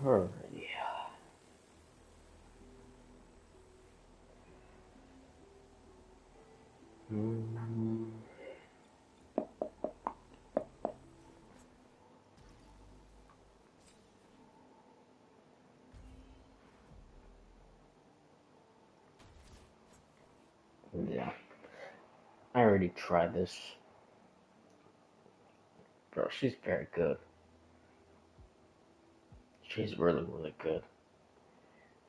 Alrighty. Mm, yeah, I already tried this. Bro, she's very good. She's really, really good.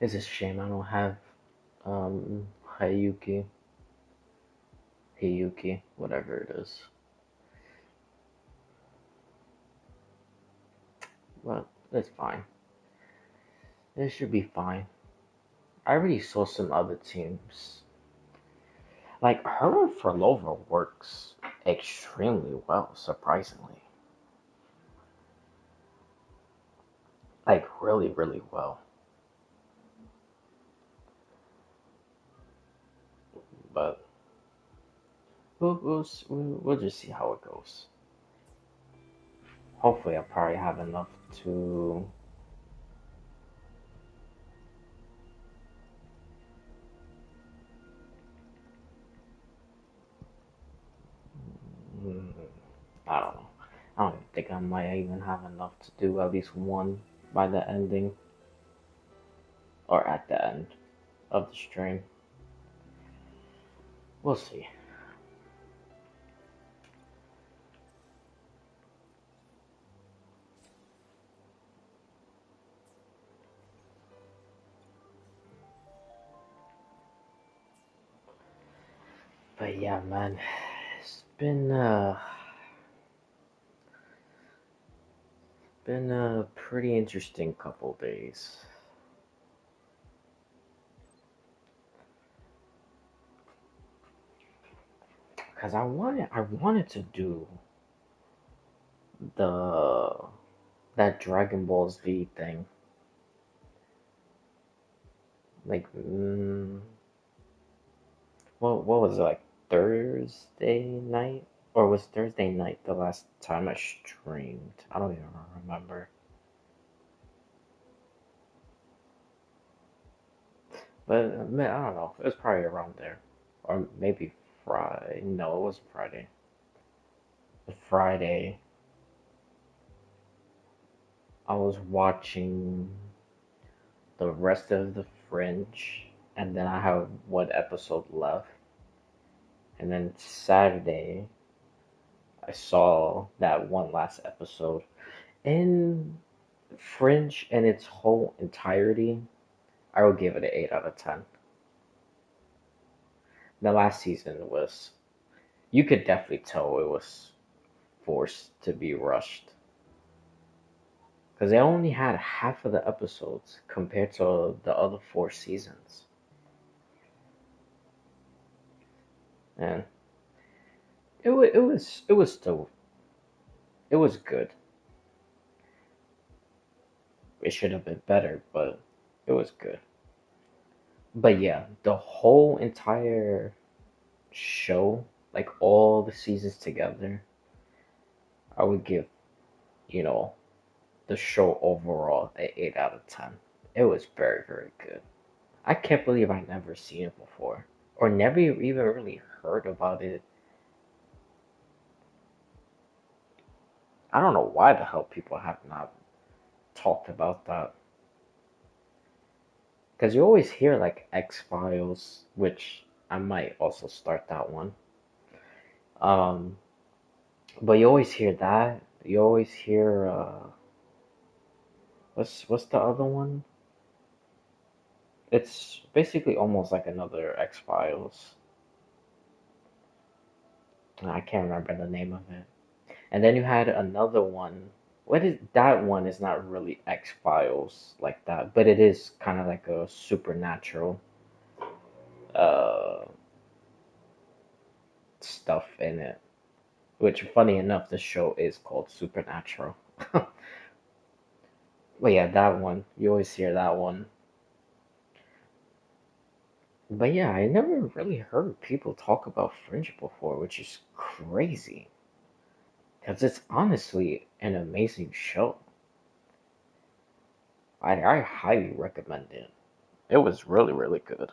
It's a shame I don't have um Hayuki, Hiyuki, whatever it is. But it's fine. It should be fine. I already saw some other teams. Like her and Frolova works extremely well, surprisingly. Like really, really well. But we'll just see how it goes. Hopefully, I'll probably have enough to. mm, I don't know. I don't even think I might even have enough to do at least one by the ending or at the end of the stream. We'll see. But yeah, man, it's been a pretty interesting couple days. Cause I wanted to do the that Dragon Ball Z thing, like what was it, like Thursday night? Or was Thursday night the last time I streamed? I don't even remember. But man, I don't know. It was probably around there. Or maybe Friday. No, it wasn't Friday. Friday, I was watching the rest of the Fringe, and then I have one episode left. And then Saturday, I saw that one last episode. In Fringe in its whole entirety, I would give it an 8 out of 10. The last season was, you could definitely tell it was forced to be rushed. Because they only had half of the episodes compared to the other four seasons. And it was still, it was good. It should have been better, but it was good. But yeah, the whole entire show, like all the seasons together, I would give, you know, the show overall an 8 out of 10. It was very, very good. I can't believe I never seen it before, or never even really heard about it. I don't know why the hell people have not talked about that. Because you always hear like X Files, which I might also start that one. Um, but you always hear that. You always hear what's the other one? It's basically almost like another X Files. I can't remember the name of it. And then you had another one. What is that one? Is not really X Files like that, but it is kind of like a supernatural uh stuff in it. Which, funny enough, the show is called Supernatural. But yeah, that one. You always hear that one. But yeah, I never really heard people talk about Fringe before, which is crazy. Because it's honestly an amazing show. I highly recommend it. It was really, really good.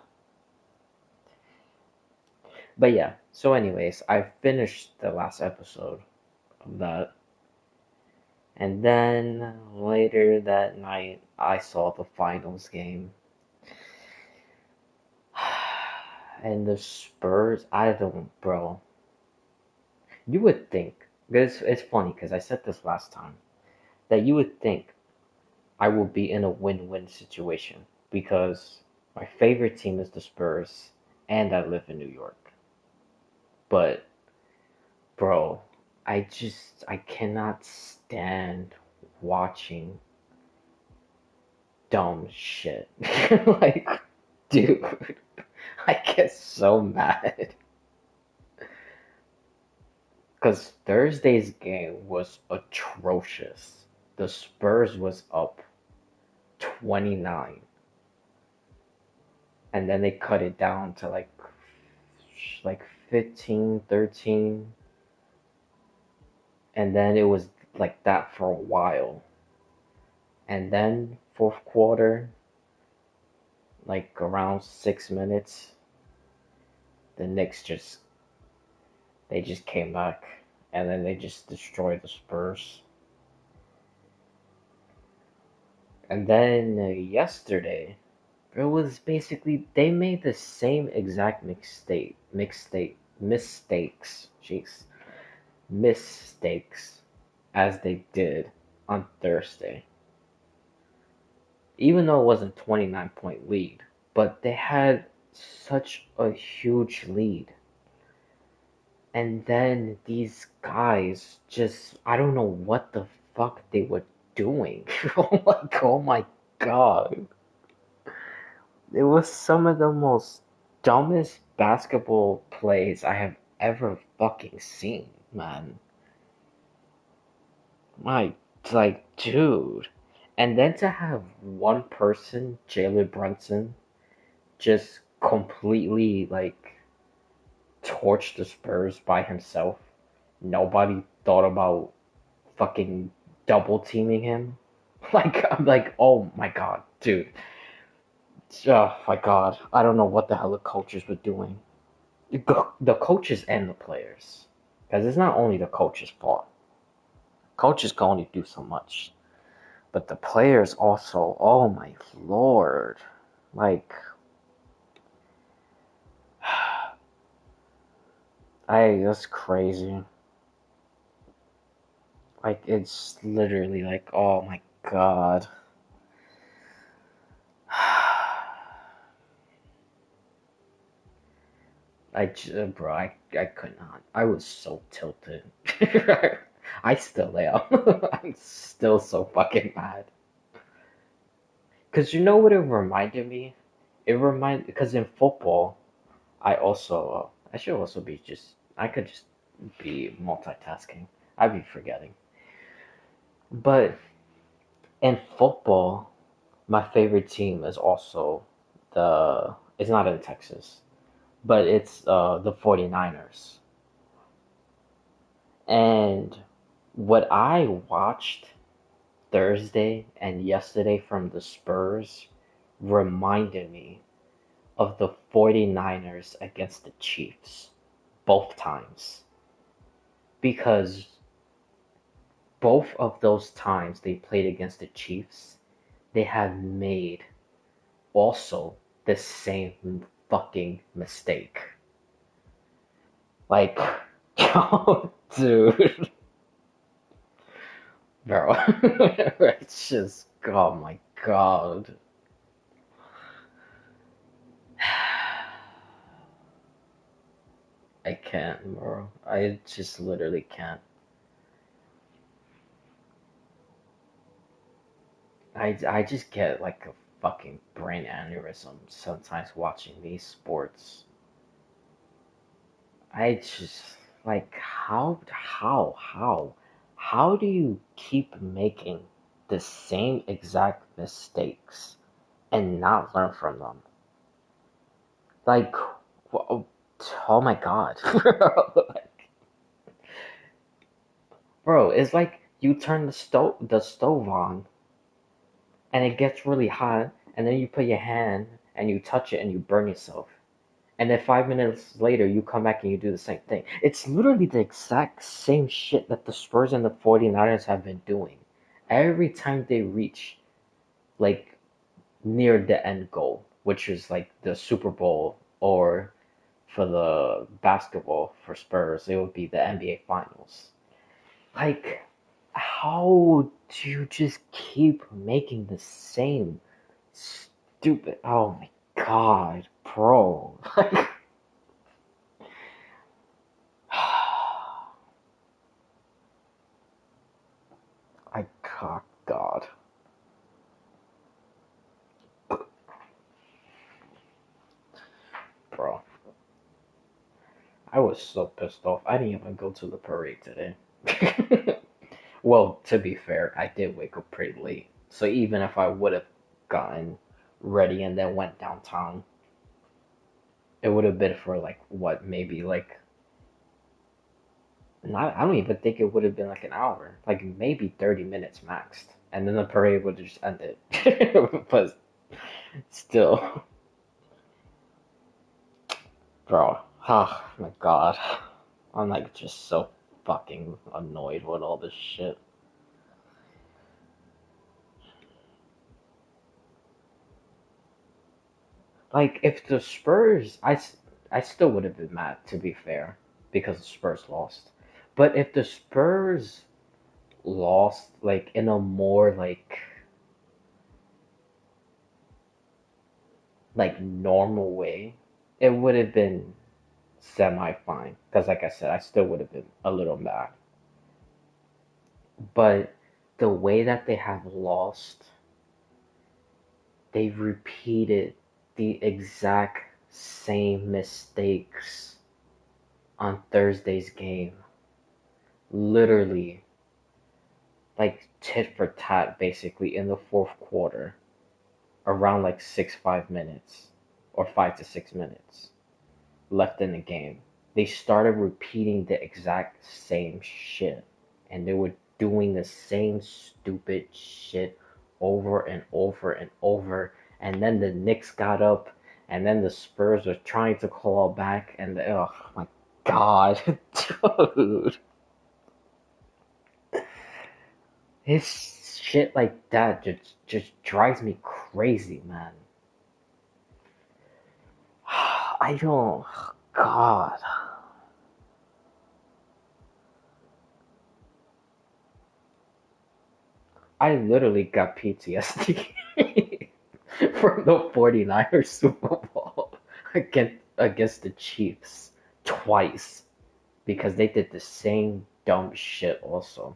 But yeah, so anyways, I finished the last episode of that. And then later that night, I saw the finals game. And the Spurs, I don't, bro. You would think, because it's funny, because I said this last time, that you would think I will be in a win-win situation because my favorite team is the Spurs and I live in New York. But, bro, I cannot stand watching dumb shit. Like, dude, I get so mad. Because Thursday's game was atrocious. The Spurs was up 29, and then they cut it down to like 15, 13, and then it was like that for a while. And then fourth quarter, like around 6 minutes, the Knicks just came back and then they just destroyed the Spurs. And then yesterday, it was basically they made the same exact mistakes, mistakes as they did on Thursday. Even though it wasn't 29-point lead, but they had such a huge lead. And then these guys just, I don't know what the fuck they were doing. Oh my god. It was some of the most dumbest basketball plays I have ever fucking seen, man. My, like, dude. And then to have one person, Jalen Brunson, just completely, like, torch the Spurs by himself. Nobody thought about fucking double teaming him. Like, I'm like, oh my god, dude. Oh my god. I don't know what the hell the coaches were doing. The coaches and the players. Because it's not only the coach's fault. Coaches can only do so much. But the players also, oh my lord. Like, that's crazy. Like, it's literally like, oh my god. Bro, I could not. I was so tilted. I still am. I'm still so fucking mad. Cause you know what it reminded me? Because in football, I should also be I could just be multitasking. I'd be forgetting. But in football, my favorite team is also it's not in Texas, but it's the 49ers. And what I watched Thursday and yesterday from the Spurs reminded me of the 49ers against the Chiefs both times. Because both of those times they played against the Chiefs, they have made also the same fucking mistake. Like, oh, dude. Bro. It's just, oh my god. I can't, bro. I just literally can't. I just get like a fucking brain aneurysm sometimes watching these sports. I just like how do you keep making the same exact mistakes and not learn from them? Like, oh my god, like, bro, it's like you turn the stove on and it gets really hot, and then you put your hand and you touch it and you burn yourself. And then 5 minutes later, you come back and you do the same thing. It's literally the exact same shit that the Spurs and the 49ers have been doing. Every time they reach, like, near the end goal, which is like the Super Bowl, or for the basketball for Spurs, it would be the NBA Finals. Like, how do you just keep making the same stupid? Oh my god, bro! Like, I God, bro. I was so pissed off. I didn't even go to the parade today. Well, to be fair, I did wake up pretty late. So even if I would have gotten ready and then went downtown, it would have been for like what, maybe like not, I don't even think it would have been like an hour. Like maybe 30 minutes maxed. And then the parade would have just ended. But still, bro. Oh my god. I'm like just so fucking annoyed with all this shit. Like if the Spurs, I still would have been mad to be fair because the Spurs lost. But if the Spurs lost like in a more like normal way, it would have been semi fine. Because like I said, I still would have been a little mad. But the way that they have lost, they've repeated the exact same mistakes on Thursday's game. Literally, like tit for tat, basically, in the fourth quarter, around like 5 minutes or 5 to 6 minutes left in the game. They started repeating the exact same shit, and they were doing the same stupid shit over and over and over. And then the Knicks got up, and then the Spurs were trying to claw back, and oh my god, dude, it's shit like that just drives me crazy, man. I don't, God, I literally got PTSD from the 49ers Super Bowl against the Chiefs twice because they did the same dumb shit also.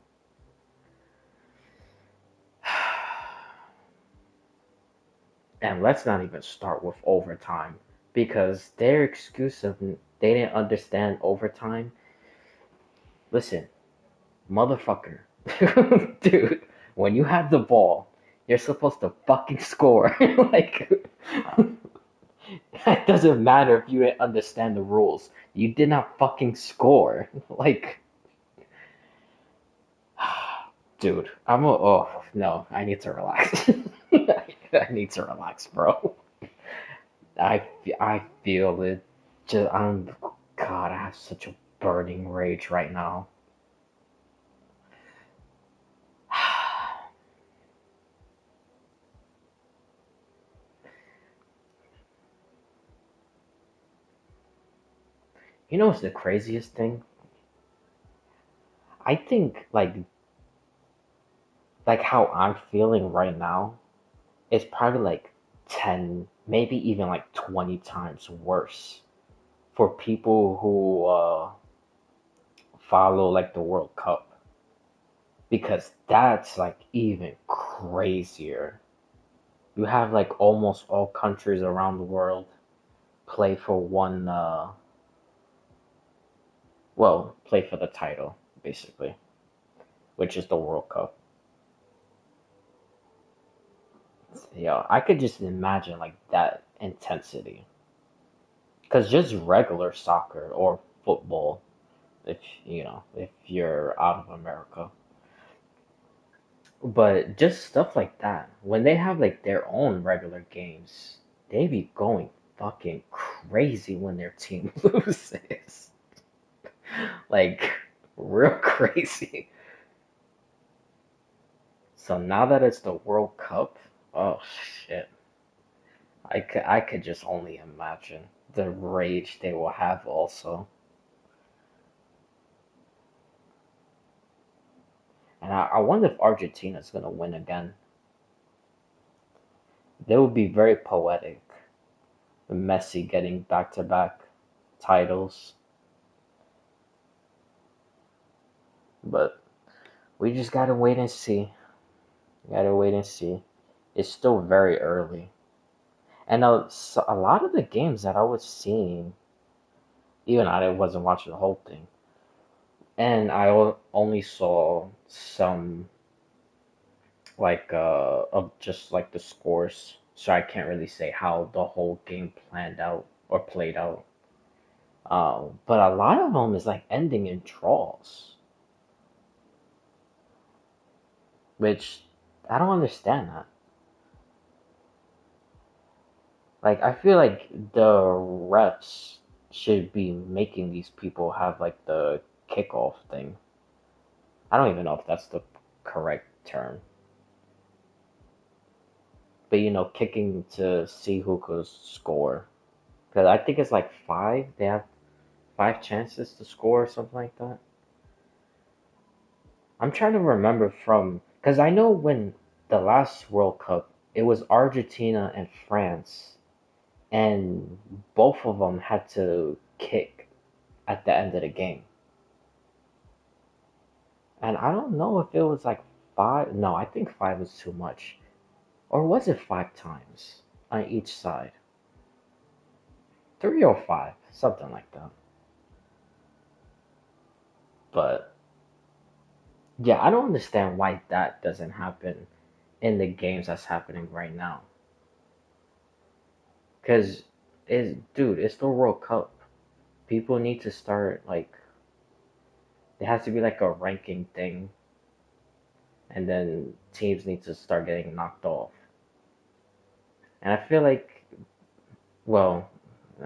And let's not even start with overtime because their excuse of they didn't understand overtime. Listen, motherfucker, dude, when you have the ball, you're supposed to fucking score. Like, it doesn't matter if you didn't understand the rules. You did not fucking score. Like, dude, oh, no, I need to relax. I need to relax, bro. I feel it. God, I have such a burning rage right now. You know what's the craziest thing? I think like how I'm feeling right now is probably like 10, maybe even like 20 times worse for people who follow like the World Cup because that's like even crazier. You have like almost all countries around the world play for one play for the title basically, which is the World Cup. Yeah, I could just imagine like that intensity. Cuz just regular soccer or football, if if you're out of America, But just stuff like that, when they have like their own regular games, they be going fucking crazy when their team loses. Like, real crazy. So now that it's the World Cup, oh shit. I could just only imagine the rage they will have also. And I wonder if Argentina's gonna win again. They would be very poetic. Messi getting back to back titles. But we just gotta wait and see. Gotta wait and see. It's still very early. And a lot of the games that I was seeing, even I wasn't watching the whole thing, and only saw some of just like the scores, so I can't really say how the whole game planned out or played out. But a lot of them is like ending in draws, which I don't understand that. Like I feel like the refs should be making these people have like the kickoff thing. I don't even know if that's the correct term, but kicking to see who could score. Because I think it's like five. They have five chances to score or something like that. I'm trying to remember from because I know when the last World Cup it was Argentina and France, and both of them had to kick at the end of the game. And I don't know if it was like five. No, I think five was too much. Or was it five times on each side? Three or five, something like that. But yeah, I don't understand why that doesn't happen in the games that's happening right now. Cause dude, it's the World Cup. People need to start like there has to be like a ranking thing, and then teams need to start getting knocked off. And I feel like, well,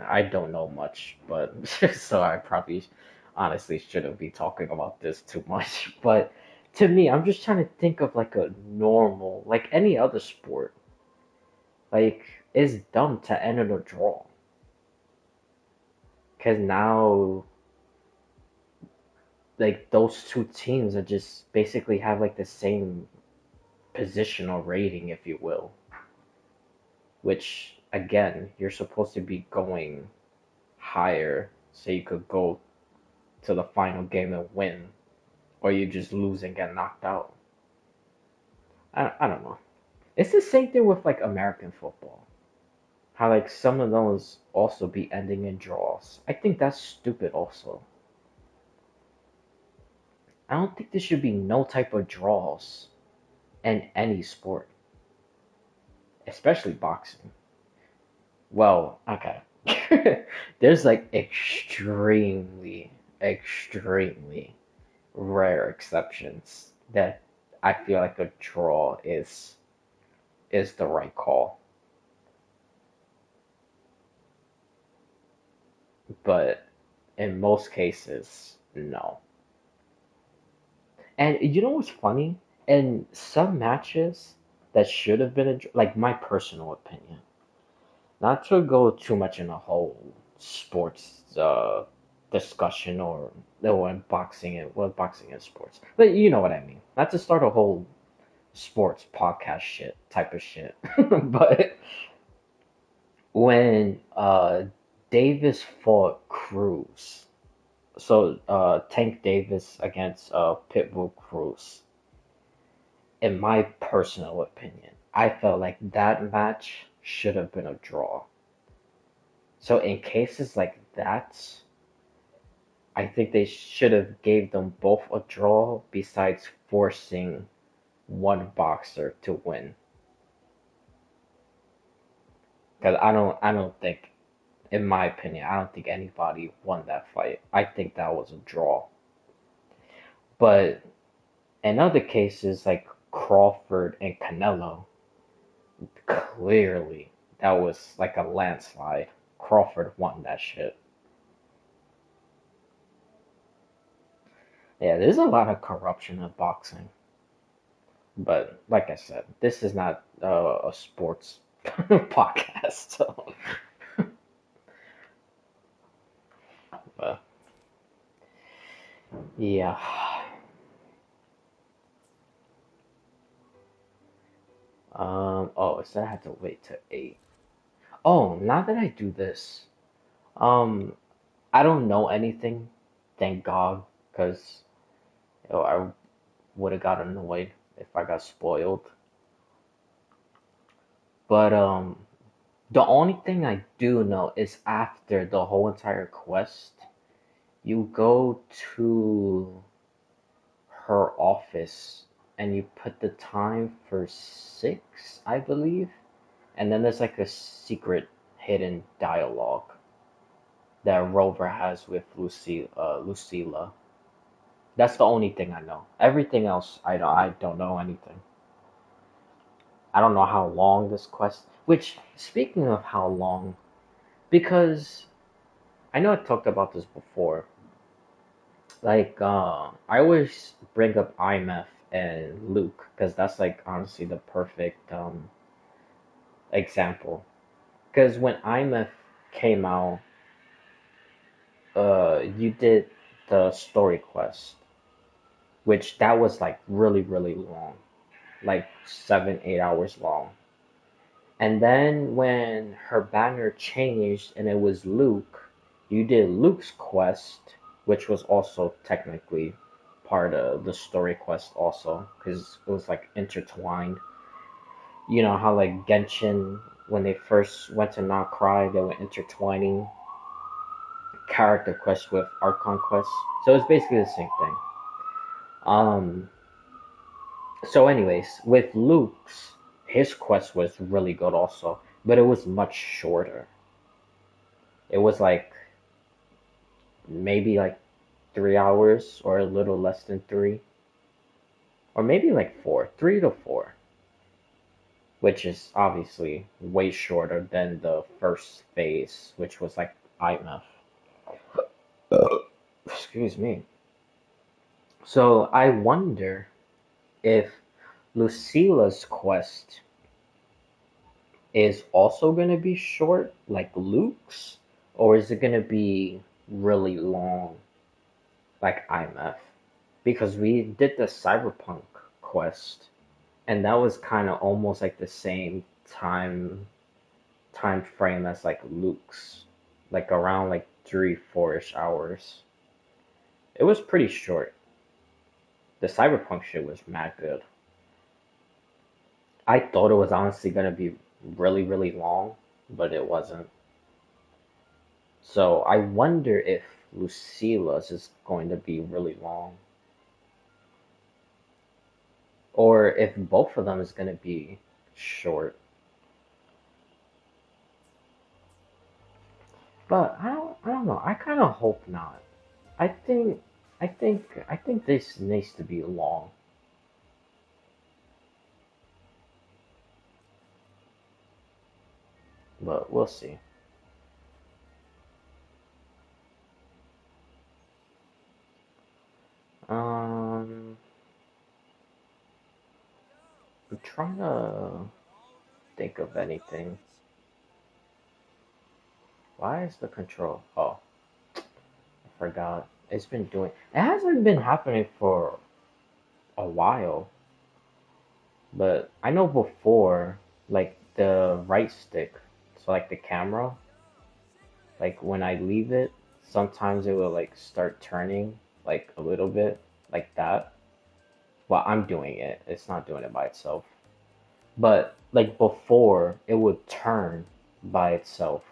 I don't know much, but so I probably honestly shouldn't be talking about this too much. But to me, I'm just trying to think of like a normal, like any other sport. Like, it's dumb to end in a draw. Because now, like, those two teams are just basically have like the same positional rating, if you will. Which, again, you're supposed to be going higher so you could go to the final game and win, or you just lose and get knocked out. I don't know. It's the same thing with like American football. How like some of those also be ending in draws. I think that's stupid also. I don't think there should be no type of draws in any sport, especially boxing. Well, okay. There's like extremely rare exceptions that I feel like a draw is the right call. But in most cases, no. And you know what's funny? In some matches that should have been like my personal opinion, not to go too much in a whole sports discussion or boxing and well boxing and sports, but you know what I mean. Not to start a whole sports podcast shit type of shit, but when Davis fought Cruz. So Tank Davis against Pitbull Cruz. In my personal opinion, I felt like that match should have been a draw. So in cases like that, I think they should have gave them both a draw besides forcing one boxer to win. Because I don't think, in my opinion, I don't think anybody won that fight. I think that was a draw. But in other cases, like Crawford and Canelo, clearly that was like a landslide. Crawford won that shit. Yeah, there's a lot of corruption in boxing, but like I said, this is not a sports podcast. So, but yeah. Oh, it said I had to wait to 8. Oh, now that I do this, um, I don't know anything, thank God, because I would have got annoyed if I got spoiled. But the only thing I do know is after the whole entire quest, you go to her office and you put the time for 6, I believe, and then there's like a secret hidden dialogue that Rover has with Lucilla. That's the only thing I know. Everything else, I don't know anything. I don't know how long this quest. Which, speaking of how long, because I know I talked about this before. Like, I always bring up IMF and Luke because that's like honestly the perfect example. Because when IMF came out, you did the story quest, which that was like really really long, like 7 8 hours long. And then when her banner changed and it was Luke, you did Luke's quest, which was also technically part of the story quest also, because it was like intertwined. You know how like Genshin, when they first went to Not Cry, they were intertwining character quests with Archon quests. So it's basically the same thing. Um, so anyways, with Luke's, his quest was really good also, but it was much shorter. It was like maybe like 3 hours or a little less than three, or maybe like four, 3 to 4, which is obviously way shorter than the first phase, which was like IMF. Excuse me. So I wonder if Lucilla's quest is also going to be short, like Luke's, or is it going to be really long, like IMF? Because we did the Cyberpunk quest, and that was kind of almost like the same time frame as like Luke's, like around like 3 4-ish hours. It was pretty short. The Cyberpunk shit was mad good. I thought it was honestly gonna be really really long, but it wasn't. So I wonder if Lucila's is going to be really long, or if both of them is gonna be short. But I don't know. I kind of hope not. I think I think this needs to be long, but we'll see. Um, I'm trying to think of anything. Why is the control? Oh, I forgot. It's been doing. It hasn't been happening for a while, but I know before, like the right stick, so like the camera, like when I leave it, sometimes it will like start turning like a little bit, like that. Well, I'm doing it. It's not doing it by itself. But like before, it would turn by itself.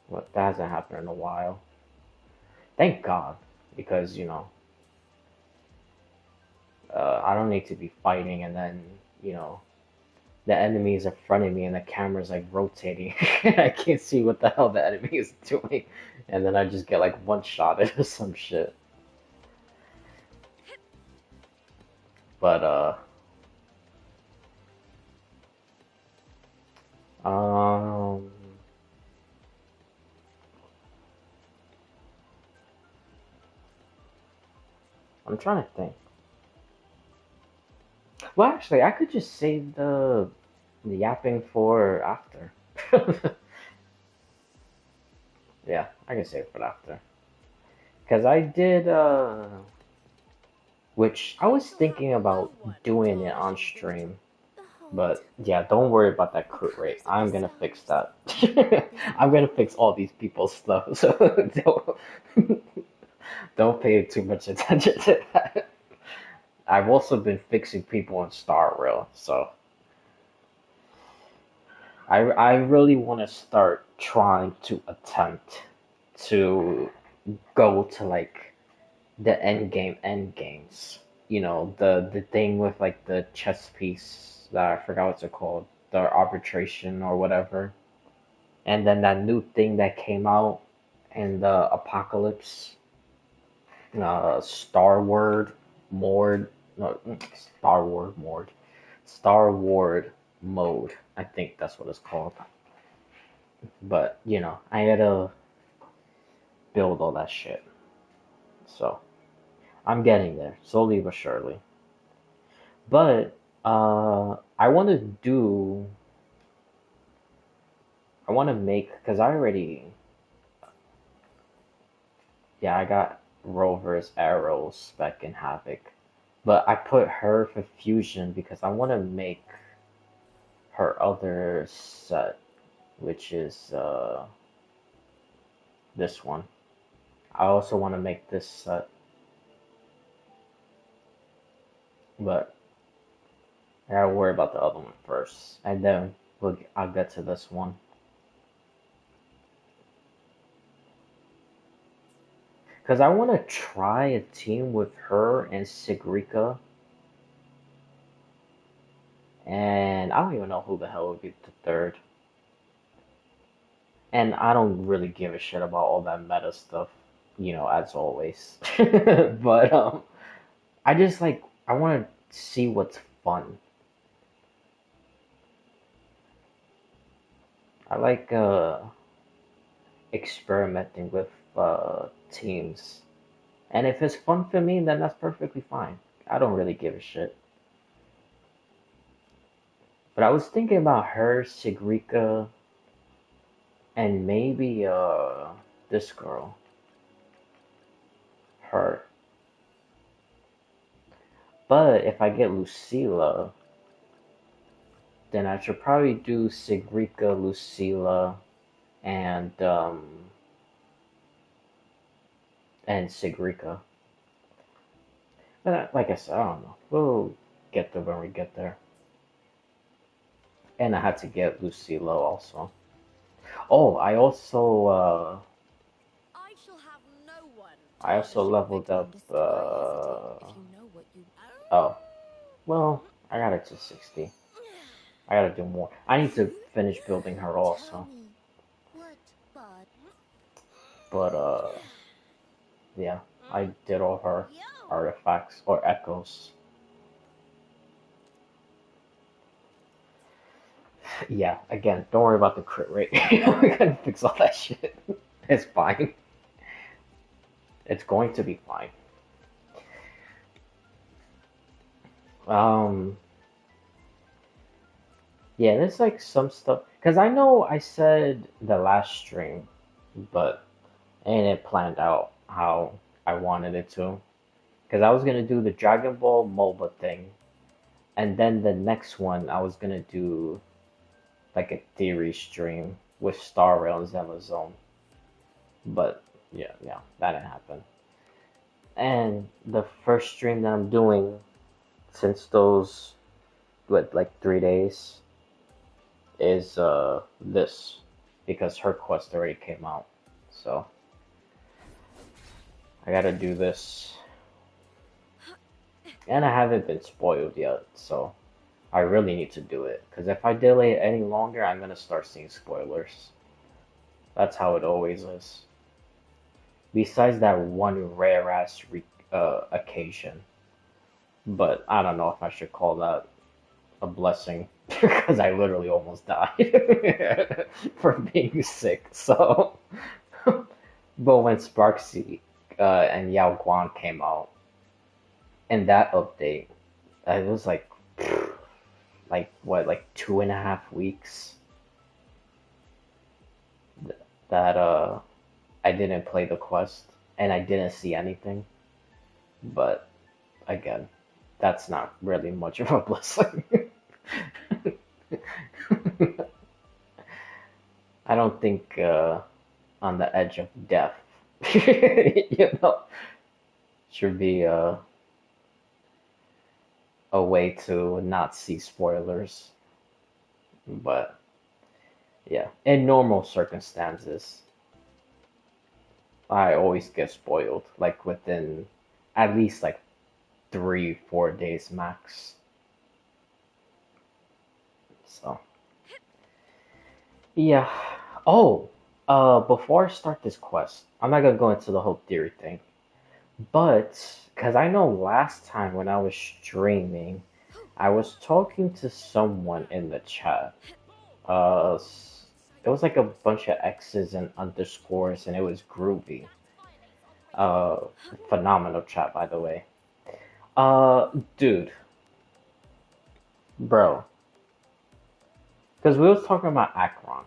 Well, that hasn't happened in a while. Thank God, because I don't need to be fighting and then the enemy is in front of me and the camera's like rotating. I can't see what the hell the enemy is doing, and then I just get like one shot at or some shit. But um, I'm trying to think. Well, actually, I could just save the yapping for after. Yeah, I can save it for after. Cause I did which I was shall have thinking about no one doing it on tarnishing this, stream. the whole But time. yeah, don't worry about that crit rate. Because of the I'm gonna fix selves, that. there's I'm gonna always fix all these people's stuff. So don't pay too much attention to that. I've also been fixing people in Star Rail, so I really want to start trying to attempt to go to like the end games. You know, the thing with like the chess piece that I forgot what's it called, the arbitration or whatever. And then that new thing that came out in the apocalypse, Star Ward Mord, no, Star Ward Mord, Star Ward mode. I think that's what it's called. But you know, I gotta build all that shit. So I'm getting there, slowly but surely. But I want to do. I want to make because I already. Yeah, I got Rover's arrows, Spec, and Havoc. But I put her for fusion because I want to make her other set, which is this one. I also want to make this set, but I gotta worry about the other one first, and then I'll get to this one. Because I want to try a team with her and Sigrika, and I don't even know who the hell would be the third. And I don't really give a shit about all that meta stuff, you know, as always. But I just like I want to see what's fun. I like experimenting with teams, and if it's fun for me, then that's perfectly fine. I don't really give a shit. But I was thinking about her, Sigrika, and maybe this girl, her. But if I get Lucilla, then I should probably do Sigrika, Lucilla, and Sigrika. But like I said, I don't know. We'll get there when we get there. And I had to get Lucilla also. Oh, I shall have no one I also tarnishing leveled Victor in up. disguise, if you know what you. Oh, well, I got it to 60. I gotta do more. I need to finish building her Tell also. me, what bud? But yeah, I did all her Yo! artifacts or echoes. Yeah, again, don't worry about the crit rate. We're gonna fix all that shit. It's fine. It's going to be fine. Um, yeah, there's like some stuff because I know I said the last stream, but and it planned out how I wanted it to. Because I was gonna do the Dragon Ball MOBA thing, and then the next one I was gonna do like a theory stream with Star Rail and Zema Zone. But yeah, that didn't happen. And the first stream that I'm doing since those what like 3 days is this because her quest already came out. So I gotta do this. And I haven't been spoiled yet, so I really need to do it. Because if I delay it any longer, I'm gonna start seeing spoilers. That's how it always is. Besides that one rare ass occasion. but I don't know if I should call that a blessing because I literally almost died from being sick. So, but when Sparksy and Yao Guan came out in that update, it was like what, like 2.5 weeks that I didn't play the quest and I didn't see anything. But again, that's not really much of a blessing. I don't think on the edge of death, should be a way to not see spoilers. But yeah, in normal circumstances, I always get spoiled, like within at least like 3, 4 days max. So yeah. Oh, before I start this quest, I'm not gonna go into the whole theory thing, but because I know last time when I was streaming, I was talking to someone in the chat. It was like a bunch of X's and underscores, and it was groovy. Uh, Phenomenal chat, by the way. Uh, Dude, bro, because we was talking about Akron,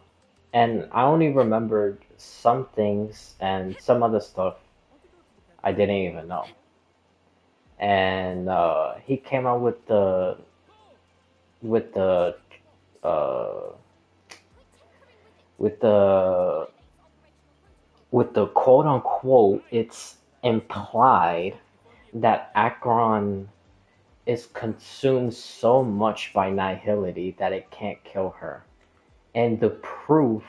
and I only remembered some things and some other stuff I didn't even know. And he came out with the uh with the with the quote unquote, it's implied that Akron is consumed so much by nihility that it can't kill her. And the proof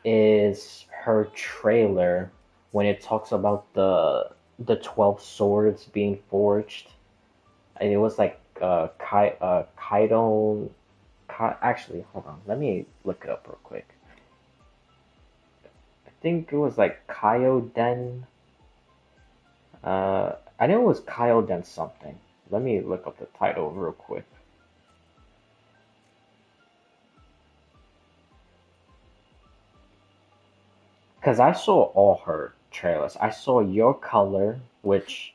is her trailer when it talks about the 12 swords being forged. And it was like Kaido. Actually, hold on. Let me look it up real quick. I think it was like Kyoden. I know it was Kyoden something. Let me look up the title real quick. Because I saw all her trailers. I saw Your Color, which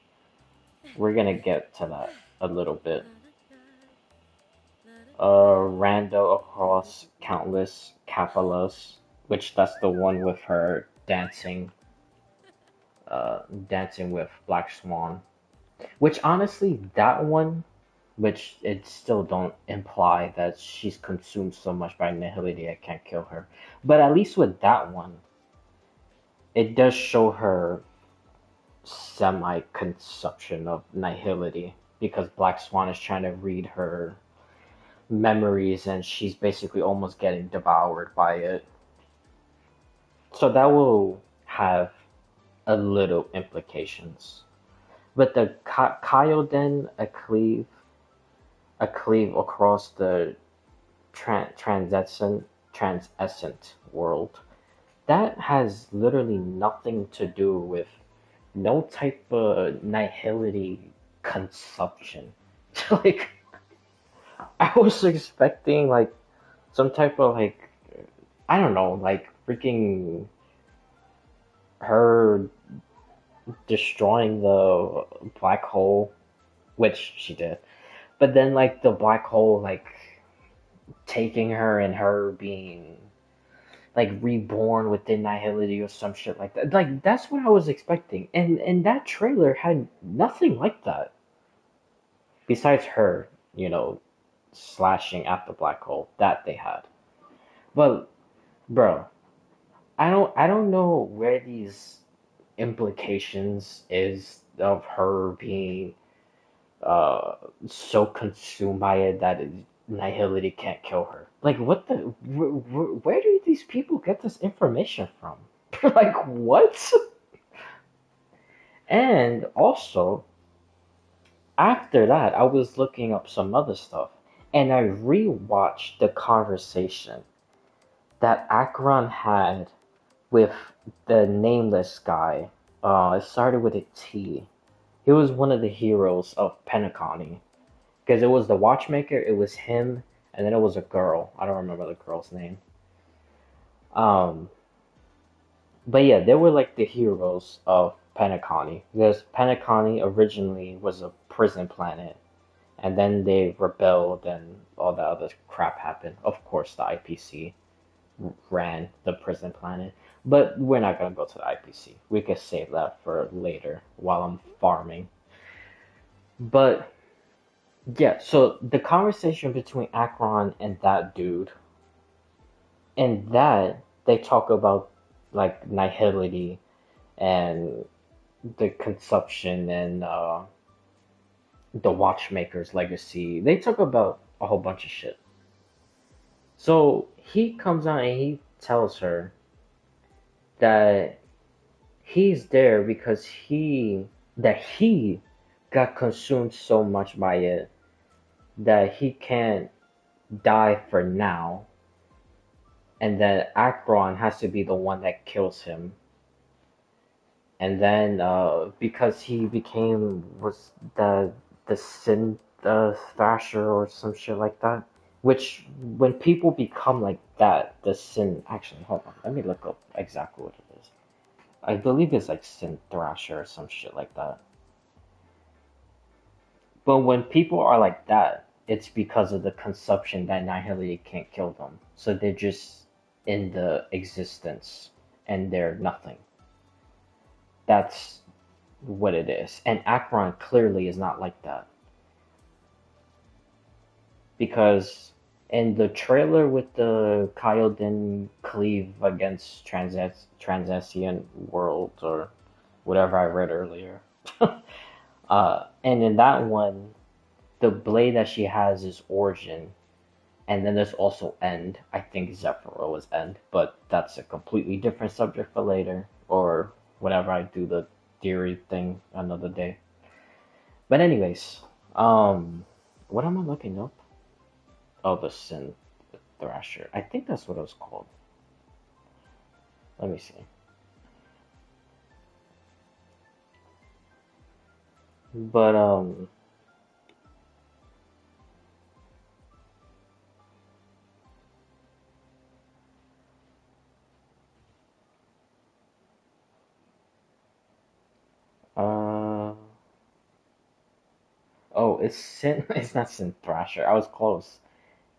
we're gonna get to that a little bit. Rando Across Countless Capalos, which that's the one with her dancing with Black Swan. Which honestly, that one, which it still don't imply that she's consumed so much by nihility I can't kill her. But at least with that one, it does show her semi-consumption of nihility because Black Swan is trying to read her memories and she's basically almost getting devoured by it. So that will have a little implications. But the Kyoden a cleave across the transcendent world, that has literally nothing to do with no type of nihility consumption. Like, I was expecting like some type of like, I don't know, like freaking her destroying the black hole, which she did. But then like the black hole like taking her and her being like reborn within nihility or some shit like that. Like that's what I was expecting. And that trailer had nothing like that. Besides her, slashing at the black hole. That they had. But bro, I don't know where these implications is of her being so consumed by it that nihility can't kill her. Like, what the? Where do these people get this information from? Like, what? And also, after that, I was looking up some other stuff, and I rewatched the conversation that Akron had with the nameless guy. It started with a T. He was one of the heroes of Penacony because it was the watchmaker, it was him, and then it was a girl. I don't remember the girl's name. Um, but yeah, they were like the heroes of Penacony because Penacony originally was a prison planet, and then they rebelled and all that other crap happened. Of course, the IPC ran the prison planet, but we're not gonna go to the IPC. We could save that for later while I'm farming. But yeah, so the conversation between Akron and that dude, and that they talk about like nihility and the consumption and the watchmaker's legacy. They talk about a whole bunch of shit. So he comes out and he tells her that he's there because he got consumed so much by it that he can't die for now, and that Akron has to be the one that kills him. And then because he became was the sin thrasher or some shit like that. Which when people become like that, the sin actually hold on, let me look up exactly what it is. I believe it's like sin thrasher or some shit like that. But when people are like that, it's because of the consumption that nihility can't kill them. So they're just in the existence and they're nothing. That's what it is. And Akron clearly is not like that. Because in the trailer with the Kaioden cleave against Transcendent World or whatever I read earlier. And in that one, the blade that she has is Origin, and then there's also End. I think Zephyro was End, but that's a completely different subject for later, or whenever I do the theory thing another day. But anyways, what am I looking up? Oh, the Sin Thrasher. I think that's what it was called. Let me see. But uh oh, it's Sin. It's not Sin Thrasher. I was close.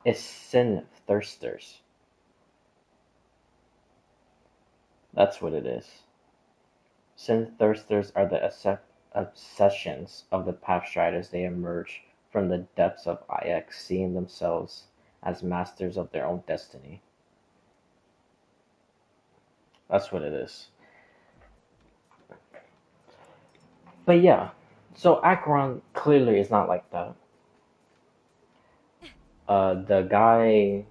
It's Sin Thirsters. That's what it is. Sin-thirsters are the obsessions of the Pathstriders. They emerge from the depths of Ix, seeing themselves as masters of their own destiny. That's what it is. But yeah, so Acheron clearly is not like that. The guy,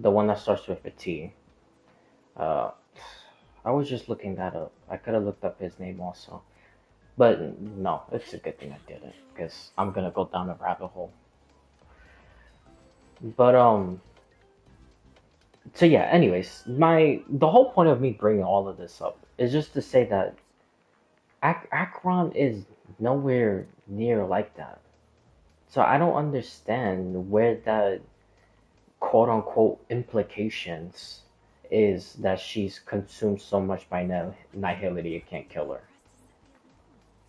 the one that starts with a T, uh, I was just looking that up. I could have looked up his name also. But no, it's a good thing I didn't, because I'm gonna go down a rabbit hole. But so yeah, anyways, the whole point of me bringing all of this up is just to say that Akron is nowhere near like that. So I don't understand where that quote unquote implications is that she's consumed so much by nihility it can't kill her.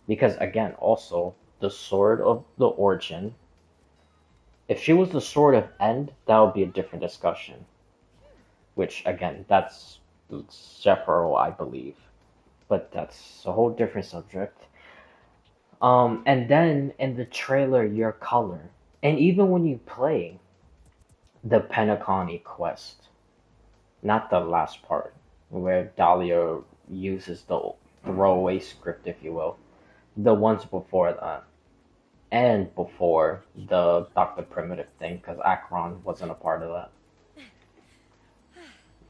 Because again, also the sword of the origin. If she was the sword of end, that would be a different discussion. Which again, that's Sephiroth, I believe. But that's a whole different subject. And then in the trailer, your color, and even when you play the Penacony quest, not the last part where Dahlia uses the throwaway script, if you will, the ones before that, and before the Dr. Primitive thing, because Akron wasn't a part of that.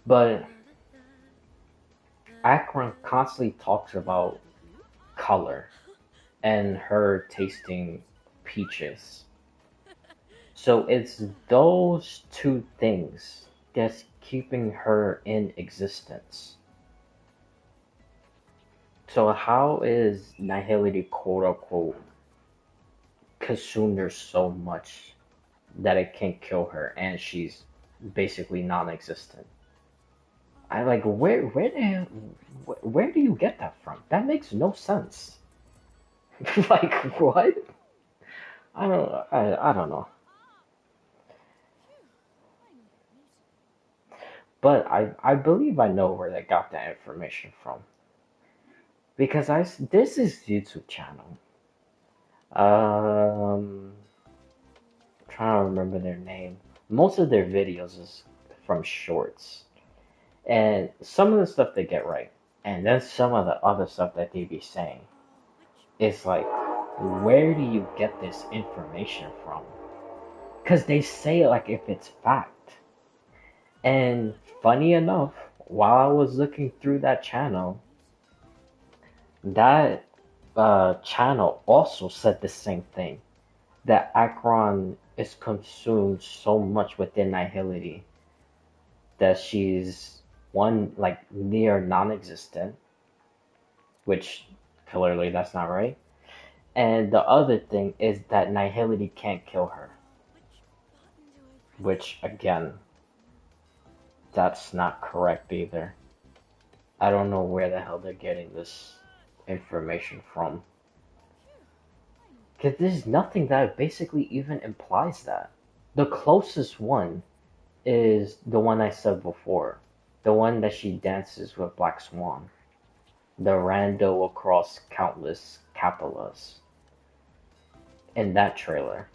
But Akron constantly talks about color and her tasting peaches. So it's those two things that's keeping her in existence. So how is Nihility quote unquote consumed her so much that it can't kill her and she's basically non-existent? I like where do you get that from? That makes no sense. Like what? I don't know. But I believe I know where they got that information from because this is YouTube channel. Um, trying to remember their name. Most of their videos is from shorts, and some of the stuff they get right, and then some of the other stuff that they be saying is like, where do you get this information from? Because they say it like if it's fact. And funny enough, while I was looking through that channel, that channel also said the same thing. That Akron is consumed so much within Nihility that she's one like near non-existent, which clearly that's not right. And the other thing is that Nihility can't kill her, which again, that's not correct either. I don't know where the hell they're getting this information from. Because there's nothing that basically even implies that. The closest one is the one I said before. The one that she dances with Black Swan. The rando across countless Capolas. In that trailer.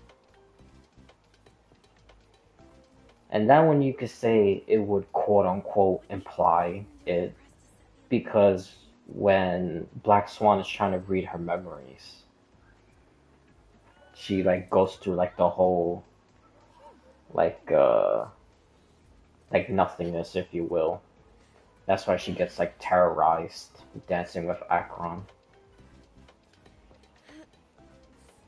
And that one you could say it would quote unquote imply it because when Black Swan is trying to read her memories, she like goes through like the whole like like nothingness if you will. That's why she gets like terrorized dancing with Akron.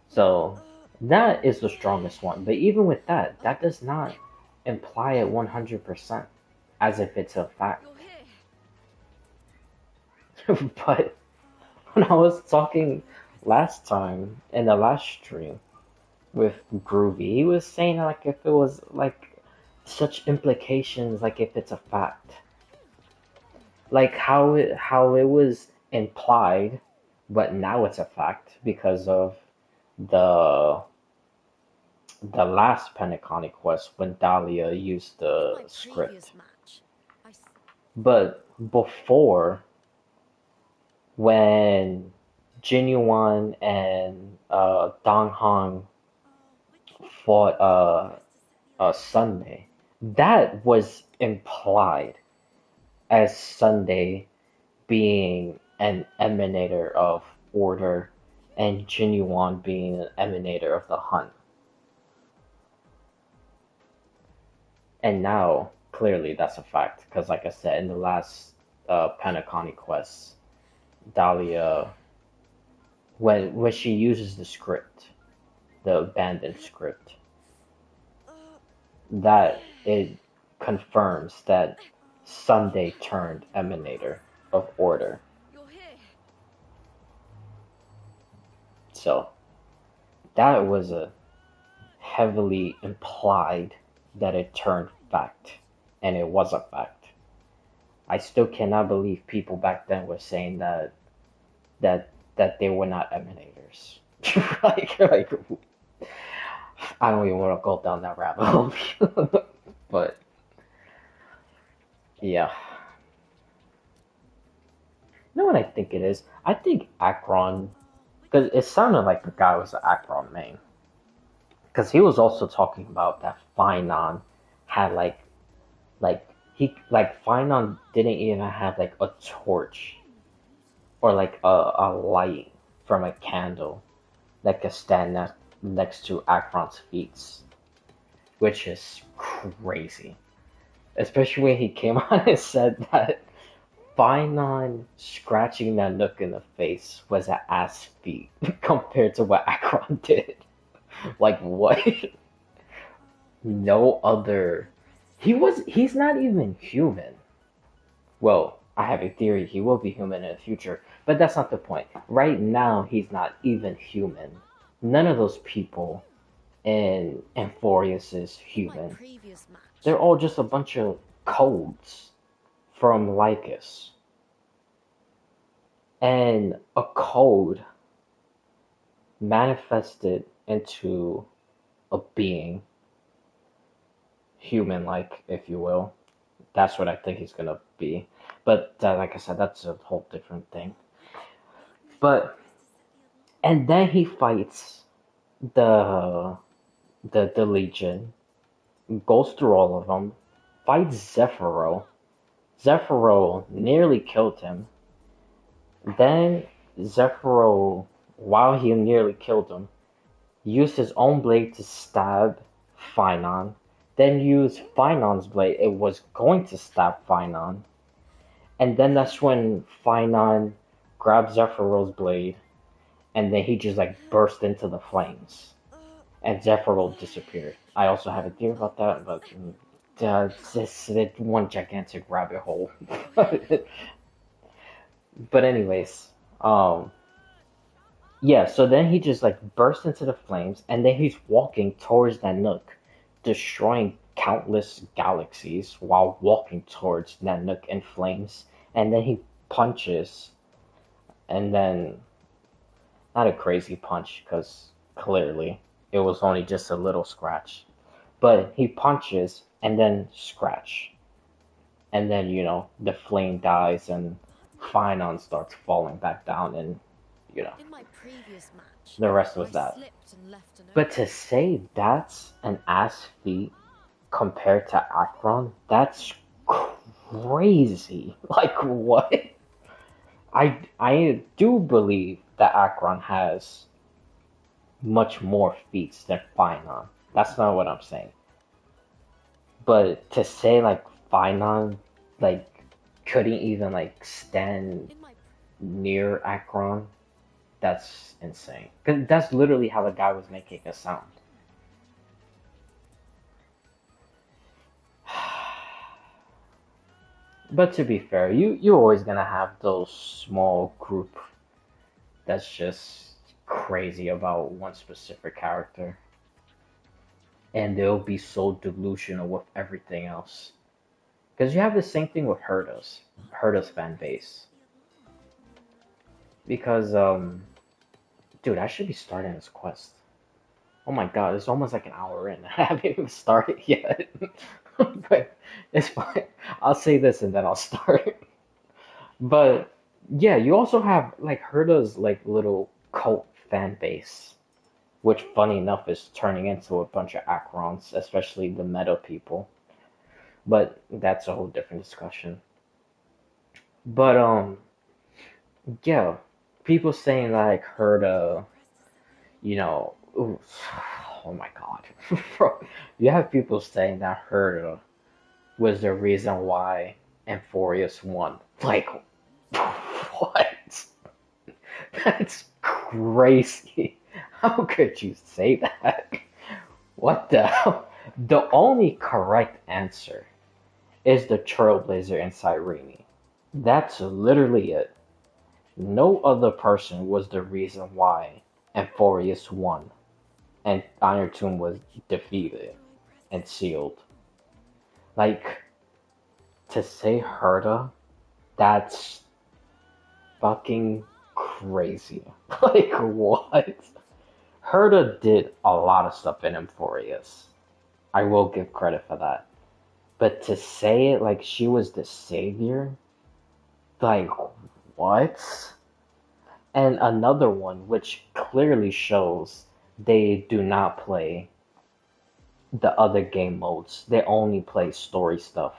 So that is the strongest one. But even with that, that does not imply it 100% as if it's a fact. But when I was talking last time in the last stream with Groovy, he was saying like if it was like such implications, like if it's a fact, like how it was implied, but now it's a fact because of the the last Pentaconic quest when Dahlia used the script. But before, when Jinyuan and Dong Hong fought Sunday, that was implied as Sunday being an emanator of order and Jinyuan being an emanator of the hunt. And now, clearly, that's a fact because, like I said, in the last Panaconi quest, Dahlia, when she uses the script, the abandoned script, that it confirms that Sunday turned emanator of order. So that was a heavily implied that it turned fact, and it was a fact. I still cannot believe people back then were saying that they were not emanators. like I don't even want to go down that rabbit hole. But yeah, you know what I think it is? I think Akron, because it sounded like the guy was an Akron main. Because he was also talking about that Finon had like Finon didn't even have like a torch or like a light from a candle that could stand next to Akron's feet, which is crazy. Especially when he came on and said that Finon scratching that Nook in the face was an ass feat compared to what Akron did. Like what? No other. He's not even human. Well, I have a theory he will be human in the future, but that's not the point. Right now, he's not even human. None of those people in Amphorius is In my human. previous match. They're all just a bunch of codes from Lycus. And a code manifested into a being, human like, if you will. That's what I think he's gonna be. But like I said, that's a whole different thing. But and then he fights the the Legion, goes through all of them, fights Zephyro. Zephyro nearly killed him. Then Zephyro, while he nearly killed him, used his own blade to stab Phynon. Then used Phynon's blade. It was going to stab Phynon. And then that's when Phynon grabbed Zephyro's blade, and then he just like burst into the flames, and Zephyro disappeared. I also have a theory about that, but it's just one gigantic rabbit hole. But anyways, um, yeah. So then he just like burst into the flames, and then he's walking towards that nook, destroying countless galaxies while walking towards that nook in flames. And then he punches, and then not a crazy punch because clearly it was only just a little scratch. But he punches and then scratch. And then, the flame dies and Phynon starts falling back down and, you know, In my previous match, the rest was I that. slipped and left a But note. to say that's an ass feat compared to Akron, that's crazy. Like, what? I do believe that Akron has much more feats than Phynon. That's not what I'm saying. But to say like Phynon like couldn't even like stand In my near Akron, that's insane. Cause that's literally how the guy was making a sound. But to be fair, you're always gonna have those small group that's just crazy about one specific character, and they'll be so delusional with everything else. Because you have the same thing with Herda's fan base. Because dude, I should be starting this quest. Oh my god, it's almost like an hour in. I haven't even started yet. But it's fine. I'll say this and then I'll start. But yeah, you also have like Herda's like little cult fan base, which funny enough is turning into a bunch of Acrons, especially the meta people. But that's a whole different discussion. But yeah, people saying like Herda, ooh, oh my god. Bro, you have people saying that Herda was the reason why Amphorius won. Like, what? That's crazy. How could you say that? What the hell? The only correct answer is the Trailblazer and Cyrene. That's literally it. No other person was the reason why Amphorius won and Iron Tomb was defeated and sealed. Like, to say Herda, that's fucking crazy. Like, what? Herda did a lot of stuff in Amphorius. I will give credit for that. But to say it like she was the savior, like, what? And another one, which clearly shows they do not play the other game modes. They only play story stuff.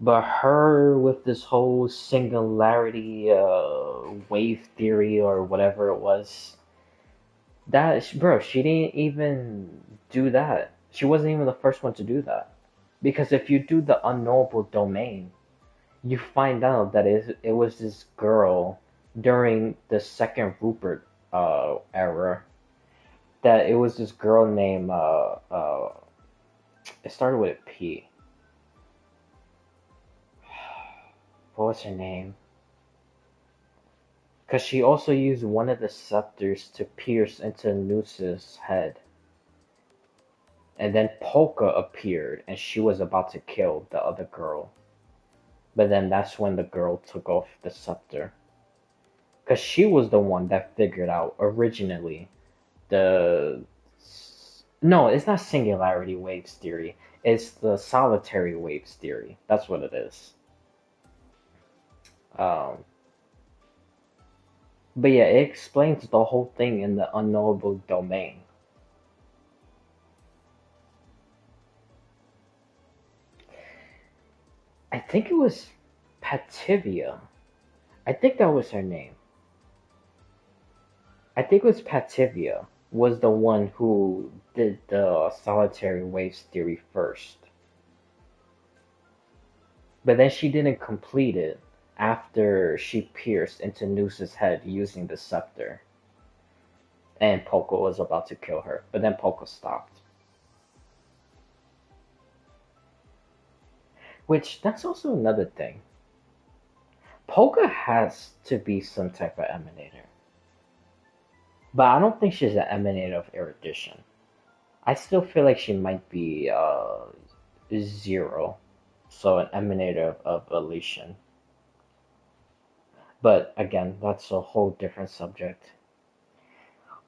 But her with this whole singularity wave theory or whatever it was, bro, she didn't even do that. She wasn't even the first one to do that. Because if you do the unknowable domain, you find out that it was this girl during the second Rupert era. That it was this girl named it started with a P. What was her name? Because she also used one of the scepters to pierce into Noose's head. And then Polka appeared and she was about to kill the other girl. But then that's when the girl took off the scepter. Because she was the one that figured out originally the. No, it's not singularity waves theory. It's the solitary waves theory. That's what it is. Um, but yeah, it explains the whole thing in the unknowable domain. I think it was Pativia. I think that was her name. I think it was Pativia was the one who did the solitary waves theory first. But then she didn't complete it after she pierced into Noose's head using the scepter. And Polka was about to kill her. But then Polka stopped. Which, that's also another thing. Polka has to be some type of emanator. But I don't think she's an emanator of erudition. I still feel like she might be zero. So an emanator of elation. But again, that's a whole different subject.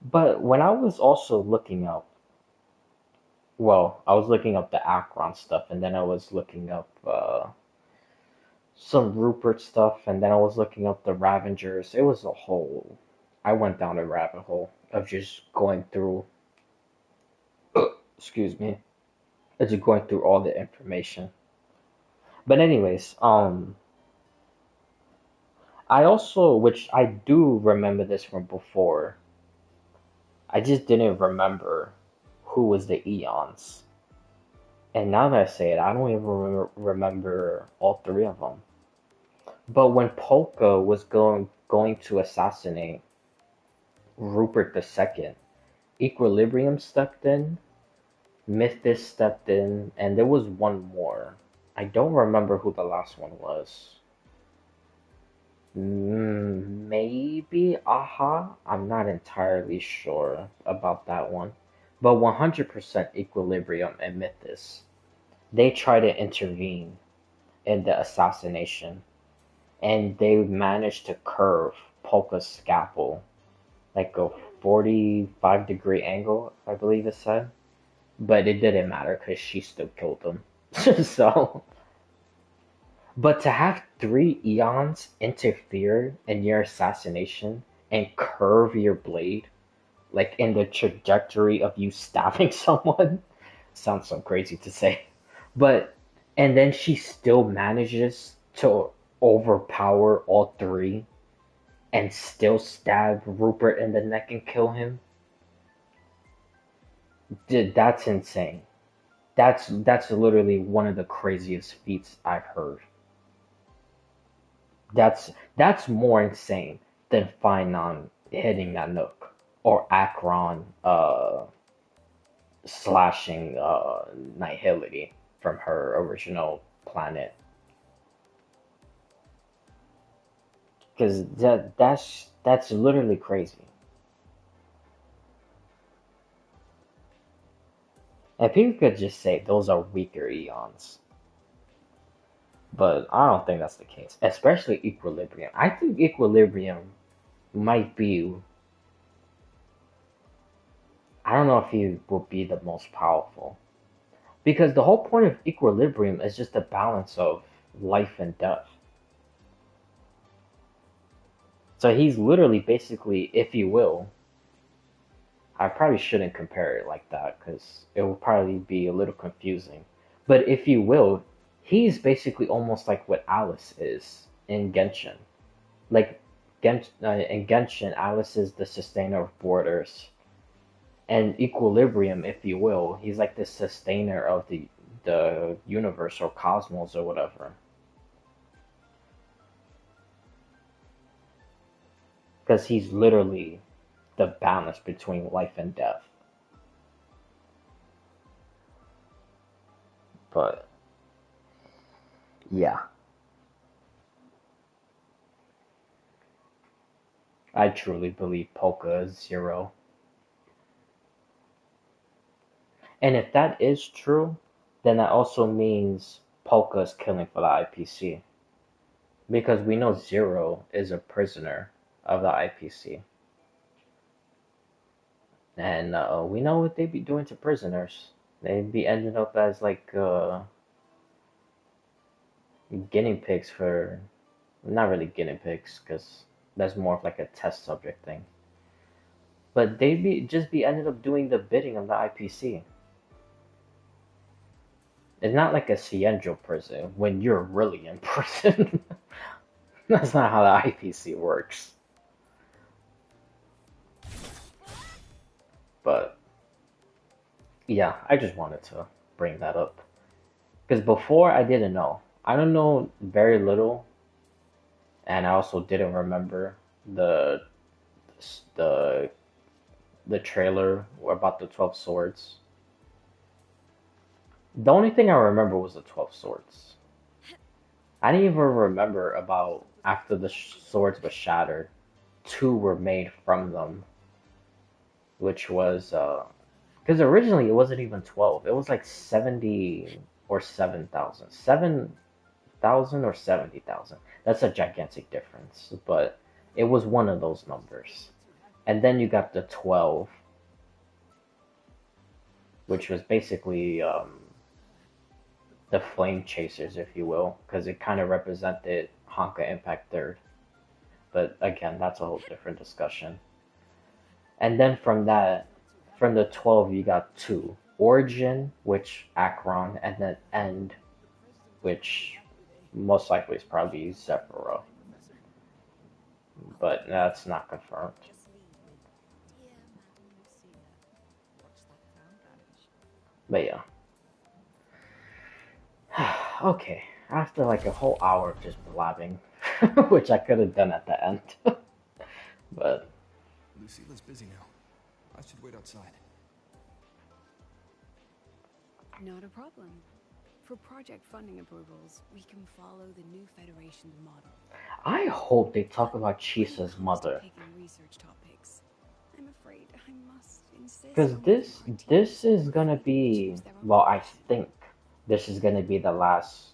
But when I was also looking up, well, I was looking up the Akron stuff, and then I was looking up some Rupert stuff, and then I was looking up the Ravengers. It was a whole. I went down a rabbit hole of just going through. Excuse me. Just going through all the information. But anyways, I also, which I do remember this from before. I just didn't remember who was the Eons. And now that I say it, I don't even remember all three of them. But when Polka was going to assassinate Rupert II, Equilibrium stepped in, Mythis stepped in, and there was one more. I don't remember who the last one was. Maybe Aha? I'm not entirely sure about that one. But 100% Equilibrium and Mythis. They try to intervene in the assassination, and they managed to curve Polka's scalpel like a 45-degree angle, I believe it said. But it didn't matter because she still killed him. So, but to have three eons interfere in your assassination and curve your blade, like in the trajectory of you stabbing someone, sounds so crazy to say. But, and then she still manages to overpower all three and still stab Rupert in the neck and kill him. Dude, that's insane. That's literally one of the craziest feats I've heard. That's more insane than Finon hitting that Nook or Akron slashing Nihility from her original planet. Because that's literally crazy. And people could just say those are weaker eons. But I don't think that's the case. Especially Equilibrium. I think Equilibrium might be. I don't know if he will be the most powerful. Because the whole point of Equilibrium is just the balance of life and death. So he's literally basically, if you will, I probably shouldn't compare it like that because it will probably be a little confusing. But if you will, he's basically almost like what Alice is in Genshin. Like in Genshin, Alice is the sustainer of borders, and Equilibrium, if you will, he's like the sustainer of the universe or cosmos or whatever. Because he's literally the balance between life and death. But yeah, I truly believe Polka is zero. And if that is true, then that also means Polka is killing for the IPC. Because we know Zero is a prisoner of the IPC. And we know what they be doing to prisoners. They'd be ending up as like guinea pigs for, not really guinea pigs, because that's more of like a test subject thing. But they'd be just be ended up doing the bidding of the IPC. It's not like a Cienjo prison when you're really in prison. That's not how the IPC works. But yeah, I just wanted to bring that up. Because before I didn't know. I don't know very little, and I also didn't remember the the the trailer about the 12 swords. The only thing I remember was the 12 swords. I didn't even remember about after the swords were shattered, two were made from them, which was because originally it wasn't even 12. It was like 70 or 7,000. 7,000 or 70,000. That's a gigantic difference, but it was one of those numbers. And then you got the 12, which was basically the flame chasers, if you will, because it kind of represented Honka Impact Third. But again, that's a whole different discussion. And then from that, from the 12, you got two: Origin, which Akron, and then End, which most likely is probably Zephyro, but that's not confirmed. Just leave with dear Madam Lucilla. Watch that crown vanish. But yeah. Okay, after like a whole hour of just blabbing, which I could have done at the end, but Lucilla's busy now. I should wait outside. Not a problem. For project funding approvals, we can follow the new Federation's model. I hope they talk about When it Chisa's comes to mother, picking research topics, I'm afraid I must insist because on giving this our team this is the gonna freedom to be, choose their own well, I direction. think this is gonna be the last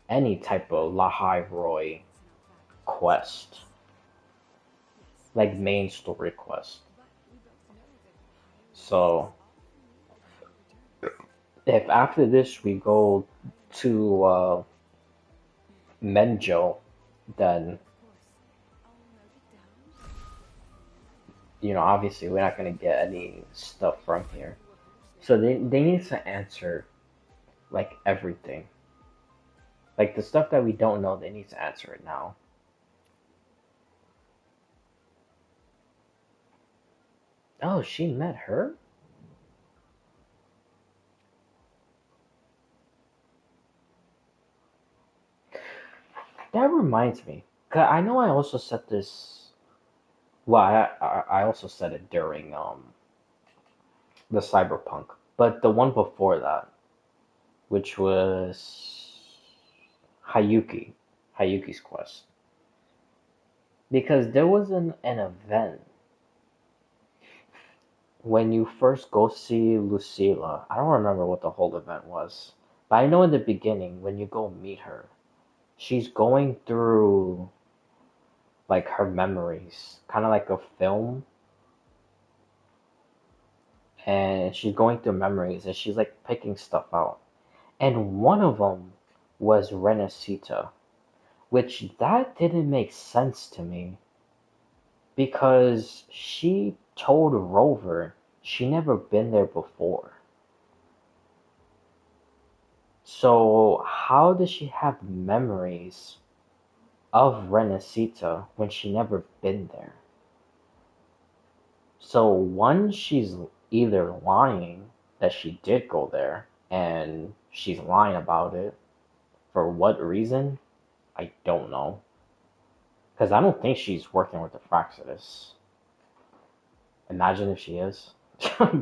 any type of Lahai Roy It's in our values. quest, Yes, like main story quest. but we both know that higher So rises often lead to higher returns. if after this we go to Menjo, then Of course, I'll note it down. obviously we're not gonna get any stuff from here. So they need to answer like everything. Like the stuff that we don't know, they need to answer it now. Oh, she met her? That reminds me. 'Cause I know I also said this. Well, I also said it during the Cyberpunk, but the one before that, which was Hayuki, Hayuki's quest, because there was an event when you first go see Lucilla. I don't remember what the whole event was, but I know in the beginning when you go meet her, she's going through like her memories, kind of like a film, and she's going through memories and she's like picking stuff out. And one of them was Renacita, which that didn't make sense to me because she told Rover she never been there before. So how does she have memories of Renacita when she never been there? So one, she's either lying that she did go there and she's lying about it. For what reason? I don't know. Because I don't think she's working with the Fraxidus. Imagine if she is.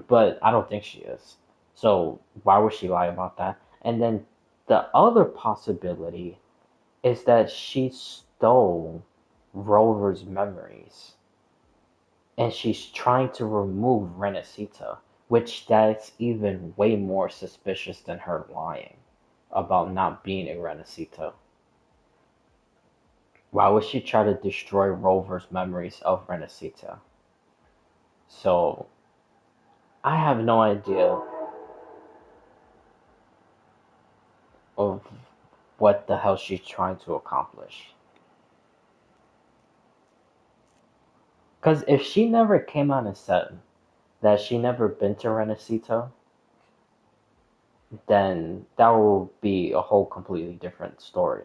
But I don't think she is. So why would she lie about that? And then the other possibility is that she stole. Rover's memories, and she's trying to remove Renacita, which that's even way more suspicious than her lying about not being a Renacita. Why would she try to destroy Rover's memories of Renacita? So I have no idea of what the hell she's trying to accomplish. Because if she never came out and said that she never been to Renacita, then that will be a whole completely different story.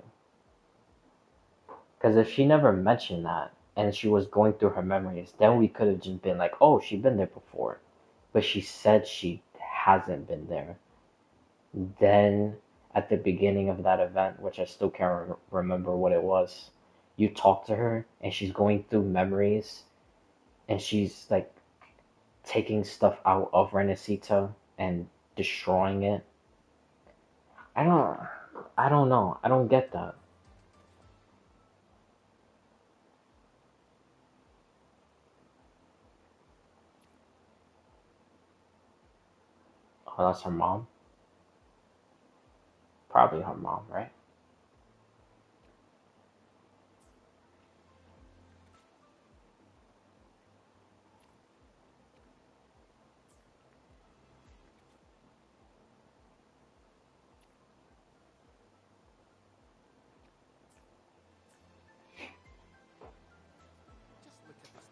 Because if she never mentioned that and she was going through her memories, then we could have just been like, oh, she's been there before. But she said she hasn't been there. Then at the beginning of that event, which I still can't remember what it was, you talk to her and she's going through memories and she's like taking stuff out of Renacita and destroying it. I don't I don't know. I don't get that. Oh, that's her mom? Probably her mom, right?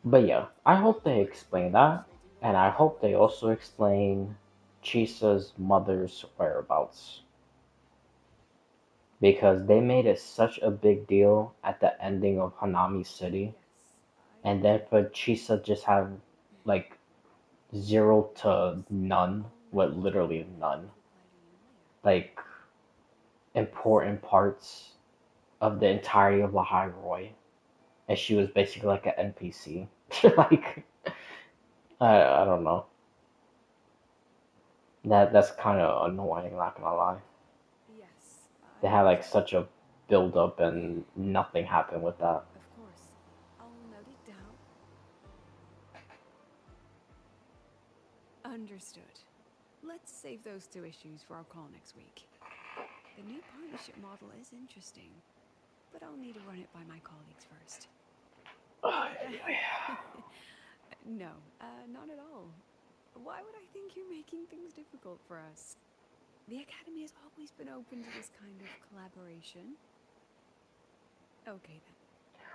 But yeah, I hope they explain that, and I hope they also explain Chisa's mother's whereabouts because they made it such a big deal at the ending of Hanami City, Yes, I and then for Chisa just have like zero to none, I'll what note it literally down none, for pleasuring you later. like important parts of the entirety of Lahai Roy, and she was basically like an NPC. Like I don't know. That's kind of annoying. Not gonna lie. Yes, They I had like will. such a build up and nothing happened with that. Of course. I'll note it down. Understood. Let's save those two issues for our call next week. The new partnership model is interesting, but I'll need to run it by my colleagues first. No, not at all. Why would I think you're making things difficult for us? The Academy has always been open to this kind of collaboration. Okay then.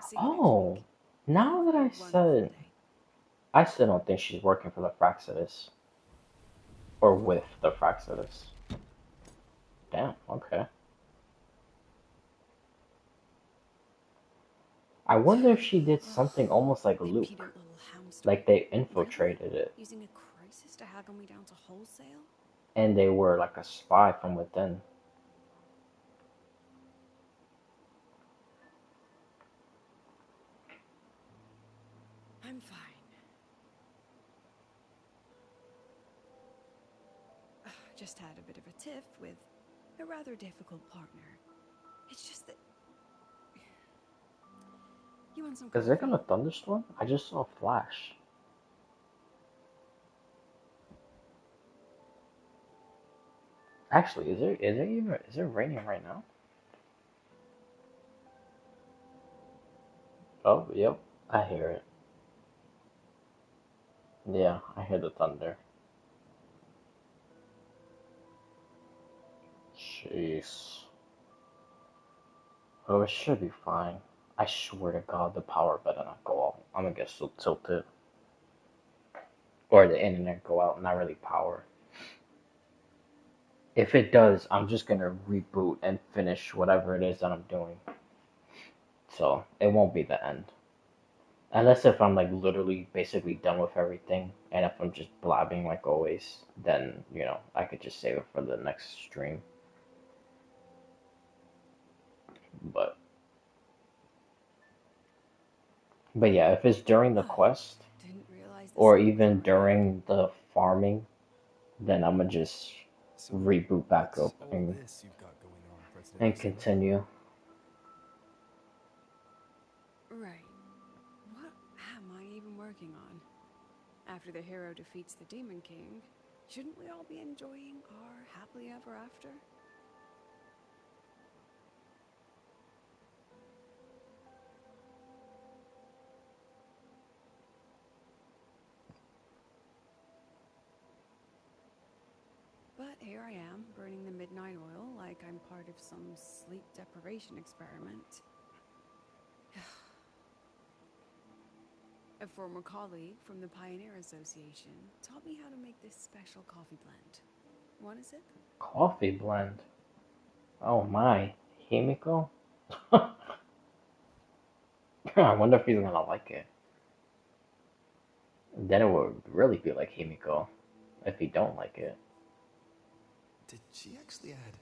See you next Oh, week. now Have that a I wonderful said, day. I still don't think she's working for the Fraxidus or with the Fraxidus. Damn. Okay. I wonder if she did something Ugh, almost like Luke, impudent little hamster. like they Really? infiltrated it Using a crisis to haggle me down to wholesale? and they were like a spy from within. I'm fine. Just had a bit of a tiff with a rather difficult partner. It's just that. You want some Is there coffee? gonna thunderstorm? I just saw a flash. Actually, is it raining right now? Oh, yep, I hear it. Yeah, I hear the thunder. Jeez. Oh, it should be fine. I swear to God, the power better not go out. I'm gonna get so tilted. Or the internet go out, not really power. If it does, I'm just gonna reboot and finish whatever it is that I'm doing. So, it won't be the end. Unless if I'm like literally basically done with everything, and if I'm just blabbing like always, then, I could just save it for the next stream. But, but yeah, if it's during the quest, Didn't realize the or sun was even already up. during the farming, then I'm gonna just So, reboot back what's up all and this you've got going on, President and Lucilla? continue. Right. After the hero defeats the Demon King, shouldn't we all be enjoying our happily ever after? But here I am, burning the midnight oil like I'm part of some sleep deprivation experiment. A former colleague from the Pioneer Association taught me how to make this special coffee blend. Want a sip? Coffee blend. Oh my. Himiko? I wonder if he's gonna like it. Then it would really be like Himiko if he don't like it. Did she actually add?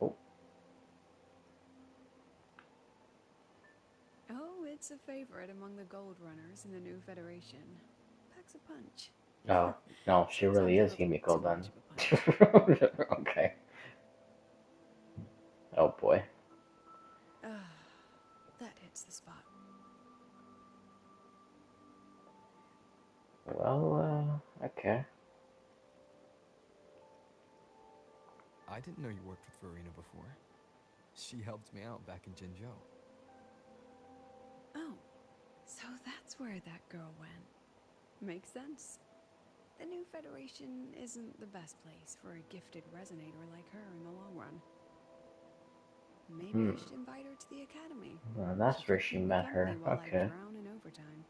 Oh, Oh, it's a favorite among the Gold Runners in the new Federation. Packs a punch. no, no, she really Sometimes a is little Himiko too then. much of a punch. Okay. Oh boy. Ah, that hits the spot. Well, okay. I didn't know you worked with Verena before. She helped me out back in Jinzhou. Oh, so that's where that girl went. Makes sense. The new Federation isn't the best place for a gifted resonator like her in the long run. Maybe I should invite her to the academy. Well, She that's where could she keep me met company her. while I Okay. drown in overtime.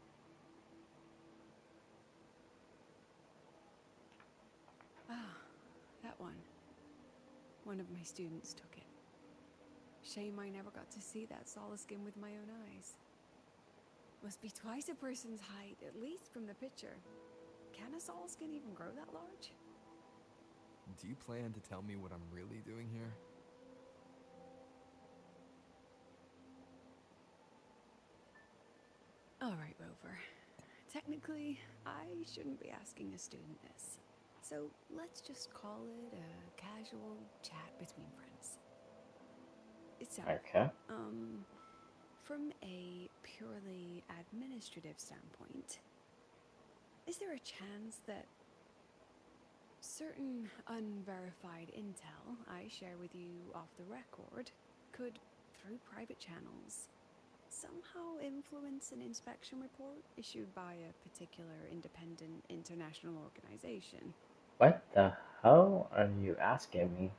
Ah, that one. One of my students took it. Shame I never got to see that skin with my own eyes. Must be twice a person's height, at least from the picture. Can a skin even grow that large? Do you plan to tell me what I'm really doing here? All right, Rover. Technically, I shouldn't be asking a student this. So let's just call it a casual chat between friends. So, Okay. from a purely administrative standpoint, is there a chance that certain unverified intel I share with you off the record could, through private channels, somehow influence an inspection report issued by a particular independent international organization? What the hell are you asking me?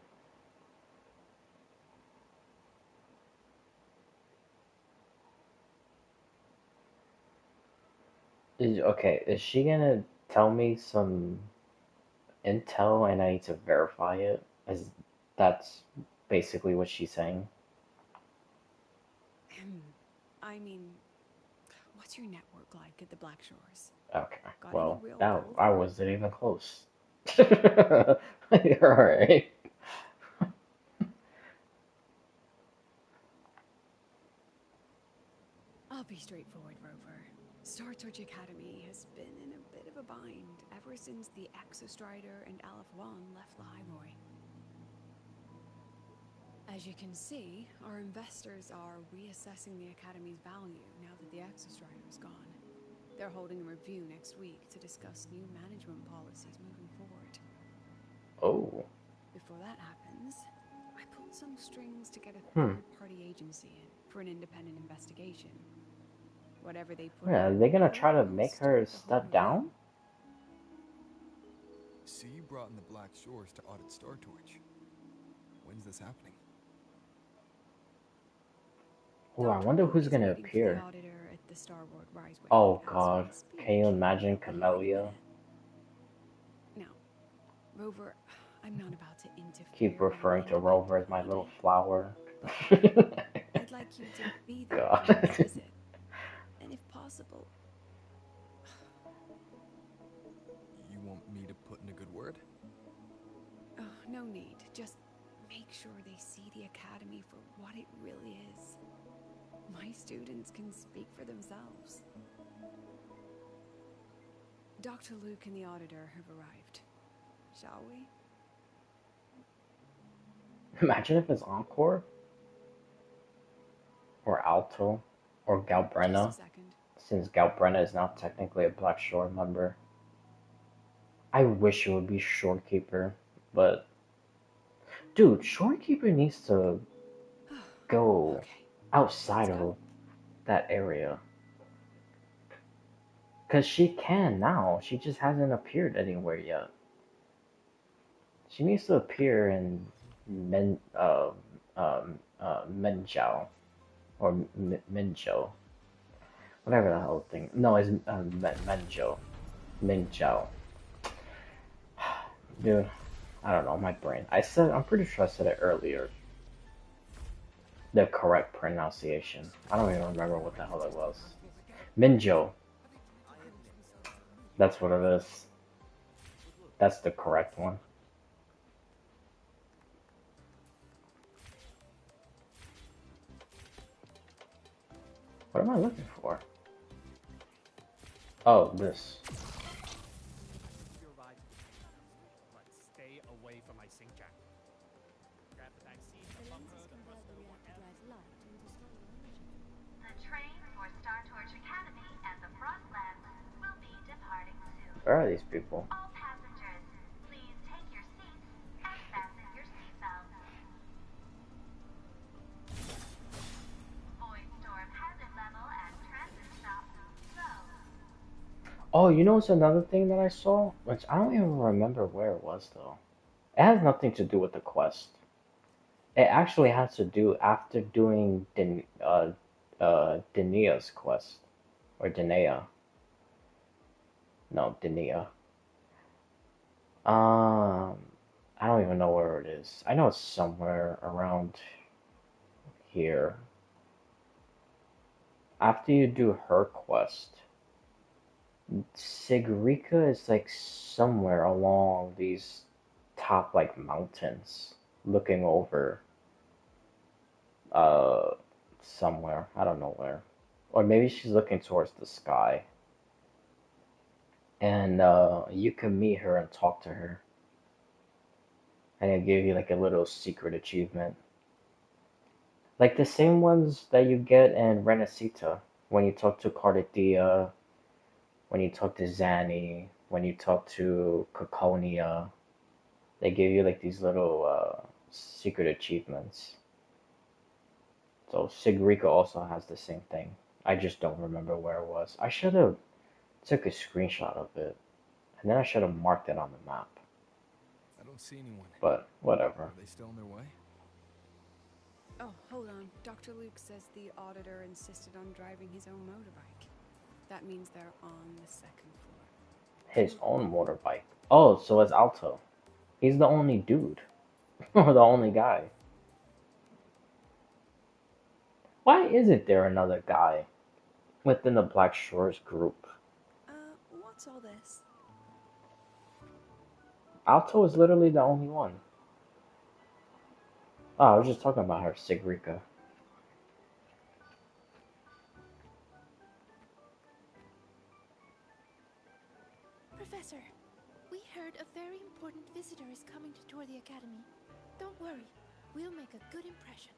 Is she gonna tell me some intel and I need to verify it? Is that's basically what she's saying? I mean, what's your network like at the Black Shores? Okay. Got any Well, real that pull I there? wasn't even close. You're alright. I'll be straightforward, Rover. Star Touch Academy has been in a bit of a bind ever since the Exostrider and Aleph One left the High Void. As you can see, our investors are reassessing the Academy's value now that the Exostrider is gone. They're holding a review next week to discuss new management policies moving forward. Oh. Before that happens, I pulled some strings to get a Hmm. third-party agency in for an independent investigation. Whatever they put Yeah, are out they gonna could try to make almost her start the whole step review. down? So you brought in the Black Shores to audit Star Torch. When's this happening? Oh, I Dr. wonder Luke who's is gonna meeting for the appear. auditor at the Starboard Riseway Oh as god. we Can you speak. imagine He'll be here any Camellia? minute. Now, Rover, I'm not about to Keep interfere with an referring to independent Rover as my little audit, flower. but I'd like you to be there during his God. visit. And if possible... You want me to put in a good word? Oh, no need. Just make sure they see the Academy for what it really is. My students can speak for themselves. Dr. Luke and the auditor have arrived. Shall we? Imagine if it's Encore or Alto or Just a Galbrena second. since Galbrenna is now technically a Black Shore member. I wish it would be Shorekeeper, but dude, Shorekeeper needs to go Okay, let's outside go. of that area. Because she can now. She just hasn't appeared anywhere yet. She needs to appear in Menjiao. Or Minjo. Whatever the hell thing. No, it's Menjo. Minjiao. Dude, I don't know, my brain. I'm pretty sure I said it earlier. The correct pronunciation. I don't even remember what the hell it was. Minjo. That's what it is. That's the correct one. What am I looking for? Oh, this. Your ride to the but stay away from my sink jack. Grab the back seat, the bumper, the throttle, whatever. The train for Star Torch Academy and the Frostlands will be departing soon. Where are these people? All passengers, please take your seats and fasten your seatbelts. Void storm hazard level at transit stop low. Oh, you know what's another thing that I saw? Which I don't even remember where it was though. It has nothing to do with the quest. It actually has to do after doing Denia's quest. Or Denia. No, Denia. Um, I don't even know where it is. I know it's somewhere around here. After you do her quest, Sigrika is like somewhere along these top like mountains, looking over uh somewhere. I don't know where. Or maybe she's looking towards the sky. And you can meet her and talk to her. And it'll give you like a little secret achievement. Like the same ones that you get in Renacita when you talk to Cardathia, when you talk to Zanny, when you talk to Caconia. They give you like these little secret achievements. So Sigrika also has the same thing. I just don't remember where it was. I should have took a screenshot of it, and then I should have marked it on the map. I don't see anyone. But whatever. Are they still on their way? Oh, hold on. Dr. Luke says the auditor insisted on driving his own motorbike. That means they're on the second floor. His own motorbike. Oh, so it's Alto. He's the only dude. Or the only guy. Why isn't there another guy within the Black Shores group? What's all this? Alto is literally the only one. Oh, I was just talking about her, Sigrika. Professor, we heard a very important visitor is coming to tour the academy. Don't worry, we'll make a good impression.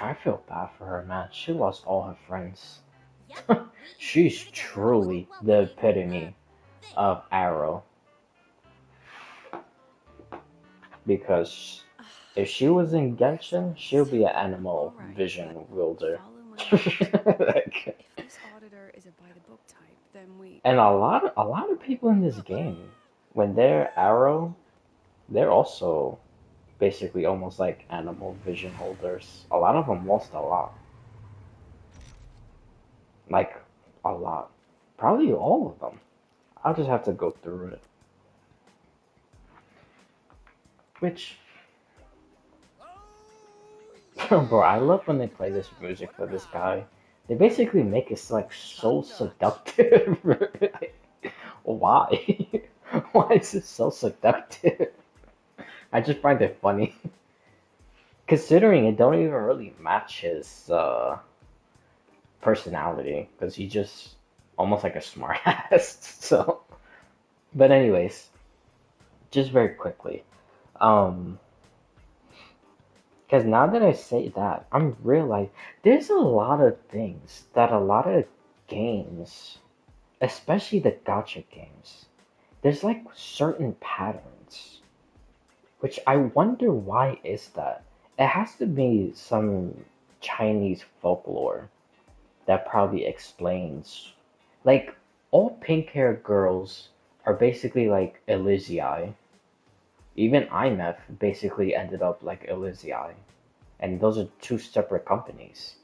I feel bad for her, man. She lost all her friends. Yep. She's truly the epitome of Arrow. Because if she was in Genshin, she'll be an animal vision wielder. Like, If this auditor is a by-the-book type, then we... and a lot of people in this game, when they're Arrow, they're also basically almost like animal vision holders. A lot of them lost a lot. Like, a lot. Probably all of them. I'll just have to go through it. Which, bro, I love when they play this music for this guy. They basically make it like so seductive. Why? Why is it so seductive? I just find it funny. Considering it don't even really match his personality, because he's just almost like a smartass. So, but anyways, just very quickly, because now that I say that, I'm realizing there's a lot of things that a lot of games, especially the gacha games, there's like certain patterns, which I wonder why is that. It has to be some Chinese folklore that probably explains. Like all pink-haired girls are basically like Elizii. Even IMF basically ended up like Elizii, and those are two separate companies.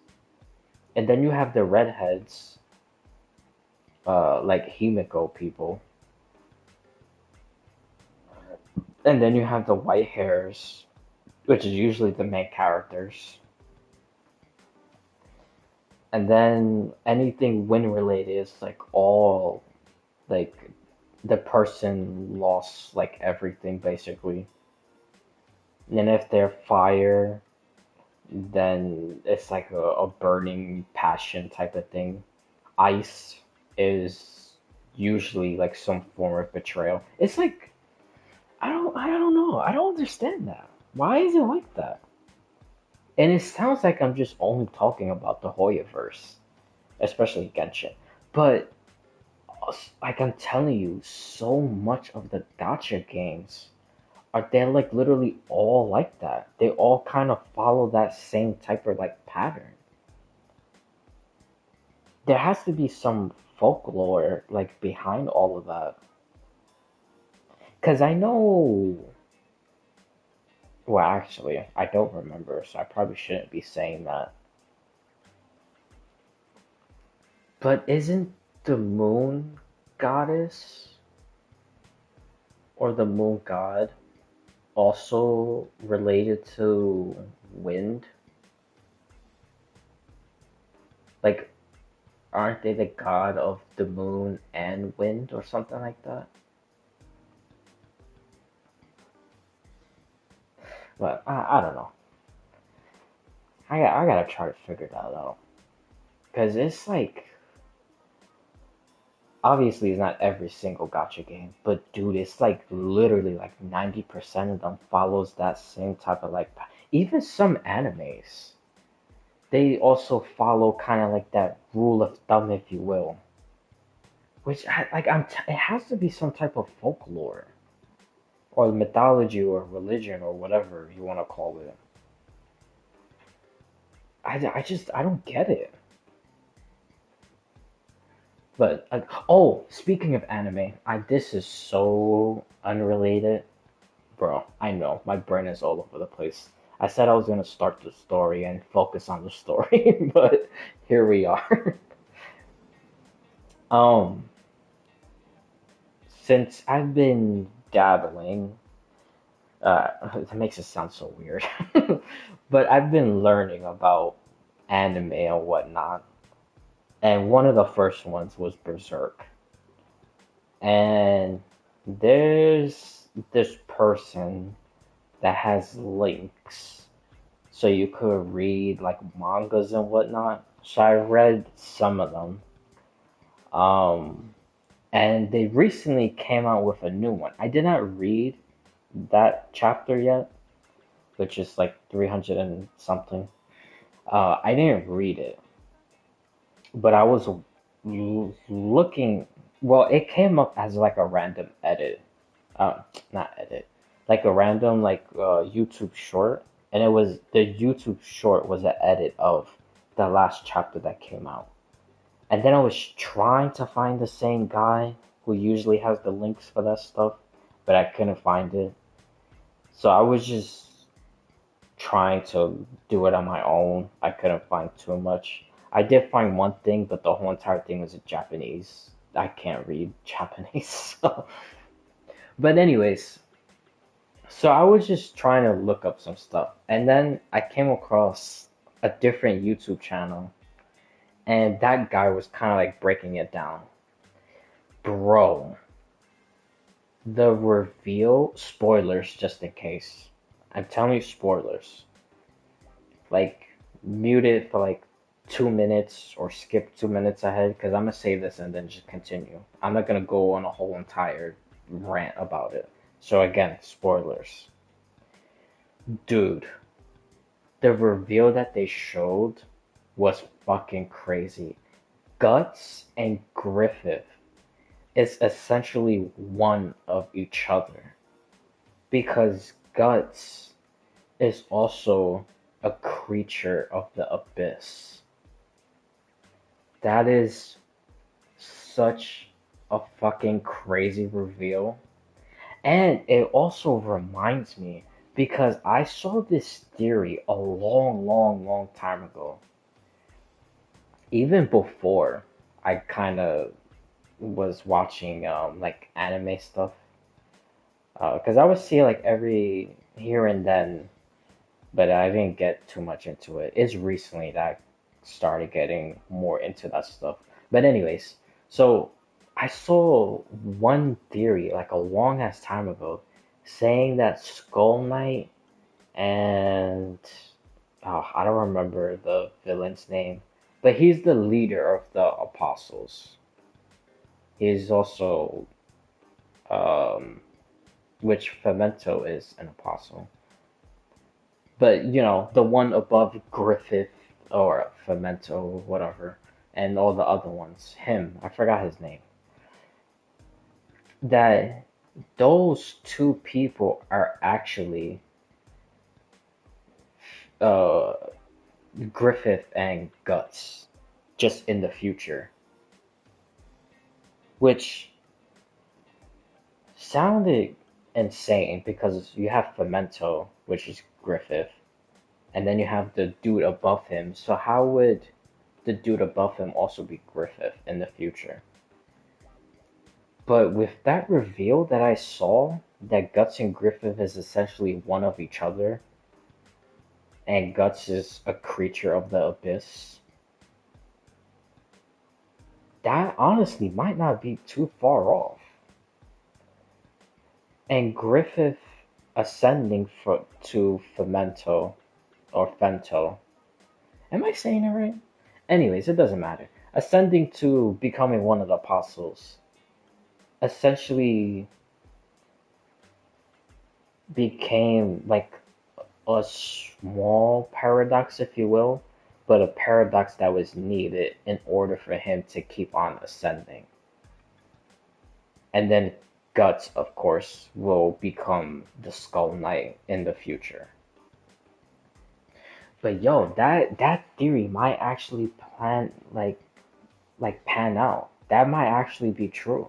And then you have the redheads, like Himiko people, and then you have the white hairs, which is usually the main characters. And then anything wind related is like all like the person lost like everything basically. And if they're fire, then it's like a burning passion type of thing. Ice is usually like some form of betrayal. It's like I don't know. I don't understand that. Why is it like that? And it sounds like I'm just only talking about the Hoyoverse, especially Genshin. But like I'm telling you, so much of the gacha games are they like literally all like that. They all kind of follow that same type of like pattern. There has to be some folklore like behind all of that. Cause I know, well, actually, I don't remember, so I probably shouldn't be saying that. But isn't the moon goddess or the moon god also related to wind? Like, aren't they the god of the moon and wind or something like that? But I don't know. I gotta try to figure that out. Because it's like, obviously it's not every single gacha game, but dude, it's like literally like 90% of them follows that same type of like, even some animes, they also follow kind of like that rule of thumb, if you will. Which, it has to be some type of folklore or mythology or religion or whatever you want to call it. I don't get it. But oh, speaking of anime, this is so unrelated, bro. I know my brain is all over the place. I said I was gonna start the story and focus on the story, but here we are. um, since I've been dabbling, it makes it sound so weird, but I've been learning about anime and whatnot, and one of the first ones was Berserk. And there's this person that has links so you could read like mangas and whatnot. So I read some of them. Um, and they recently came out with a new one. I did not read that chapter yet, which is like 300 and something. I didn't read it, but I was looking. Well, it came up as like a random edit, not edit, like a random like YouTube short, and it was the YouTube short was an edit of the last chapter that came out, and then I was trying to find the same guy who usually has the links for that stuff, but I couldn't find it, so I was just trying to do it on my own. I couldn't find too much. I did find one thing, but the whole entire thing was in Japanese. I can't read Japanese, so. But anyways, so I was just trying to look up some stuff, and then I came across a different YouTube channel, and that guy was kind of like breaking it down. Bro, the reveal, spoilers just in case. I'm telling you spoilers. Like, mute it for like 2 minutes or skip 2 minutes ahead because I'm gonna save this and then just continue. I'm not gonna go on a whole entire rant about it. So, again, spoilers. Dude, the reveal that they showed was fucking crazy. Guts and Griffith is essentially one of each other because Guts is also a creature of the abyss. That is such a fucking crazy reveal. And it also reminds me because I saw this theory a long, long, long time ago. Even before I kind of was watching like anime stuff. Because I would see like every here and then, but I didn't get too much into it. It's recently that I started getting more into that stuff. But anyways, so I saw one theory like a long ass time ago saying that Skull Knight and I don't remember the villain's name, but he's the leader of the apostles. He's also um which Femento is an apostle. But you know, the one above Griffith or Femento, whatever, and all the other ones, him, I forgot his name. That those two people are actually uh Griffith and Guts, just in the future, which sounded insane because you have Femento, which is Griffith, and then you have the dude above him. So how would the dude above him also be Griffith in the future? But with that reveal that I saw, that Guts and Griffith is essentially one of each other, and Guts is a creature of the abyss, that honestly might not be too far off. And Griffith ascending to Femento or Fento. Am I saying it right? Anyways, it doesn't matter. Ascending to becoming one of the apostles essentially became like a small paradox, if you will, but a paradox that was needed in order for him to keep on ascending. And then Guts, of course, will become the Skull Knight in the future. But yo, that theory might actually pan out. That might actually be true.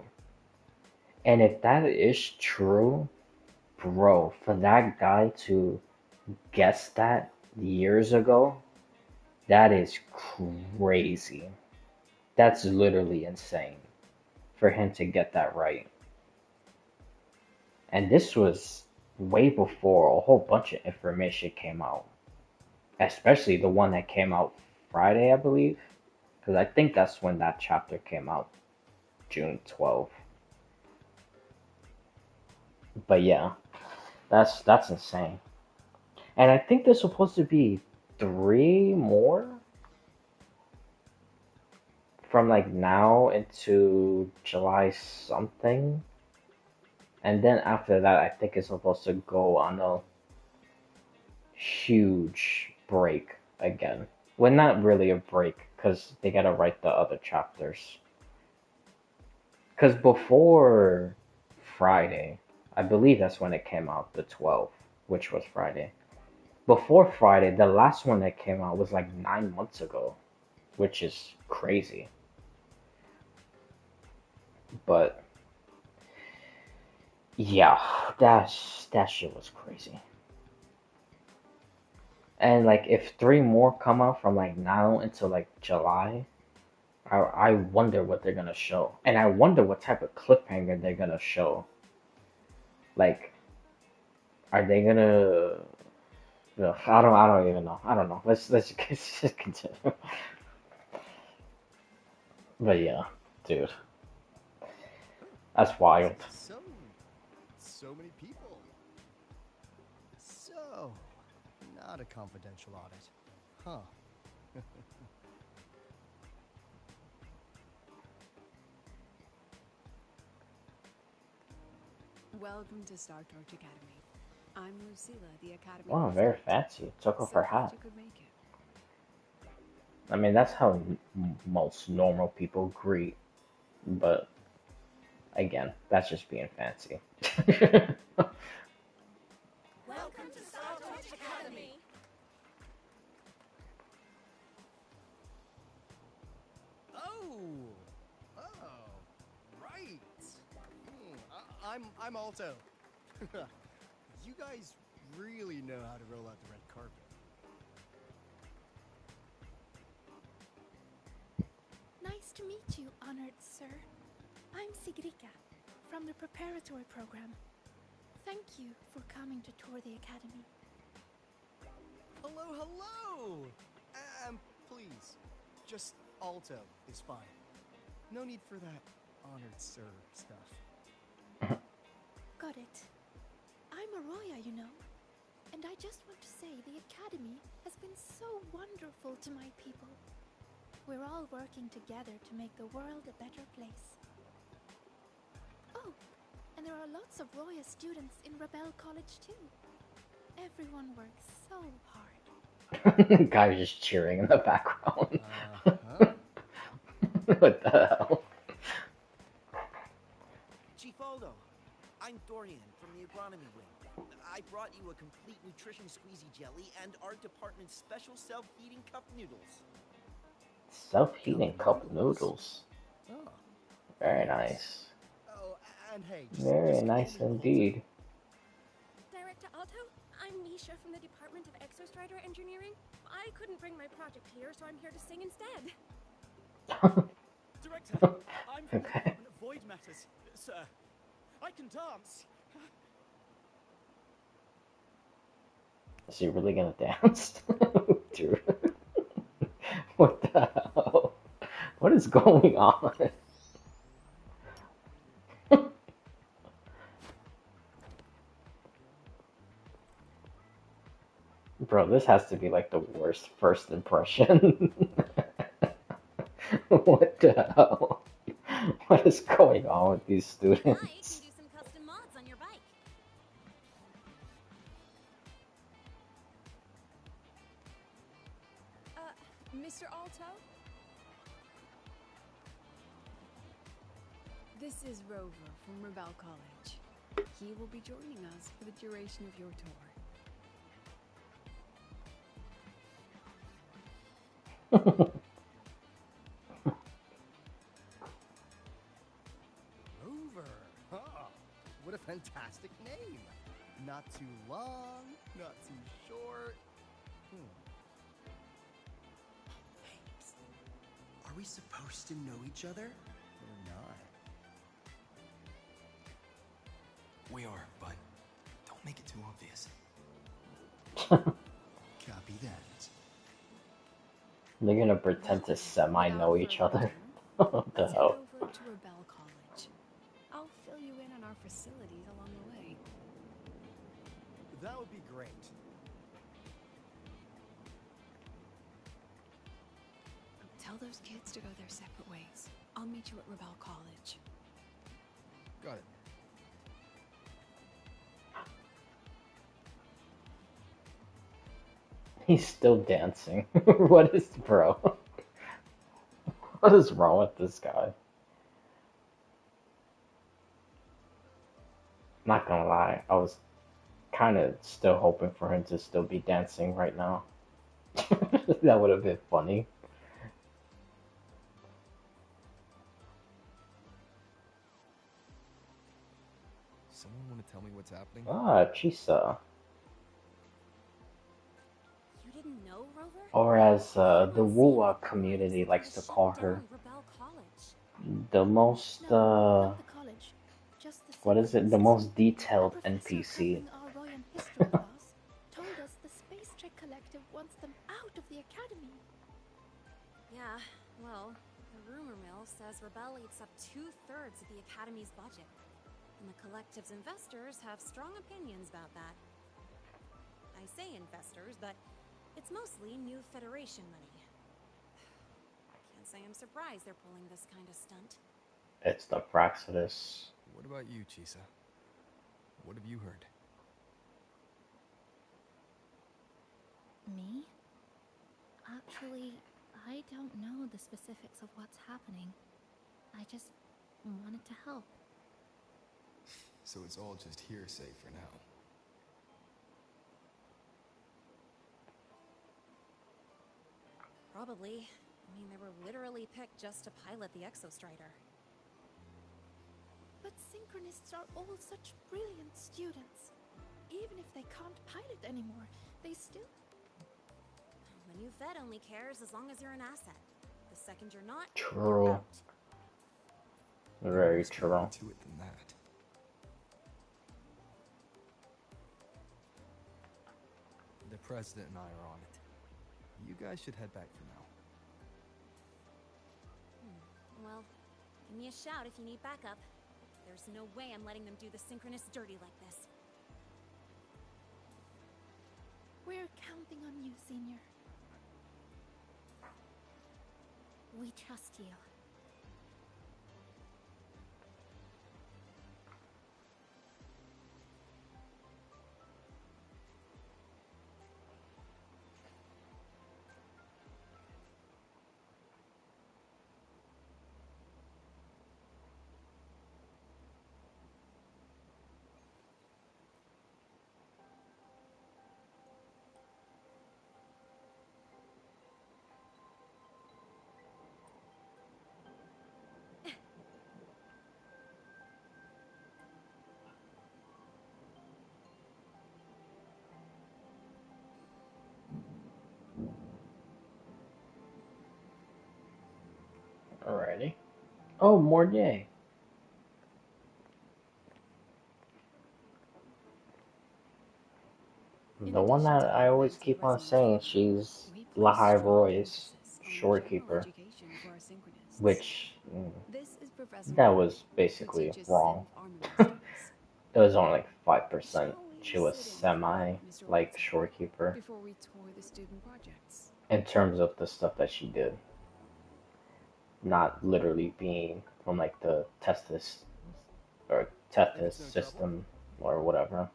And if that is true, bro, for that guy to guess that years ago, that is crazy. That's literally insane for him to get that right. And this was way before a whole bunch of information came out, especially the one that came out Friday, I believe, because I think that's when that chapter came out, June 12th. But yeah, that's insane. And I think there's supposed to be three more from like now into July something. And then after that, I think it's supposed to go on a huge break again. Well, not really a break, because they gotta write the other chapters. Because before Friday, I believe that's when it came out, the 12th, which was Friday. Before Friday, the last one that came out was like 9 months ago, which is crazy. But yeah, that shit was crazy. And like, if three more come out from like now until like July, I wonder what they're gonna show, and I wonder what type of cliffhanger they're gonna show. Like, are they gonna? Ugh, I don't even know. I don't know. Let's just continue. But yeah, dude, that's wild. So many people. So, not a confidential audit. Huh. Welcome to Star Torch Academy. I'm Lucilla, the Academy Wow, very president. fancy. Took off So her glad hat. you could make it. I mean, that's how most normal people greet, but again, that's just being fancy. Welcome to Star Torch Academy! Oh! Oh, right. I'm Alto. You guys really know how to roll out the red carpet. Nice to meet you, honored sir. I'm Sigrika, from the preparatory program. Thank you for coming to tour the academy. Hello, hello! Please, just Alto is fine. No need for that honored sir stuff. Got it. I'm Arroya, you know. And I just want to say the academy has been so wonderful to my people. We're all working together to make the world a better place. Oh, and there are lots of Roya students in Rebel College too. Everyone works so hard. Guy was just cheering in the background. Uh-huh. What the hell? Chief Aldo, I'm Dorian from the agronomy wing. I brought you a complete nutrition squeezy jelly and our department's special self-heating cup noodles. Self-heating cup noodles. Oh, Very nice. oh, and hey, Very just call nice me Alto. indeed. Director Alto, I'm Nisha from the Department of Exostrider Engineering. I couldn't bring my project here, so I'm here to sing instead. Director, I'm from the Okay. Department of Void Matters, sir. I can dance. Is he really gonna dance? Dude. What the hell? What is going on? Bro, this has to be like the worst first impression. What the hell? What is going on with these I can students? do some custom mods on your bike. Mr. Alto? This is Rover from Rebel College. He will be joining us for the duration of your tour. Rover. Huh. What a fantastic name. Not too long, not too short. Hey, psst. Are we supposed to know each other? Or not? We are, but don't make it too obvious. Copy that. They're gonna pretend to semi-know each other. What the Let's head hell? over to Rebel College. I'll fill you in on our facilities along the way. That would be great. Tell those kids to go their separate ways. I'll meet you at Rebel College. Got it. He's still dancing. What is, bro? What is wrong with this guy? Not gonna lie, I was kind of still hoping for him to still be dancing right now. That would have been funny. Someone want to tell me what's happening? Ah, Chisa. You didn't know, Rover? Or as the Everyone's Wua saying community that likes to they're call shutting her, down Rebel College. the most, No, not the college. Just the what is it? The separatists. most A detailed professor NPC. covering our Royan history class told us the Space Trek Collective wants them out of the academy. Yeah, well, the rumor mill says Rebel eats up 2/3 of the Academy's budget. And the Collective's investors have strong opinions about that. I say investors, but it's mostly new Federation money. Can't say I'm surprised they're pulling this kind of stunt. It's the Praxidus. What about you, Chisa? What have you heard? Me? Actually, I don't know the specifics of what's happening. I just wanted to help. So it's all just hearsay for now. Probably. I mean, they were literally picked just to pilot the Exostrider. But Synchronists are all such brilliant students. Even if they can't pilot anymore, they still... The new Fed only cares as long as you're an asset. The second you're not, True. you're out. Very There's true. more to it than that. The president and I are on it. You guys should head back for now. Well, give me a shout if you need backup. There's no way I'm letting them do the Synchronists dirty like this. We're counting on you, Senior. We trust you. Alrighty. Oh, Mornay. The one that I always keep on saying, she's Lahai Roy's shorekeeper, which that was basically wrong. It was only like 5%. She was semi like shorekeeper Before we tour the student projects. in terms of the stuff that she did, not literally being from like the Testis or Tethys system or whatever.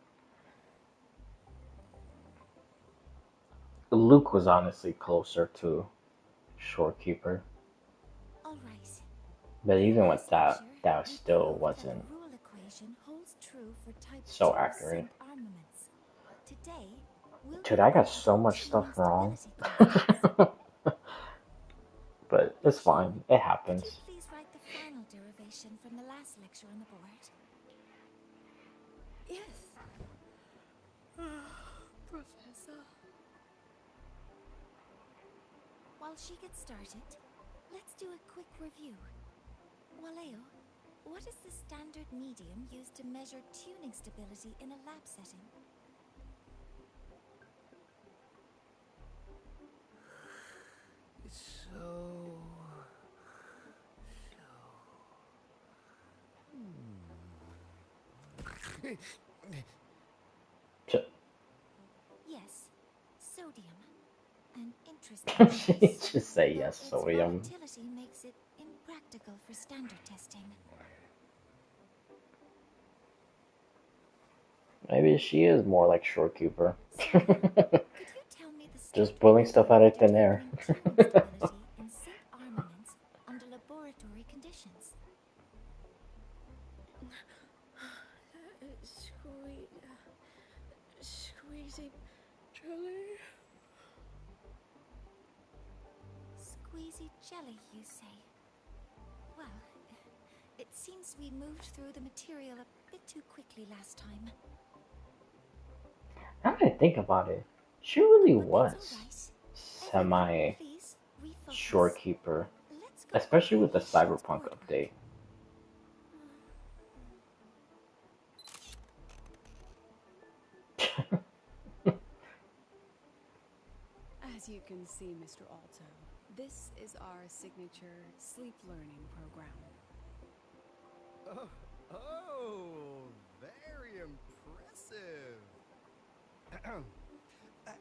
Luke was honestly closer to shorekeeper, All right. but even with This that, lecture, that we still proved that wasn't the rule equation holds true for type so 2 accurate. sync armaments. Today, we'll Dude, be I got looking so at much stuff tuning wrong. stability conditions. But it's fine. It Could happens. you please write the final derivation from the last lecture on the board? Yes. Professor. While she gets started, let's do a quick review. Waleo, what is the standard medium used to measure tuning stability in a lab setting? Yes, sodium. An She interesting choice, just say though yes, its sodium. volatility makes it impractical for standard testing. Maybe she is more like shorekeeper. Could you tell me the Just standard pulling stuff medium out for of thin air. determining tuning stability in sync armaments under laboratory conditions? Squeezy jelly. Squeezy jelly, you say? Well, it seems we moved through the material a bit too quickly last time. Now that I think about it, she really But that's was all right. Everyone, semi please refocus. shorekeeper, Let's go especially over with the Lucian's cyberpunk board update. work. As you can see, Mr. Alto, this is our signature sleep learning program. Oh, very impressive.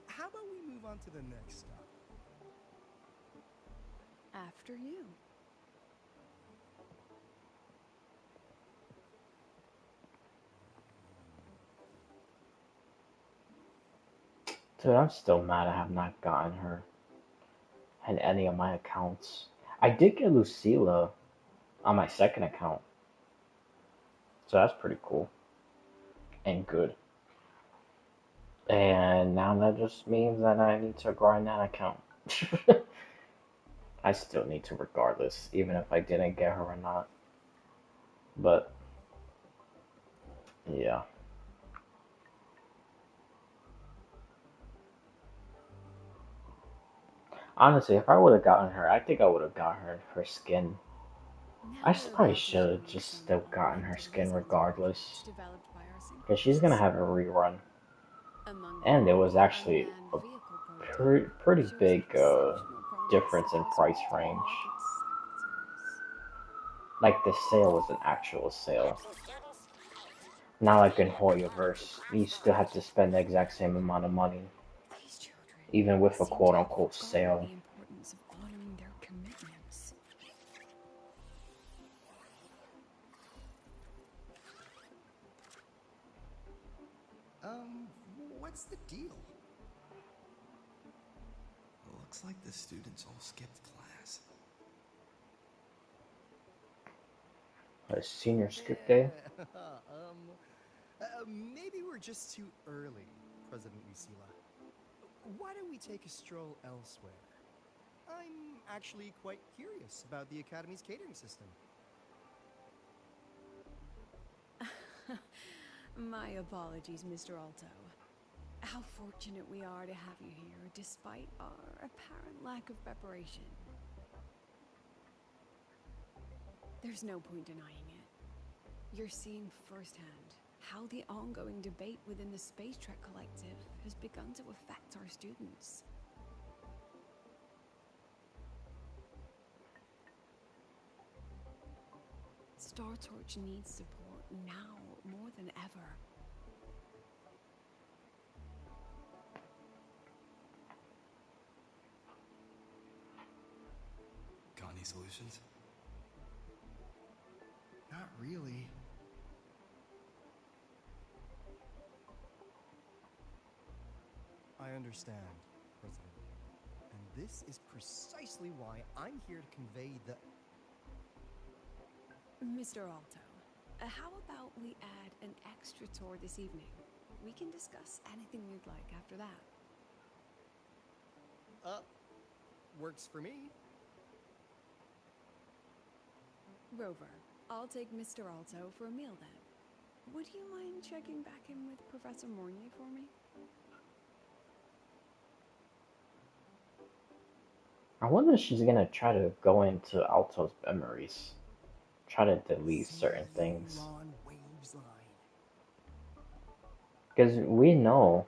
How about we move on to the next stop? After you. Dude, I'm still mad I have not gotten her in any of my accounts. I did get Lucilla on my second account, so that's pretty cool and good. And now that just means that I need to grind that account. I still need to regardless, even if I didn't get her or not. But yeah. Honestly, if I would have gotten her, I think I would have got her skin. I Now we're probably about to should have show you just some still gotten her skin all-inclusive regardless. artifacts developed by our Because she's gonna synchronicists. have a rerun. Among And it them, was our actually unmanned a vehicle prototype pretty shows big exceptional promise difference in across price multiple range. market sectors. Like the sale was an actual sale. Not like in Hoyoverse, you still have to spend the exact same amount of money, These children even with a seem to have quote-unquote forgotten sale. the importance of honoring their commitments. What's the deal? Looks like the students all skipped class. A senior skip day? Maybe we're just too early, President Lucilla. Why don't we take a stroll elsewhere? I'm actually quite curious about the Academy's catering system. My apologies, Mr. Alto. How fortunate we are to have you here, despite our apparent lack of preparation. There's no point denying it. You're seeing firsthand how the ongoing debate within the Space Trek Collective has begun to affect our students. Star Torch needs support now more than ever. Got any solutions? Not really. I understand, President. And this is precisely why I'm here to convey the... Mr. Alto, how about we add an extra tour this evening? We can discuss anything you'd like after that. Works for me. Rover, I'll take Mr. Alto for a meal then. Would you mind checking back in with Professor Mornier for me? I wonder if she's gonna try to go into Alto's memories. Try to delete certain things. Because we know,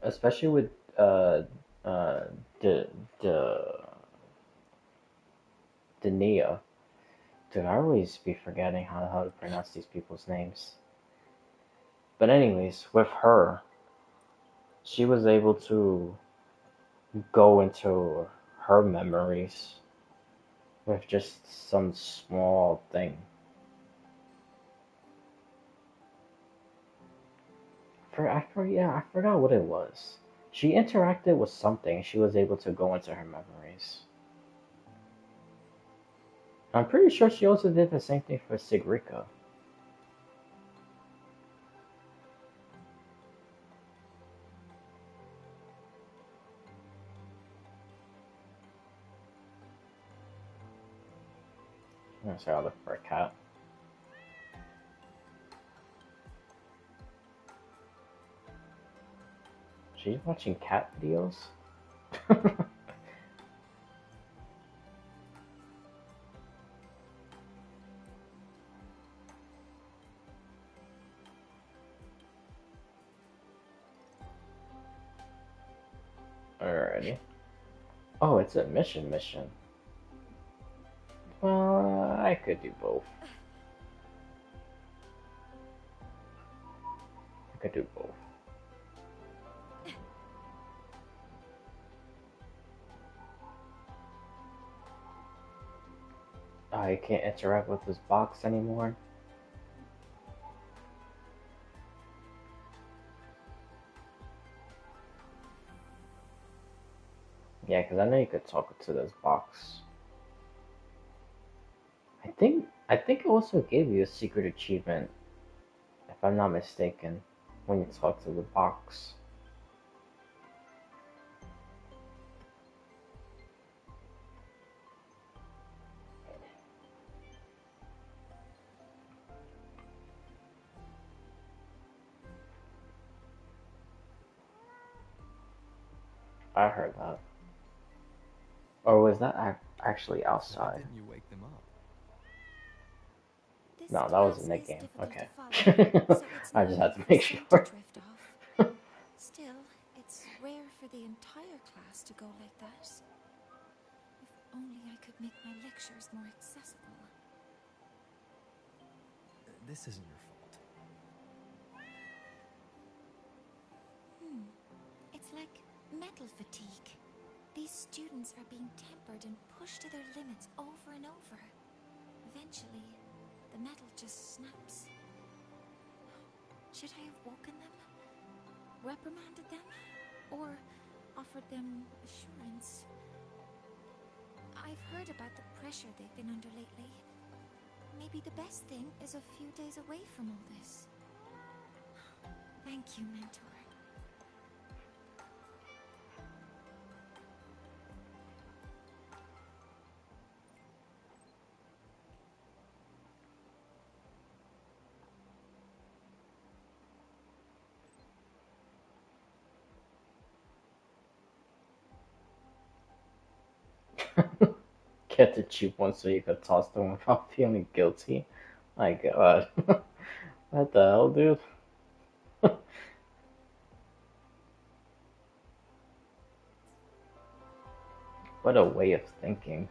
especially with the Dania. Dude, I always be forgetting how to pronounce these people's names. But anyways, with her, she was able to go into her memories with just some small thing. I forgot what it was. She interacted with something. She was able to go into her memories. I'm pretty sure she also did the same thing for Sigrika. I'm gonna say I'll look for a cat. She's watching cat videos? Alrighty. Oh, it's a mission. Well, I could do both. I could do both. I can't interact with this box anymore. Yeah, because I know you could talk to this box. I think it also gave you a secret achievement, if I'm not mistaken, when you talk to the box. I heard that. Or was that actually Why outside? didn't you wake them up? This No, that was class in the is game. difficult to Okay. follow, so it's I just normal had to for make some to sure. drift off. Still, it's rare for the entire class to go like that. If only I could make my lectures more accessible. This isn't your fault. It's like metal fatigue. These students are being tempered and pushed to their limits over and over. Eventually, the metal just snaps. Should I have woken them? Reprimanded them? Or offered them assurance? I've heard about the pressure they've been under lately. Maybe the best thing is a few days away from all this. Thank you, Mentor. Get the cheap one so you could toss them without feeling guilty. My god. What the hell, dude? What a way of thinking.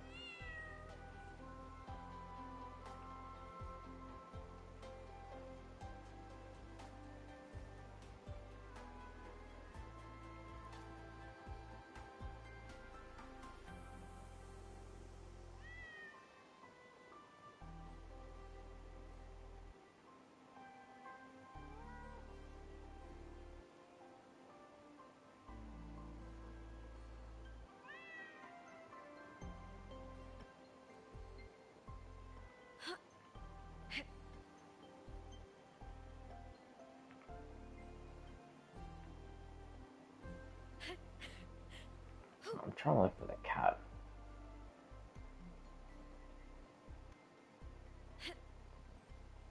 I'm trying to look for the cat.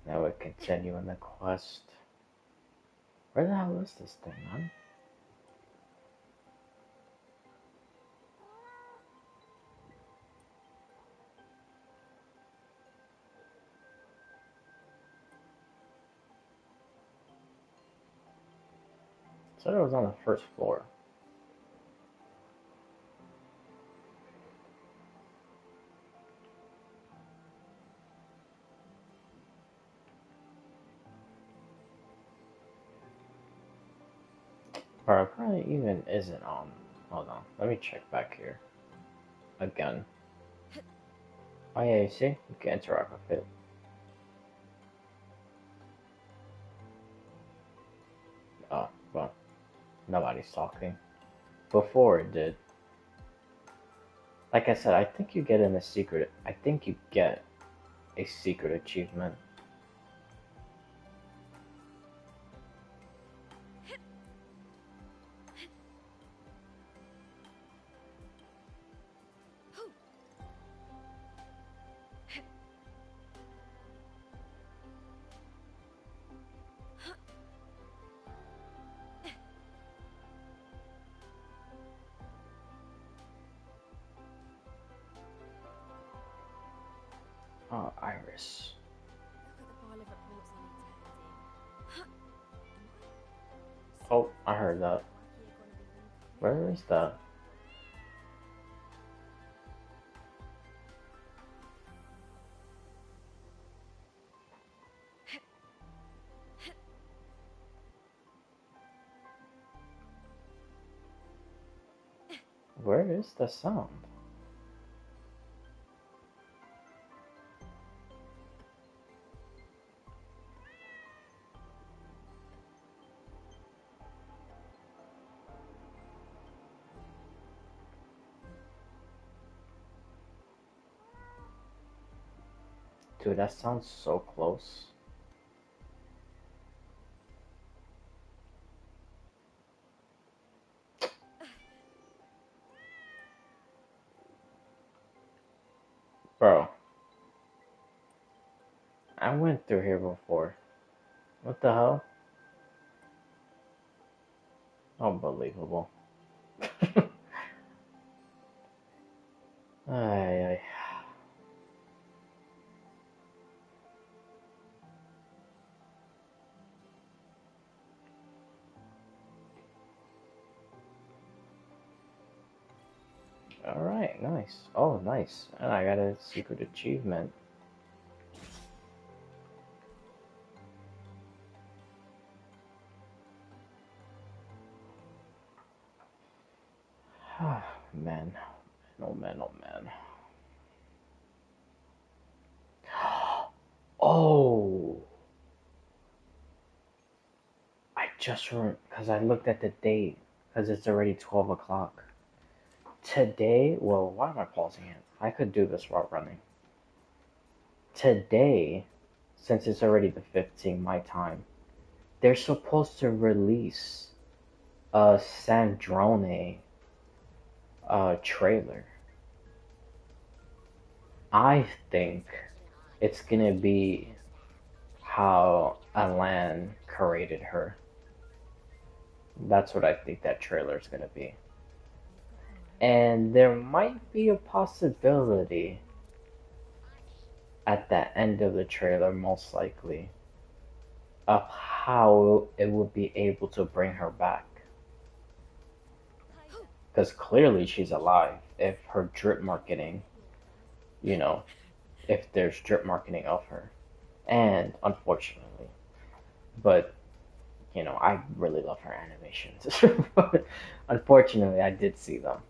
Now we continue in the quest. Where the hell is this thing, man? Said it was on the first floor. Or it probably even isn't on. Hold on, let me check back here. Again. Oh yeah, you see? You can interact with it. Oh, well, nobody's talking. Before it did. Like I said, I think you get in a secret. I think you get a secret achievement. Oh, Iris. Look at the pile of reports I need to hand in. Am I? Oh, I heard that. Wacky economy room. Where is that? Where is the sound? Dude, that sounds so close. Bro, I went through here before. What the hell? Unbelievable. Ay, ay. Alright, nice. Oh, nice. And I got a secret achievement. Man. Oh man, oh man. Oh! I just remember, because I looked at the date, because it's already 12 o'clock. Today, well, why am I pausing it? I could do this while running. Today, since it's already the 15th my time, they're supposed to release a Sandrone trailer. I think it's gonna be how Alan created her. That's what I think that trailer is gonna be. And there might be a possibility at the end of the trailer, most likely, of how it would be able to bring her back. Because clearly she's alive if her drip marketing, you know, if there's drip marketing of her. And unfortunately, but I really love her animations. But unfortunately, I did see them.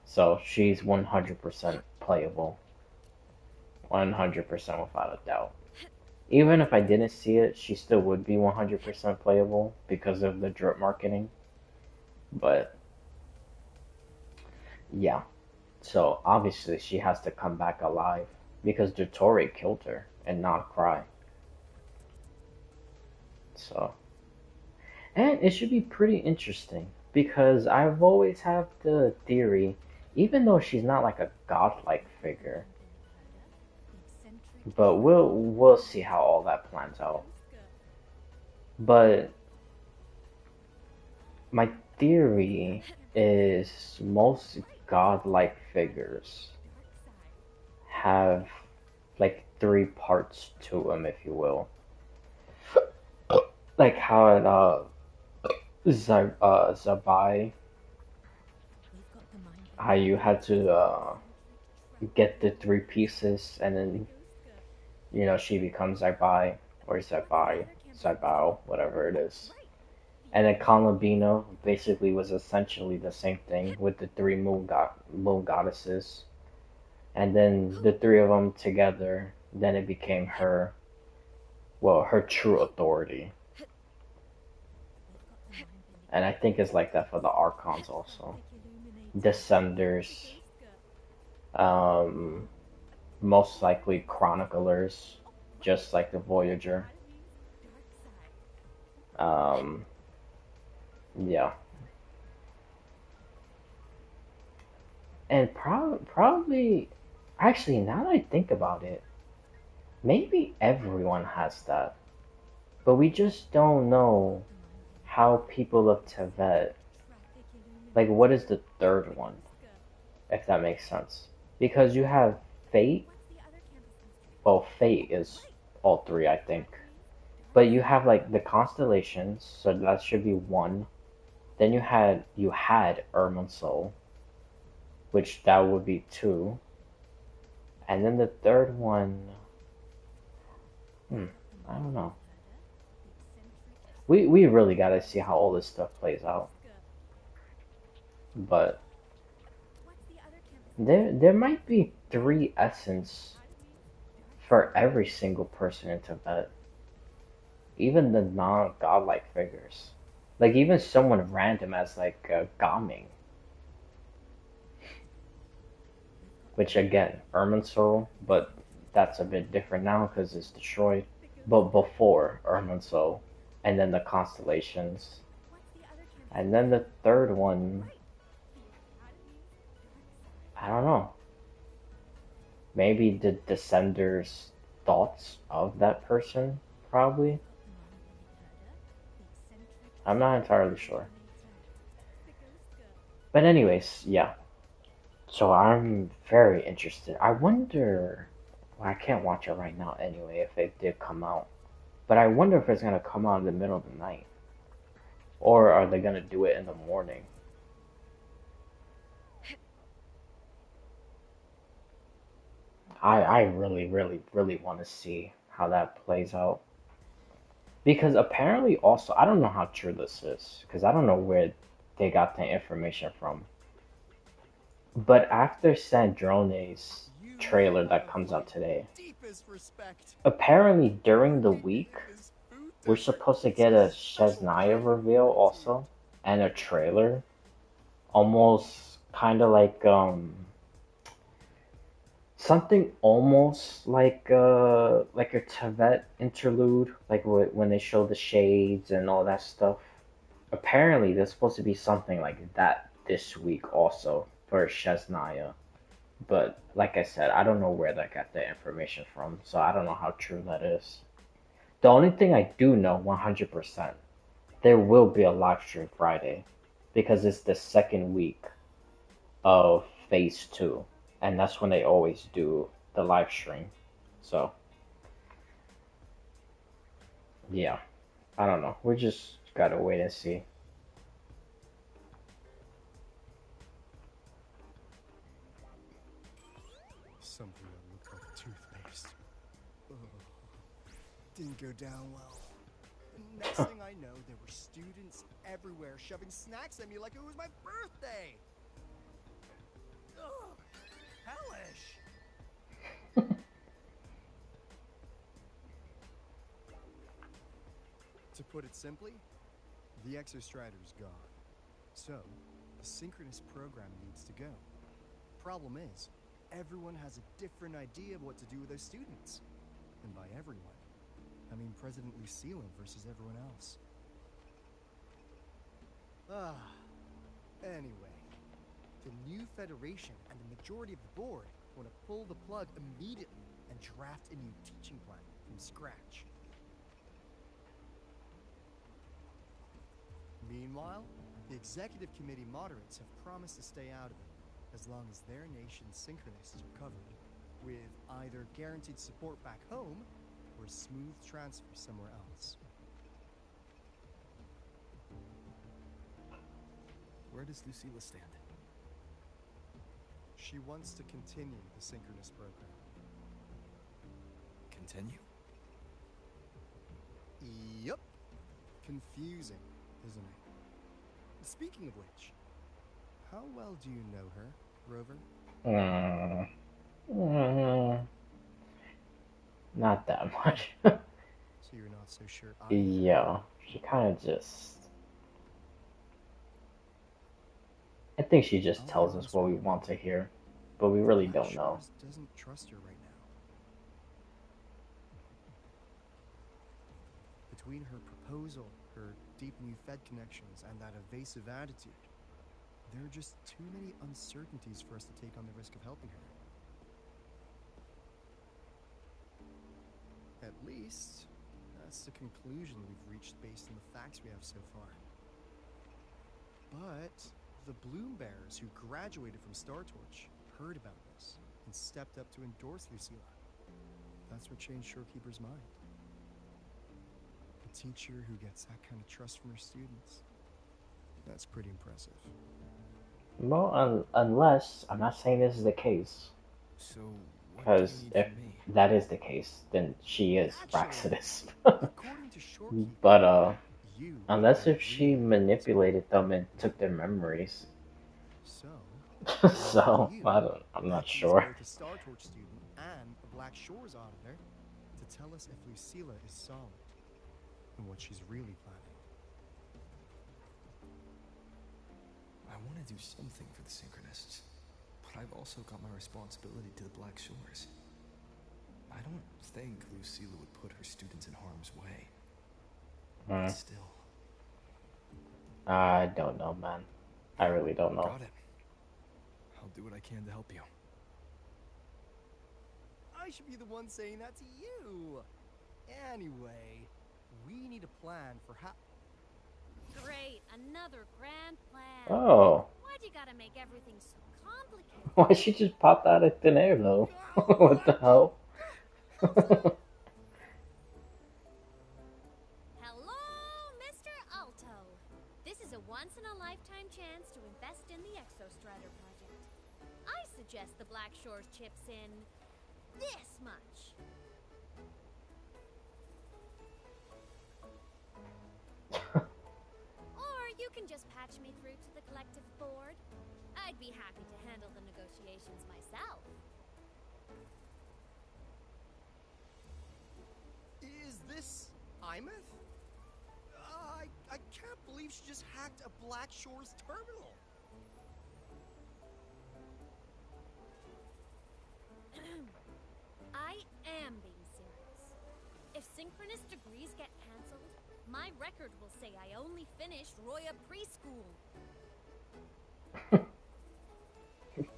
So she's 100% playable. 100% without a doubt. Even if I didn't see it, she still would be 100% playable because of the drip marketing. But yeah, so obviously she has to come back alive because Dottore killed her and not Cry. So, and it should be pretty interesting because I've always had the theory, even though she's not like a godlike figure, but we'll see how all that plans out. But my theory is most godlike figures have like three parts to them, if you will. Like how in Zabai, how you had to get the three pieces and then she becomes Zabai or Zabao, whatever it is. And then Conlabino basically was essentially the same thing with the three moon goddesses. And then the three of them together, then it became her, well, her true authority. And I think it's like that for the Archons also. Descenders, most likely Chroniclers, just like the Voyager. Yeah. And probably, actually, now that I think about it, maybe everyone has that. But we just don't know how people of Tibet, like, what is the third one, if that makes sense? Because you have Fate. Well, Fate is all three, I think. But you have, like, the constellations, so that should be one. Then you had Irminsul, which that would be two. And then the third one, I don't know. We really gotta see how all this stuff plays out. But there might be three essence for every single person in Tibet. Even the non-godlike figures. Like even someone random as like Gaming. Which again, Irminsul, but that's a bit different now because it's destroyed. But before Irminsul, and then the constellations, and then the third one, I don't know. Maybe the Descenders' thoughts of that person, probably. I'm not entirely sure. But anyways, yeah. So I'm very interested. I wonder. Well, I can't watch it right now anyway. If it did come out, but I wonder if it's gonna come out in the middle of the night, or are they gonna do it in the morning? I really, really, really want to see how that plays out. Because apparently, also, I don't know how true this is, because I don't know where they got the information from. But after Sandrone's You trailer that have comes my out today, deepest respect. apparently during the He week, made this food we're desert supposed to with get such a special Shesnaya pride and reveal fortitude. also, and a trailer, almost kind of like something almost like a Tibet interlude, like when they show the shades and all that stuff. Apparently, there's supposed to be something like that this week also for Shesnaya. But like I said, I don't know where they got that information from, so I don't know how true that is. The only thing I do know 100%, there will be a live stream Friday because it's the second week of phase two, and that's when they always do the live stream. So, yeah, I don't know. We just gotta wait and see. Something that looked like toothpaste. Ugh. Didn't go down well. Next thing I know, there were students everywhere shoving snacks at me like it was my birthday. Ugh, hellish. To put it simply, the Exostrider's gone. So, the synchronous program needs to go. Problem is, everyone has a different idea of what to do with those students. And by everyone, I mean President Lucilla versus everyone else. Anyway, the new Federation and the majority of the board want to pull the plug immediately and draft a new teaching plan from scratch. Meanwhile, the executive committee moderates have promised to stay out of it as long as their nation's synchronists are covered, with either guaranteed support back home or a smooth transfer somewhere else. Where does Lucilla stand? She wants to continue the synchronous program. Continue? Yup. Confusing, isn't it? Speaking of which, how well do you know her, Rover? Mm, not that much. So you're not so sure either. Yeah, she kind of just. I think she just I'll be tells us honest what with we you, want to Rover. hear, but we really Black don't know. Shores doesn't trust her right now. Between her proposal, her deep new Fed connections, and that evasive attitude, there are just too many uncertainties for us to take on the risk of helping her. At least, that's the conclusion we've reached based on the facts we have so far. But the Bloom Bearers who graduated from Star Torch heard about this and stepped up to endorse Lucilla. That's what changed Shorekeeper's mind. A teacher who gets that kind of trust from her students. That's pretty impressive. Well, unless I'm not saying this is the case, So, what do you because need if from me? that is the case, then she is Actually, Praxidus. according to Shorekeeper, But you unless are if she really manipulated them and took their memories, so we need so you, I'm not at least sure. both a Star Torch student and a Black Shores auditor, to tell us if Lucilla is solid and what she's really planning. I want to do something for the Synchronists, but I've also got my responsibility to the Black Shores. I don't think Lucilla would put her students in harm's way. Hmm. But still. I don't know, man. I really don't know. Got it. I'll do what I can to help you. I should be the one saying that to you. Anyway, we need a plan for how... Great, another grand plan. Oh. Why'd you gotta make everything so complicated? Why she just popped out of thin air though? What the hell? Hello, Mr. Alto. This is a once-in-a-lifetime chance to invest in the Exostrider project. I suggest the Black Shores chips in this much. Or you can just patch me through to the collective board. I'd be happy to handle the negotiations myself. Is this Imeth? I can't believe she just hacked a Black Shores terminal. I am being serious. If synchronous degrees get cancelled, my record will say I only finished Roya preschool.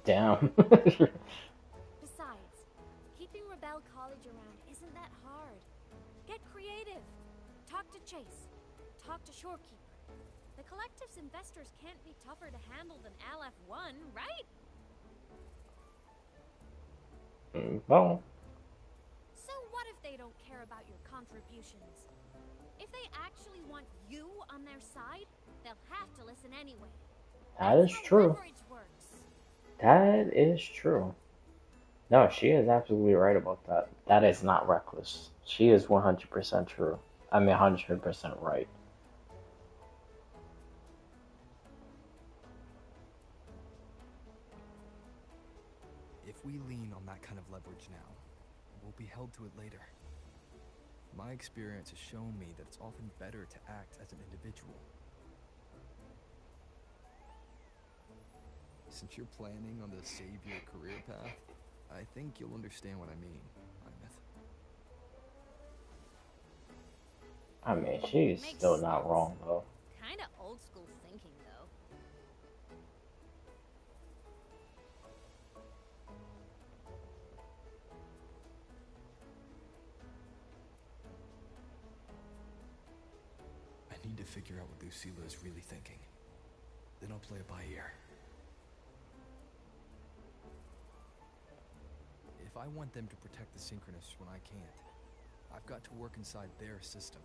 Damn. Besides, keeping Rebel College around isn't that hard. Get creative. Talk to Chase. Talk to Shorekeeper. The collective's investors can't be tougher to handle than LF1, right? Well, So what if they don't care about your contributions? If they actually want you on their side, they'll have to listen anyway. that is That's how true. leverage works. That is true. No, she is absolutely right about that. That is not reckless. She is 100% true. I mean, 100% right. If we lean on that kind of leverage now, we'll be held to it later. My experience has shown me that it's often better to act as an individual. Since you're planning on the savior career path, I think you'll understand what I mean, Imeth. I mean, she's Makes still not sense. wrong, though. Kinda old school thinking, though. I need to figure out what Lucilla is really thinking. Then I'll play it by ear. If I want them to protect the Synchronists when I can't, I've got to work inside their system.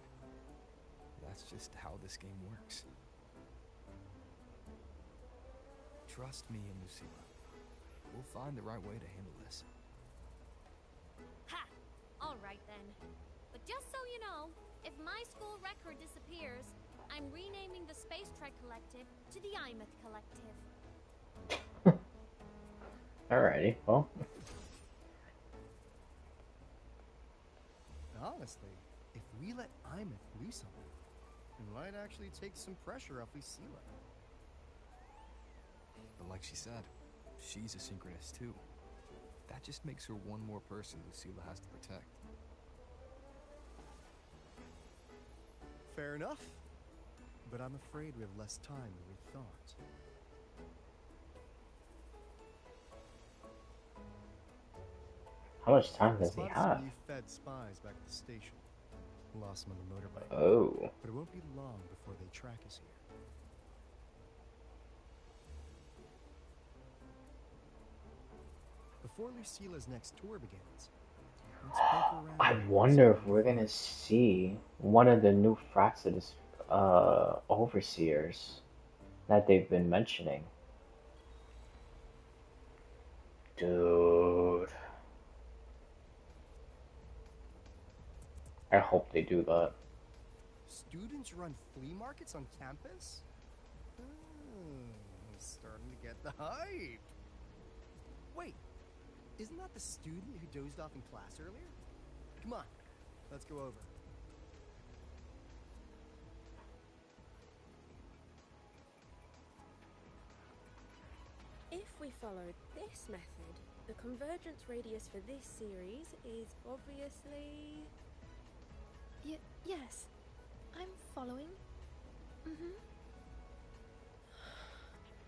That's just how this game works. Trust me and Lucilla. We'll find the right way to handle this. Ha! Alright then. But just so you know, if my school record disappears, I'm renaming the Space Trek Collective to the Imeth Collective. Alrighty, well. Honestly, if we let Imeth loose on her, it might actually take some pressure off Lucilla. But like she said, she's a synchronist too. That just makes her one more person Lucilla has to protect. Fair enough. But I'm afraid we have less time than we thought. How much time does he Spotted have? some new Fed spies back at the station. Lost them on the motorbike. Oh. But it won't be long before they track us here. Before Lucilla's next tour begins, let's poke around. I wonder if we're gonna see one of the new Fraxidus overseers that they've been mentioning. Dude. I hope they do that. Students run flea markets on campus? Starting to get the hype. Wait, isn't that the student who dozed off in class earlier? Come on, let's go over. If we followed this method, The convergence radius for this series is obviously... Yes. I'm following. Mm-hmm.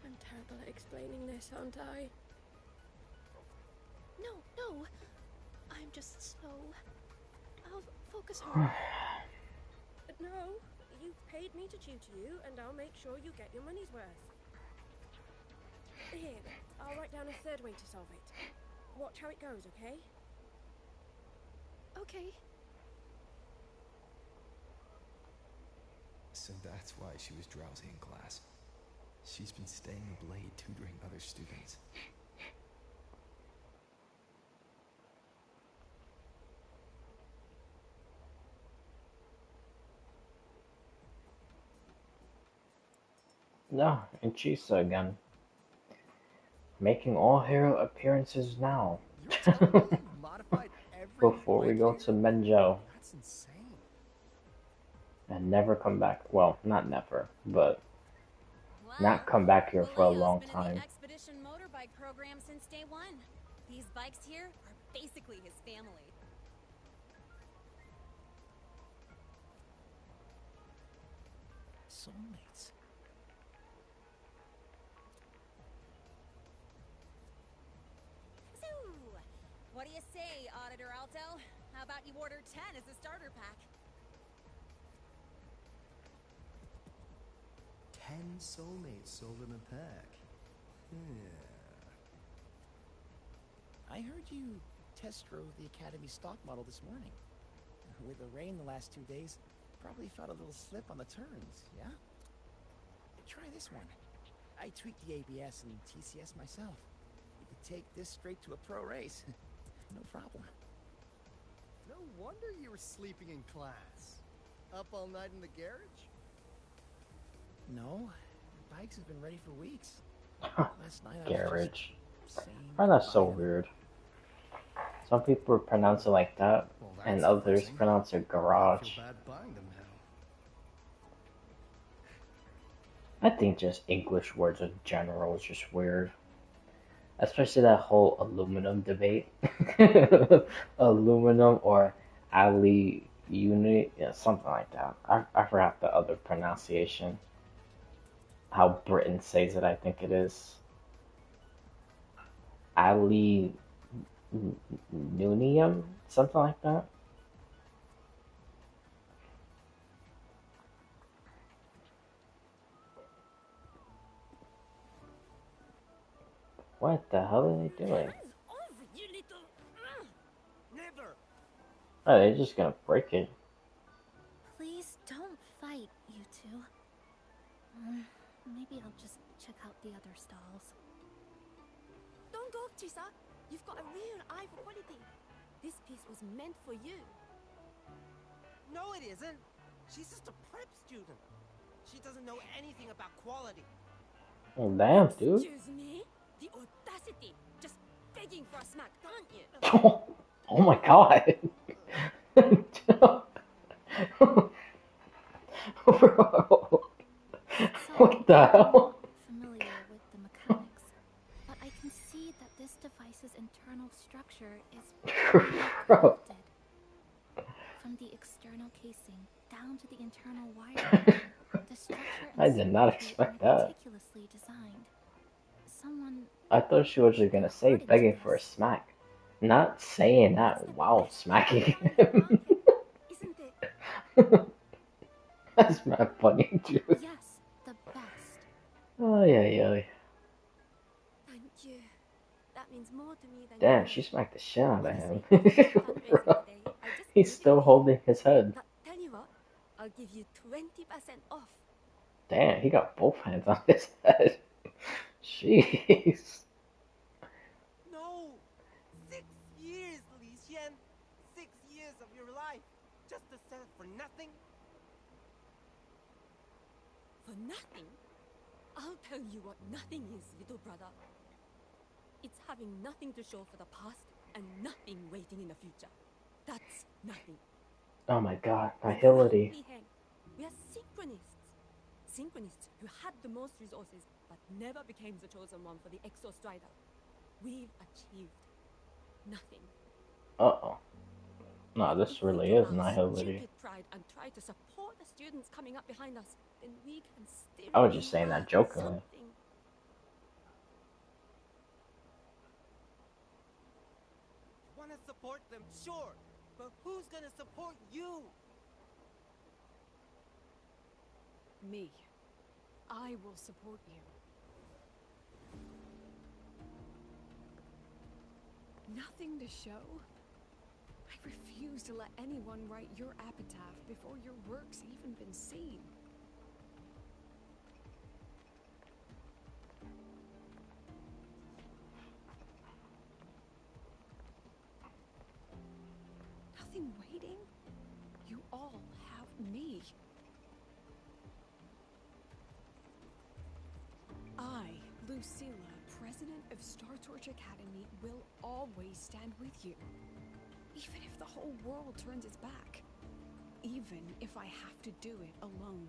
I'm terrible at explaining this, aren't I? No. I'm just slow. I'll focus more. No, you've paid me to tutor you, and I'll make sure you get your money's worth. Here, I'll write down a third way to solve it. Watch how it goes, okay? Okay. So that's why she was drowsy in class. She's been staying up late tutoring other students. No, and Chisa again. Making all hero appearances now. You're telling me you modified every Before we bike go here? to Menjo. That's insane. And never come back. Well, not never, but Wow. not come back here for a Valeo's long been in time. the Expedition motorbike program since day one. These bikes here are basically his family. Soulmates. So, what do you say, Auditor Alto? How about you order 10 as a starter pack? 10 soulmates sold in a pack. Yeah. I heard you test drove the Academy stock model this morning. With the rain the last 2 days, probably felt a little slip on the turns, yeah? Try this one. I tweaked the ABS and TCS myself. You could take this straight to a pro race. No problem. No wonder you were sleeping in class. Up all night in the garage? No, bikes have been ready for weeks. Last night I was Garage. just saying Oh, that's so goodbye to them. weird. Some people pronounce it like that, Well, that's and others depressing. pronounce it I garage. feel bad buying them now. I think just English words in general is just weird. Especially that whole aluminum debate. Aluminum or ali unit, yeah, something like that. I forgot the other pronunciation. How Britain says it, I think it is. Aluminium, something like that. What the hell are they doing? Hands off, you little... Never! Oh, they're just gonna break it. Please don't fight, you two. Maybe I'll just check out the other stalls. Don't talk, Chisa. You've got a real eye for quality. This piece was meant for you. No, it isn't. She's just a prep student. She doesn't know anything about quality. Oh, damn, dude. Excuse me? The audacity. Just begging for a smack, aren't you? Oh my god. Bro. What the hell? I'm not familiar with the mechanics, but I can see that this device's internal structure is Bro. crafted. From the external casing down to the internal wiring, the structure and I did not circuitry expect are that. meticulously designed. Someone I thought she was just gonna say begging for a smack. Not saying that while smacking him. Isn't it? That's not funny, dude. Yes, the best. Oh, yeah. Thank you. That means more to me than Damn, you she know. smacked the shit out of him. Honestly, fundraising Bro. today, I just He's needed still you. holding his head. Now, tell you what, I'll give you 20% off. Damn, he got both hands on his head. Jeez. No! 6 years, Li Xian! 6 years of your life! Just to sell for nothing? For nothing? I'll tell you what nothing is, little brother. It's having nothing to show for the past and nothing waiting in the future. That's nothing. Oh my god, Look around, Nihility. Li Heng. We are synchronists. Synchronists who had the most resources but never became the chosen one for the Exo Strider. We've achieved nothing. Uh-oh. No, If this we really drop is our nihility. stupid pride and try to support the students coming up behind us, then we can still I was be just saying that worth jokingly. something. Want to support them, sure, but who's gonna support you? Me. I will support you. Nothing to show? I refuse to let anyone write your epitaph before your work's even been seen. Nothing waiting? You all have me. I, Lucilla, president of Star Torch Academy, will always stand with you. Even if the whole world turns its back. Even if I have to do it alone.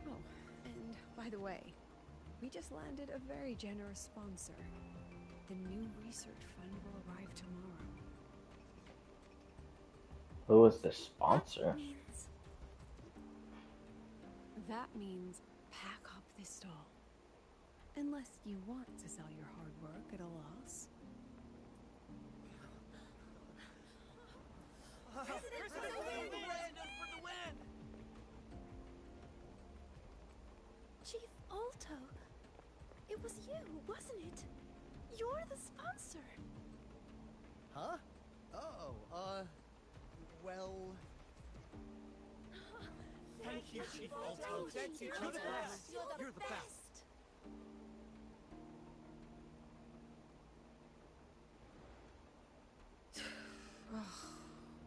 Oh, and by the way, we just landed a very generous sponsor. The new research fund will arrive tomorrow. Who was the sponsor? That means pack up this stall. Unless you want to sell your hard work at a loss. President for the win! Chief Alto, it was you, wasn't it? You're the sponsor. Huh? Oh, well... Thank you, Chief Alto. Thank you. You're the best. You're the best.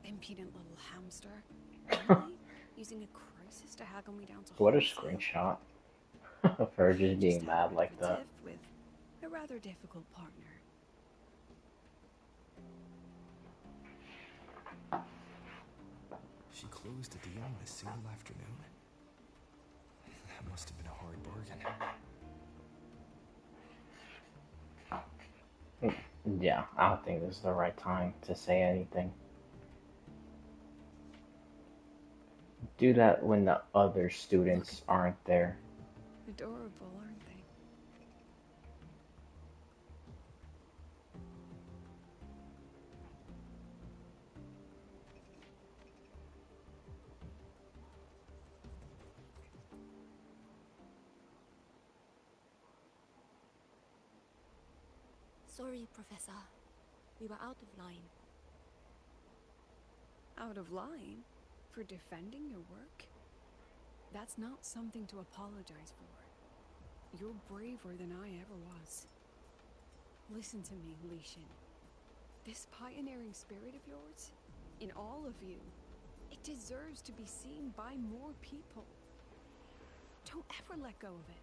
Impudent little hamster. Really? Using a crisis to haggle me down to What a wholesale? screenshot of her just being mad like that. With a rather difficult partner. She closed a deal in a single afternoon? That must have been a hard bargain. Yeah, I don't think this is the right time to say anything. Do that when the other students aren't there. Adorable, aren't they? Sorry, Professor. We were out of line. Out of line? For defending your work? That's not something to apologize for. You're braver than I ever was. Listen to me, Lishin. This pioneering spirit of yours, in all of you, it deserves to be seen by more people. Don't ever let go of it.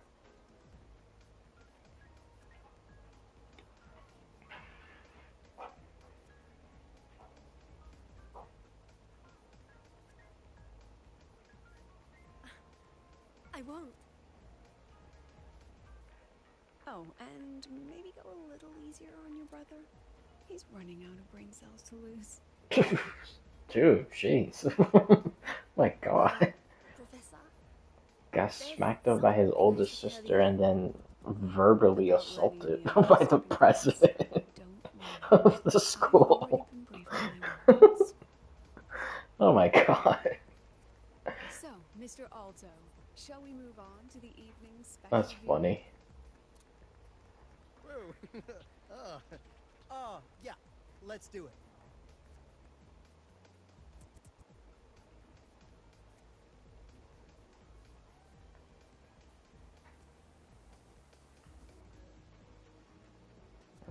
I won't. Oh, and maybe go a little easier on your brother. He's running out of brain cells to lose. Dude, jeez. My god. Professor? Got smacked up by his older sister and then verbally assaulted by the president of the school. Oh my god. So, Mr. Alto, shall we move on to the evening's special? That's funny. Whoa. Yeah, let's do it.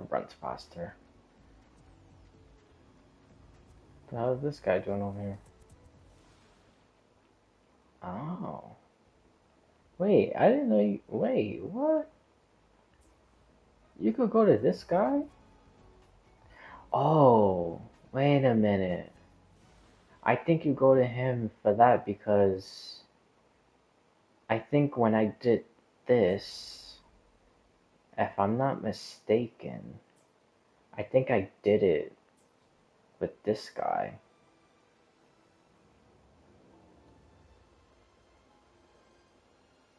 Runs faster. What the hell is this guy doing over here? Oh. Wait, I didn't know you. Wait, what? You could go to this guy? Oh, wait a minute. I think you go to him for that because I think when I did this, If I'm not mistaken, I think I did it with this guy.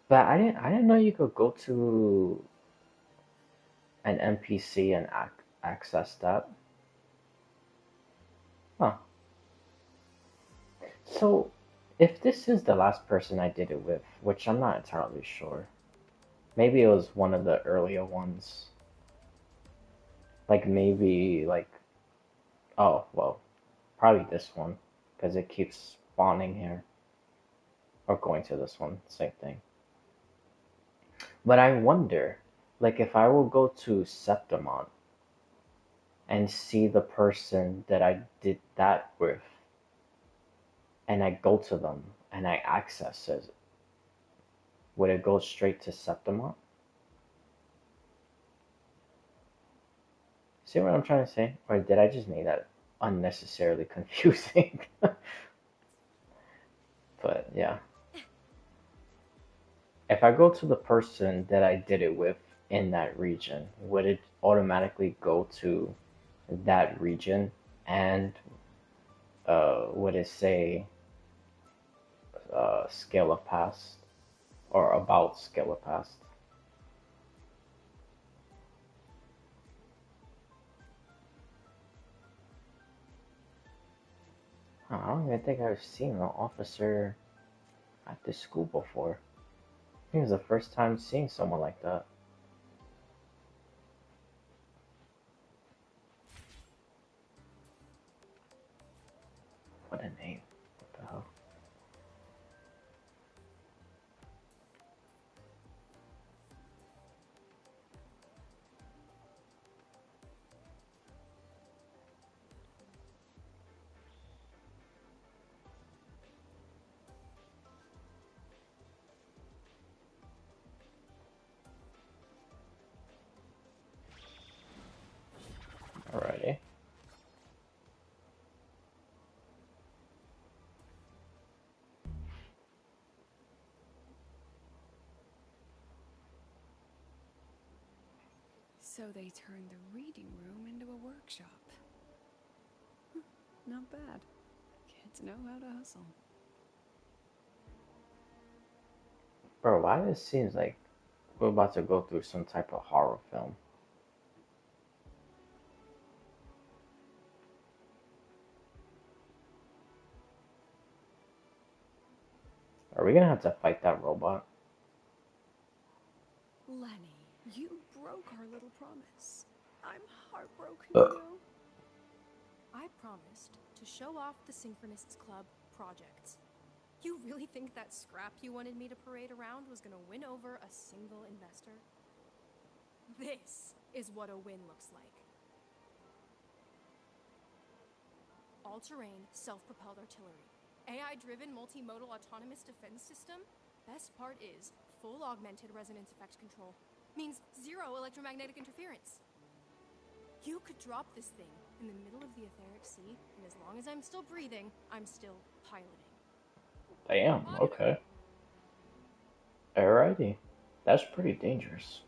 But I didn't know you could go to an NPC and access that. Huh. So, if this is the last person I did it with, which I'm not entirely sure, maybe it was one of the earlier ones. Like maybe like, oh well, probably this one, because it keeps spawning here. Or going to this one, same thing. But I wonder, like if I will go to Septimont and see the person that I did that with, and I go to them and I access it, would it go straight to Septimont? See what I'm trying to say? Or did I just make that unnecessarily confusing? But yeah. If I go to the person that I did it with in that region, would it automatically go to that region? And would it say scale of past or about scale of past? I don't even think I've seen an officer at this school before. I think it's the first time seeing someone like that. What a name. What the hell? Alrighty. So they turned the reading room into a workshop. Not bad. Kids know how to hustle. Bro, why this seems like we're about to go through some type of horror film? Are we gonna have to fight that robot? Lenny, you broke our little promise. I'm heartbroken, Ugh. you know? I promised to show off the Synchronists Club projects. You really think that scrap you wanted me to parade around was gonna win over a single investor? This is what a win looks like. All-terrain, self-propelled artillery. AI-driven multimodal autonomous defense system. Best part is full augmented resonance effect control. Means zero electromagnetic interference. You could drop this thing in the middle of the etheric sea, and as long as I'm still breathing, I'm still piloting. Damn, okay. Alrighty. That's pretty dangerous.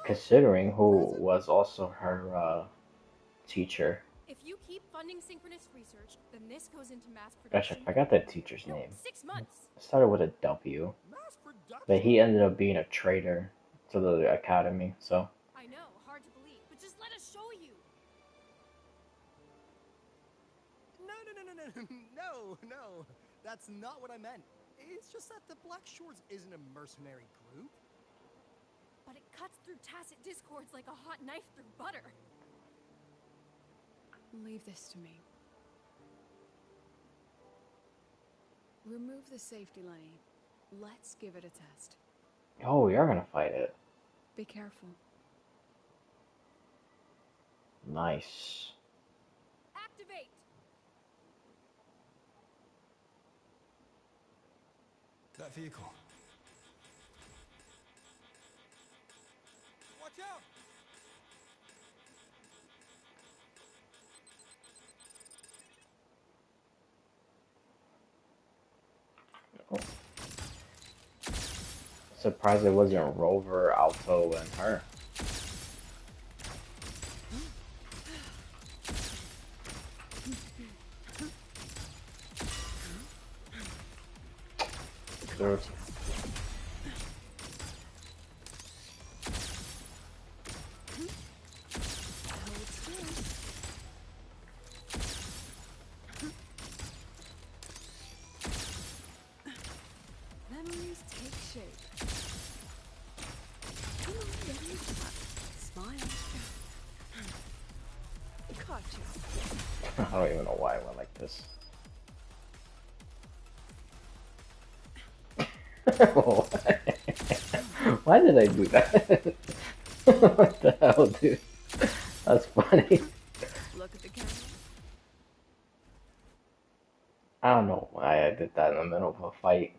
Considering who was also her teacher. If you keep funding synchronous research, then this goes into mass Gosh, I production. forgot that teacher's No, name. 6 months. It started with a W. But he ended up being a traitor to the academy, so. I know, hard to believe, but just let us show you. No. That's not what I meant. It's just that the Black Shores isn't a mercenary group. But it cuts through tacit discords like a hot knife through butter. Leave this to me. Remove the safety, Lenny. Let's give it a test. Oh, you're gonna fight it. Be careful. Nice. Activate! That vehicle. Watch out! surprised it wasn't Rover, Alto, and her. There's Memories take shape. Come on, baby. Smile. Caught you. I don't even know why I went like this. Why did I do that? What the hell, dude? That's funny. Look at the camera. I don't know why I did that in the middle of a fight.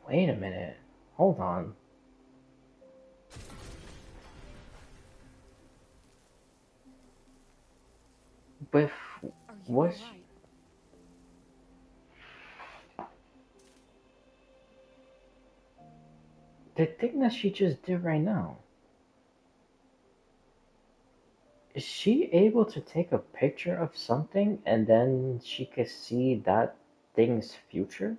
Wait a minute. Hold on. But Are you was alright? the thing that she just did right now? Is she able to take a picture of something and then she could see that thing's future?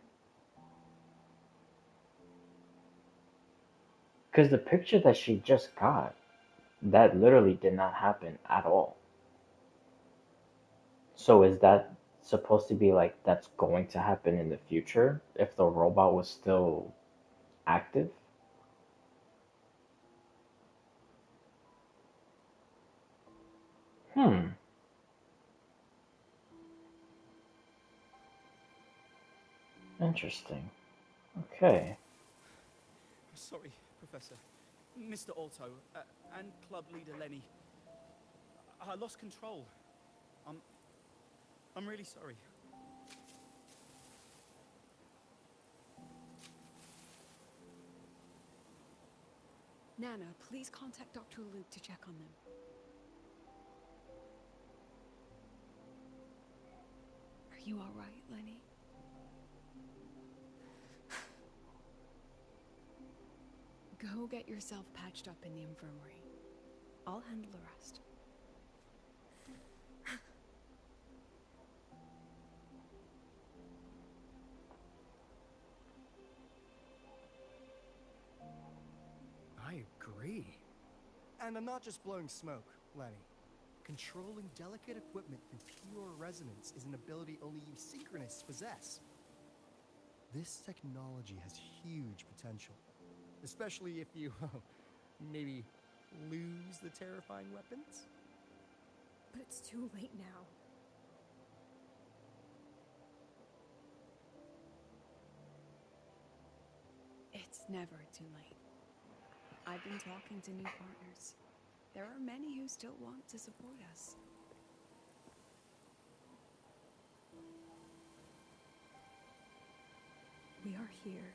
Because the picture that she just got, that literally did not happen at all. So is that supposed to be like that's going to happen in the future if the robot was still active? Hmm. Interesting. Okay. Sorry, Professor. Mr. Alto, and club leader Lenny. I lost control. I'm really sorry. Nana, please contact Dr. Luke to check on them. Are you alright, Lenny? Go get yourself patched up in the infirmary. I'll handle the rest. I agree. And I'm not just blowing smoke, Lenny. Controlling delicate equipment through pure resonance is an ability only you synchronists possess. This technology has huge potential, especially if you, maybe lose the terrifying weapons? But it's too late now. It's never too late. I've been talking to new partners. There are many who still want to support us. We are here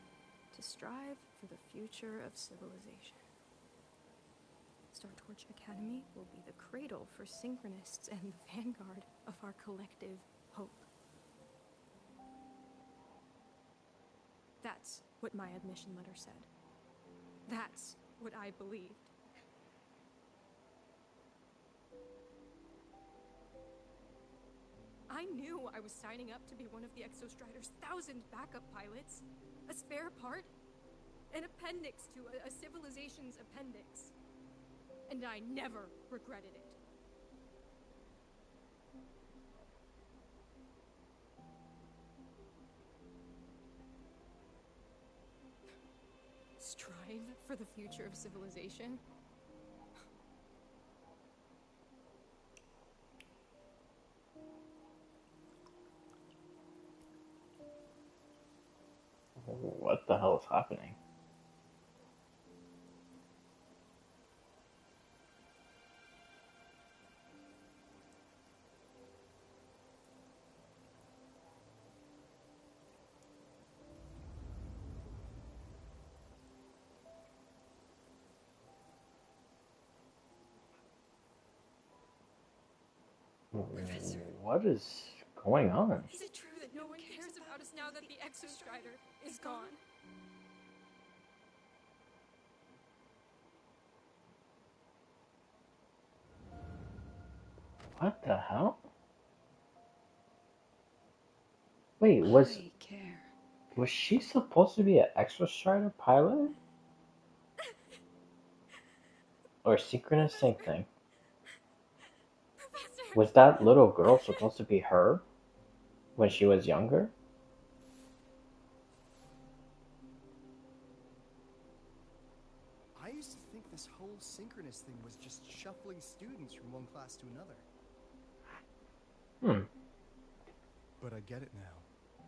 to strive for the future of civilization. Startorch Academy will be the cradle for synchronists and the vanguard of our collective hope. That's what my admission letter said. That's what I believed. I knew I was signing up to be one of the Exostrider's 1,000 backup pilots. A spare part. An appendix to a civilization's appendix. And I never regretted it. Strive for the future of civilization? What the hell is happening? Professor, What is going on? Is it true that no one cares about us now that the Exostrider is gone? What the hell? Wait, was she supposed to be an extra strider pilot? Or synchronous, same thing. Professor! Was that little girl supposed to be her when she was younger? I used to think this whole synchronous thing was just shuffling students from one class to another. But I get it now.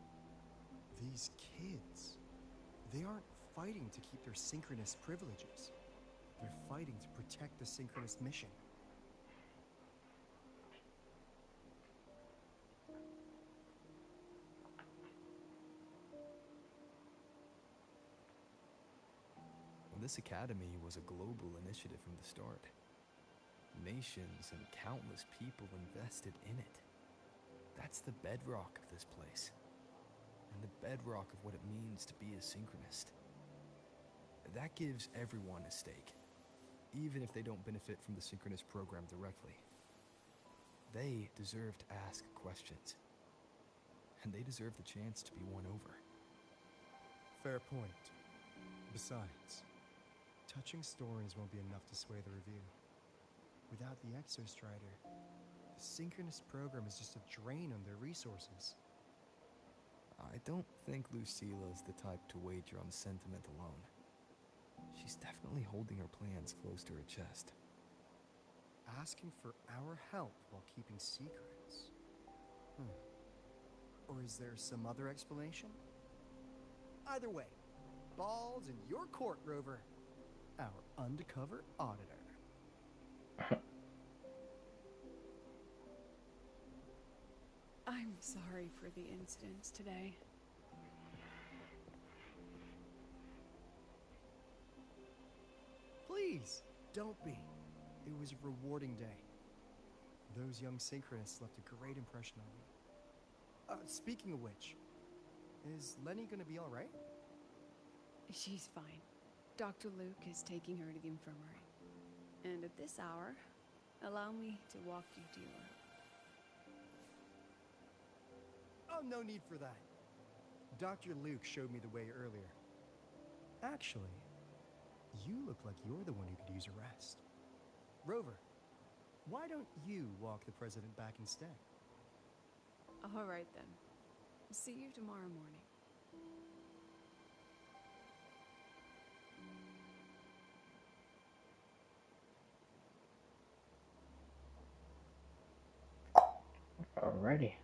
These kids, they aren't fighting to keep their synchronous privileges. They're fighting to protect the synchronous mission. Well, this academy was a global initiative from the start. Nations and countless people invested in it. That's the bedrock of this place, and the bedrock of what it means to be a synchronist. That gives everyone a stake, even if they don't benefit from the synchronous program directly. They deserve to ask questions, and they deserve the chance to be won over. Fair point. Besides, touching stories won't be enough to sway the review. Without the Exostrider, the synchronous program is just a drain on their resources. I don't think Lucilla is the type to wager on sentiment alone. She's definitely holding her plans close to her chest. Asking for our help while keeping secrets. Or is there some other explanation? Either way, ball's in your court, Rover. Our undercover auditor. I'm sorry for the incidents today. Please, don't be. It was a rewarding day. Those young synchronists left a great impression on me. Speaking of which, is Lenny gonna be alright? She's fine. Dr. Luke is taking her to the infirmary. And at this hour, allow me to walk you to your room. Oh, no need for that. Dr. Luke showed me the way earlier. Actually, you look like you're the one who could use a rest. Rover, why don't you walk the president back instead? All right then. See you tomorrow morning. Alrighty.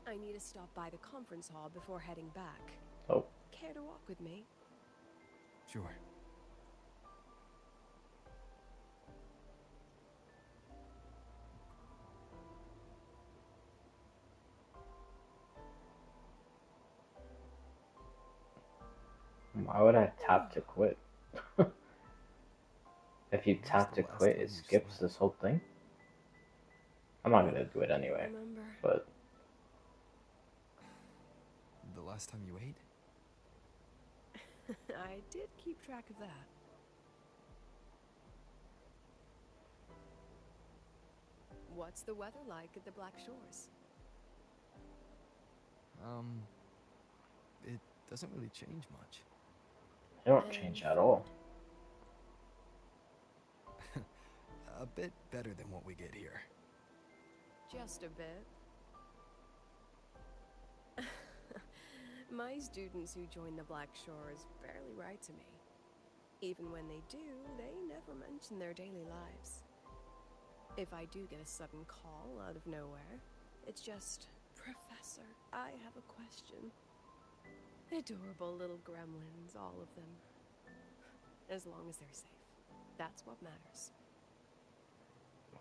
I need to stop by the conference hall before heading back. Oh. Care to walk with me? Sure. Why would I tap to quit? If you tap to quit, it skips this whole thing. I'm not gonna do it anyway. But the last time you ate? I did keep track of that. What's the weather like at the Black Shores? It doesn't really change much. It don't change at all. A bit better than what we get here. Just a bit. My students who join the Black Shores barely write to me. Even when they do, they never mention their daily lives. If I do get a sudden call out of nowhere, it's just, Professor, I have a question. Adorable little gremlins, all of them. As long as they're safe. That's what matters.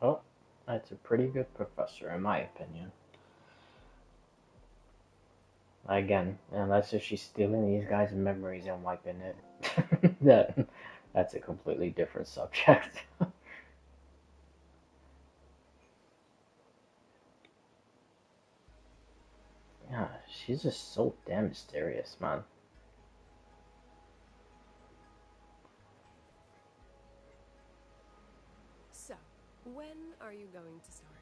Well, that's a pretty good professor, in my opinion. Again, unless if she's stealing these guys' memories and wiping it, that that's a completely different subject. Yeah, she's just so damn mysterious, man. So, when are you going to start?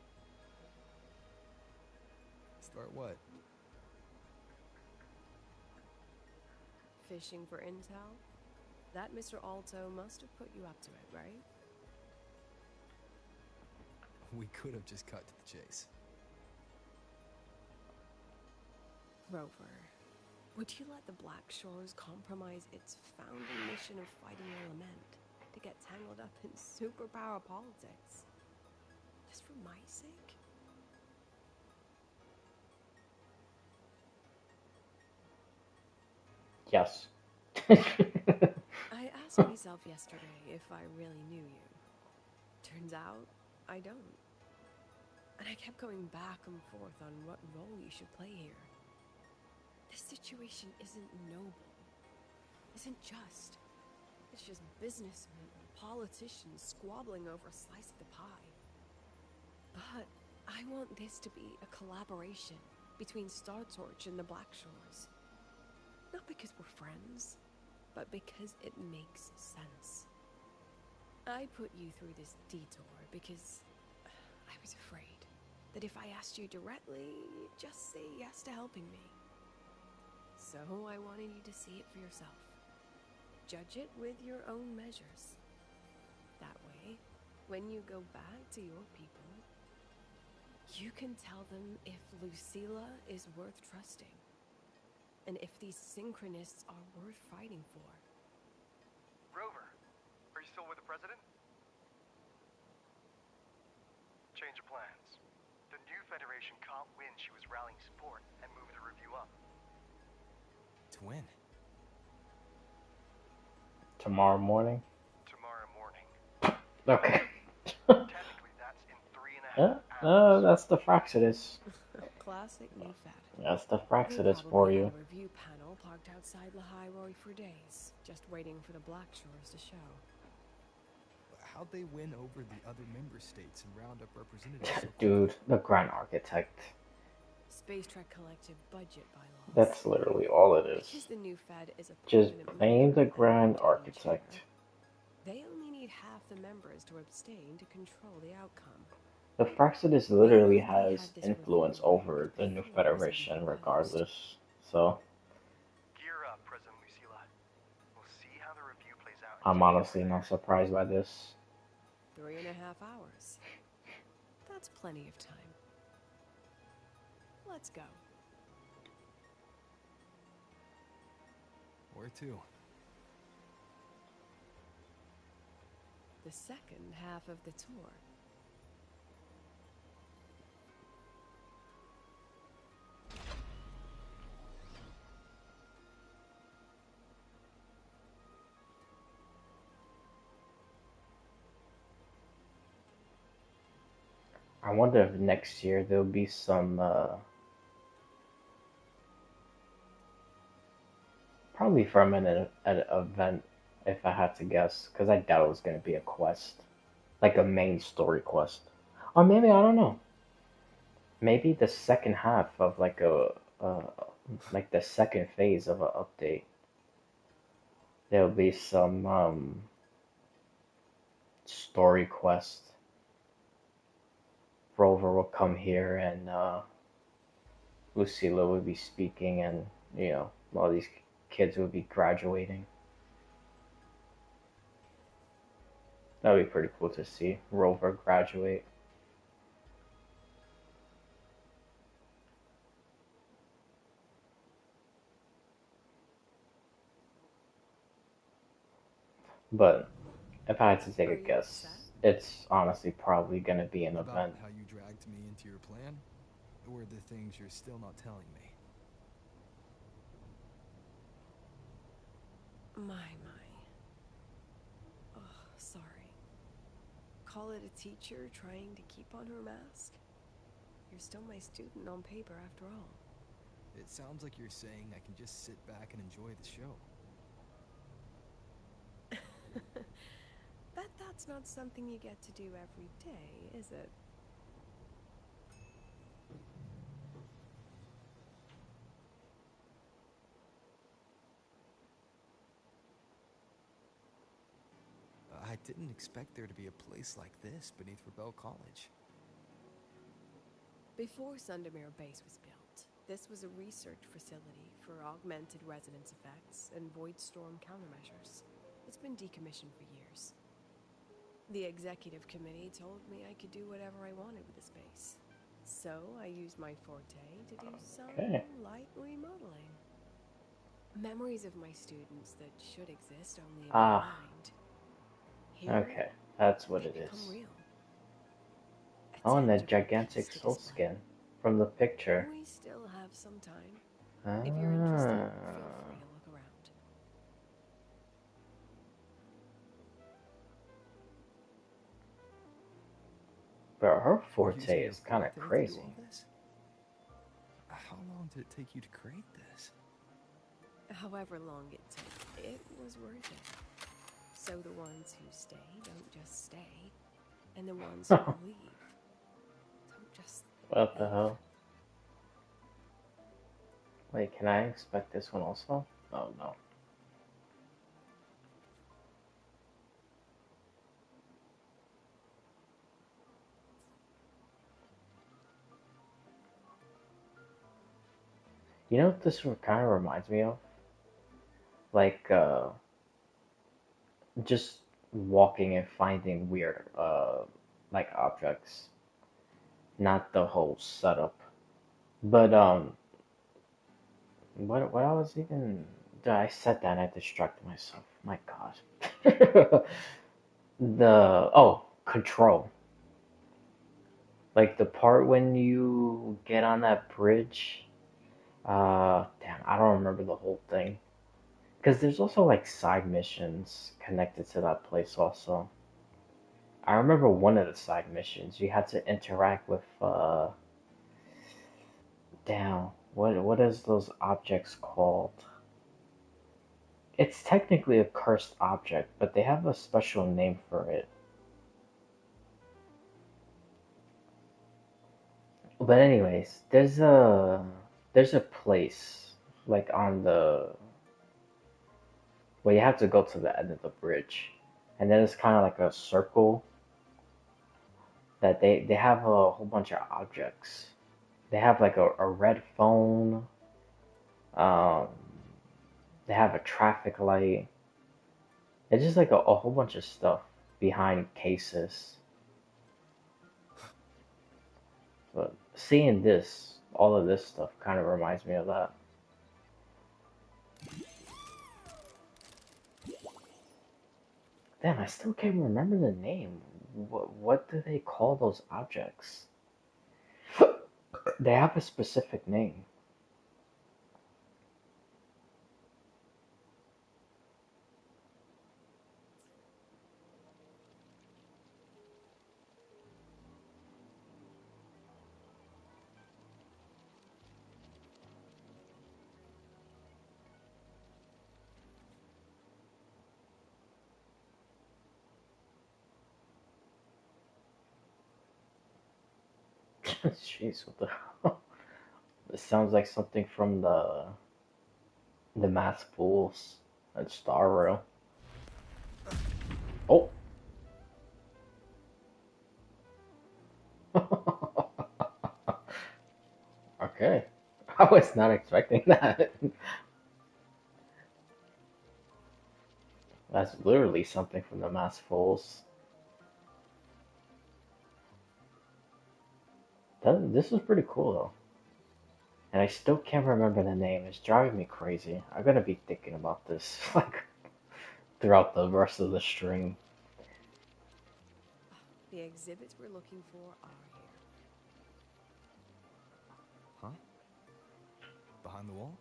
Start what? Fishing for intel? That Mr. Alto must have put you up to it, right? We could have just cut to the chase. Rover, would you let the Black Shores compromise its founding mission of fighting Element to get tangled up in superpower politics? Just for my sake? Yes. I asked myself yesterday if I really knew you. Turns out, I don't. And I kept going back and forth on what role you should play here. This situation isn't noble, isn't just. It's just businessmen, politicians squabbling over a slice of the pie. But I want this to be a collaboration between Star Torch and the Black Shores. Not because we're friends, but because it makes sense. I put you through this detour because I was afraid that if I asked you directly, you'd just say yes to helping me. So I wanted you to see it for yourself. Judge it with your own measures. That way, when you go back to your people, you can tell them if Lucilla is worth trusting, and if these synchronists are worth fighting for. Rover, are you still with the president? Change of plans. The new Federation can't win. She was rallying support and moving the review up. To win? Tomorrow morning? Tomorrow morning. Okay. Technically, that's in 3.5 hours. That's the Fraxidus. Classic new fad. That's the They Fraxidus for probably you. had a review panel parked outside Lahai for days, just waiting for the Black Shores to show. How'd they win over the other member states and round up representatives so quickly? Dude, the Grand Architect. Space Trek Collective budget bylaws. That's literally all it is. Because the new Fed is a Just permanent plain member the and a Grand rotating Architect. chair, they only need half the members to abstain to control the outcome. The Fraxidus We literally already has had this influence review rig over the new before it was even Federation proposed. regardless. So, Gear up, President Lucilla. We'll see how the review plays out. I'm honestly not surprised by this. 3.5 hours. That's plenty of time. Let's go. Where to? The second half of the tour. I wonder if next year there'll be some, probably from an event, if I had to guess, because I doubt it was going to be a quest, like a main story quest. Or maybe, I don't know. Maybe the second half of uh, like the second phase of an update. There'll be some, story quest. Rover will come here and, Lucilla would be speaking, and all these kids would be graduating. That'd be pretty cool to see Rover graduate. But if I had to take a guess, it's honestly probably gonna be an About event. how you dragged me into your plan? Or the things you're still not telling me? My. Oh, sorry. Call it a teacher trying to keep on her mask? You're still my student on paper after all. It sounds like you're saying I can just sit back and enjoy the show. That's not something you get to do every day, is it? I didn't expect there to be a place like this beneath Rebel College. Before Sundermere Base was built, this was a research facility for augmented resonance effects and void storm countermeasures. It's been decommissioned for years. The executive committee told me I could do whatever I wanted with the space. So I used my forte to do some Okay. light remodeling. Memories of my students that should exist only in my Ah, mind. Here, okay. That's what they it become is. real. A Oh, and that tangible gigantic piece to soul display. skin from the picture. We still have some time. Ah. If you're interested, feel free to look around. But her You're forte using your is kind of forte to do crazy. all this? How long did it take you to create this? However long it took, it was worth it. So the ones who stay don't just stay, and the ones who leave don't just What the leave. hell? Wait, can I expect this one also? Oh no. You know what this kind of reminds me of? Like, just walking and finding weird, like objects. Not the whole setup. But, what I was even. I said that and I distracted myself. My god. Control. Like the part when you get on that bridge. Damn, I don't remember the whole thing. Because there's also like side missions connected to that place also. I remember one of the side missions you had to interact with damn, what is those objects called? It's technically a cursed object, but they have a special name for it. But anyways, there's a place like on the where you have to go to the end of the bridge. And then it's kind of like a circle that they have a whole bunch of objects. They have like a red phone. Um, they have a traffic light. It's just like a whole bunch of stuff behind cases. But seeing this, all of this stuff kind of reminds me of that. Damn, I still can't remember the name. What do they call those objects? They have a specific name. Jeez, what the hell? This sounds like something from the Math Fools and Star Rail. Oh. Okay. I was not expecting that. That's literally something from the Math Fools. This is pretty cool though. And I still can't remember the name. It's driving me crazy. I'm gonna be thinking about this like throughout the rest of the stream. The exhibits we're looking for are Huh? Behind the wall?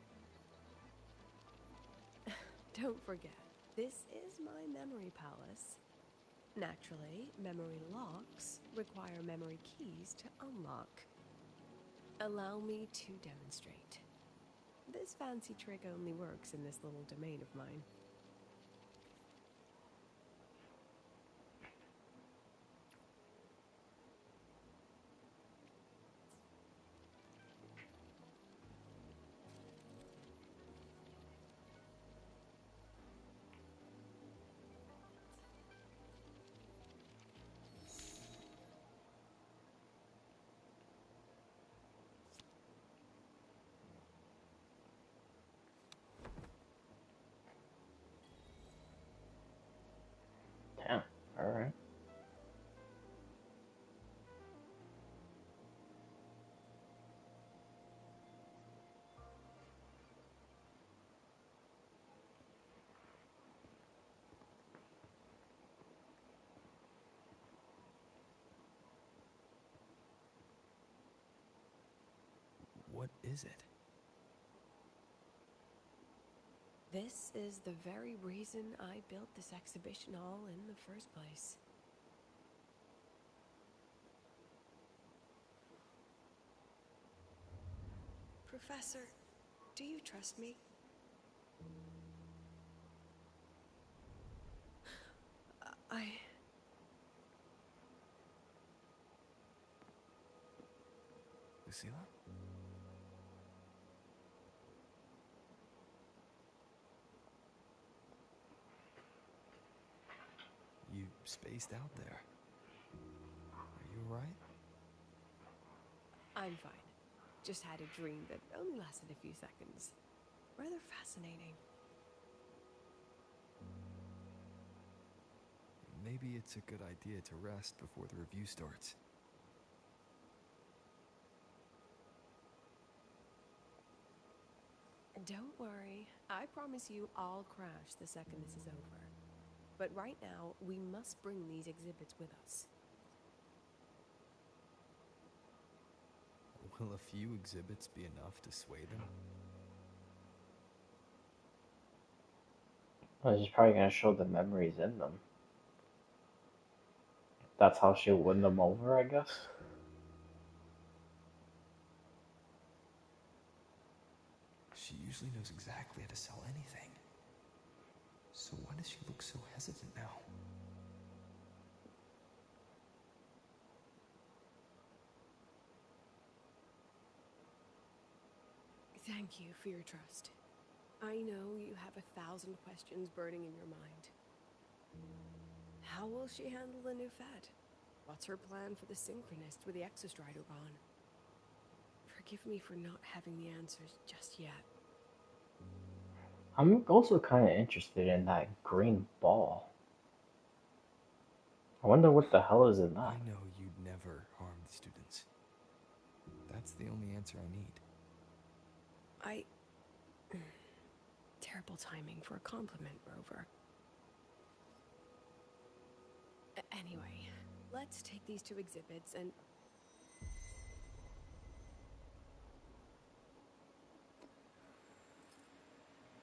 here. Don't forget, this is my memory palace. Naturally, memory locks require memory keys to unlock. Allow me to demonstrate. This fancy trick only works in this little domain of mine. Damn. All right. What is it? This is the very reason I built this exhibition hall in the first place. Professor, do you trust me? Lucilla? You spaced out there. Are you alright? I'm fine. Just had a dream that only lasted a few seconds. Rather fascinating. Maybe it's a good idea to rest before the review starts. Don't worry. I promise you I'll crash the second this is over. But right now, we must bring these exhibits with us. Will a few exhibits be enough to sway them? Well, she's probably gonna show the memories in them. That's how she'll win them over, I guess. She usually knows exactly how to sell anything. So why does she look so hesitant now? Thank you for your trust. I know you have 1,000 questions burning in your mind. How will she handle the new Fed? What's her plan for the Synchronist with the Exostrider gone? Forgive me for not having the answers just yet. I'm also kind of interested in that green ball. I wonder what the hell is in that. I know you'd never harm the students. That's the only answer I need. Terrible timing for a compliment, Rover. Anyway, let's take these two exhibits and...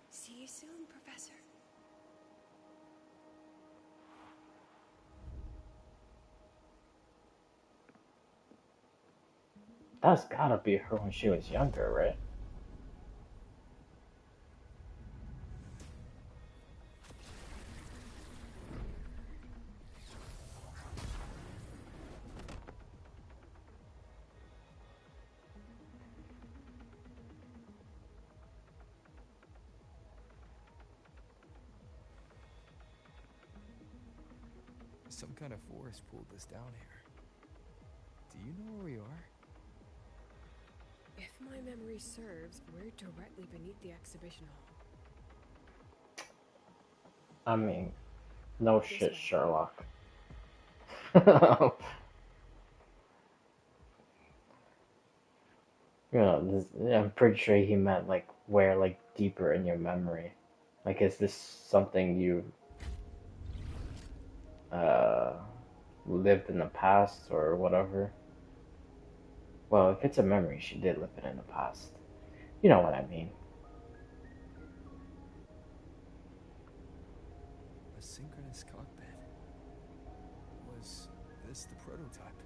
See you soon, Professor. That's gotta be her when she was younger, right? Some kind of force pulled this down here. Do you know where we are? If my memory serves, we're directly beneath the exhibition hall. I mean, no This shit, way. Sherlock. I'm pretty sure he meant like where, like deeper in your memory. Like, is this something you uh lived in the past or whatever? Well, if it's a memory, she did live it in the past. You know what I mean. A synchronous cockpit. Was this the prototype?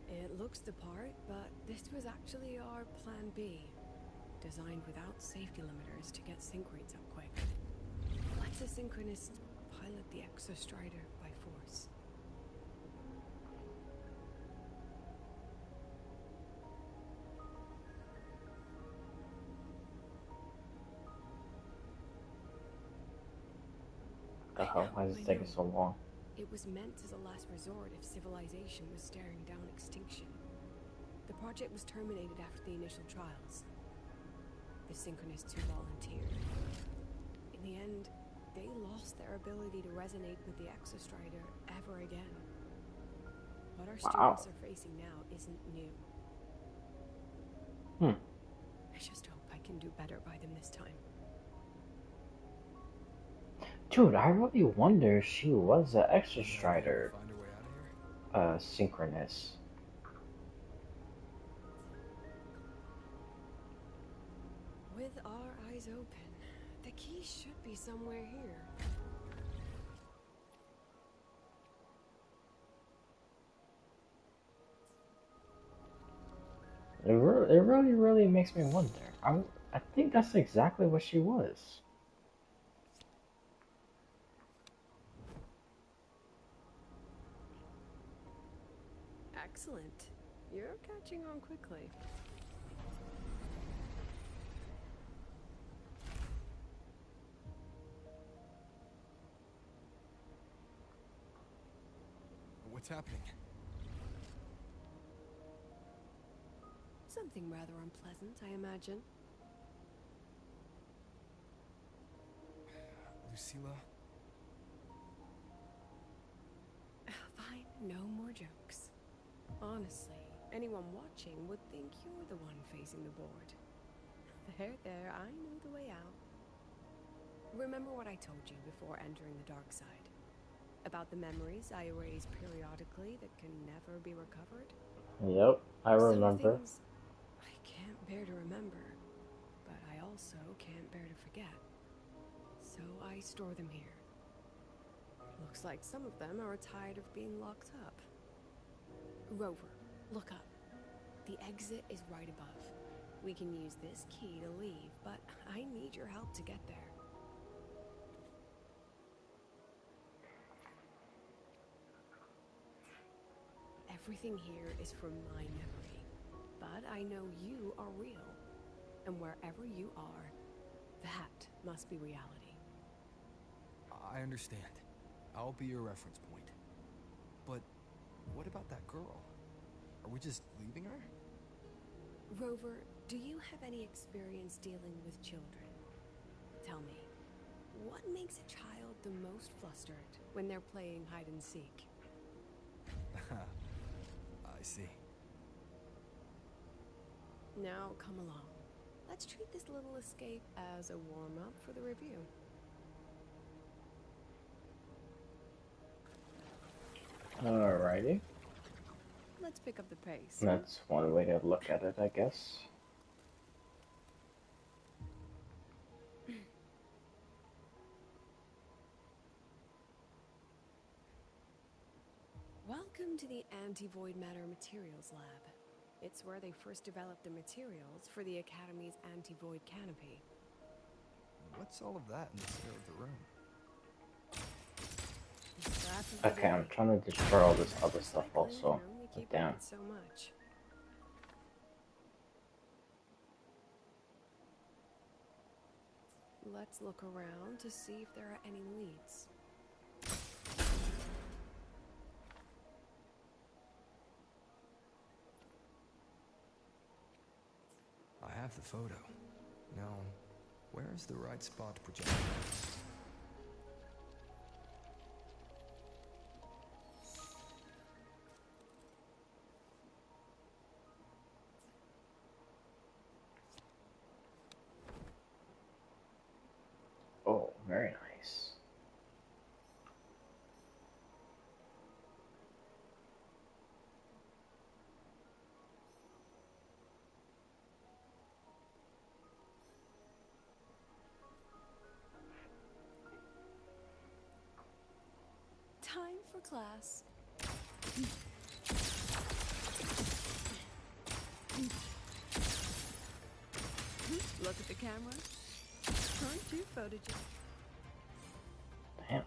It looks the part, but this was actually our plan B. designed without safety limiters to get sync rates up quick. Let's a synchronist pilot the Exostrider by force. The hell? Why is it taking so long? It was meant as a last resort if civilization was staring down extinction. The project was terminated after the initial trials. The synchronists who volunteered, in the end, they lost their ability to resonate with the Exostrider ever again. What our students are facing now isn't new. I just hope I can do better by them this time. Dude, I really wonder if she was an Exostrider synchronous. With our eyes open, the key should be somewhere here. It really makes me wonder. I think that's exactly what she was. Excellent. You're catching on quickly. What's happening? Something rather unpleasant, I imagine. Lucilla? Fine, no more jokes. Honestly, anyone watching would think you're the one facing the board. There, I know the way out. Remember what I told you before entering the dark side? About the memories I erase periodically that can never be recovered? Yep, I remember. Some things I can't bear to remember, but I also can't bear to forget. So I store them here. Looks like some of them are tired of being locked up. Rover, look up. The exit is right above. We can use this key to leave, but I need your help to get there. Everything here is from my memory, but I know you are real. And wherever you are, that must be reality. I understand. I'll be your reference point. But what about that girl? Are we just leaving her? Rover, do you have any experience dealing with children? Tell me, what makes a child the most flustered when they're playing hide and seek? I see. Now, come along. Let's treat this little escape as a warm-up for the review. Alrighty. Let's pick up the pace. That's one way to look at it, I guess. Welcome to the Anti-Void Matter Materials Lab. It's where they first developed the materials for the Academy's anti-void canopy. What's all of that in the center of the room? Okay, I'm trying to destroy all this other stuff also. Damn. So much. Let's look around to see if there are any leads. I have the photo. Now, where is the right spot projected? Oh, very nice. Time for class. Look at the camera. Aren't you photogenic? Damn.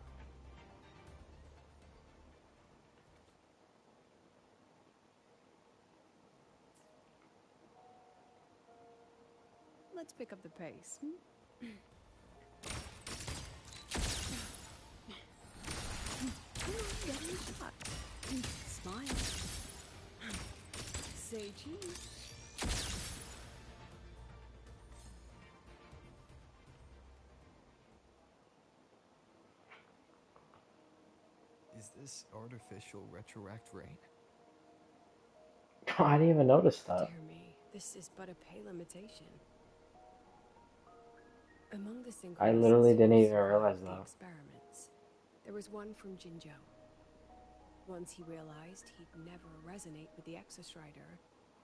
Let's pick up the pace. Come on, get in the shot. Smile. Say cheese. Is this artificial retroact rain? I didn't even notice that. Dear me, this is but a pale imitation. Among the I synchronicists literally who didn't even survived realize the that. experiments, there was one from Jinzhou. Once he realized he'd never resonate with the Exostrider,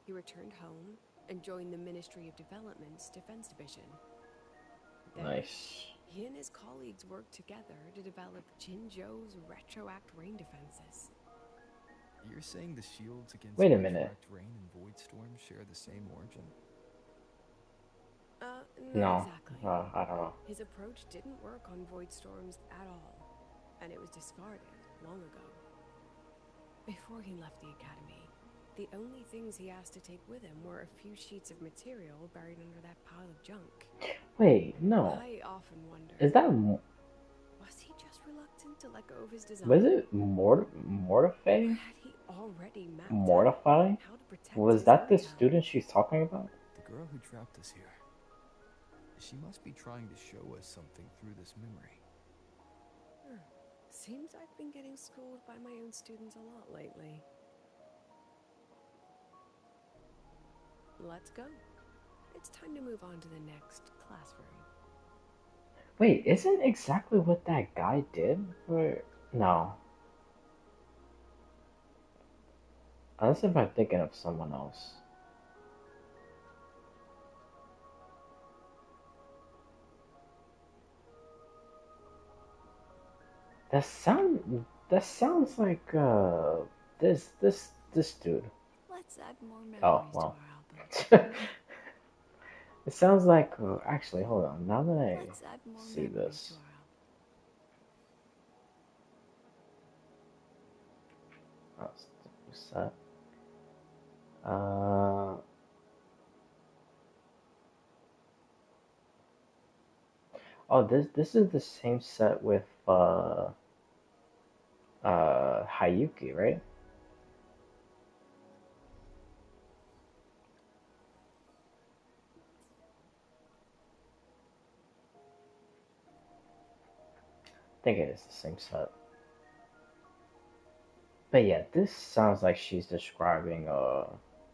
he returned home and joined the Ministry of Development's Defense Division. There, Nice. he and his colleagues worked together to develop Jinzhou's retroact rain defenses. You're saying the shields against Wait a minute. retroact rain and void storm share the same origin? Not No. exactly. I don't know. His approach didn't work on void storms at all, and it was discarded long ago. Before he left the academy, the only things he asked to take with him were a few sheets of material buried under that pile of junk. Wait, no. I often wonder, Is that... was he just reluctant to let go of his design? Was it Mortify? Or had he already mapped Mortify? out how to protect Was his that the hometown? student she's talking about? The girl who trapped us here. She must be trying to show us something through this memory. Seems I've been getting schooled by my own students a lot lately. Let's go. It's time to move on to the next classroom. Wait, isn't exactly what that guy did? Or... No. Unless if I'm thinking of someone else. That sounds like this dude. Let's add more memories Oh to well. our album. It sounds like actually hold on. Now that I Let's add more see memories this. to our What's that? Uh oh, this is the same set with Hayuki, right? I think it is the same set. But yeah, this sounds like she's describing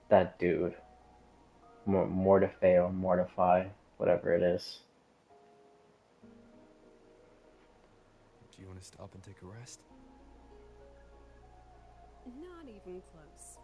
that dude. Mortify or Mortify, whatever it is. Do you want to stop and take a rest? Not even close.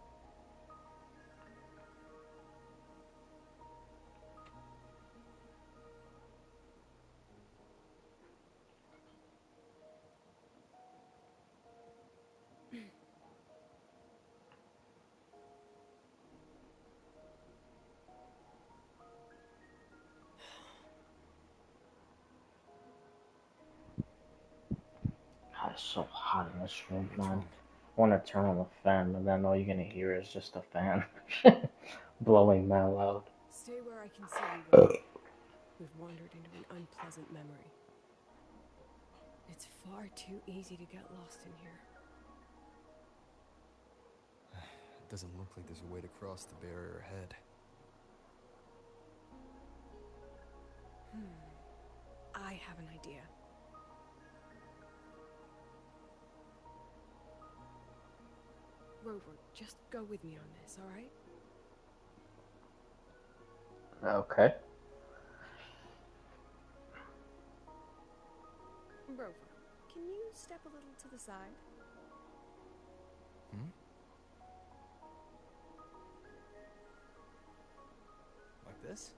God, it's so hot in this room, What's man. wrong? I want to turn on the fan, but then all you're gonna hear is just a fan blowing that loud. Stay where I can see you, Will. We've wandered into an unpleasant memory. It's far too easy to get lost in here. It doesn't look like there's a way to cross the barrier ahead. I have an idea. Rover, just go with me on this, all right? Okay. Rover, can you step a little to the side? Like this?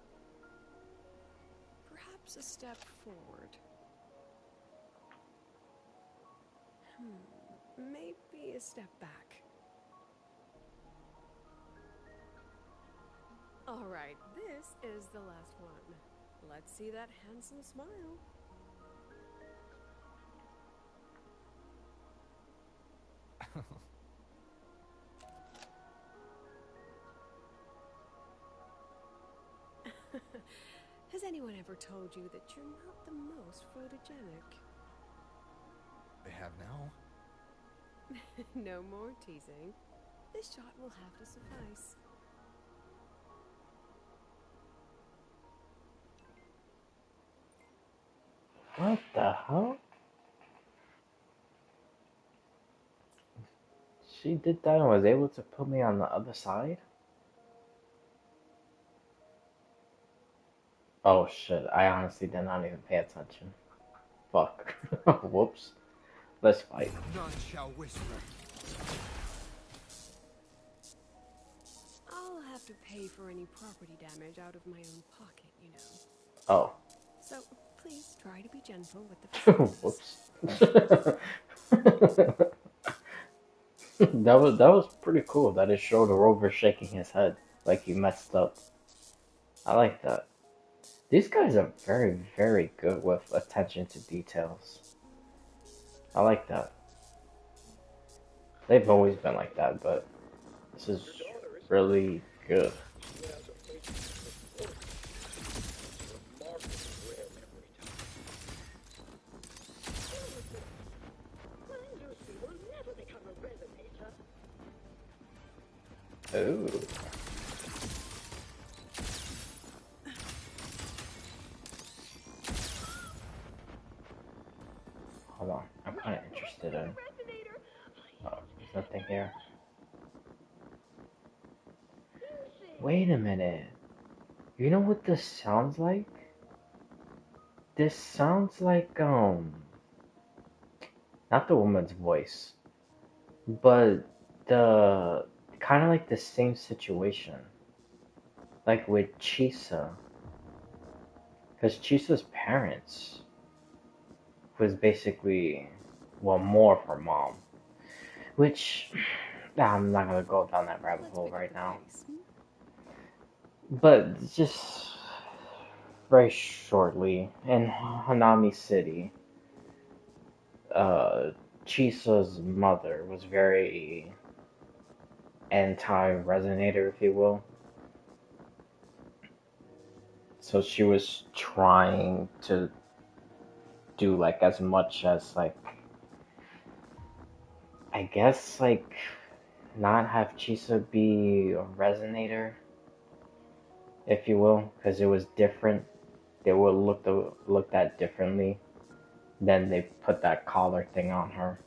Perhaps a step forward. Maybe a step back. All right, this is the last one. Let's see that handsome smile. Has anyone ever told you that you're not the most photogenic? They have now. No more teasing. This shot will have to suffice. What the hell? She did that and was able to put me on the other side? Oh shit, I honestly did not even pay attention. Fuck. Whoops. Let's fight. None shall whisper. I'll have to pay for any property damage out of my own pocket, you know. Oh. So, please try to be gentle with the facilities. Whoops. That was pretty cool that it showed Rover shaking his head like he messed up. I like that. These guys are very, very good with attention to details. I like that. They've always been like that, but this is really good. Ooh. Hold on, I'm kind of interested in. Oh, there's nothing here. Wait a minute. You know what this sounds like? This sounds like, not the woman's voice, but the kind of like the same situation, like with Chisa, because Chisa's parents was basically, well, more of her mom, which I'm not gonna go down that rabbit hole right now. But just very shortly, in Hanami City, Chisa's mother was very anti-resonator, if you will. So she was trying to do like as much as like, I guess like not have Chisa be a resonator, if you will, because it was different. They were looked at differently. Then they put that collar thing on her.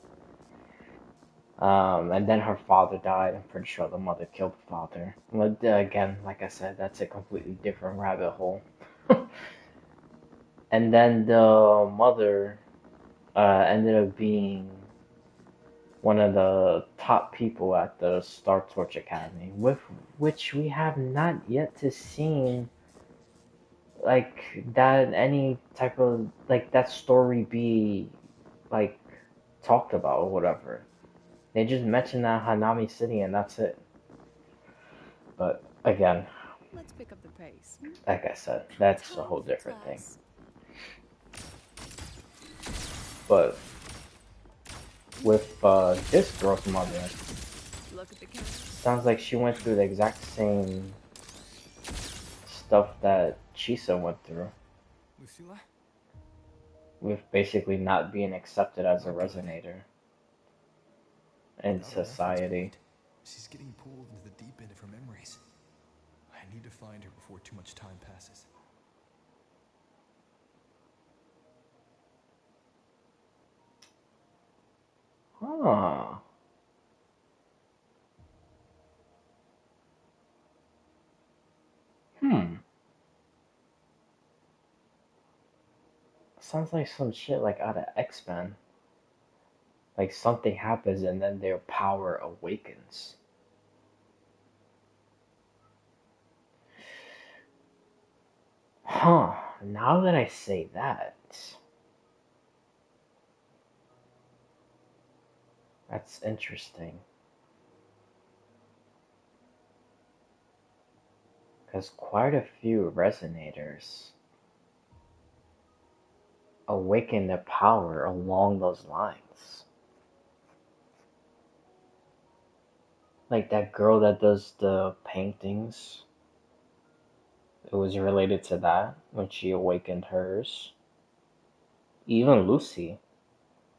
And then her father died. I'm pretty sure the mother killed the father. But again, like I said, that's a completely different rabbit hole. And then the mother ended up being one of the top people at the Star Torch Academy, with which we have not yet to seen like that any type of like that story be like talked about or whatever. They just mention that Hanami City and that's it. But again, Let's pick up the pace. like I said, that's a whole different thing. But with this girl's mother, sounds like she went through the exact same stuff that Chisa went through. Lucilla? With basically not being accepted as a resonator in Without a reference society. point, she's getting pulled into the deep end of her memories. I need to find her before too much time passes. Huh. Sounds like some shit like out of X-Men. Like something happens and then their power awakens. Huh. Now that I say that, that's interesting. Because quite a few resonators awaken their power along those lines. Like that girl that does the paintings, it was related to that when she awakened hers. Even Lucy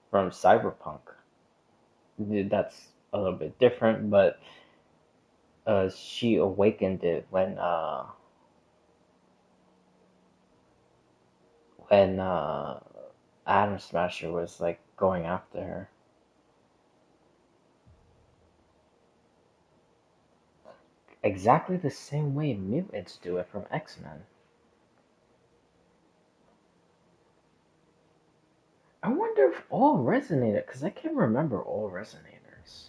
from Cyberpunk. That's a little bit different, but she awakened it when Atom Smasher was like going after her. Exactly the same way mutants do it from X-Men. I wonder if all resonated, because I can't remember all resonators.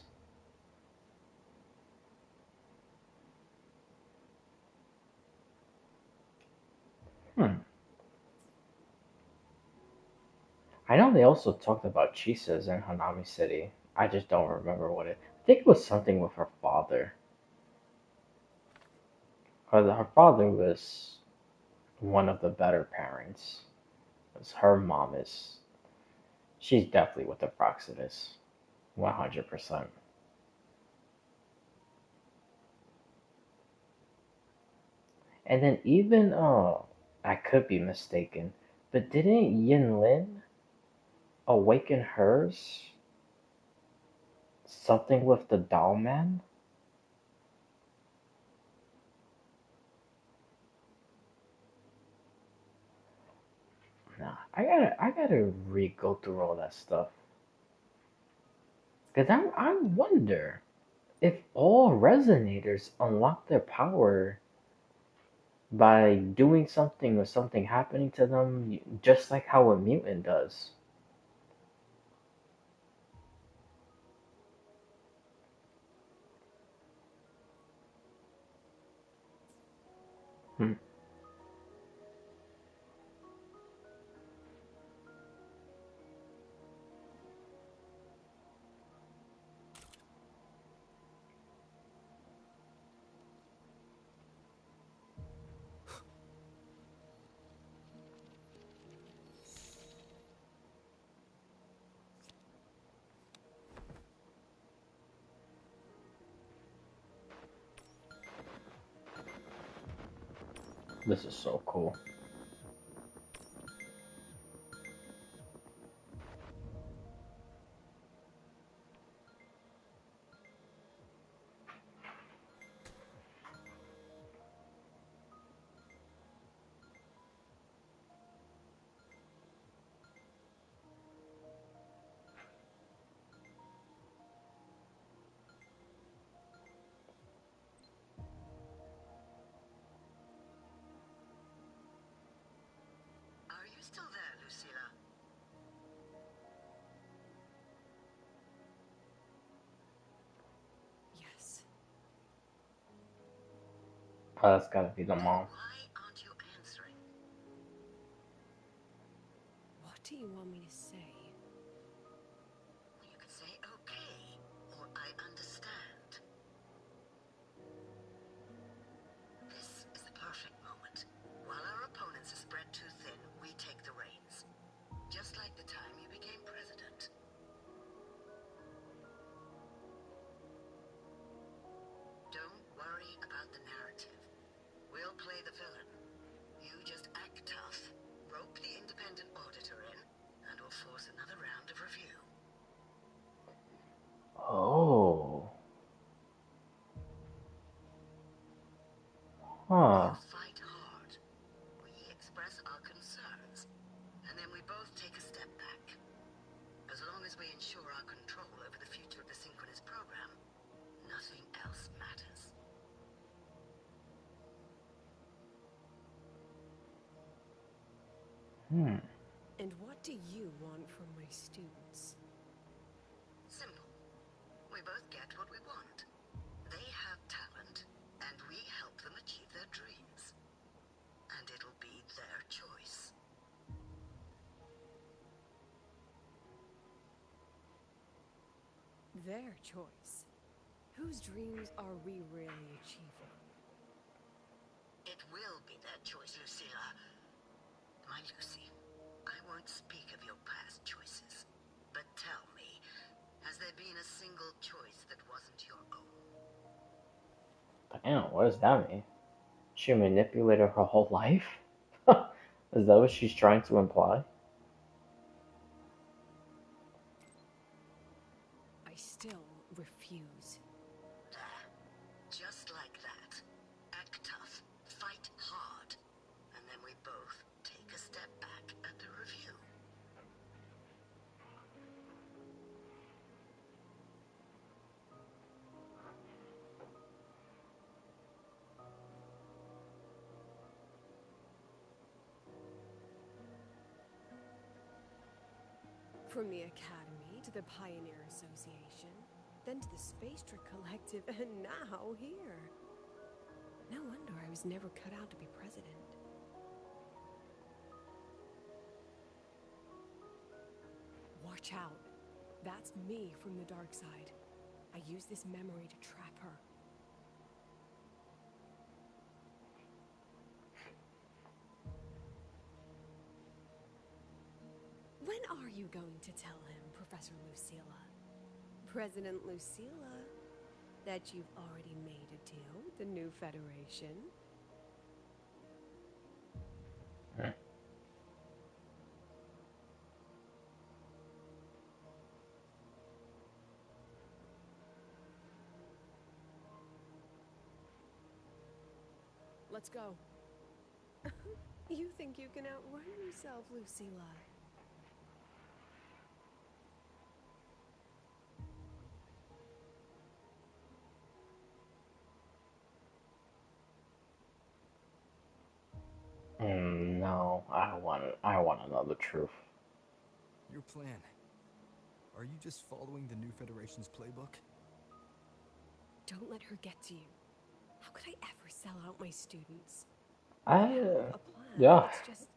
I know they also talked about Chisa's in Hanami City. I just don't remember what it. I think it was something with her father. Her father was one of the better parents. Because her mom is. She's definitely with the Proximus. 100%. And then even, I could be mistaken, but didn't Yin Lin awaken hers? Something with the doll man? Nah, I gotta re-go through all that stuff. Cause I wonder if all resonators unlock their power by doing something or something happening to them, just like how a mutant does. Hmm. This is so cool. Are you still there, Lucilla? Yes. Oh, that's gotta be the mom. Why aren't you answering? What do you want me to say? You could say okay, or I understand. This is the perfect moment. While our opponents are spread too thin, we take the reins. Just like the time you became president. Don't worry about the narrative. We'll play the villain. You just act tough, rope the independent auditor in, and we'll force another round of review. Oh. You Huh. fight hard. We express our concerns, and then we both take a step back. As long as we ensure our control over the future of the Synchronous program, nothing else matters. Hmm. And what do you want from my students? Simple. We both get what we want. They have talent, and we help them achieve their dreams. And it'll be their choice. Their choice. Whose dreams are we really achieving? will be their choice, Lucilla. My Lucy, I won't speak of your past choices. But tell me, has there been a single choice that wasn't your own? Damn, what does that mean? She manipulated her whole life? Is that what she's trying to imply? I still refuse. There. Just like that. Act tough. Fight hard. And then we both take a step back at the review. From the Academy to the Pioneer Association, then to the Space Trick Collective, and now here. No wonder I was never cut out to be president. Watch out. That's me from the dark side. I use this memory to trap her. When are you going to tell him, Professor Lucilla? President Lucilla, that you've already made a deal with the new Federation? Let's go. You think you can outrun yourself, Lucilla? No, I want to know the truth. Your plan. Are you just following the new Federation's playbook? Don't let her get to you. How could I ever sell out my students? I I have a plan. yeah, It's just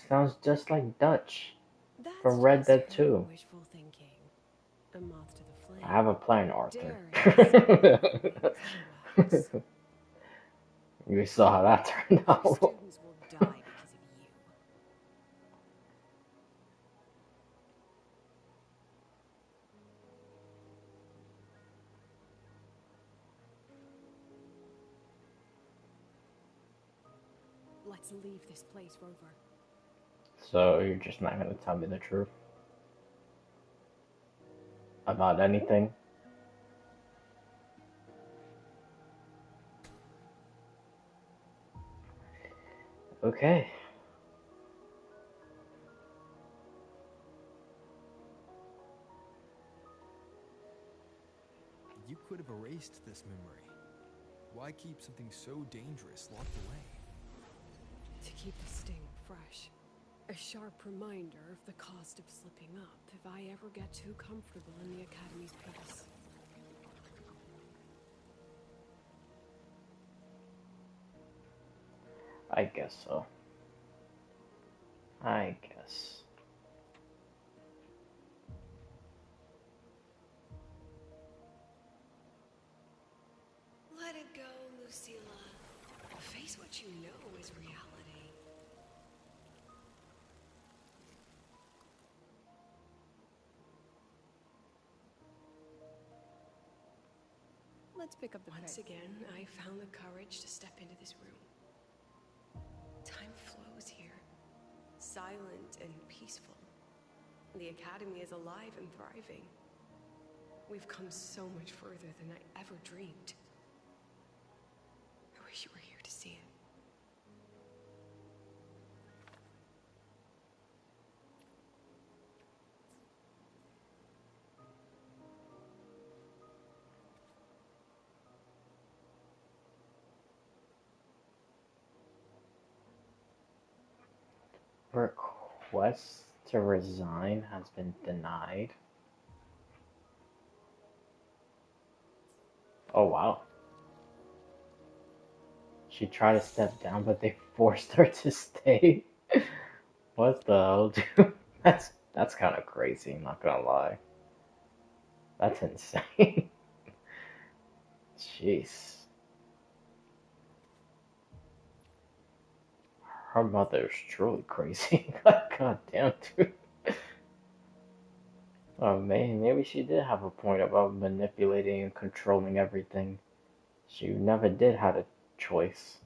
sounds just like Dutch that's from Red just Dead her 2. wishful thinking. A moth to the flame. I have a plan, Arthur. You saw how that turned Your out. students will die because of you. Let's leave this place, Rover. So you're just not gonna tell me the truth about anything? Okay. You could have erased this memory. Why keep something so dangerous locked away? To keep the sting fresh. A sharp reminder of the cost of slipping up if I ever get too comfortable in the Academy's peace. I guess so. I guess. Let it go, Lucilla. Face what you know is reality. Let's pick up the pace. Once again, I found the courage to step into this room. Time flows here. Silent and peaceful. The Academy is alive and thriving. We've come so much further than I ever dreamed. I wish you were here to see it. Request to resign has been denied. Oh wow. She tried to step down, but they forced her to stay. What the hell, dude? That's kind of crazy. I'm not gonna lie. That's insane. Jeez. her mother's truly crazy. God damn, dude. Oh man, maybe she did have a point about manipulating and controlling everything. She never did have a choice.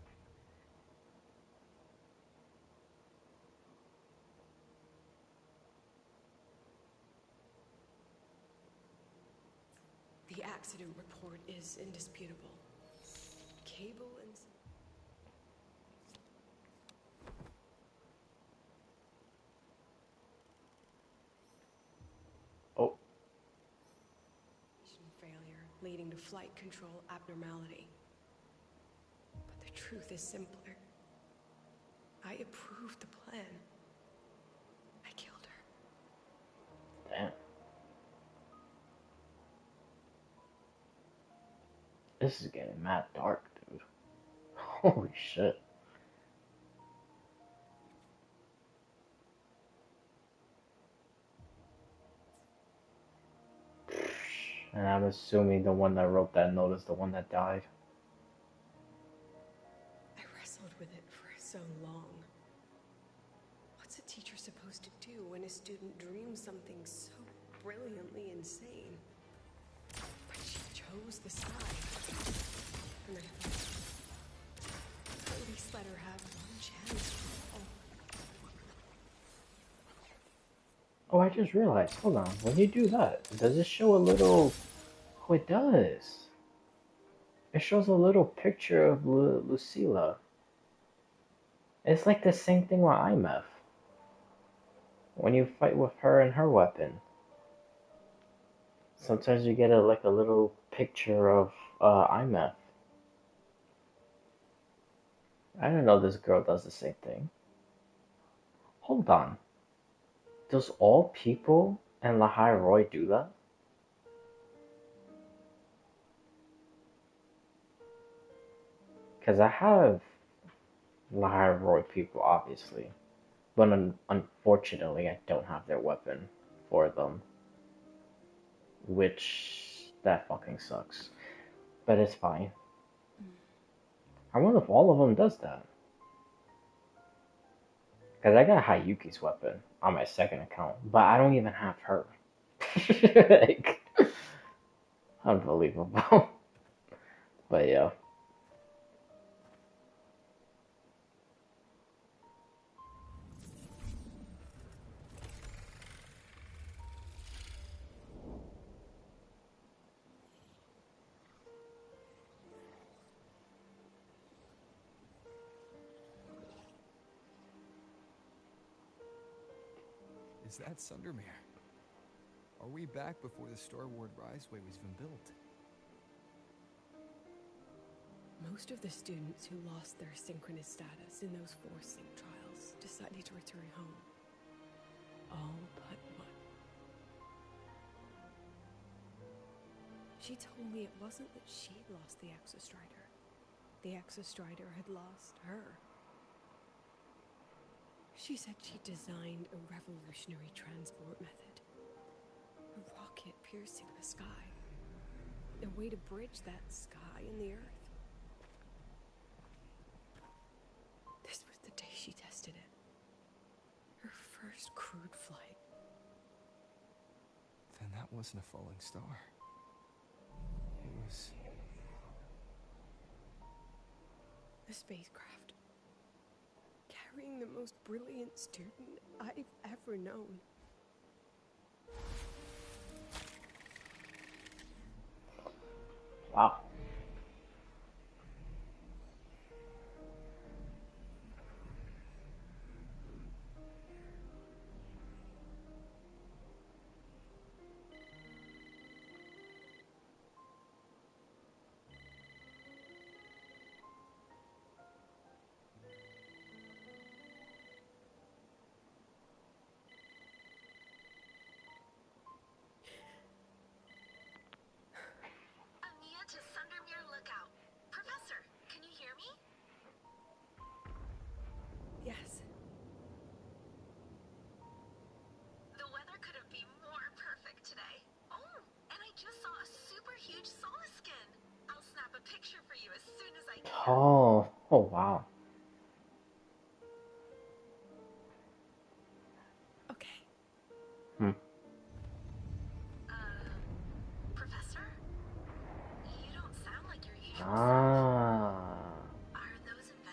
The accident report is indisputable. Cable and... Oh. Failure, leading to flight control abnormality. But the truth is simpler. I approved the plan. I killed her. Damn. This is getting mad dark, dude. Holy shit. And I'm assuming the one that wrote that note is the one that died. I wrestled with it for so long. What's a teacher supposed to do when a student dreams something so brilliantly insane? But she chose the side. And I thought, at least let her have one chance. Oh, I just realized. Hold on. When you do that, does it show a little... Oh, it does. It shows a little picture of Lucilla. It's like the same thing with IMF. When you fight with her and her weapon. Sometimes you get like a little picture of IMF. I don't know this girl does the same thing. Hold on. Does all people in Lahai Roy do that? Because I have Lahai Roy people, obviously. But unfortunately, I don't have their weapon for them. Which, that fucking sucks. But it's fine. I wonder if all of them does that. Because I got Hayuki's weapon on my second account, but I don't even have her. Like, unbelievable. But yeah. Is that Sundermere? Are we back before the Starward Riseway was even built? Most of the students who lost their synchronous status in those 4 sync trials decided to return home. All but one. She told me it wasn't that she'd lost the Exostrider. The Exostrider had lost her. She said she designed a revolutionary transport method. A rocket piercing the sky. A way to bridge that sky and the Earth. This was the day she tested it. Her first crewed flight. Then that wasn't a falling star. It was... a spacecraft. Carrying the most brilliant student I've ever known. Wow. Ania to Sundermere Lookout. Professor, can you hear me? Yes. The weather couldn't be more perfect today. Oh, and I just saw a super huge Solaskin. I'll snap a picture for you as soon as I can. Oh wow. Ah,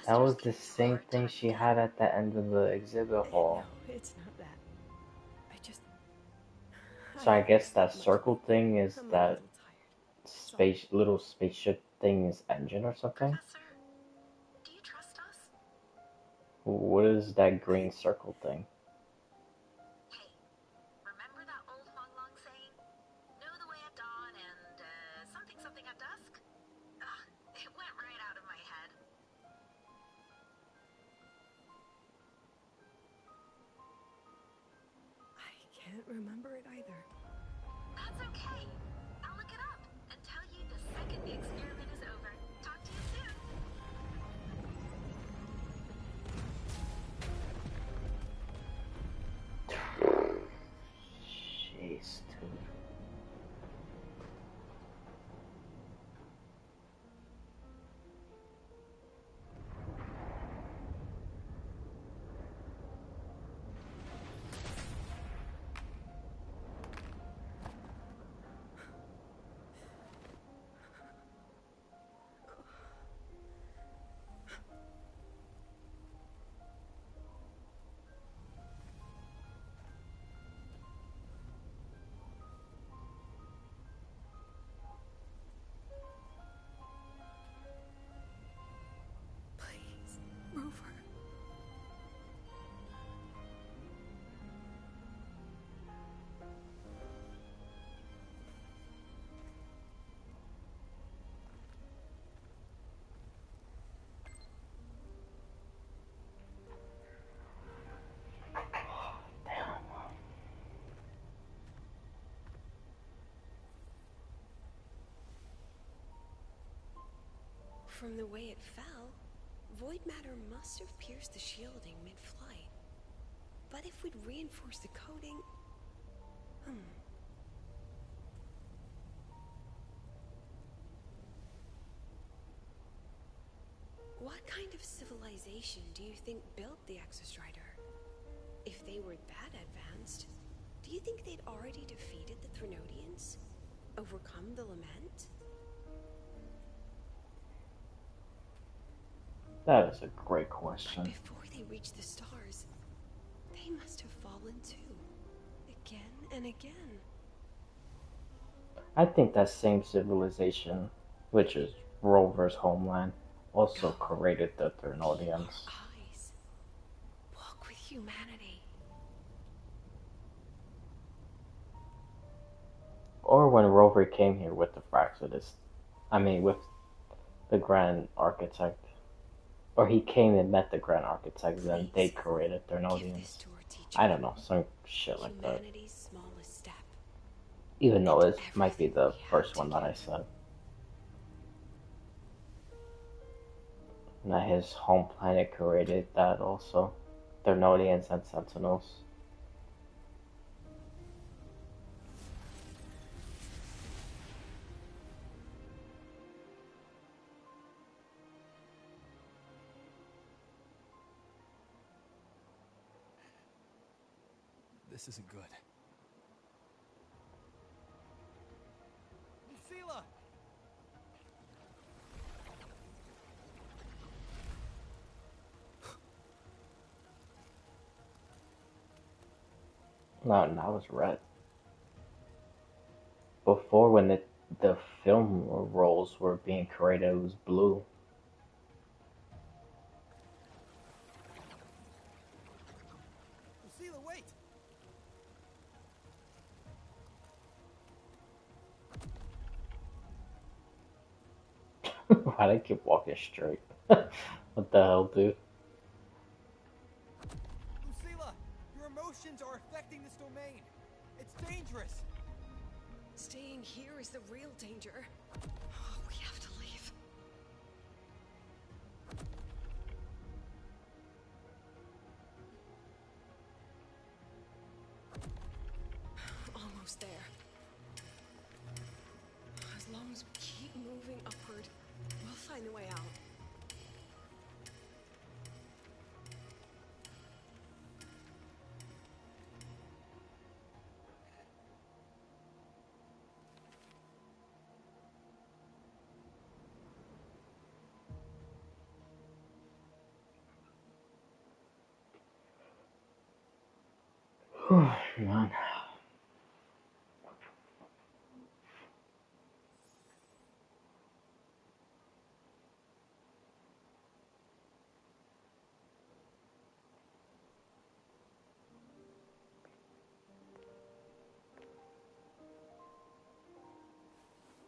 that was the same thing she had at the end of the exhibit hall. No, it's not that. I just... So I guess that much circle lately. thing is I'm a that little tired. little spaceship thing's engine or something? Do you trust us? What is that green circle thing? Hey, remember that old Huang Long saying? Know the way at dawn and something something at dusk? Ugh, it went right out of my head. I can't remember it either. That's okay. I'll look it up and tell you the second the experiment is over. Talk to you soon. Jeez, dude. Please, Rover. From the way it fell, void matter must have pierced the shielding mid-flight. But if we'd reinforced the coating... What kind of civilization do you think built the Exostrider? If they were that advanced, do you think they'd already defeated the Threnodians? Overcome the Lament? That is a great question. But before they reached the stars, they must have fallen too. Again and again. I think that same civilization, which is Rover's homeland, also created the Threnodians. Eyes. Walk with humanity. Or when Rover came here with the Fraxidus. I mean, with the Grand Architect. Or he came and met the Grand Architect, then they created Threnodians. I don't know, some shit like that. Humanity's smallest step. Even though it might be the first one that I said. And that his home planet created that also. Threnodians and Sentinels. This isn't good. Lucilla! No, that was red. Before, when the film roles were being created, it was blue. Lucilla, wait! Why'd I keep walking straight? What the hell, dude? Lucilla, your emotions are affecting this domain. It's dangerous. Staying here is the real danger. Oh, we have to leave. Almost there. As long as we keep moving upward, we'll find a way out. Man.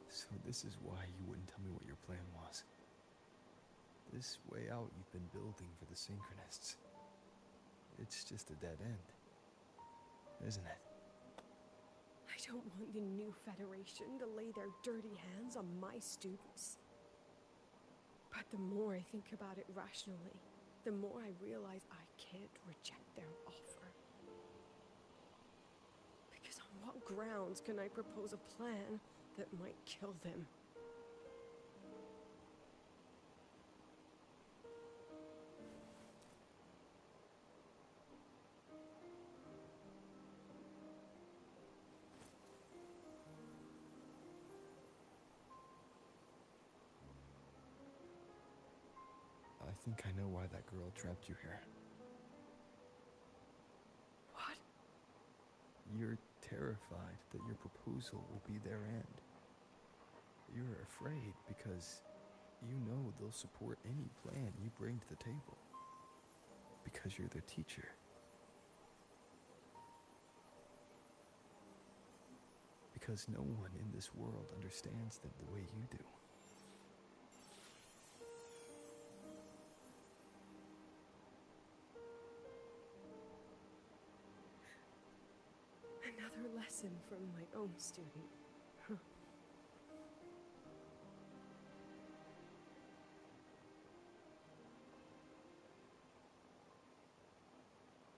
So this is why you wouldn't tell me what your plan was. This way out you've been building for the Synchronists. It's just a dead end, isn't it? I don't want the new Federation to lay their dirty hands on my students. But the more I think about it rationally, the more I realize I can't reject their offer. Because on what grounds can I propose a plan that might kill them? I think I know why that girl trapped you here. What? You're terrified that your proposal will be their end. You're afraid because you know they'll support any plan you bring to the table. Because you're their teacher. Because no one in this world understands them the way you do. Another lesson from my own student.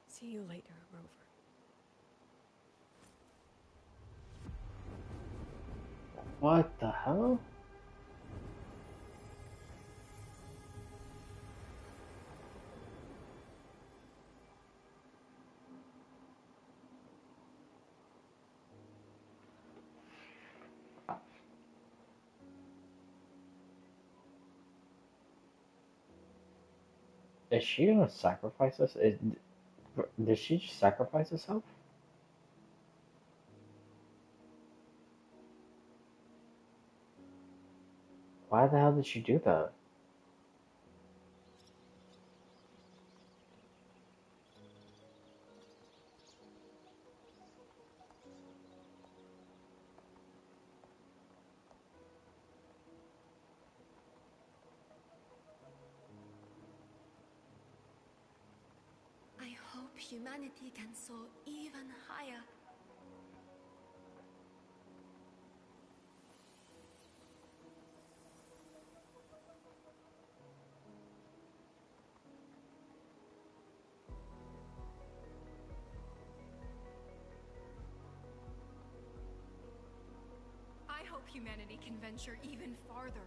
See you later, Rover. What the hell? Is she gonna sacrifice us? Did she just sacrifice herself? Why the hell did she do that? I hope humanity can soar even higher. I hope humanity can venture even farther.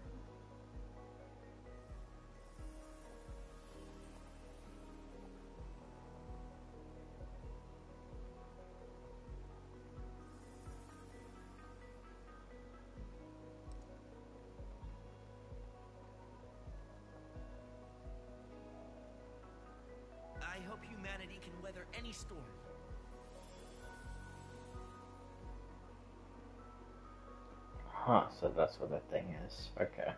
I hope humanity can weather any storm. Huh, so that's what that thing is. Okay.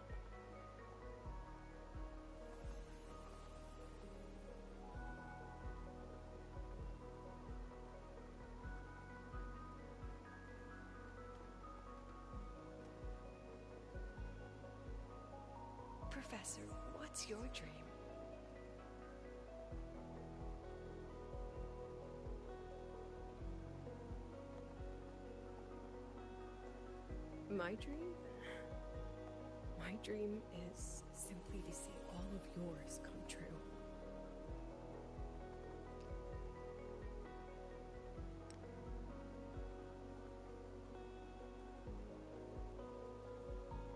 Professor, what's your dream? My dream? My dream is simply to see all of yours come true.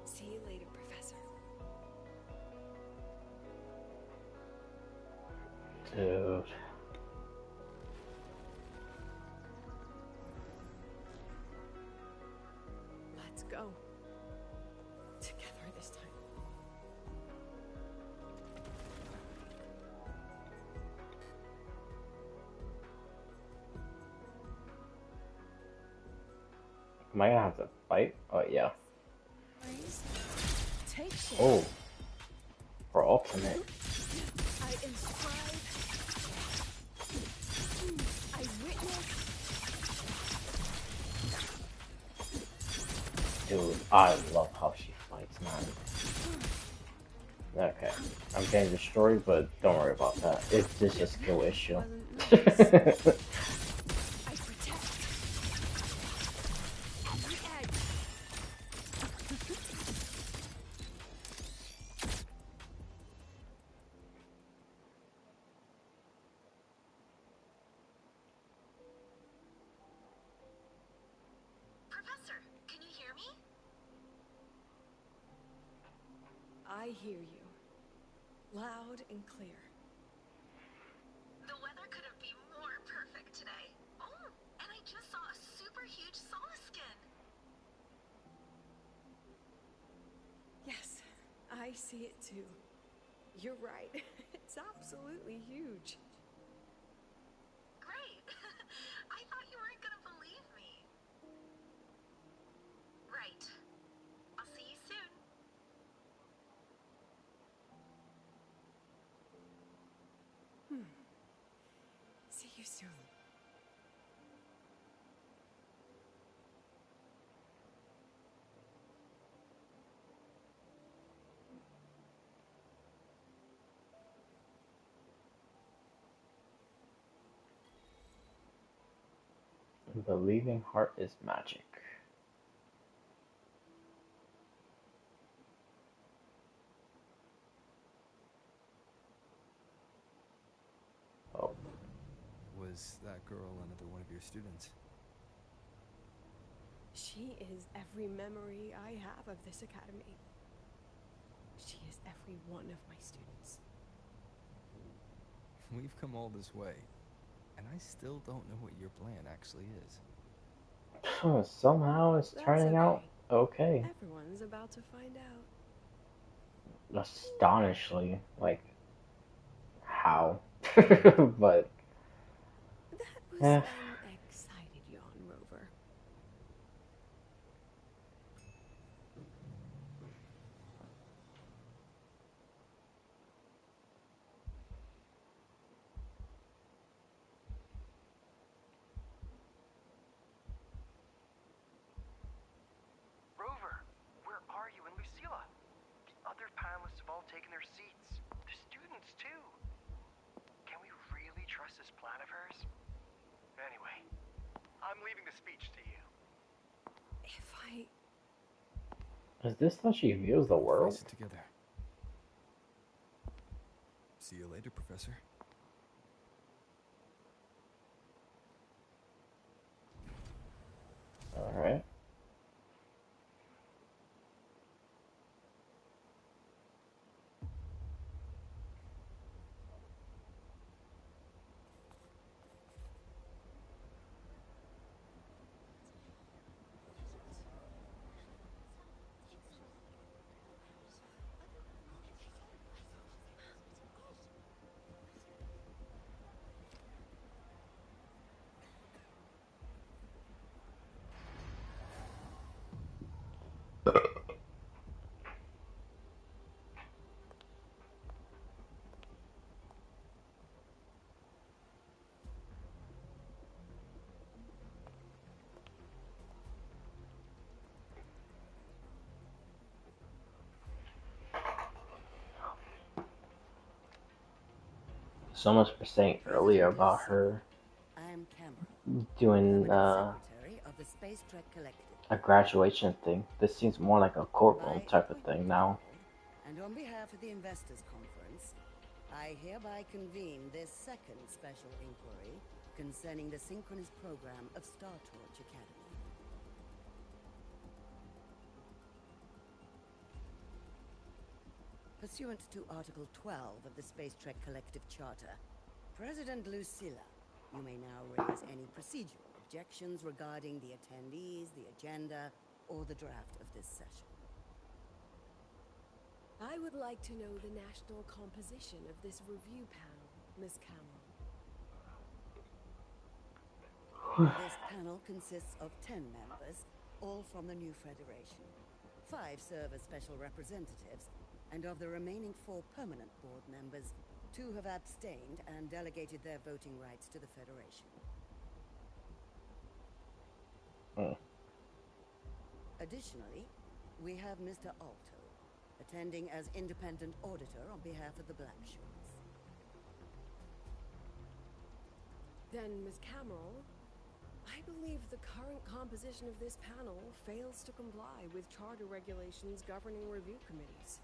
See you later, Professor. Dude. Let's go. Together this time. Am I gonna have to fight? Oh yeah. Take shape. Oh, for ultimate. I inscribe. I witness. Dude, I love how she fights, man. Okay, I'm getting destroyed, but don't worry about that. It's just a skill issue. I protect. The edge. Professor, can you hear me? I hear you. Loud and clear. The weather couldn't be more perfect today. Oh, and I just saw a super huge Solaskin. Yes, I see it too. You're right. It's absolutely huge. Great. I thought you weren't gonna believe me. Right. I'll see you soon. See you soon. Believing heart is magic. Oh. Was that girl another one of your students? She is every memory I have of this academy. She is every one of my students. We've come all this way, and I still don't know what your plan actually is. Somehow it's That's turning out okay. Everyone's about to find out. Astonishingly, like, how? But That was eh. an excited yawn, Rover. Rover, where are you? And Lucilla? The other panelists have all taken their seats. The students, too. Can we really trust this plan of hers? Anyway, I'm leaving the speech to you. If I... Is this how she views the world? Face it together. See you later, Professor. Alright. So much for saying earlier about her I'm Cameron, doing permanent secretary of the Space Trek Collective. a graduation thing. This seems more like a courtroom type of thing now. And on behalf of the Investors Conference, I hereby convene this second special inquiry concerning the synchronous program of Star Torch Academy. Pursuant to Article 12 of the Space Trek Collective Charter, President Lucilla, you may now raise any procedural objections regarding the attendees, the agenda, or the draft of this session. I would like to know the national composition of this review panel, Miss Cameron. This panel consists of 10 members, all from the new Federation. 5 serve as special representatives, and of the remaining 4 permanent board members, 2 have abstained and delegated their voting rights to the Federation. Additionally, we have Mr. Alto, attending as independent auditor on behalf of the Blackshores. Then, Ms. Cameron, I believe the current composition of this panel fails to comply with charter regulations governing review committees.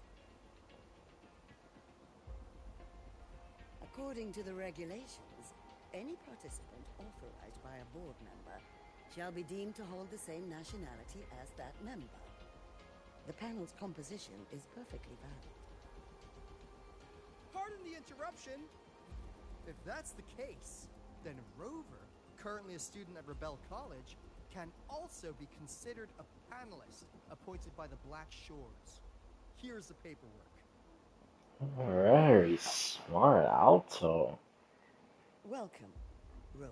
According to the regulations, any participant authorized by a board member shall be deemed to hold the same nationality as that member. The panel's composition is perfectly valid. Pardon the interruption. If that's the case, then Rover, currently a student at Rebel College, can also be considered a panelist appointed by the Black Shores. Here's the paperwork. Very smart, Alto. Welcome, Rover.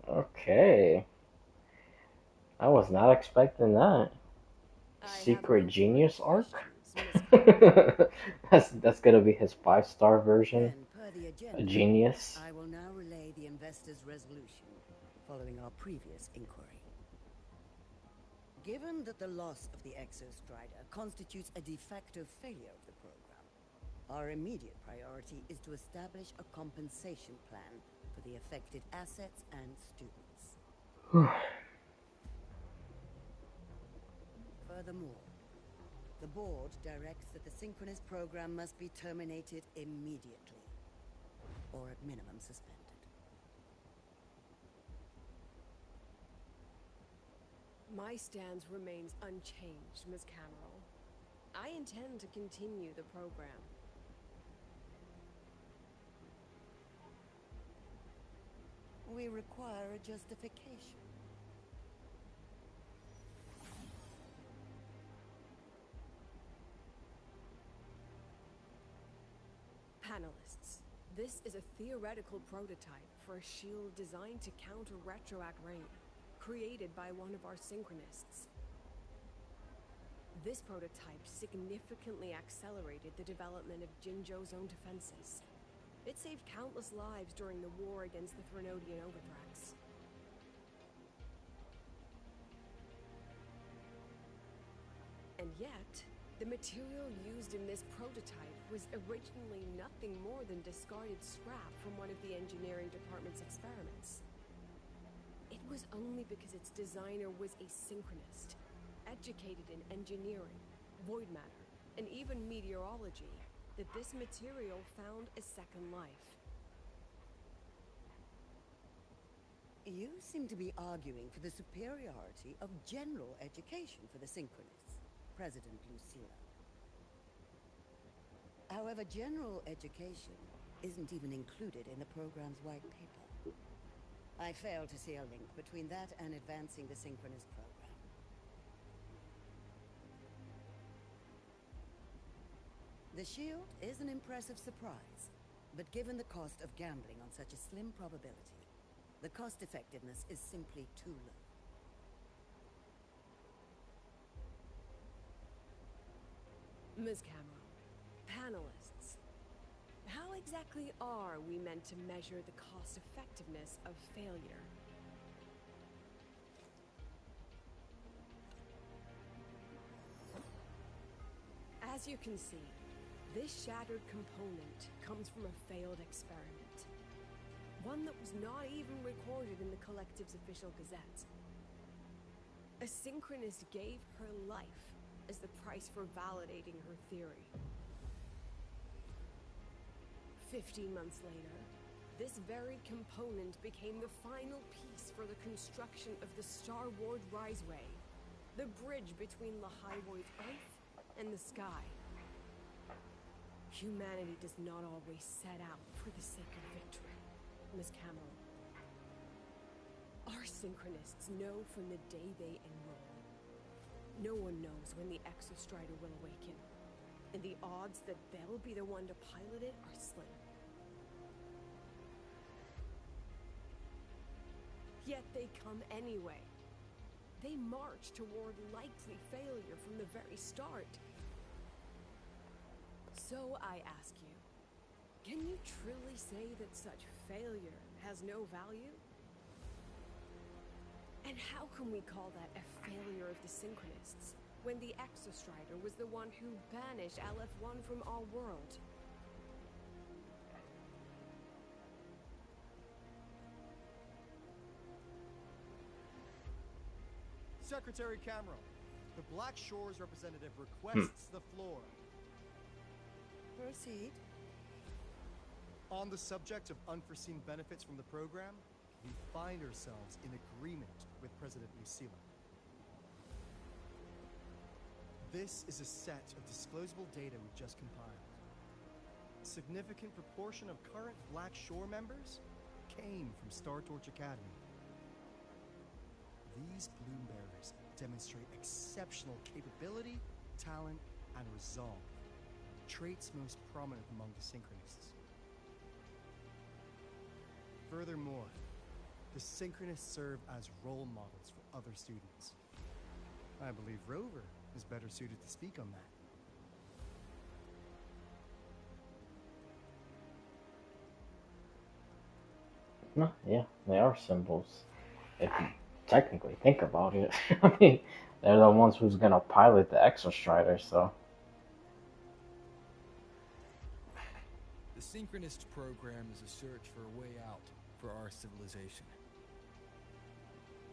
Okay. I was not expecting that. Secret Genius arc? That's gonna be his 5-star version. Then, per the agenda, A genius. I will now relay the investors' resolution following our previous inquiry. Given that the loss of the Exostrider constitutes a de facto failure of the program, our immediate priority is to establish a compensation plan for the affected assets and students. Furthermore, the board directs that the synchronous program must be terminated immediately, or at minimum suspended. My stance remains unchanged, Ms. Cameron. I intend to continue the program. We require a justification. Panelists, this is a theoretical prototype for a shield designed to counter retroact rain, created by one of our synchronists. This prototype significantly accelerated the development of Jinzhou's own defenses. It saved countless lives during the war against the Threnodian Overthrax. And yet, the material used in this prototype was originally nothing more than discarded scrap from one of the engineering department's experiments. It was only because its designer was a synchronist, educated in engineering, void matter, and even meteorology, that this material found a second life. You seem to be arguing for the superiority of general education for the synchronists, President Lucilla. However, general education isn't even included in the program's white paper. I fail to see a link between that and advancing the synchronous program. The shield is an impressive surprise, but given the cost of gambling on such a slim probability, the cost-effectiveness is simply too low. Ms. Cameron, panelists, how exactly are we meant to measure the cost-effectiveness of failure? As you can see, this shattered component comes from a failed experiment. One that was not even recorded in the Collective's official gazette. A synchronist gave her life as the price for validating her theory. 15 months later, this very component became the final piece for the construction of the Star Ward Riseway, the bridge between Lahaiwoi's Earth and the sky. Humanity does not always set out for the sake of victory, Ms. Cameron. Our synchronists know from the day they enroll. No one knows when the Exostrider will awaken, and the odds that they'll be the one to pilot it are slim. Yet they come anyway. They marched toward likely failure from the very start. So I ask you, can you truly say that such failure has no value? And how can we call that a failure of the Synchronists, when the Exostrider was the one who banished LF1 from our world? Secretary Cameron, the Black Shores representative requests the floor. Proceed. On the subject of unforeseen benefits from the program, we find ourselves in agreement with President Lucilla. This is a set of disclosable data we just compiled. A significant proportion of current Black Shore members came from Star Torch Academy. These Bloombearers demonstrate exceptional capability, talent, and resolve, traits most prominent among the Synchronists. Furthermore, the Synchronists serve as role models for other students. I believe Rover is better suited to speak on that. No, yeah, they are symbols. If you technically think about it. I mean, they're the ones who's gonna pilot the Exostrider, so. The Synchronist program is a search for a way out for our civilization.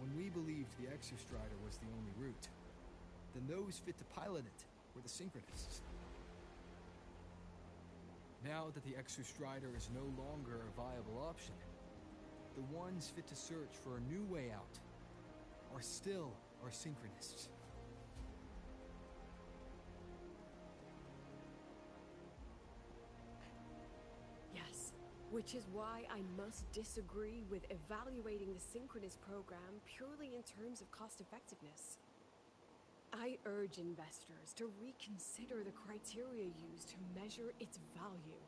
When we believed the Exostrider was the only route, then those fit to pilot it were the Synchronists. Now that the Exostrider is no longer a viable option, the ones fit to search for a new way out are still our Synchronists. Yes, which is why I must disagree with evaluating the Synchronist program purely in terms of cost effectiveness. I urge investors to reconsider the criteria used to measure its value.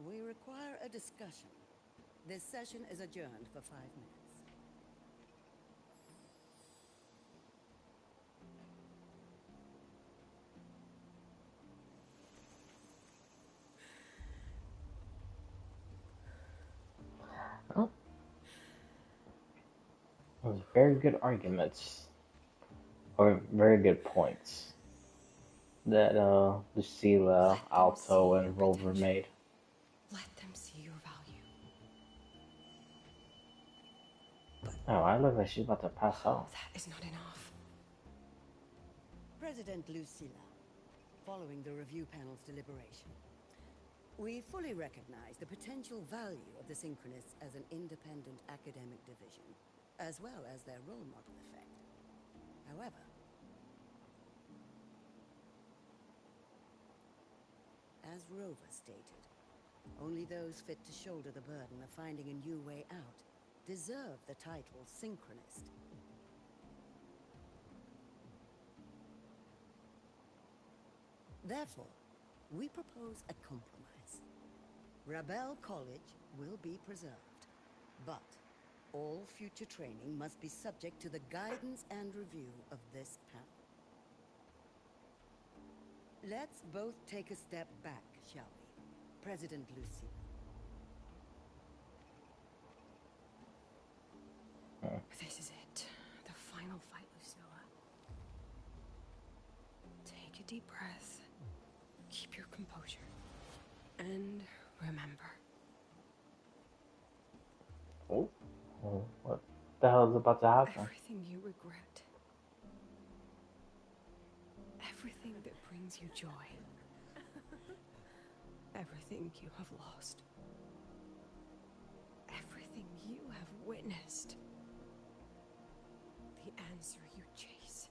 We require a discussion. This session is adjourned for 5 minutes. Oh. Those very good arguments. Or very good points. That Lucilla, Alto, and Rover made. Let them see your value. Oh, I look like she's about to pass out. That is not enough. President Lucilla, following the review panel's deliberation, we fully recognize the potential value of the Synchronists as an independent academic division, as well as their role model effect. However, as Rover stated, only those fit to shoulder the burden of finding a new way out deserve the title Synchronist. Therefore, we propose a compromise. Rebel College will be preserved, but all future training must be subject to the guidance and review of this panel. Let's both take a step back, shall we? President Lucilla. This is it. The final fight, Lucilla. Take a deep breath. Keep your composure. And remember. Oh, what the hell is about to happen? Everything you regret. Everything that brings you joy. Everything you have lost. Everything you have witnessed. The answer you chase.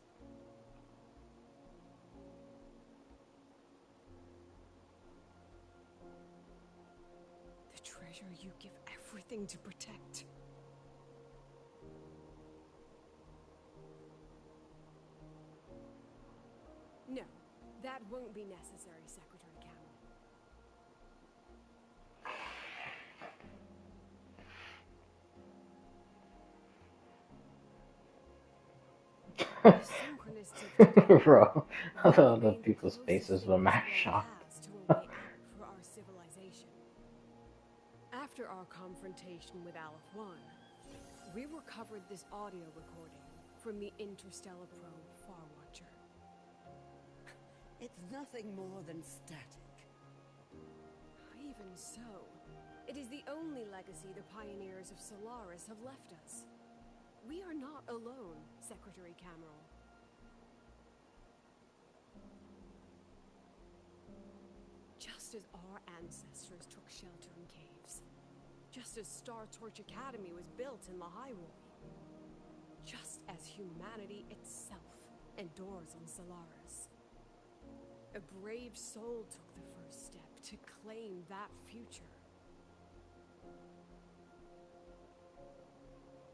The treasure you give everything to protect. No, that won't be necessary, Secretary Cameron. The Synchronists of today Bro, may the remain the people's closest faces thing were this mad world shocked. has to a way out for our civilization. After our confrontation with Aleph 1, we recovered this audio recording from the interstellar probe Farwatcher. It's nothing more than static. Even so, it is the only legacy the pioneers of Solaris have left us. We are not alone, Secretary Cameron. Just as our ancestors took shelter in caves, just as Star Torch Academy was built in the Highwall, just as humanity itself endures on Solaris, a brave soul took the first step to claim that future.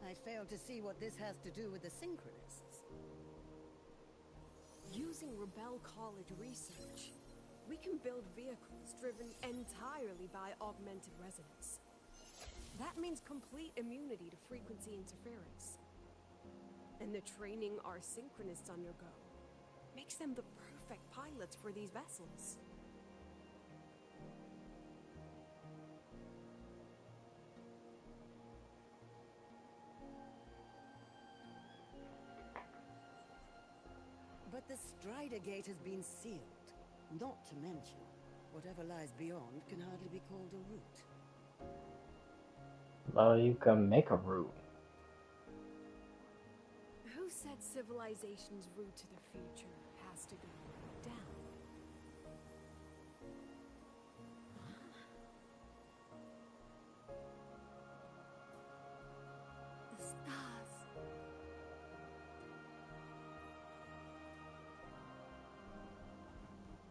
I fail to see what this has to do with the Synchronists. Using Rebel College research, we can build vehicles driven entirely by augmented resonance. That means complete immunity to frequency interference. And the training our Synchronists undergo makes them the perfect pilots for these vessels. But the Strider Gate has been sealed. Not to mention, whatever lies beyond can hardly be called a route. Well, you can make a route. Who said civilization's route to the future has to go down? The stars.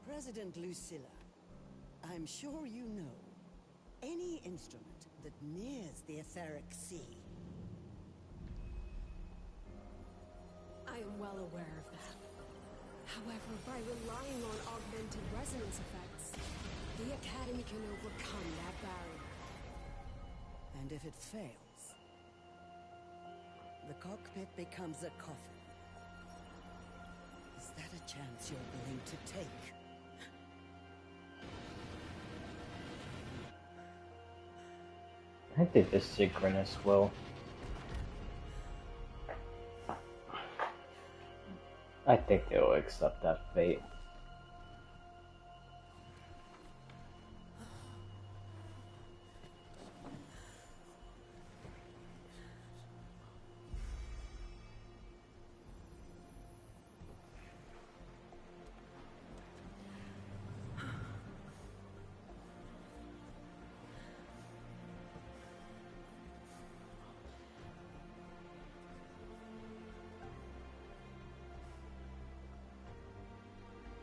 President Lucilla, I'm sure you know, any instrument that nears the etheric sea. I am well aware of that. However, by relying on augmented resonance effects, the Academy can overcome that barrier. And if it fails, the cockpit becomes a coffin. Is that a chance you're willing to take? I think the Synchronous will. I think they will accept that fate.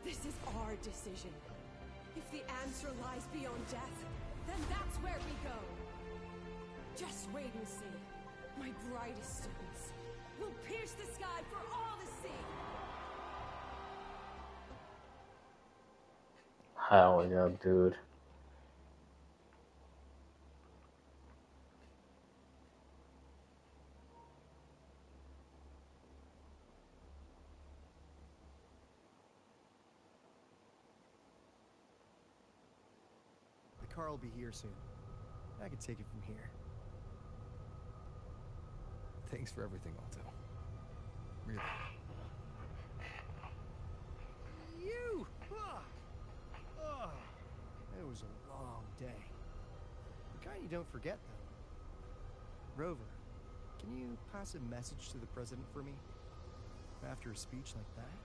This is our decision. If the answer lies beyond death, then that's where we go. Just wait and see. My brightest students will pierce the sky for all to see. Hell yeah, dude. The car will be here soon. I can take it from here. Thanks for everything, Alto. Really. You! It was a long day. The kind you don't forget, though. Rover, can you pass a message to the president for me? After a speech like that,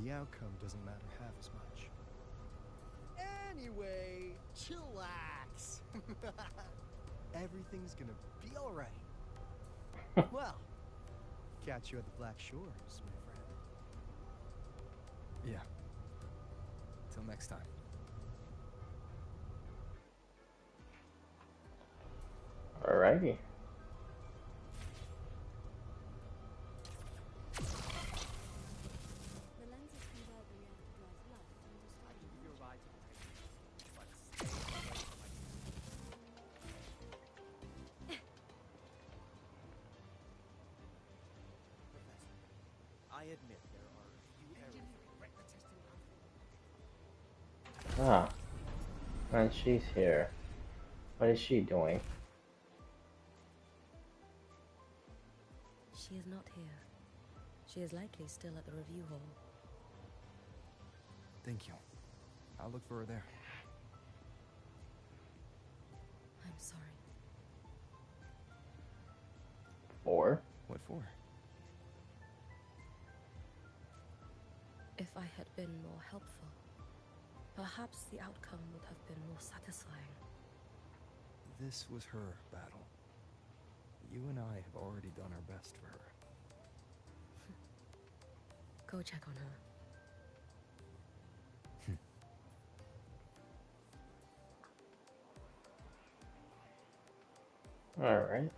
the outcome doesn't matter half as much. Anyway, chillax. Everything's gonna be alright. Well, catch you at the Black Shores, my friend. Yeah. Till next time. Alrighty. The lenses convert the reactive light into I can give you a ride to the table, but stay away from my... Professor, admit there are a few errors. Ah, and she's here. What is she doing? She is not here. She is likely still at the review hall. Thank you. I'll look for her there. I'm sorry. For? What for? If I had been more helpful, perhaps the outcome would have been more satisfying. This was her battle. You and I have already done our best for her. Go check on her. Alright.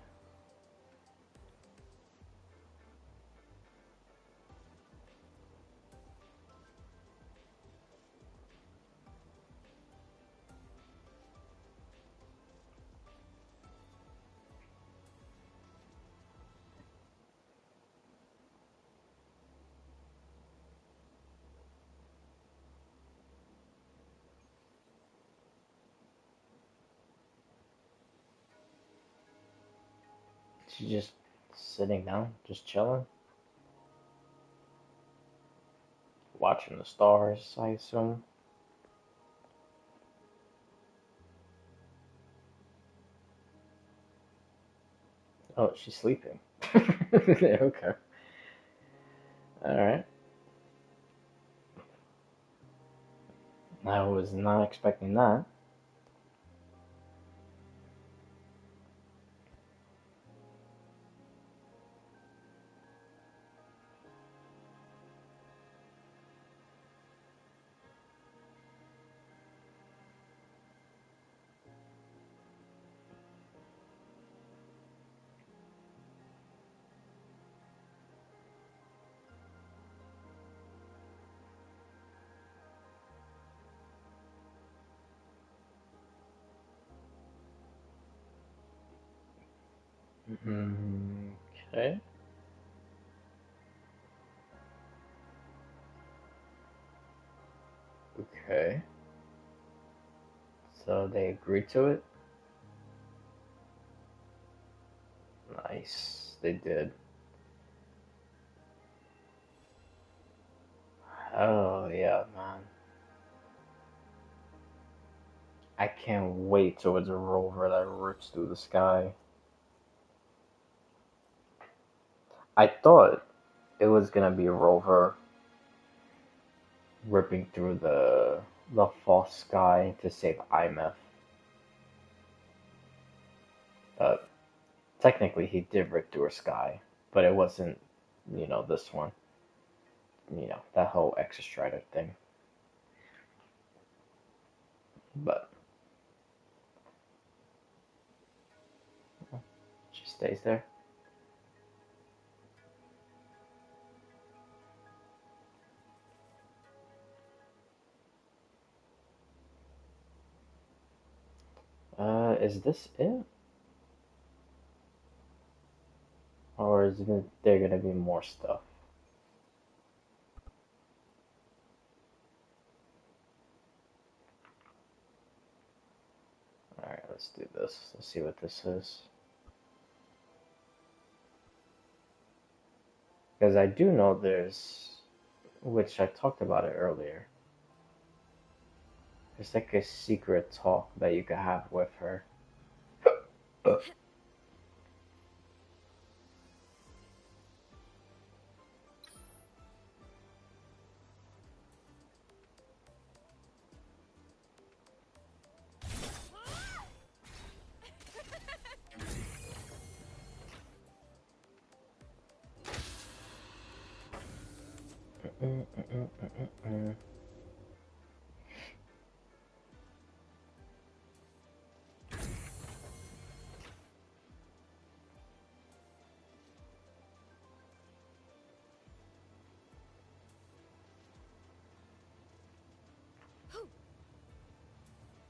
She's just sitting down, just chilling. Watching the stars, I assume. Oh, she's sleeping. Okay. Alright. I was not expecting that. Okay. Okay. So they agreed to it? Nice. They did. Oh, yeah, man. I can't wait till it's a rover that rips through the sky. I thought it was gonna be a rover ripping through the false sky to save IMF. But technically he did rip through a sky, but it wasn't, this one. That whole Exostrider thing. But she stays there. Is this it? Or is there gonna be more stuff? Alright, let's do this. Let's see what this is. Because I do know there's, which I talked about it earlier. There's like a secret talk that you could have with her.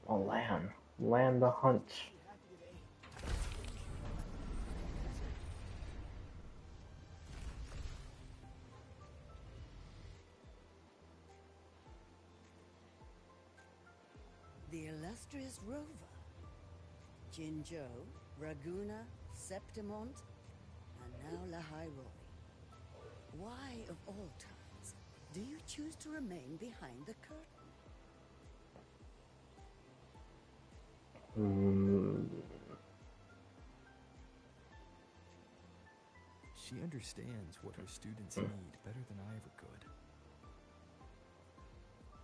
Oh, land. Land the hunt. the illustrious rover. Jinzhou, Raguna, Septimont, and now Lahai Roi. Why, of all times, do you choose to remain behind the curtain? She understands what her students need better than I ever could.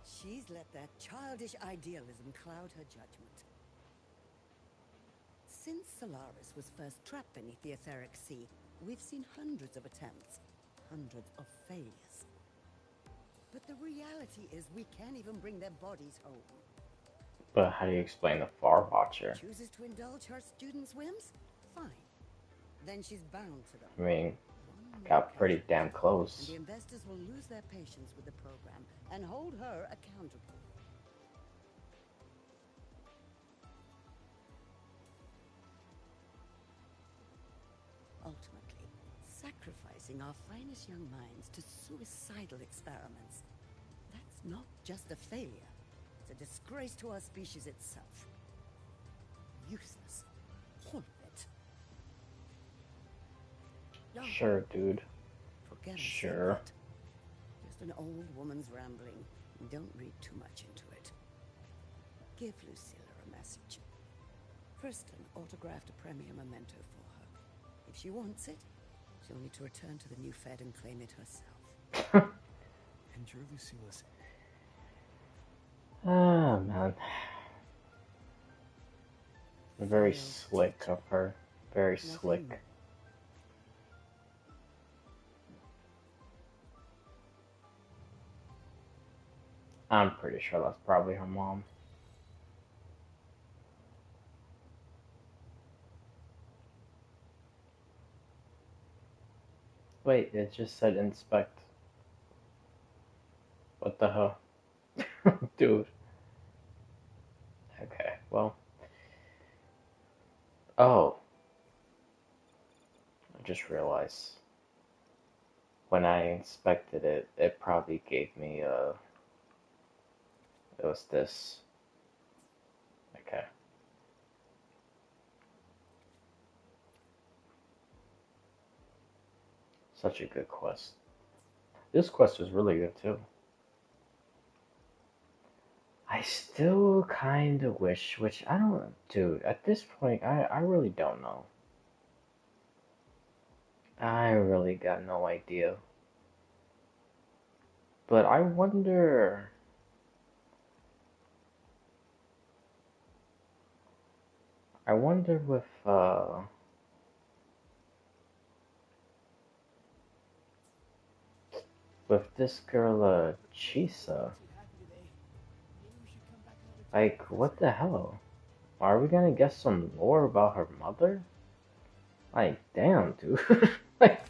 She's let that childish idealism cloud her judgment. Since Solaris was first trapped beneath the etheric sea, we've seen hundreds of attempts, hundreds of failures. But the reality is we can't even bring their bodies home. But how do you explain the Far Watcher? Chooses to indulge her students' whims? Fine. Then she's bound to them. I mean, got pretty damn close. And the investors will lose their patience with the program and hold her accountable. Ultimately, sacrificing our finest young minds to suicidal experiments, that's not just a failure. It's a disgrace to our species itself. Useless. All of it. No. Sure, dude. Forget I said Sure. that. Just an old woman's rambling. Don't read too much into it. Give Lucilla a message. Kristen autographed a premier memento for her. If she wants it, she'll need to return to the new Fed and claim it herself. And you're Lucilla's. Ah, man. Very slick of her. Very slick. I'm pretty sure that's probably her mom. Wait, it just said inspect. What the hell? Dude. Okay, well. Oh. I just realized. When I inspected it, it probably gave me, it was this. Okay. Such a good quest. This quest was really good too. I still kind of wish, which I don't, dude, at this point, I really don't know. I really got no idea. But I wonder, with this girl, Chisa, like, what the hell? Are we gonna get some lore about her mother? Like, damn, dude. Like,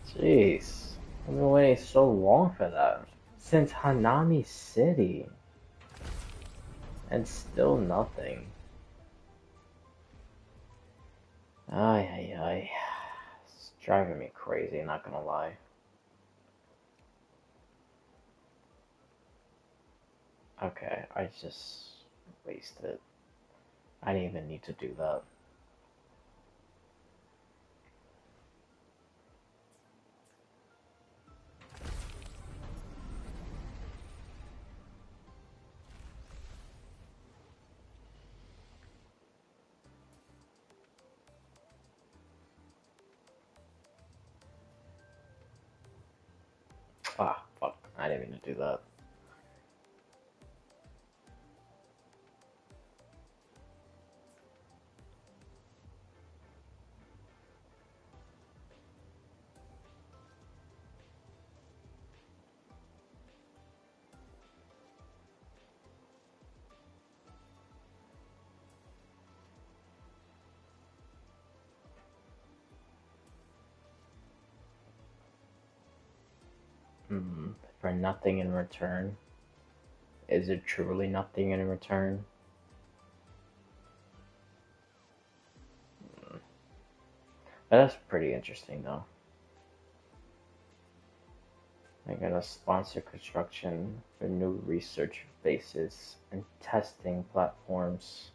jeez. I've been waiting so long for that. Since Hanami City. And still nothing. Ay, ay, ay. It's driving me crazy, not gonna lie. Okay, I just wasted. I didn't even need to do that. Ah, fuck. I didn't mean to do that. For nothing in return? Is it truly nothing in return? That's pretty interesting, though. They're gonna sponsor construction for new research bases and testing platforms.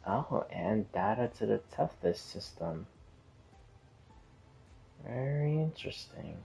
Oh, and data to the Tethys system. Very interesting.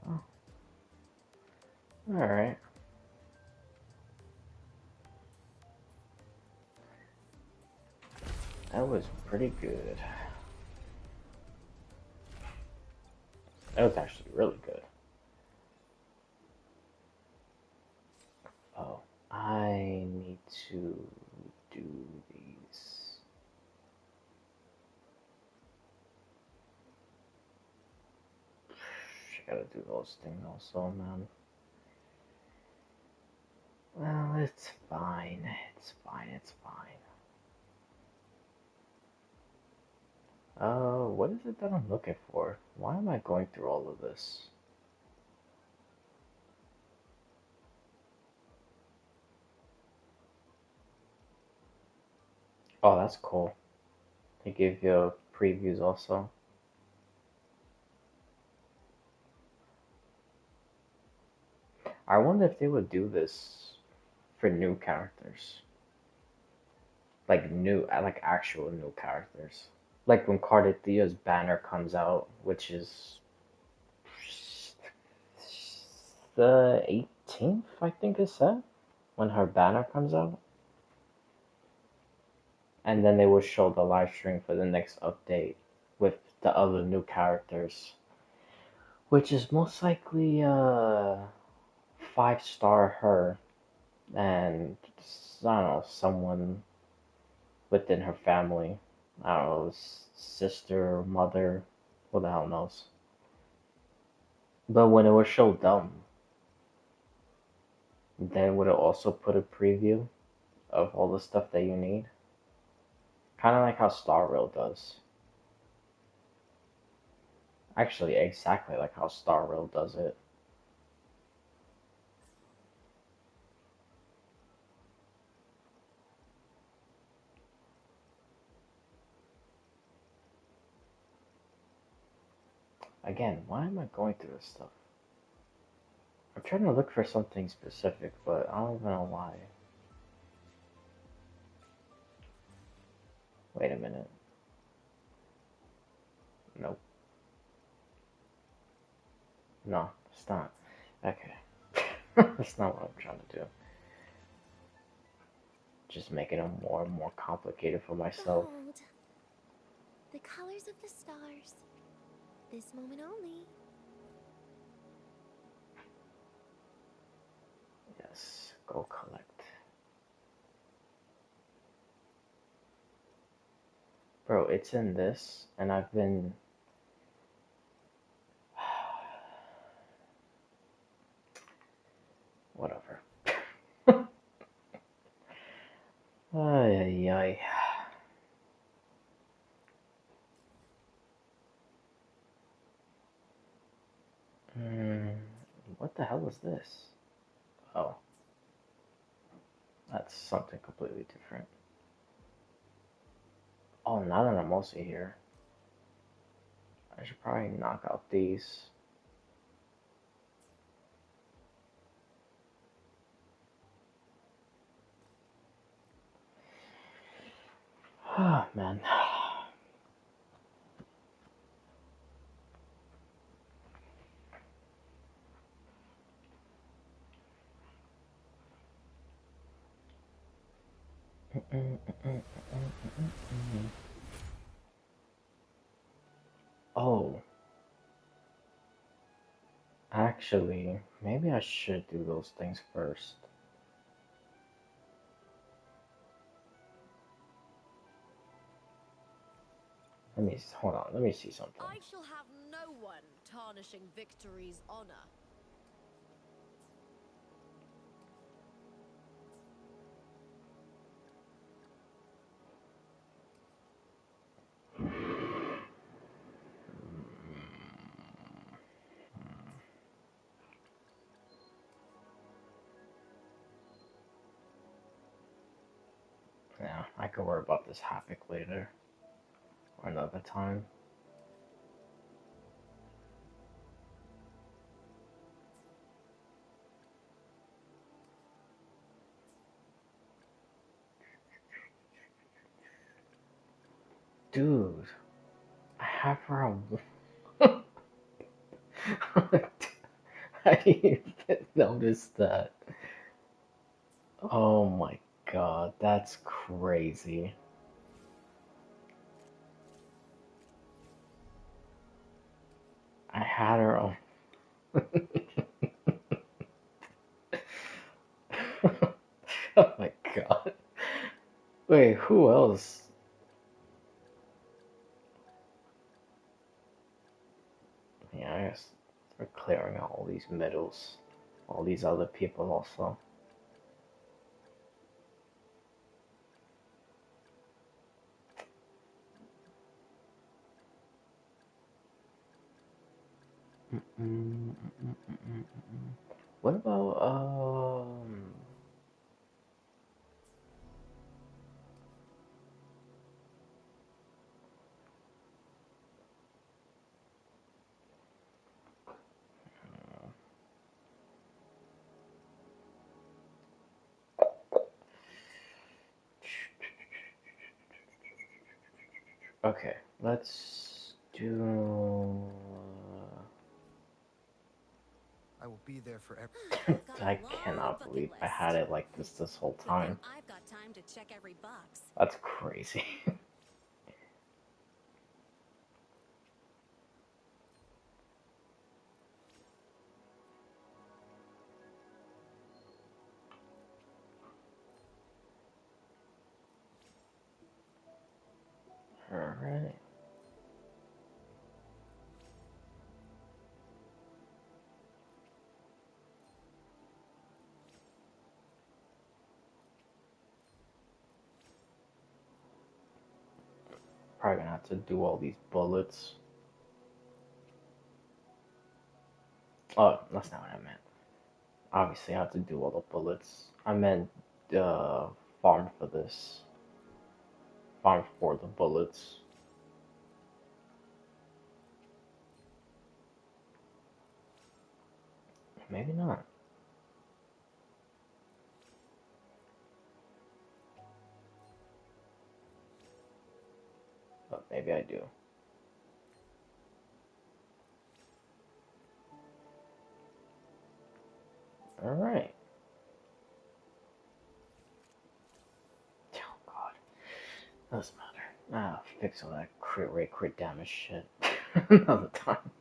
Oh. Alright. That was pretty good. That was actually really good. Oh, I need to do these. I gotta do those things also, man. Well, it's fine. It's fine. It's fine. What is it that I'm looking for? Why am I going through all of this? Oh, that's cool. They give you previews also. I wonder if they would do this for new characters. Like actual new characters. Like when Cardithea's banner comes out, which is the 18th, I think it said, when her banner comes out. And then they will show the live stream for the next update with the other new characters, which is most likely 5-star her and I don't know, someone within her family. I don't know, sister, mother, who the hell knows. But when it was show them, then would it also put a preview of all the stuff that you need? Kind of like how Star Rail does. Actually, exactly like how Star Rail does it. Again, why am I going through this stuff? I'm trying to look for something specific, but I don't even know why. Wait a minute. Nope. No, it's not. Okay. That's not what I'm trying to do. Just making it more and more complicated for myself. Behold, the colors of the stars. This moment only. Yes, go collect. Bro, it's in this, and I've been... Whatever. Ay, ay, ay. What the hell is this? Oh. That's something completely different. Oh, now that I'm also here, I should probably knock out these. Ah, man. Oh, actually, maybe I should do those things first. Hold on, let me see something. I shall have no one tarnishing Victory's honor. Yeah, I could worry about this Havoc later or another time. Dude, I have her on. I didn't even notice that. Oh my god, that's crazy. I had her on. Oh my god. Wait, who else? Yeah, I guess they're clearing out all these medals. All these other people also. What about okay, let's do. I will be there for I cannot believe I had it like this whole Good thing time. I've got time to check every box. That's crazy. Alright. Probably gonna have to do all these bullets. Oh, that's not what I meant. Obviously, I have to do all the bullets. I meant farm for this. Farm for the bullets. Maybe not. But maybe I do. Alright. Oh god. Doesn't matter. Fix all that crit rate, crit damage shit. Another time.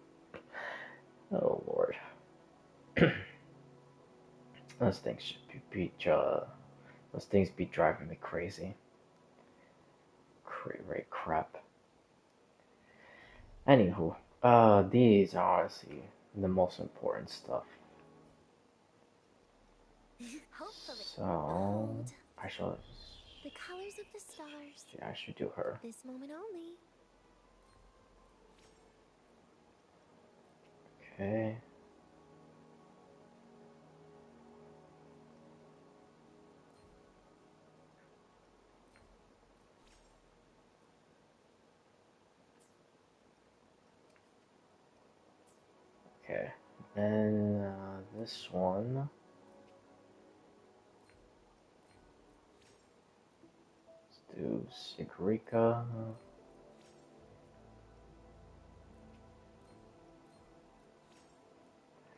Oh lord. Those things should those things be driving me crazy. Crit rate crap. Anywho, these are honestly the most important stuff. Hopefully. So Behold, I shall. the colors of the stars. Yeah, I should do her. This moment only. Okay. Okay. Then this one. Let's do Sigrika.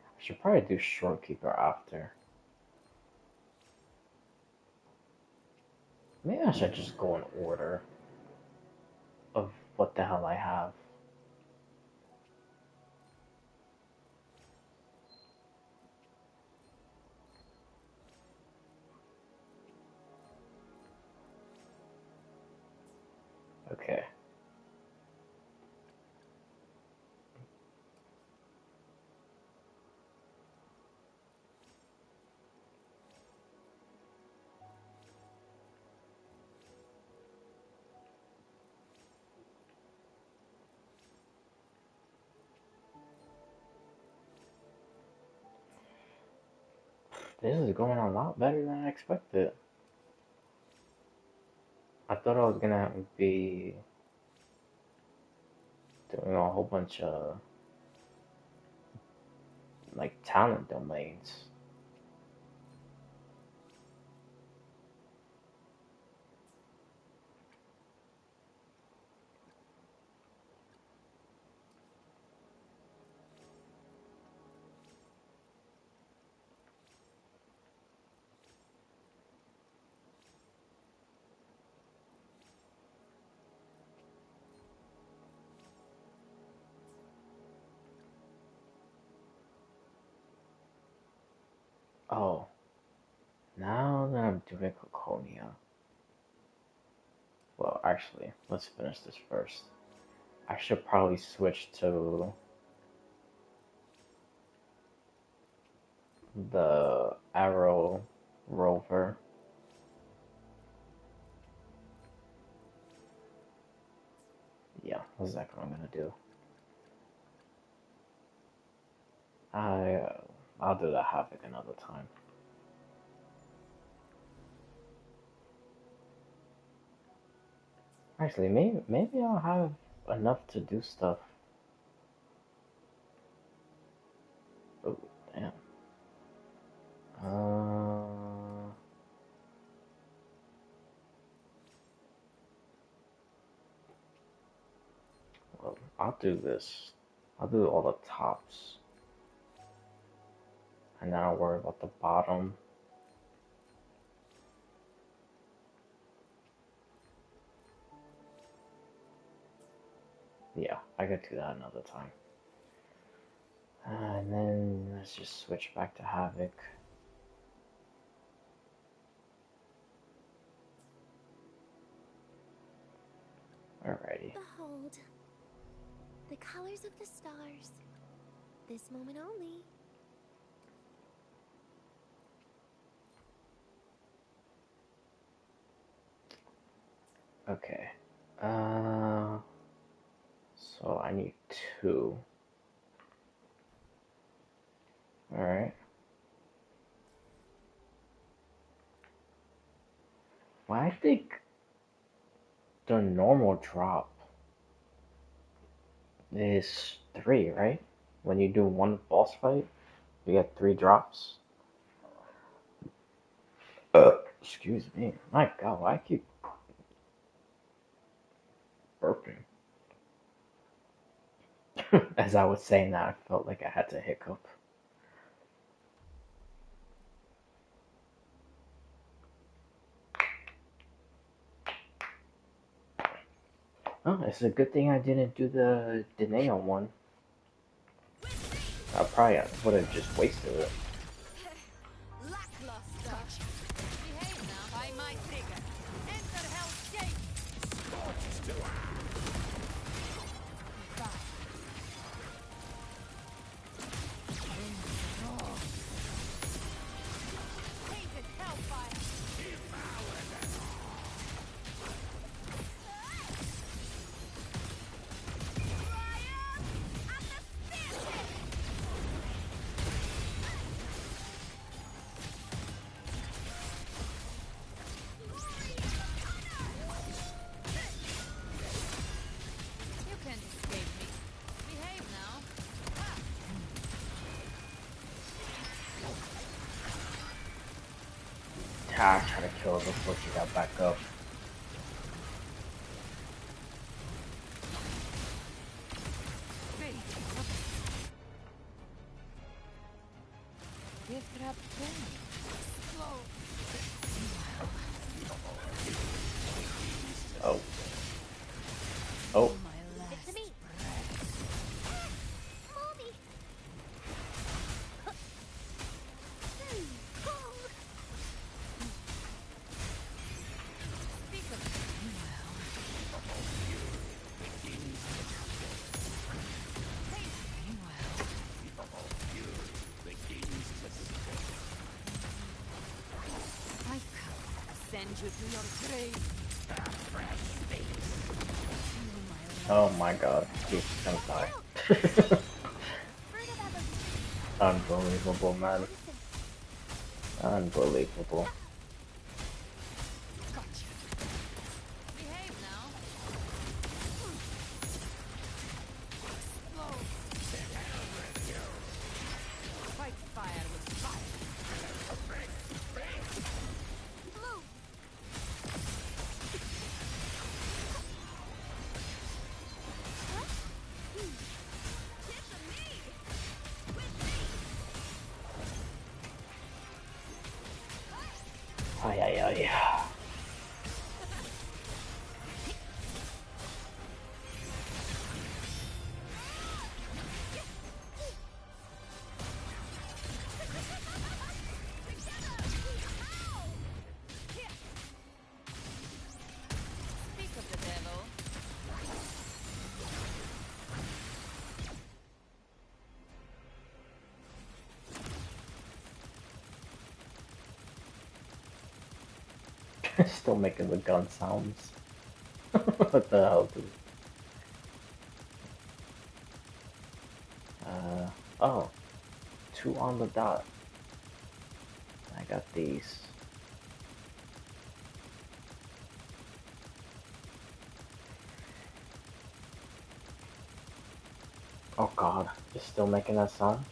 I should probably do Shorekeeper after. Maybe I should just go in order of what the hell I have. Okay. This is going a lot better than I expected. I thought I was gonna be doing a whole bunch of like talent domains. Oh, now that I'm doing Coconia. Well, actually, let's finish this first. I should probably switch to the Arrow Rover. Yeah, that's exactly what I'm gonna do. I'll do the Havoc another time. Actually, maybe I'll have enough to do stuff. Oh, damn. Well, I'll do this. I'll do all the tops, and then I'll worry about the bottom. Yeah, I could do that another time. And then let's just switch back to Havoc. Alrighty. Behold, the colors of the stars. This moment only. Okay. So I need 2. Alright. Well, I think the normal drop is 3, right? When you do one boss fight, you get 3 drops. Excuse me. My God, I keep burping. As I was saying that, I felt like I had to hiccup. Oh, it's a good thing I didn't do the Danae one. I probably would have just wasted it. Lackluster. Behave now by my trigger. Enter Hell's Gate. Tainted hellfire. You can't escape me. Behave now. I tried to kill her before she got back up. Gift wrap Oh my god, he's gonna die. Unbelievable, man. Unbelievable. Behave now. Fight fire with fire. Blue. Ay, ay, ay. Speak of the devil. Still making the gun sounds. What the hell, dude? Oh. 2 on the dot. I got these. Oh god, it's still making that sound?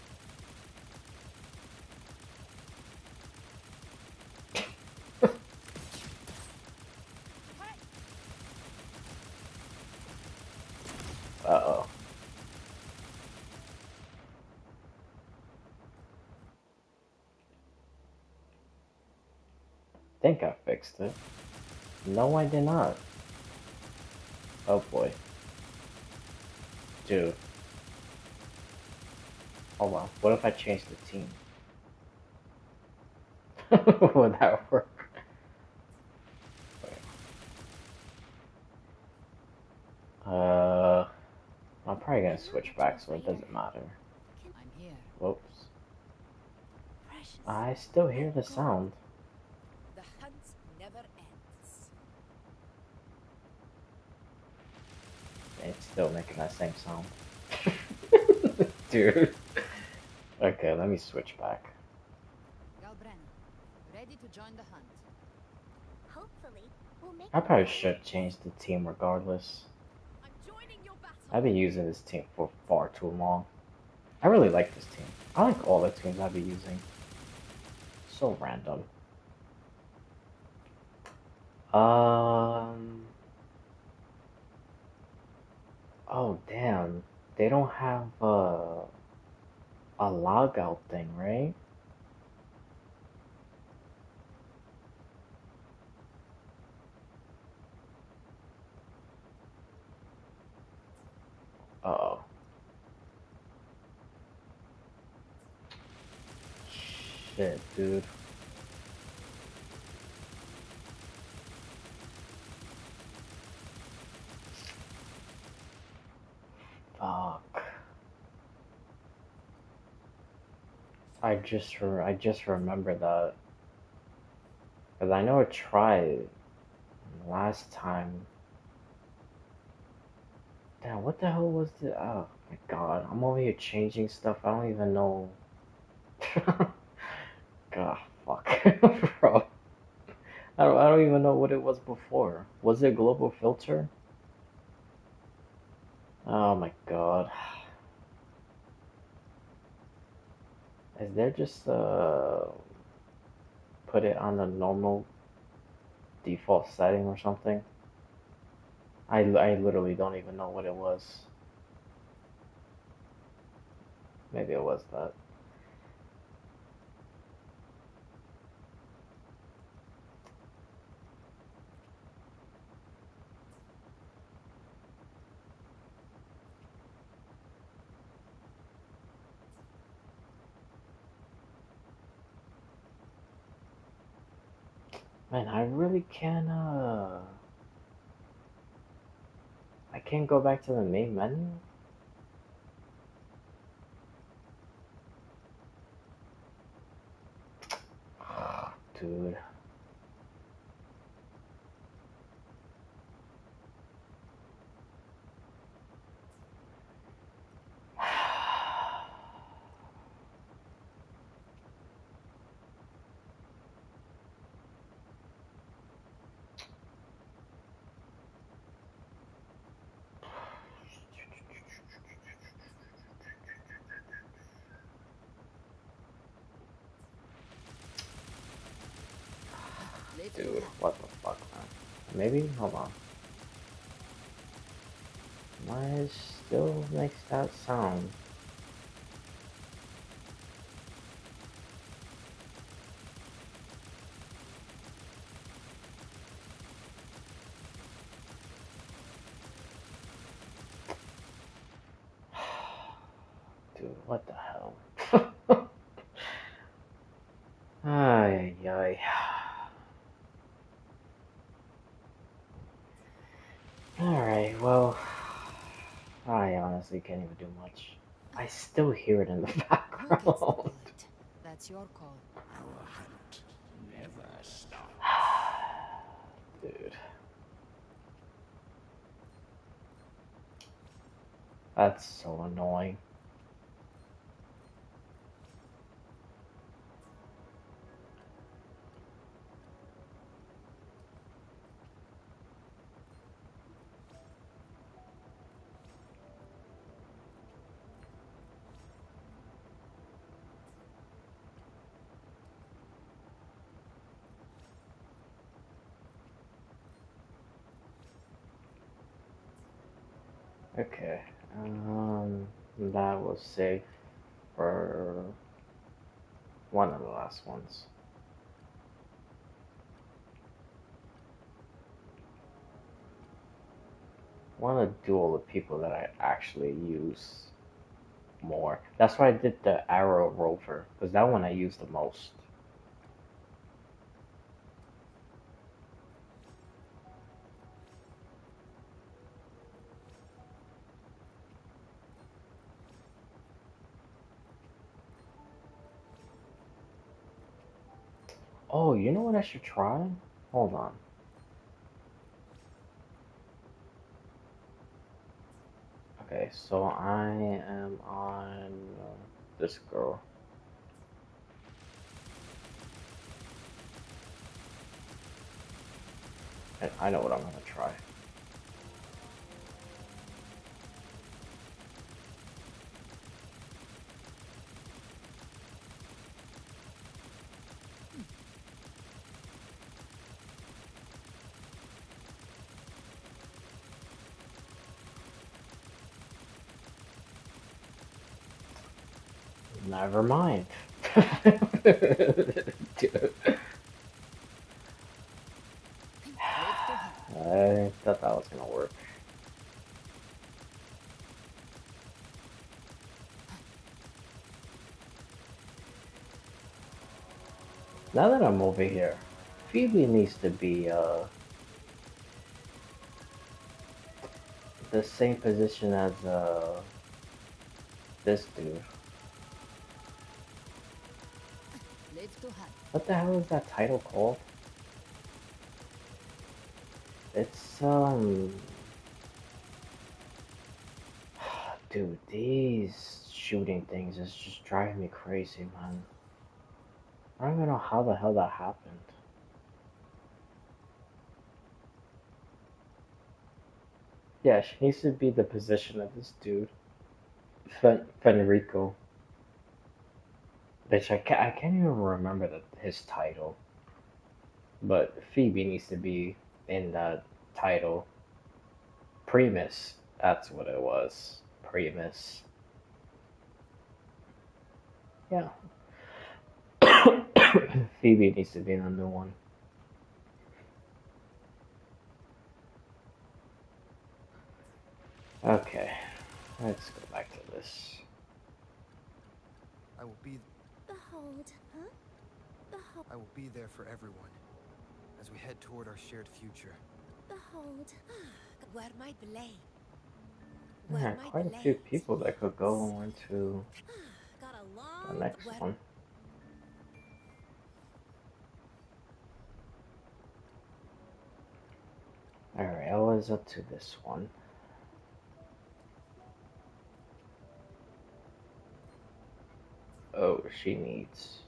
Uh-oh. Think I fixed it. No, I did not. Oh boy. Dude. Hold on. What if I change the team? Would that work? I'm probably gonna switch back so it doesn't matter. I'm here. Whoops. Precious. I still hear the sound. The hunt never ends. It's still making that same sound. Dude. Okay, let me switch back. Galbrenna, ready to join the hunt. Hopefully, we'll make I probably should change the team regardless. I'm joining your battle. I've been using this team for far too long. I really like this team. I like all the teams I've been using. So random. Oh damn. They don't have a logout thing, right? Uh-oh. Shit, dude. Fuck. I just remember that. Cause I know I tried last time. Damn, what the hell was the? Oh my god, I'm over here changing stuff. I don't even know. God, fuck, bro. I don't even know what it was before. Was it global filter? Oh my god. Is there just put it on the normal default setting or something? I literally don't even know what it was. Maybe it was that. Man, I really can't I can't go back to the main menu? Dude. Dude, what the fuck, man? Maybe? Hold on. Why still makes that sound? Dude, what the hell? Ay, ay. Alright, well, I honestly can't even do much. I still hear it in the background. That's your call. Our hunt never stops. Dude. That's so annoying. Okay, that was safe for one of the last ones. I want to do all the people that I actually use more. That's why I did the Arrow Rover, because that one I use the most. Oh, you know what I should try? Hold on. Okay, so I am on this girl. And I know what I'm gonna try. Never mind. Dude. I thought that was gonna work. Now that I'm over here, Phoebe needs to be the same position as this dude. What the hell is that title called? It's dude, these shooting things is just driving me crazy, man. I don't even know how the hell that happened. Yeah, she needs to be the position of this dude, Fenrico. Which I can't even remember his title. But Phoebe needs to be in that title. Primus, that's what it was. Primus. Yeah. Phoebe needs to be in the new one. Okay, let's go back to this. I will be. Behold, huh? Behold. I will be there for everyone as we head toward our shared future. Behold. Where my blade? Yeah, quite a few people that could go into Got a the long next one. Alright, I was up to this one. Oh, she needs.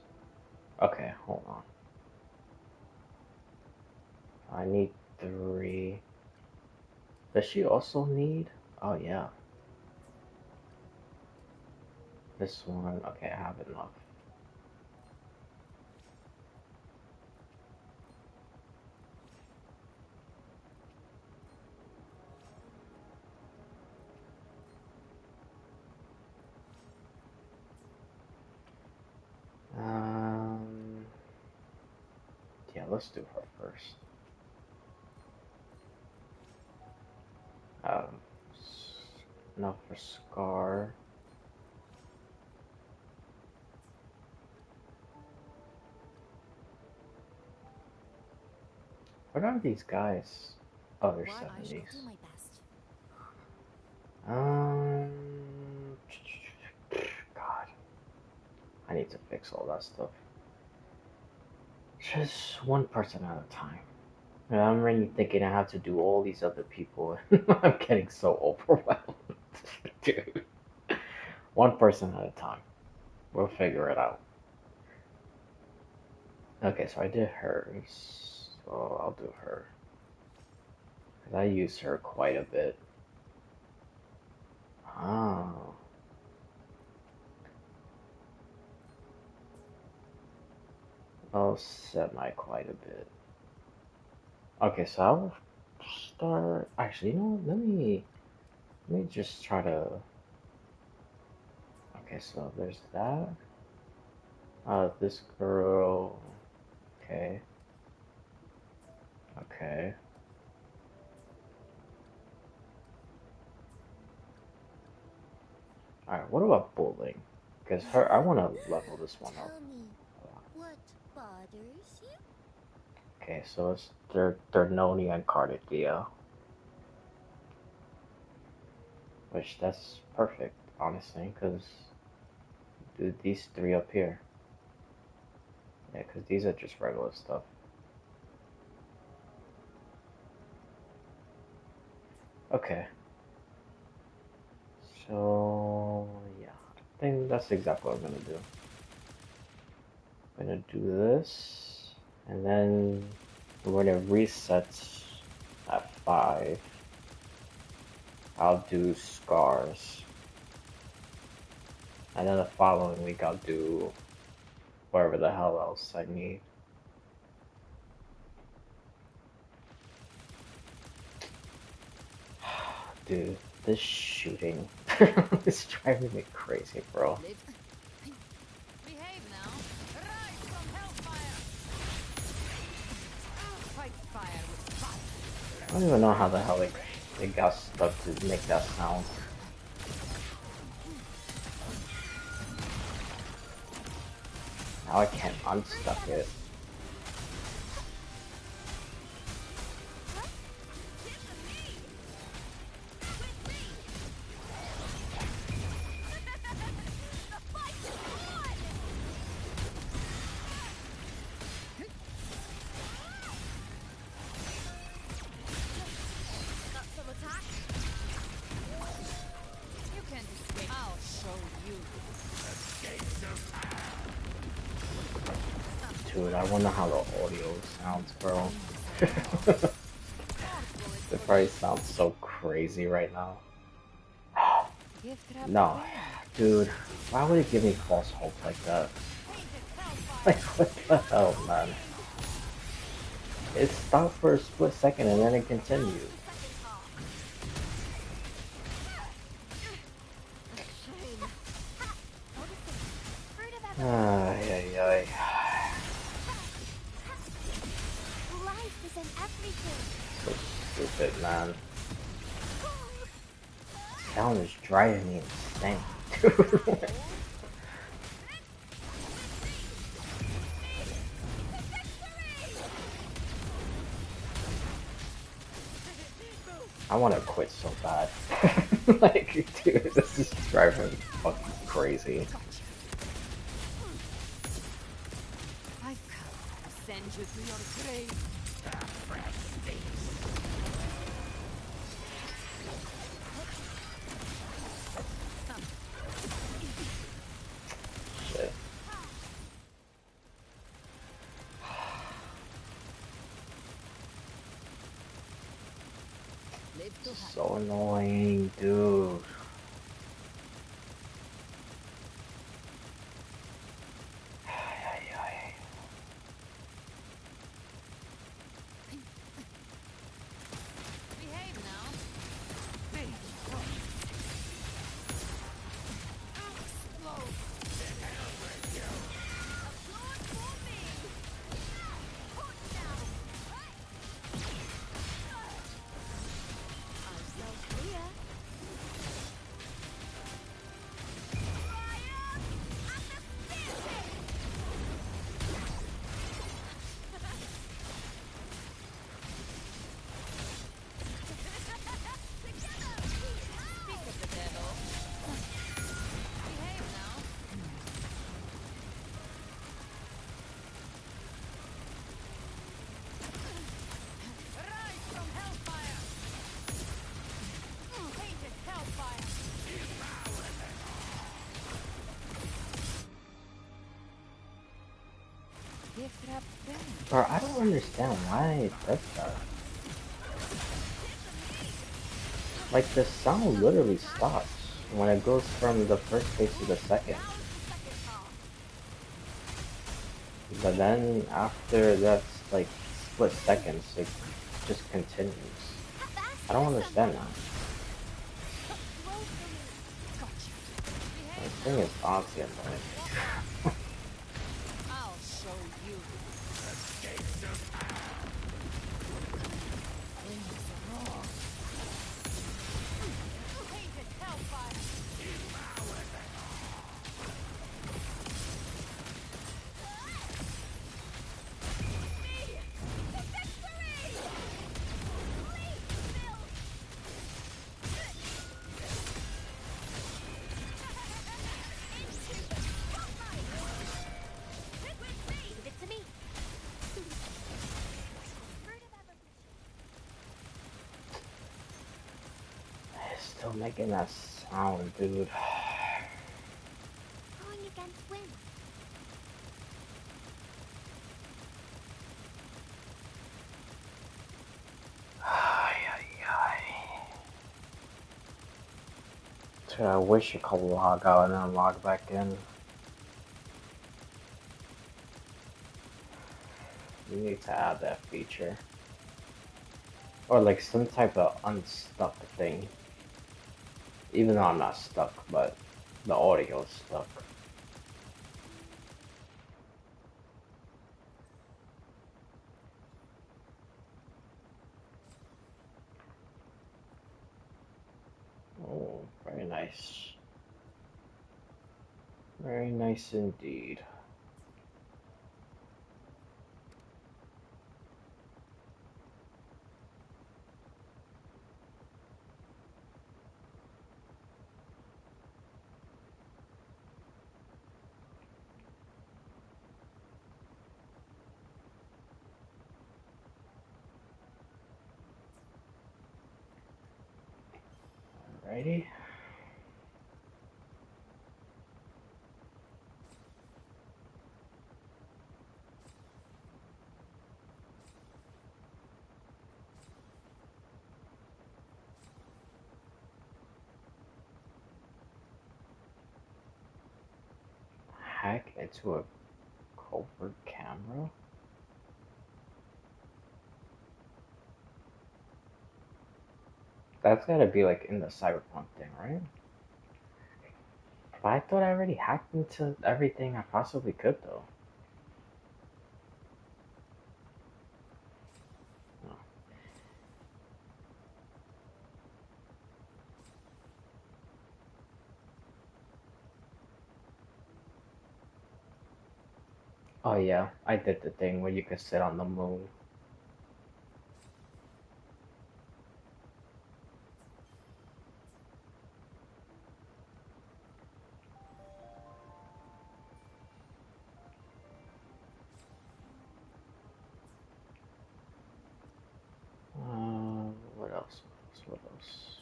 Okay, hold on. I need 3. Does she also need? Oh, yeah. This one. Okay, I have enough. let's do her first. Enough for Scar. What are these guys? Oh, they're 70s. God, I need to fix all that stuff. Just one person at a time. And I'm already thinking I have to do all these other people. I'm getting so overwhelmed. Dude. One person at a time. We'll figure it out. Okay, so I did hers. So I'll do her. Because I use her quite a bit. Oh. I'll semi quite a bit. Okay, so I'll start. Actually, you know what? Let me just try to. Okay, so there's that. This girl. Okay. Okay. Alright, what about bullying? Because I want to level this one up. Tell me, what bothers you? Okay, so it's Noni and Cardidia. Which, that's perfect, honestly, because these three up here. Yeah, because these are just regular stuff. Okay. So, yeah. I think that's exactly what I'm going to do. I'm going to do this. And then we're going to reset at 5. I'll do Scars. And then the following week I'll do whatever the hell else I need. Dude, this shooting is driving me crazy, bro. Behave now. Rise from hellfire. Fight fire with fire. I don't even know how the hell they got stuck to make that sound. Now I can't unstuck it. Got some attack? You can't escape. I'll show you. Dude, I wonder how the audio sounds, bro. It probably sounds so crazy right now. No, dude, why would it give me false hope like that? Like, what the hell, man? It stopped for a split second and then it continued. Ay, ay, ay. Life is in everything. So stupid, man. Sound is driving me insane, dude. I want to quit so bad. Like, dude, this is driving me fucking crazy. I've come to send you to your grave. Shit. So annoying, dude. Behave now. kept going. Bro, I don't understand why it does that. Like, the sound literally stops when it goes from the first phase to the second. But then after that's like split seconds, it just continues. I don't understand that. This thing is honestly annoying. I'll show you. Hated hellfire. Leave it to me. It's still making that sound, dude. Going against wind. Dude, I wish you could log out and then log back in. You need to add that feature. Or like some type of unstuck thing. Even though I'm not stuck, but the audio is stuck. Oh, very nice. Very nice indeed. Alrighty. Hack into a covert camera? That's gotta be like in the cyberpunk thing, right? But I thought I already hacked into everything I possibly could though. Oh, oh yeah, I did the thing where you could sit on the moon. What else? What else?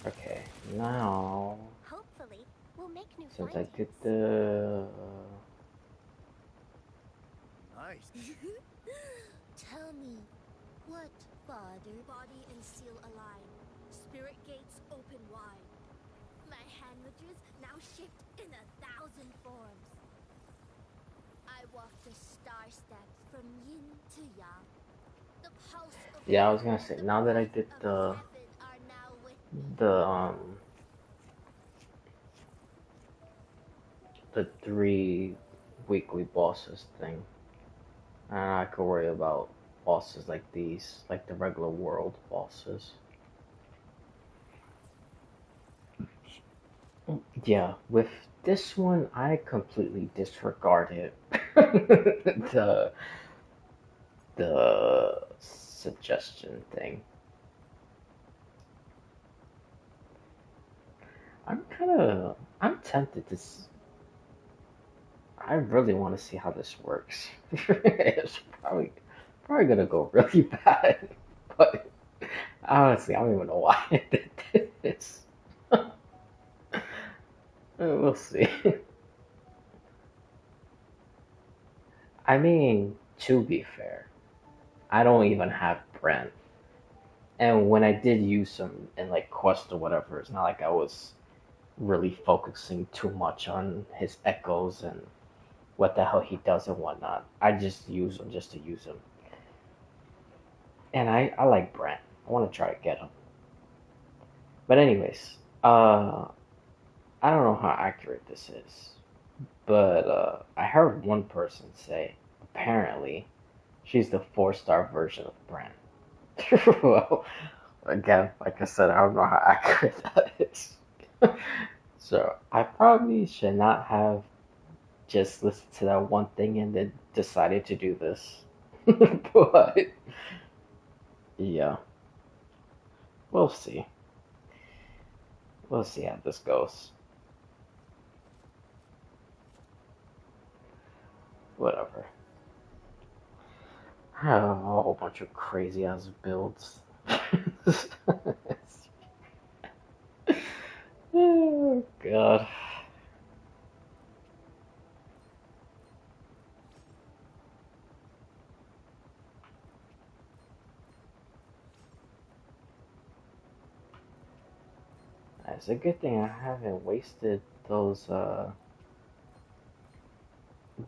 Okay, now Hopefully, we'll make new since I findings. did the Nice. Tell me, what, Father? Body and seal align. Spirit gates open wide. My hand mudra's now shift in 1,000 forms. I walk the star steps from yin to yang. The pulse of yeah, I war was gonna and say the now that I breath did of the heaven are now with me. the the three weekly bosses thing, and I could worry about bosses like these, like the regular world bosses. Yeah, with this one, I completely disregarded the suggestion thing. I'm tempted to. I really want to see how this works. It's probably gonna go really bad, but honestly, I don't even know why I did this. We'll see. I mean, to be fair, I don't even have Brent. And when I did use him in like Quest or whatever, it's not like I was really focusing too much on his echoes and what the hell he does and whatnot. I just use him just to use him. And I like Brent. I want to try to get him. But anyways, I don't know how accurate this is, but I heard one person say apparently she's the 4-star version of Brent. Well, again, like I said, I don't know how accurate that is. So I probably should not have just listened to that one thing and then decided to do this. But yeah, we'll see. We'll see how this goes. Whatever. I have a whole bunch of crazy ass builds. Oh god. It's a good thing I haven't wasted those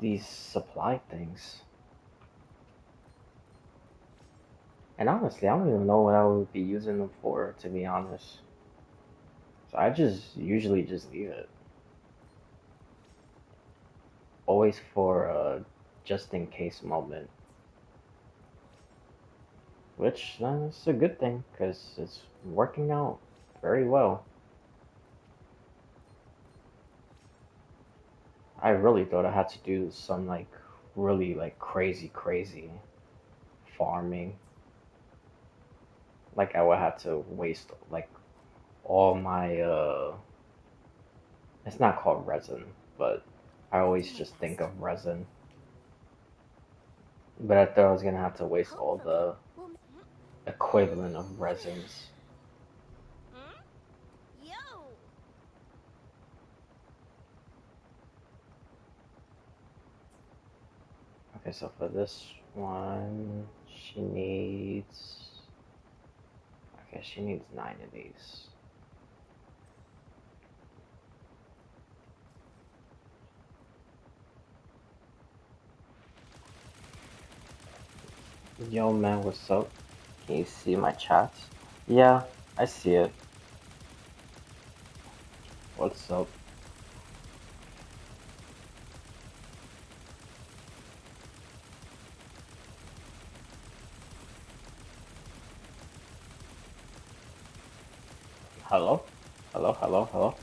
these supply things. And honestly, I don't even know what I would be using them for, to be honest. So I just usually just leave it. Always for just in case moment. Which is a good thing, because it's working out very well. I really thought I had to do some like really like crazy farming. Like I would have to waste like all my it's not called resin, but I always just think of resin. But I thought I was gonna have to waste all the equivalent of resins. Okay, so for this one, she needs. Okay, she needs 9 of these. Yo, man, what's up? Can you see my chat? Yeah, I see it. What's up? Hello? Hello, hello, hello?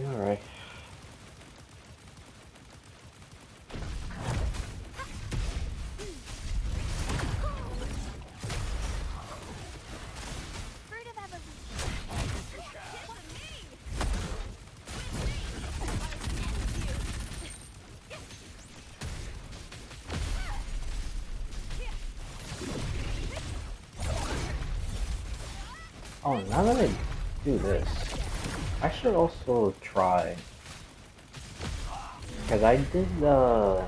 Alright. Oh, now that I do this, I should also try. Because I did the.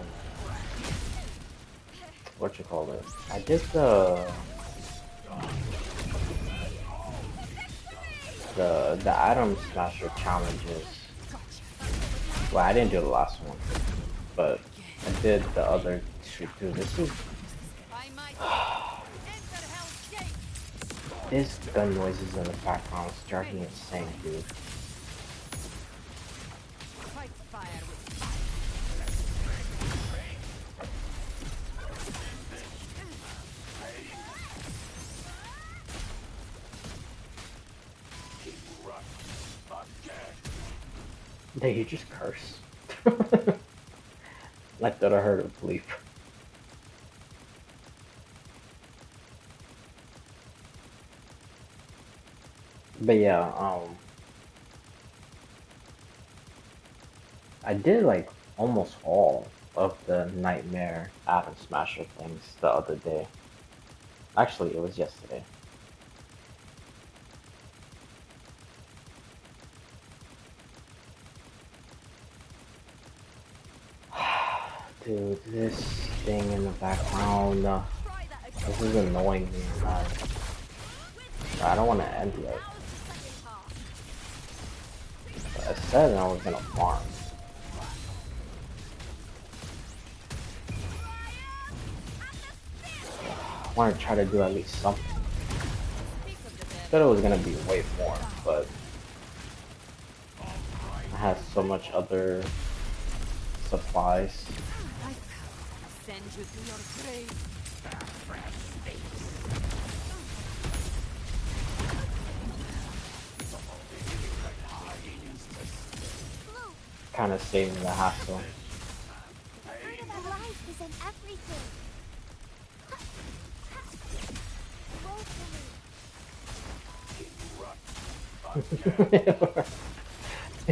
What you call it? I did the Atom Smasher challenges. Well, I didn't do the last one, but I did the other two too. This is this gun noises in the background is driving me insane, dude. Did you just curse? Like that I heard a bleep. But yeah, I did like almost all of the Nightmare Atom Smasher things the other day. Actually, it was yesterday. Dude, this thing in the background, this is annoying me, man. I don't want to end yet. But I said I was gonna farm. I want to try to do at least something. I thought it was gonna be way more, but I have so much other supplies. Send you to your grave. Kind of saving the hassle. The fruit of our life is in everything.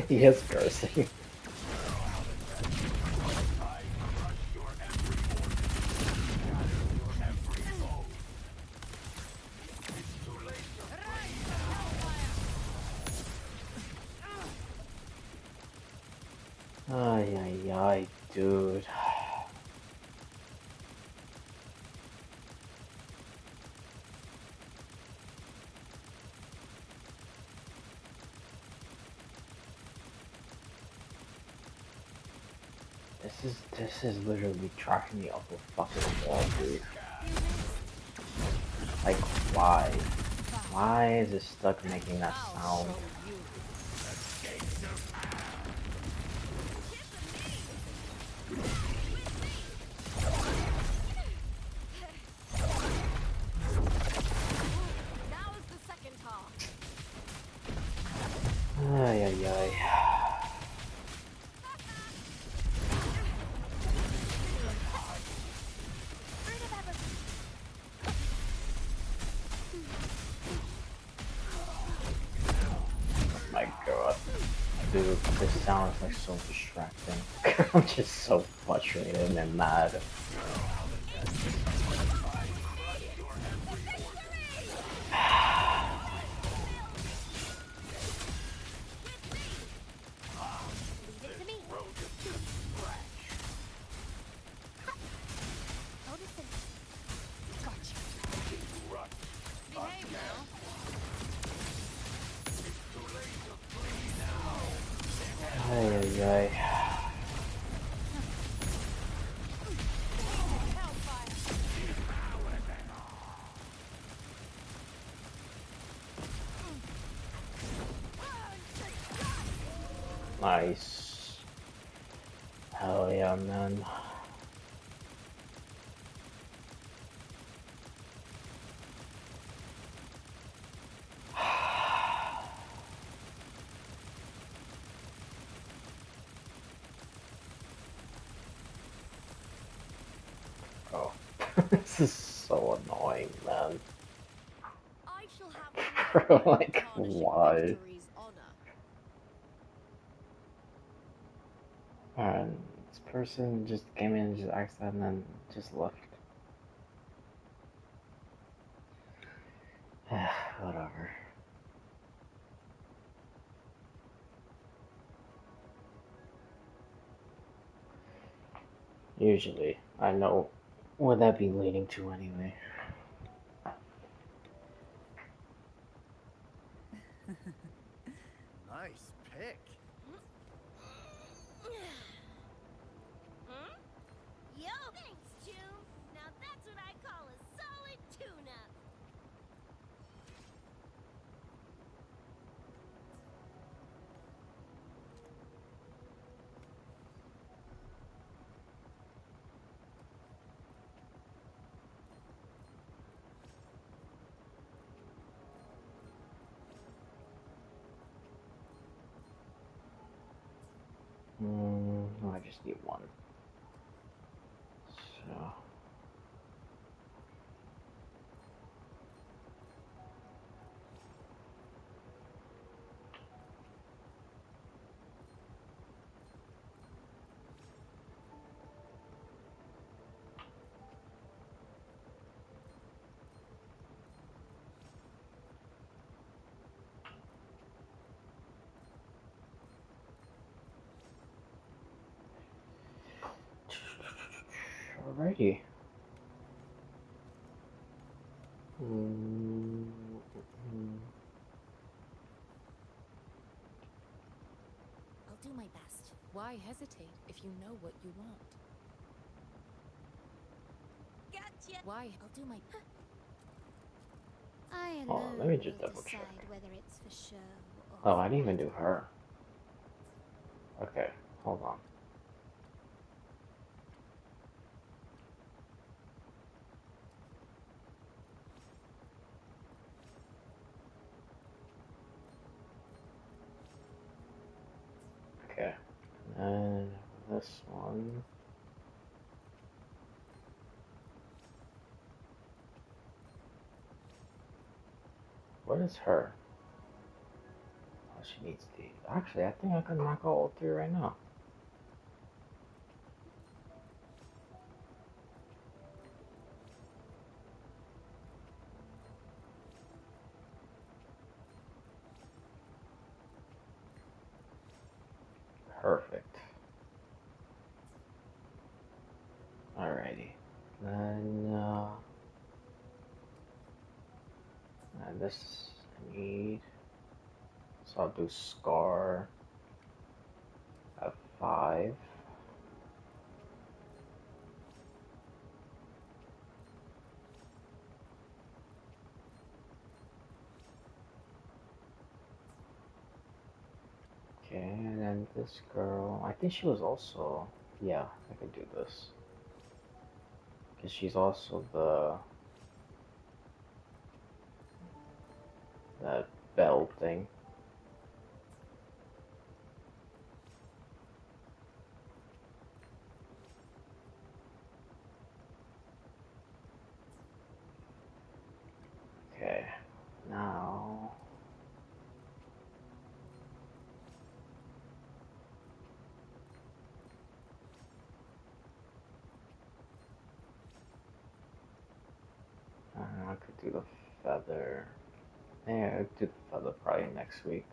He is cursing. Ay, ay, ay, dude. This is literally tracking me up a fucking wall, dude. Like, why? Why is it stuck making that sound? Ay, ay, ay. My god. Dude, this sound is like so distracting. I'm just so frustrated and mad. Ay, ay, ay. Nice. Hell yeah, man. Oh, this is so annoying, man. I shall have Bro, like, why? And this person just came in, just asked that, and then just left. Whatever. Usually, I know what that be leading to anyway. Nice pick. Yo, thanks, June. Now that's what I call a solid tune-up. I just need one. So. Alrighty. Mm, I'll do my best. Why hesitate if you know what you want? Gotcha! Why? I'll do my... I Hold on, alone let me just will double check. decide whether it's for show or Oh, for I didn't even do battle. her. Okay, hold on. Okay, and this one. What is her? Oh, she needs these. Actually, I think I can knock out all three right now. Perfect. Alrighty. Then, and this I need. So I'll do Scar at 5. Okay, and then this girl, I think she was also, yeah, I could do this. Because she's also that bell thing. Okay, now, I could do the feather. Yeah, I could do the feather probably next week.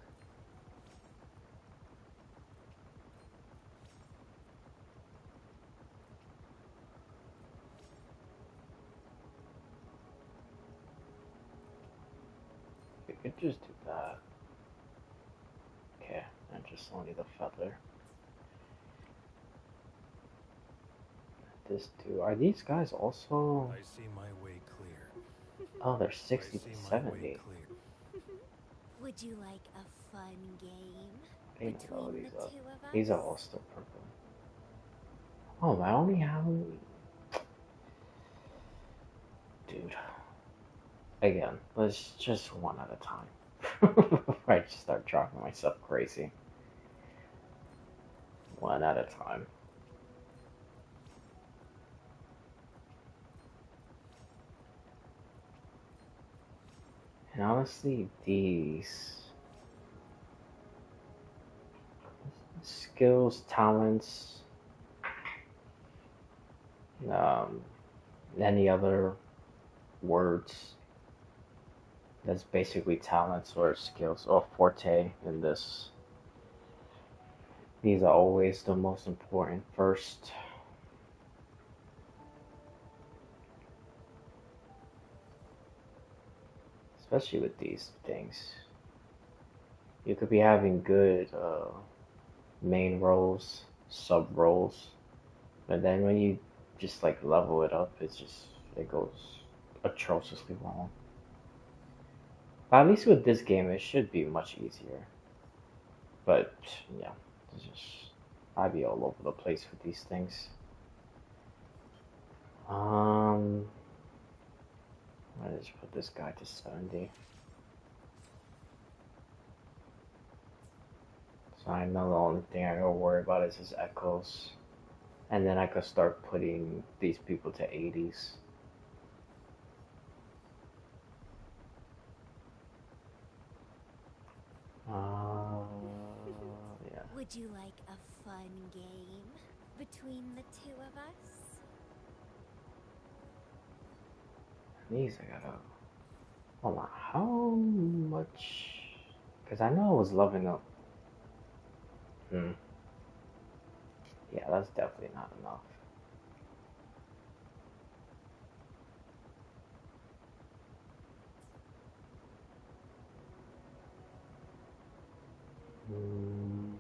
We could just do that. Okay, and just only the feather. This two, are these guys also? I see my way clear. Oh, they're 60 to I see my way 70. clear. Would you like a fun game I don't know between the these are. two of These are us? all still purple. Oh, I only have. Dude. Again, let's just one at a time. Before I just start driving myself crazy. One at a time. And honestly, these skills, talents, um, any other words that's basically talents or skills or forte in this. These are always the most important first. Especially with these things. You could be having good main roles, sub roles, but then when you just like level it up, it goes atrociously wrong. But at least with this game, it should be much easier. But yeah, it's just I'd be all over the place with these things. I just put this guy to 70. So I know the only thing I gotta worry about is his echoes. And then I could start putting these people to 80s. Yeah. Would you like a fun game between the two of us? These I gotta. Hold on. How much? Because I know I was loving up. Hmm. Yeah, that's definitely not enough. Mm.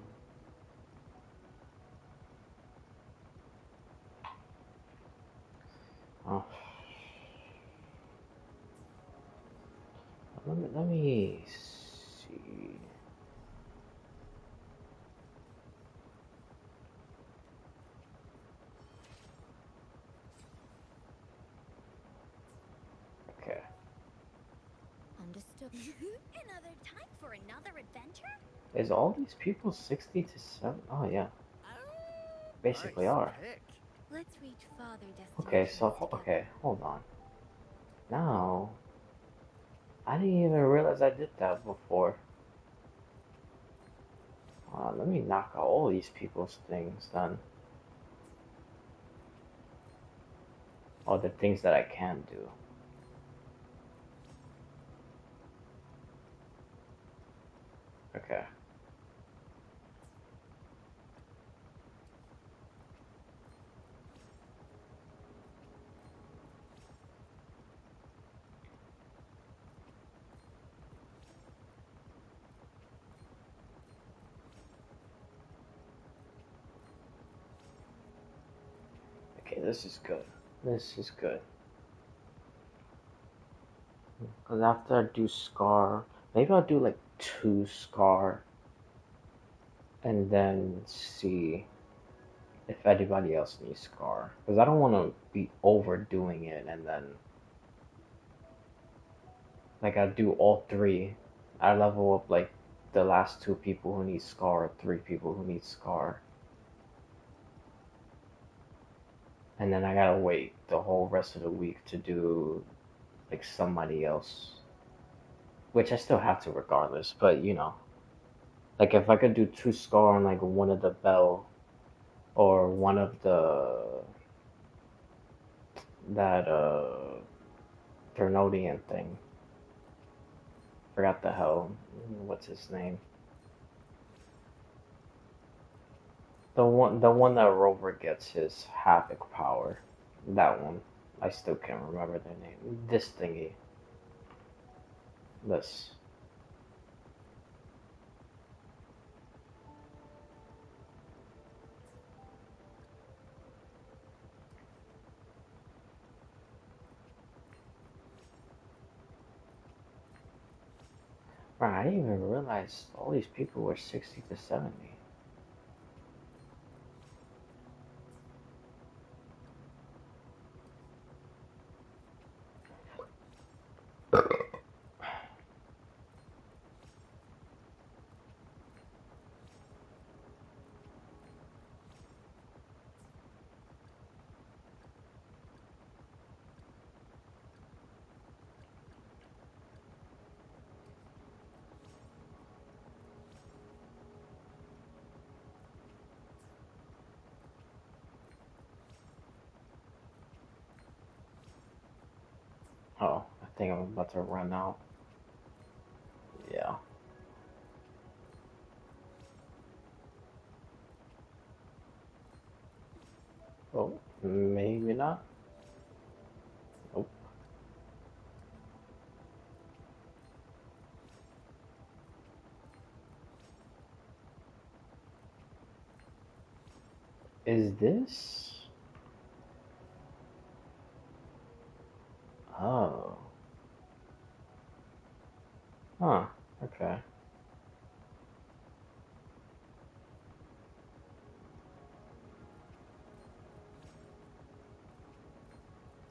Oh. Let me see. Okay. Understood. Another time for another adventure? Is all these people 60 to 7? Oh, yeah. Basically Nice are. pick. Let's reach farther Okay, destinations so, together. okay, hold on. Now, I didn't even realize I did that before. Let me knock out all these people's things then. Oh, the things that I can do. Okay. Okay, this is good. This is good. Because after I do Scar, maybe I'll do like 2 Scar and then see if anybody else needs Scar. Because I don't want to be overdoing it and then, like, I do all 3. I level up like the last 2 people who need Scar, 3 people who need Scar. And then I gotta wait the whole rest of the week to do like somebody else. Which I still have to regardless, but you know. Like if I could do 2 Scar on like one of the Bell or one of that Ternodian thing. Forgot the hell. What's his name? The one that Rover gets his Havoc power. That one. I still can't remember their name. This thingy. This. Right, I didn't even realize all these people were 60 to 70. Oh, I think I'm about to run out. Yeah. Oh, maybe not. Nope. Is this? Oh. Huh. Okay.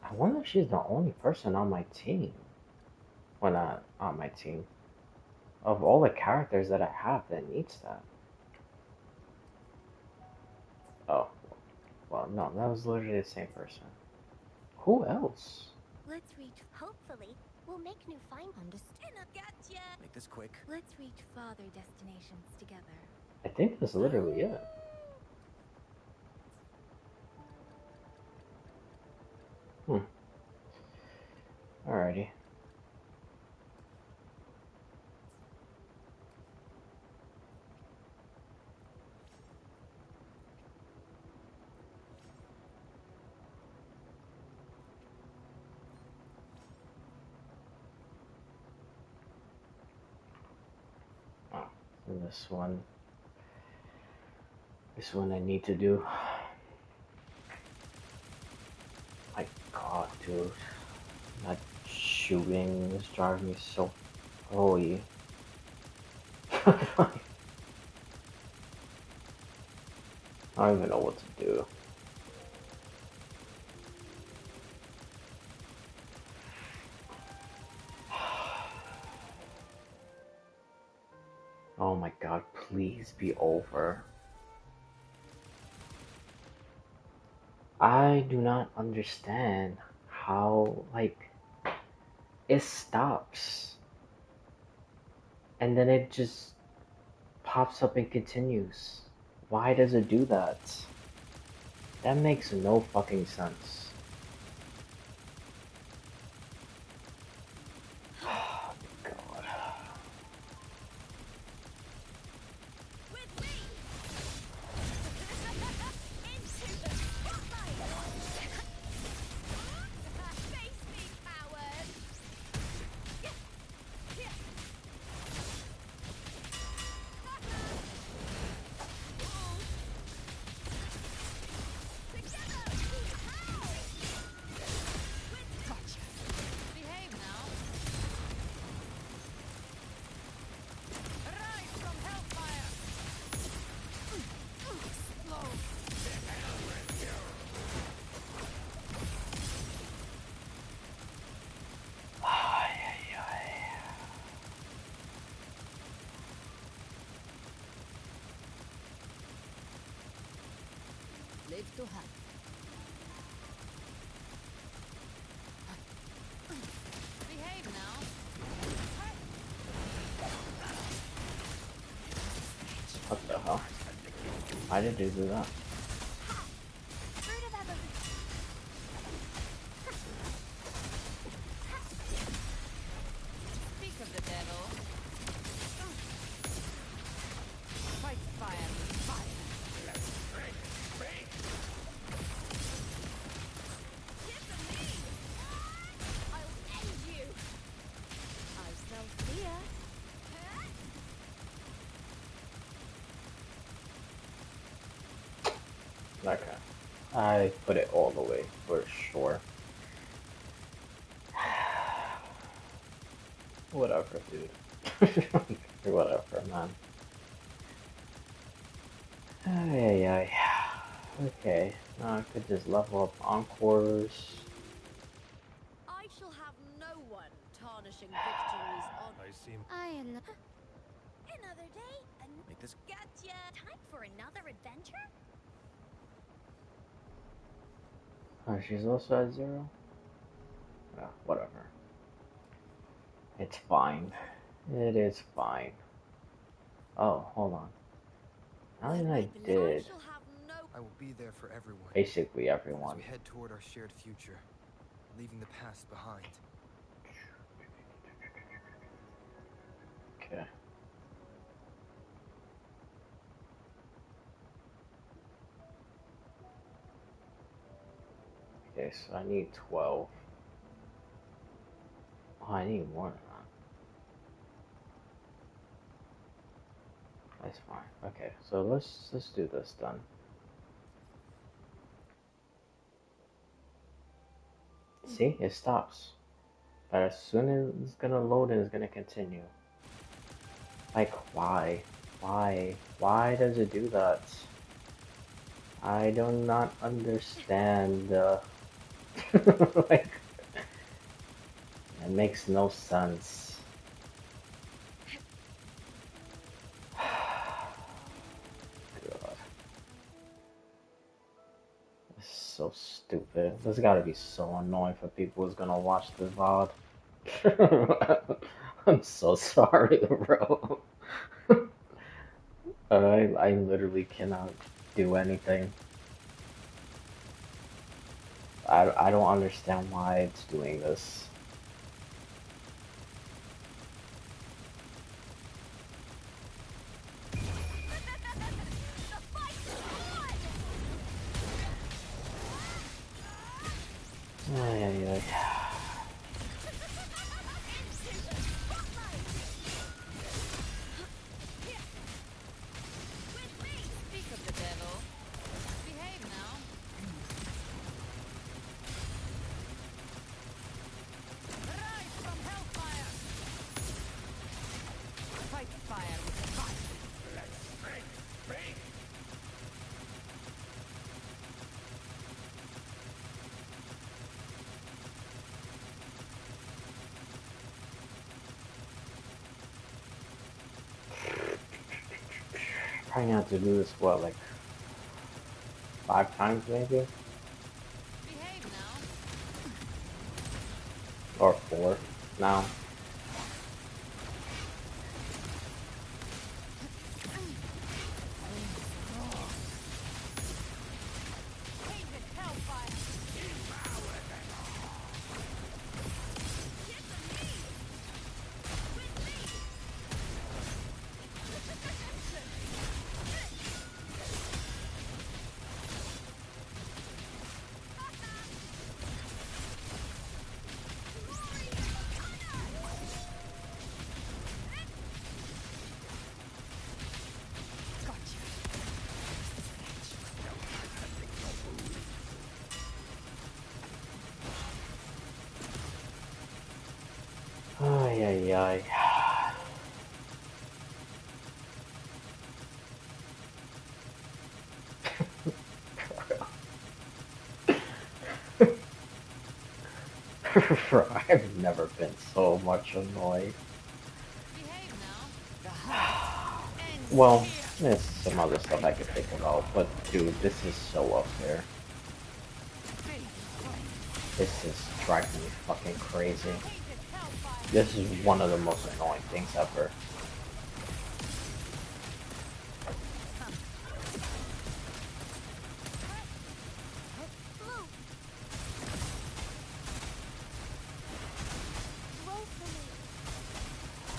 I wonder if she's the only person on my team. Well, not on my team. Of all the characters that I have that needs that. Oh. Well, no, that was literally the same person. Who else? Let's reach. Hopefully, we'll make new find. Understand? Gotcha. Make this quick. Let's reach farther destinations together. I think that's literally it. Hmm. Alrighty. Oh, this one. This one I need to do. My god, dude. That shooting is driving me so holy. I don't even know what to do. Oh my god, please be over. I do not understand how, like, it stops. And then it just pops up and continues. Why does it do that? That makes no fucking sense. Oh my god. Behave now. Rise from hellfire. Explode. Live to have. Behave now. What the hell? Why did they do that? Speak of the devil. Fight fire with fire. I'll end you. I smell fear. Okay. I put it all the way for sure. Whatever, dude. Whatever, man. Ay, ay. Okay, now I could just level up Encores. I shall have no one tarnishing victories on. I see. Another day, Make this. gotcha. Time for another adventure? Oh, she's also at 0? Yeah, whatever. It's fine. It is fine. Oh, hold on. Now that I did I will be there for everyone. basically As everyone. we head toward our shared future, leaving the past behind. Okay. Okay, so I need 12. Oh, I need more than that. That's fine. Okay, so let's do this then. See, it stops. But as soon as it's gonna load and it's gonna continue. Like, why? Why? Why does it do that? I do not understand. Like, it makes no sense. God. This is so stupid. This gotta be so annoying for people who's gonna watch the VOD. I'm so sorry, bro. I literally cannot do anything. I don't understand why it's doing this. Ay, ay, ay. probably gonna have to do this, what, like 5 times maybe? Behave now. Or 4 now. Painted hellfire. Get to me. With me. Ay, ay, ay. Bro, I've never been so much annoyed. Behave now. The hunt ends Well, here. there's some other stuff I could think about, but dude, this is so unfair. This is driving me fucking crazy. This is one of the most annoying things ever.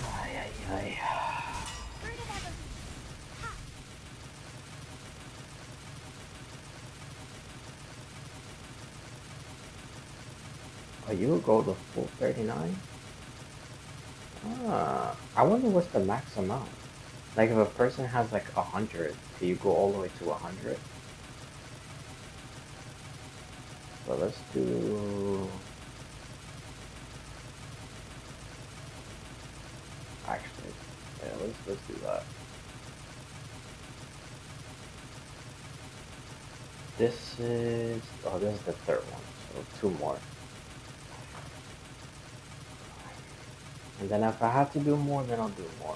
Ay, ay, ay. Oh, you would go to full 39? Ah, I wonder what's the max amount. Like if a person has like 100, do you go all the way to 100? So let's do... Actually, yeah, let's do that. This is... Oh, this is the third one, so 2 more. And then if I have to do more, then I'll do more.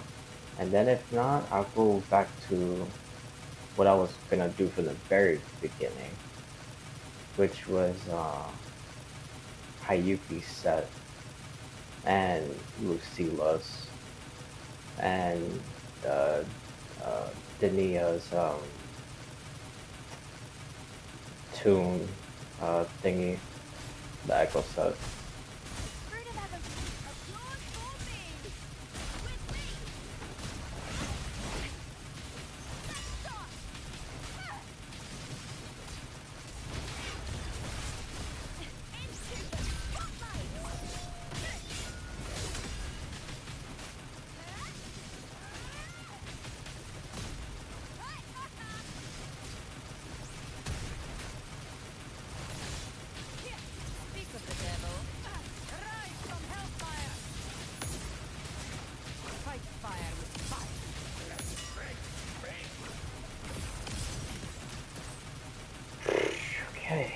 And then if not, I'll go back to what I was gonna do from the very beginning, which was Hayuki's set and Lucilla's and uh, Dania's tune thingy, the Echo set. Speak of the devil. Rise from hellfire. Fight fire with fire. Okay.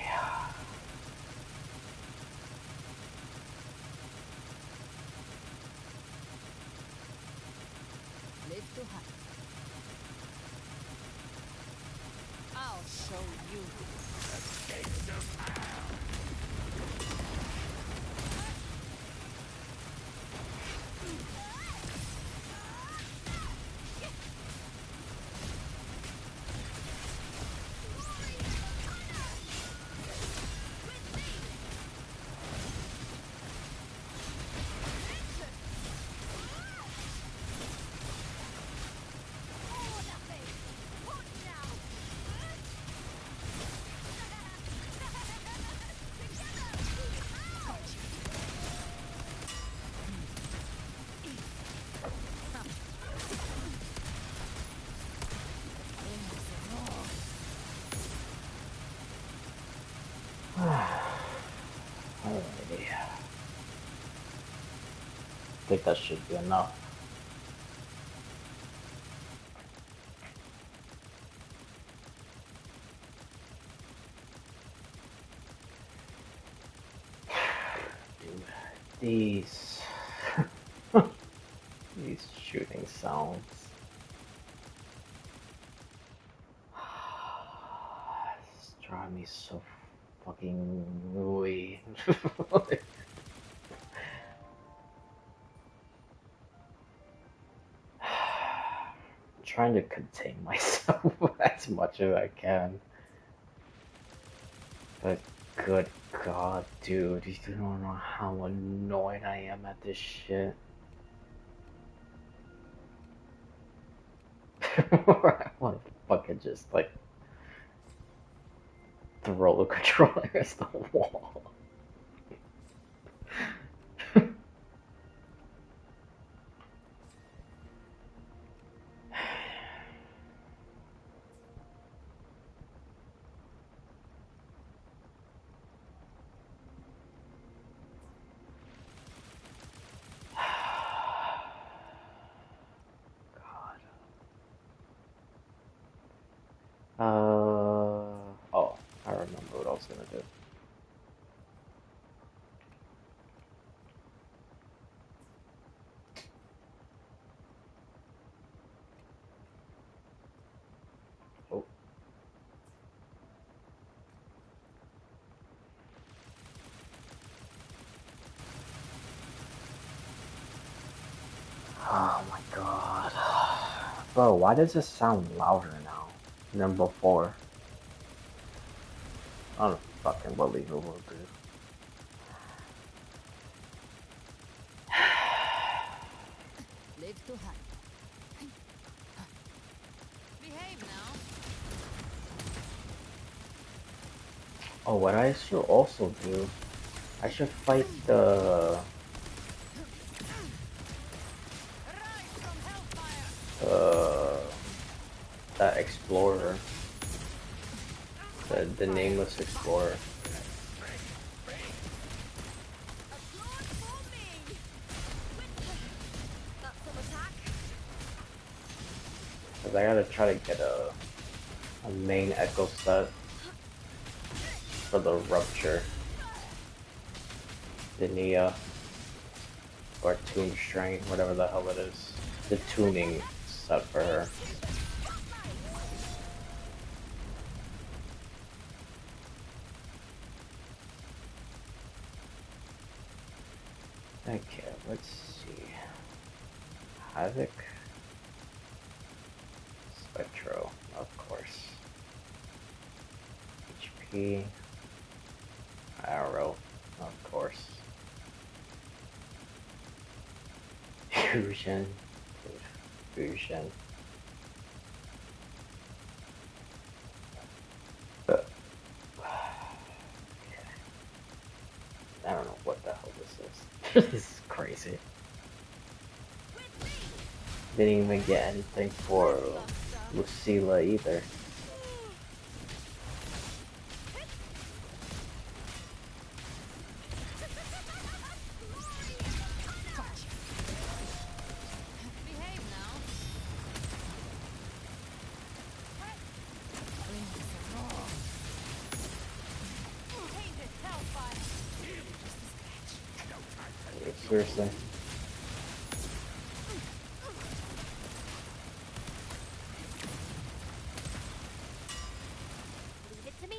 Live to hunt. I'll show you. Alrighty. I think that should be enough. Dude, these these shooting sounds. drive me so fucking weird. Trying to contain myself as much as I can. But good god, dude, you don't know how annoyed I am at this shit. I want to fucking just like throw the controller against the wall. Oh, I remember what I was gonna do. Oh. Oh my god. Bro, why does it sound louder now than before? Unfucking believable, dude. Live to hunt. Behave now. Oh, what I should also do, I should fight the that explorer, the nameless explorer. Cause I gotta try to get a main echo set for the rupture, the Nia, or tune strain, whatever the hell it is, the tuning set for her. Okay, let's see. Havoc, Spectro, of course. HP, Arrow, of course. Fusion, Fusion. I don't know what the hell this is. This is crazy. Didn't even get anything for Lucilla either. Seriously. Leave it to me.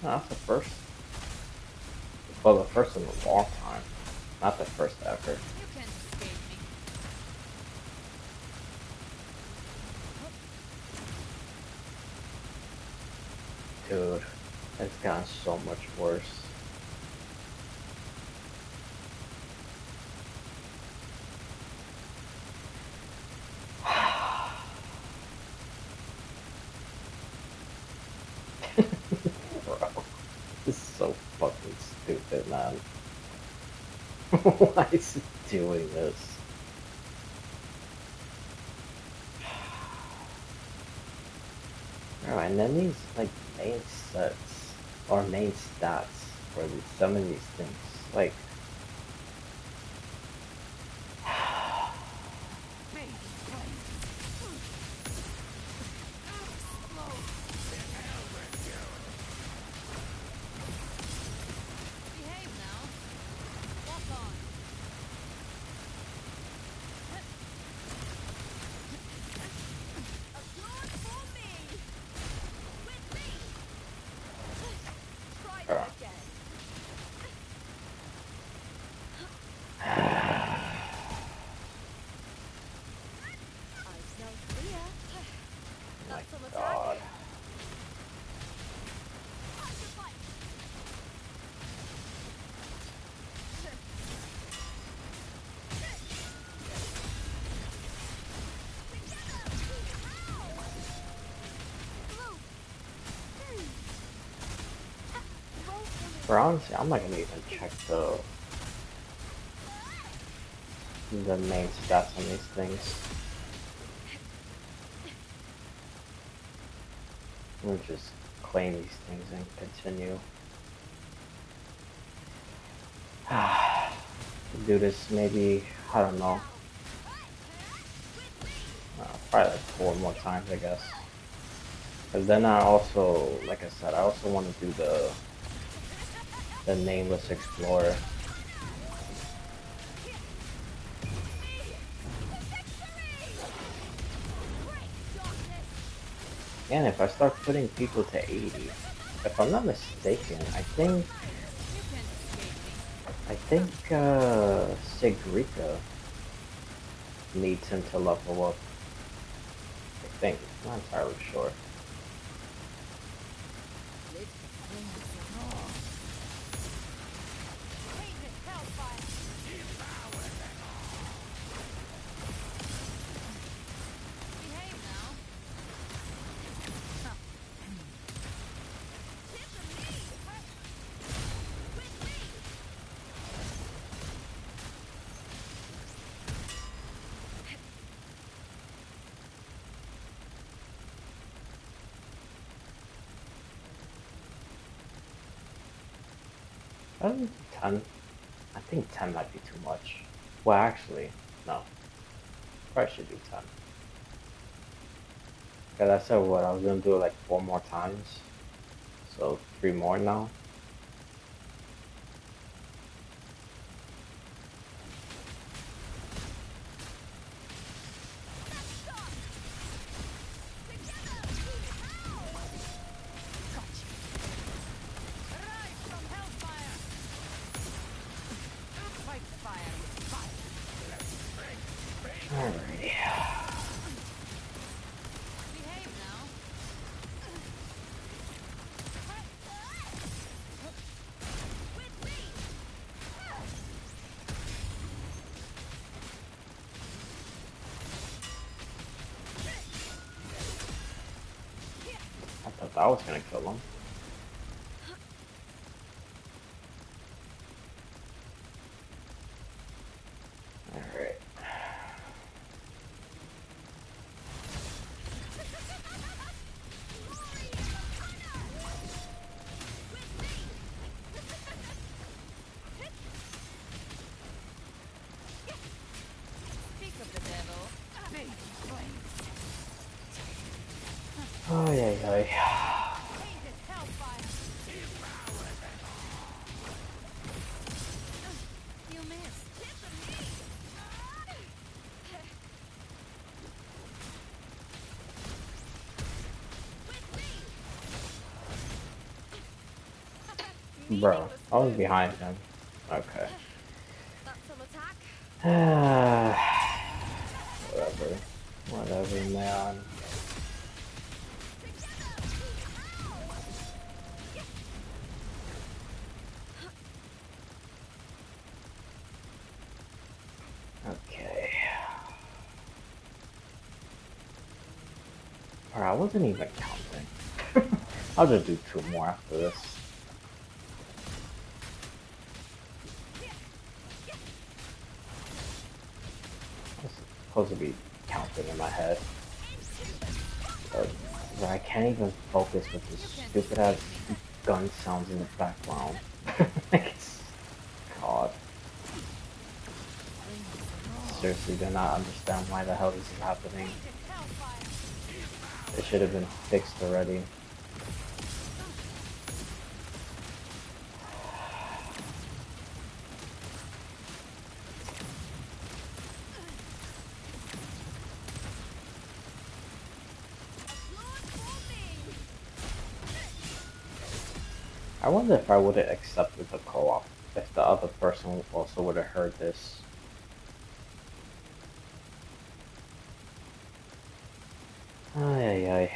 No, that's the first. Well, the first in a long time. Not the first ever. You can't escape me. Dude, it's gotten so much worse. Bro, this is so fucking stupid, man. Why is it doing this? Alright, and then these, like, main sets, or main stats for some of these things, like... Behave now. Walk on. my god. For honestly, I'm not gonna even check the main stats on these things. We'll just claim these things and continue. Do this maybe, I don't know, probably like 4 more times, I guess. But then I also, like I said, I also want to do the Nameless Explorer. And if I start putting people to 80, if I'm not mistaken, I think Sigrika needs him to level up. I think, I'm not entirely sure. I don't think 10. I think 10 might be too much. Well, actually, no. Probably should do 10. Because I said what, I was gonna do it like 4 more times. So 3 more now. Alrighty. I thought that was gonna kill him. Alright. Oh, yeah. Bro, I was behind him. Okay. Whatever. Whatever, man. Okay. Alright, I wasn't even counting. I'll just do 2 more after this. I was supposed to be counting in my head. But I can't even focus with this stupid ass gun sounds in the background. God. Seriously, do not understand why the hell this is happening. It should have been fixed already. I wonder if I would have accepted the co-op if the other person also would have heard this. Ay, Ay, ay.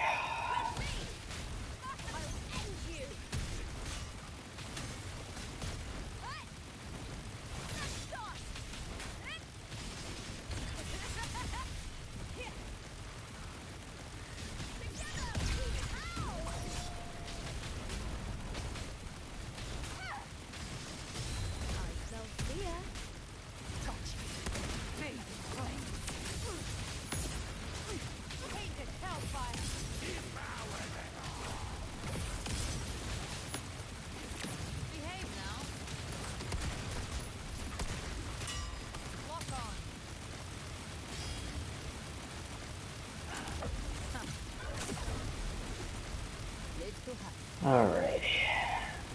Alright.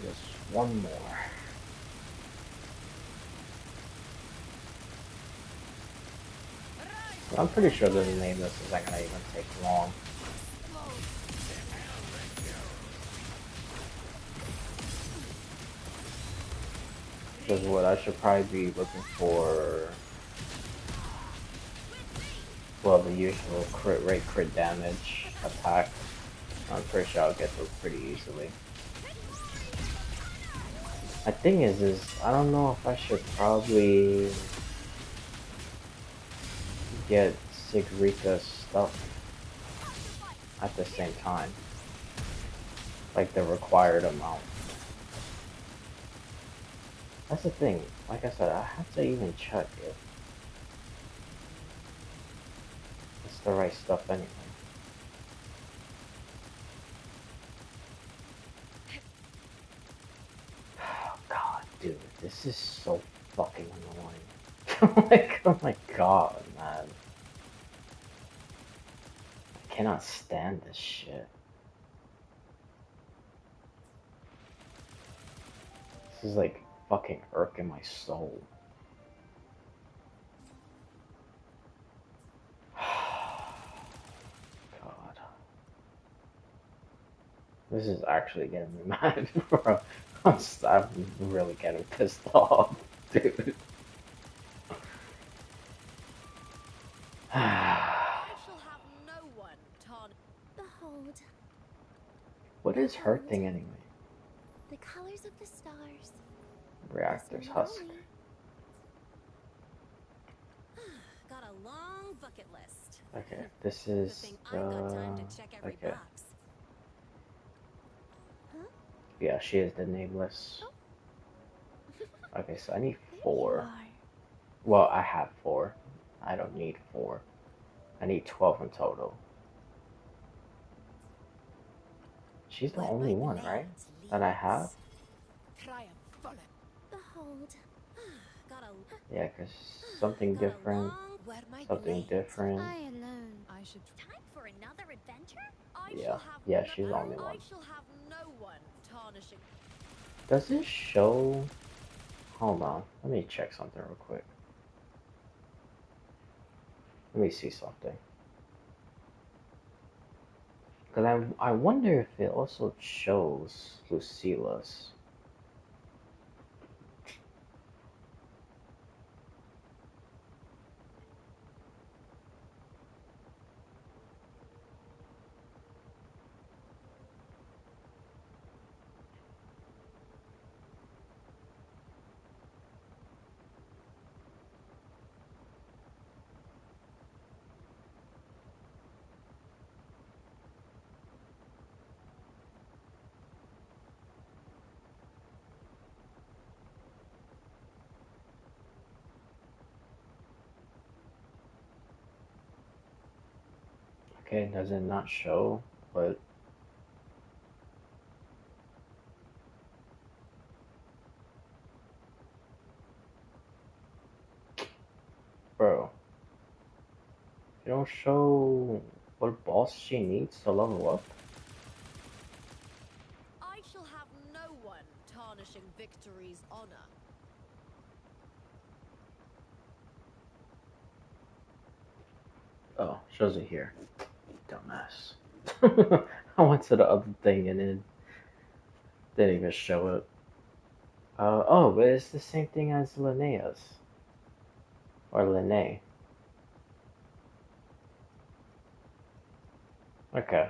Just one more. I'm pretty sure the name this isn't gonna even take long. Because what I should probably be looking for, well, the usual crit rate, crit damage, attack. I'm pretty sure I'll get those pretty easily. My thing is I don't know if I should probably get Sigrika's stuff at the same time. Like the required amount. That's the thing. Like I said, I have to even check if it's the right stuff anyway. Oh god, dude, this is so fucking annoying. Like, oh my god, man. I cannot stand this shit. This is like fucking irking my soul. God. This is actually getting me mad, bro. I'm really getting pissed off, dude. Behold. What is her thing anyway? The colors of the stars. Reactor's husk. Got a long bucket list. Okay, this is okay. Huh? Yeah, she is the nameless. Okay, so I need 4. Well, I have 4. I don't need 4. I need 12 in total. She's the only one, right? That I have? Behold. Yeah, because something different. Something different. I alone. I should time for another adventure? Yeah, yeah, she's the only one. I shall have no one tarnishing. Does it show? Hold on, let me check something real quick. Let me see something. Because I wonder if it also shows Lucilla's. Okay, does it not show? But bro, you don't show what boss she needs to level up? I shall have no one tarnishing victory's honor. Oh, shows it here. Dumbass. I went to the other thing and it didn't even show it. Oh, but it's the same thing as Linnea's. Or Linne. Okay.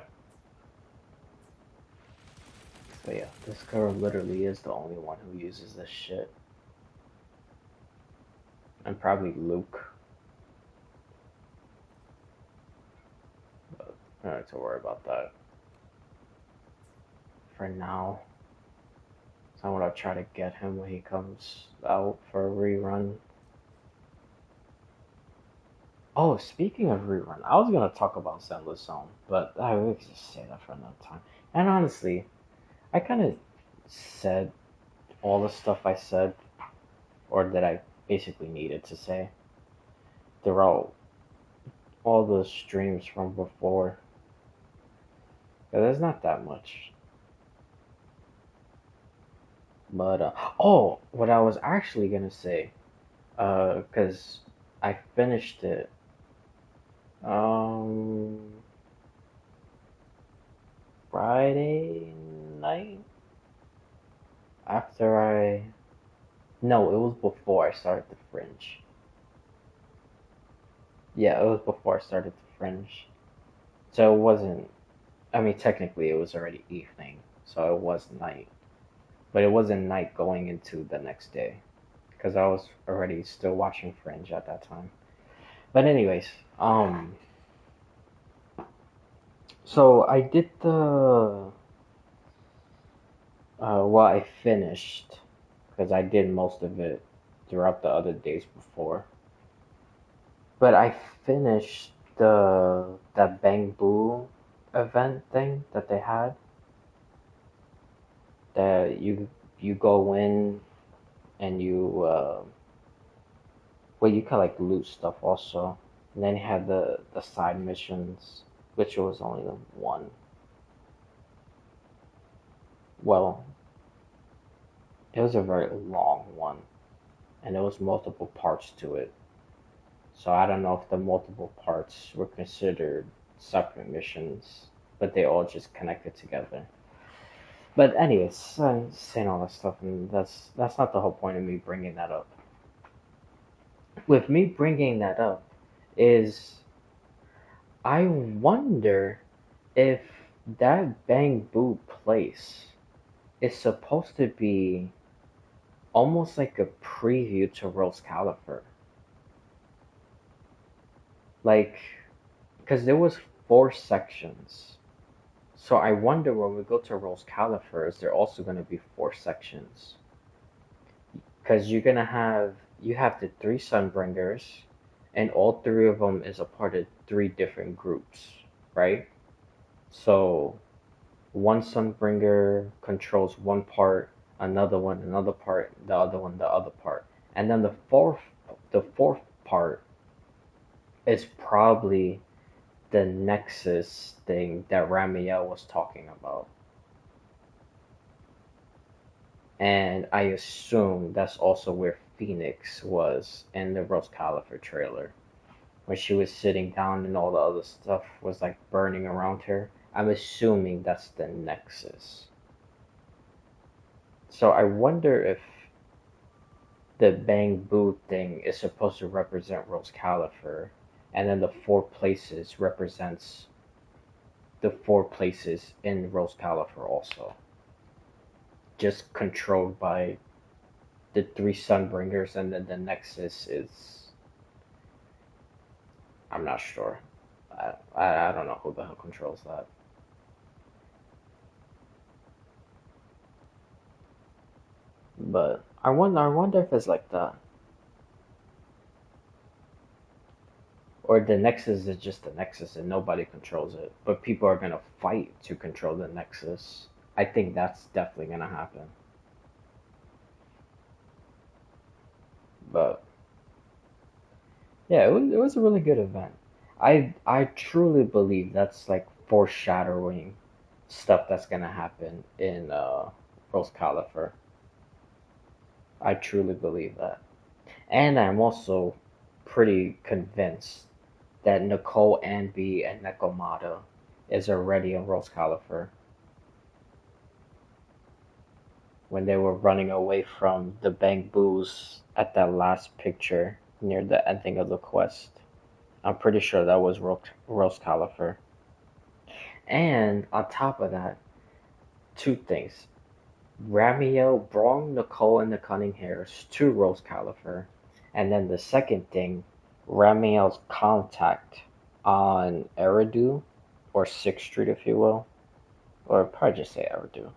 So yeah, this girl literally is the only one who uses this shit. And probably Luke. But I don't have to worry about that. For now. So I'm gonna try to get him when he comes out for a rerun. Oh, speaking of rerun, I was gonna talk about Zenless Zone, but I will just say that for another time. And honestly, I kind of said all the stuff I said, or that I basically needed to say throughout all the streams from before. Yeah, there's not that much. But oh, what I was actually gonna say, because I finished it. Um, Friday night after I. No, it was before I started the Fringe. Yeah, it was before I started the Fringe. So it wasn't. I mean, technically, it was already evening, so it was night. But it wasn't night going into the next day, because I was already still watching Fringe at that time. But anyways, so I did the. Well, I finished because I did most of it throughout the other days before. But I finished the that Bang Boo event thing that they had. That you go in and you well, you can like loot stuff also. And then you had the side missions, which was only the one. Well, it was a very long one, and there was multiple parts to it. So I don't know if the multiple parts were considered separate missions, but they all just connected together. But anyways, I'm saying all that stuff, and that's not the whole point of me bringing that up. With me bringing that up, is I wonder if that Bang Boo place is supposed to be almost like a preview to Rose Califer. Like, because there was 4 sections. So I wonder when we go to Rose Califer, is there also going to be 4 sections? Because you have the 3 Sunbringers, and all 3 of them is a part of 3 different groups, right? So one Sunbringer controls one part, another one another part, the other one the other part, and then the fourth part is probably the Nexus thing that Ramiel was talking about. And I assume that's also where Phoenix was in the Rose Califer trailer. When she was sitting down and all the other stuff was like burning around her. I'm assuming that's the Nexus. So I wonder if the Bang Boo thing is supposed to represent Rose Califer, and then the 4 places represents the 4 places in Rose Califer also. Just controlled by the 3 Sunbringers, and then the Nexus is. I'm not sure. I don't know who the hell controls that. But I wonder if it's like that. Or the Nexus is just the Nexus and nobody controls it. But people are gonna fight to control the Nexus. I think that's definitely gonna happen. But yeah, it was a really good event. I truly believe that's like foreshadowing stuff that's gonna happen in Rose Califer. I truly believe that. And I'm also pretty convinced that Nicole Anby and Nekomata is already in Rose Califer when they were running away from the Bang Boos at that last picture near the ending of the quest. I'm pretty sure that was Rose Califer. And on top of that, two things. Ramiel brought Nicole and the Cunning Hares to Rose Califer. And then the second thing, Ramiel's contact on Eridu, or 6th Street, if you will, or probably just say Eridu.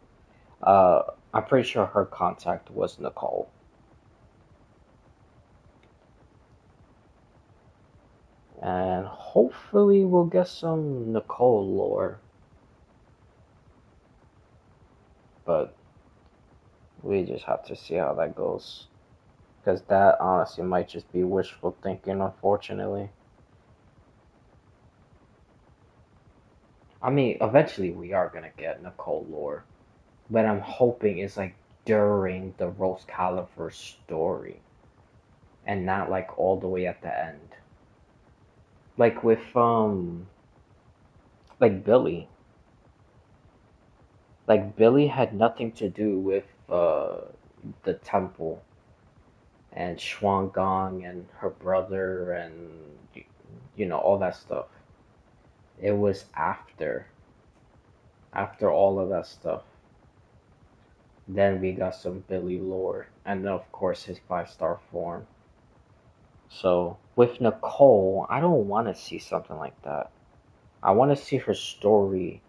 I'm pretty sure her contact was Nicole. And hopefully we'll get some Nicole lore. But we just have to see how that goes. Because that honestly might just be wishful thinking, unfortunately. I mean, eventually we are gonna get Nicole lore. But I'm hoping it's like during the Rose Califer story. And not like all the way at the end. Like with like Billy. Like Billy had nothing to do with the temple and Xuan Gong and her brother and all that stuff. It was after all of that stuff. Then we got some Billy lore and then of course his 5-star form. So with Nicole, I don't want to see something like that. I want to see her story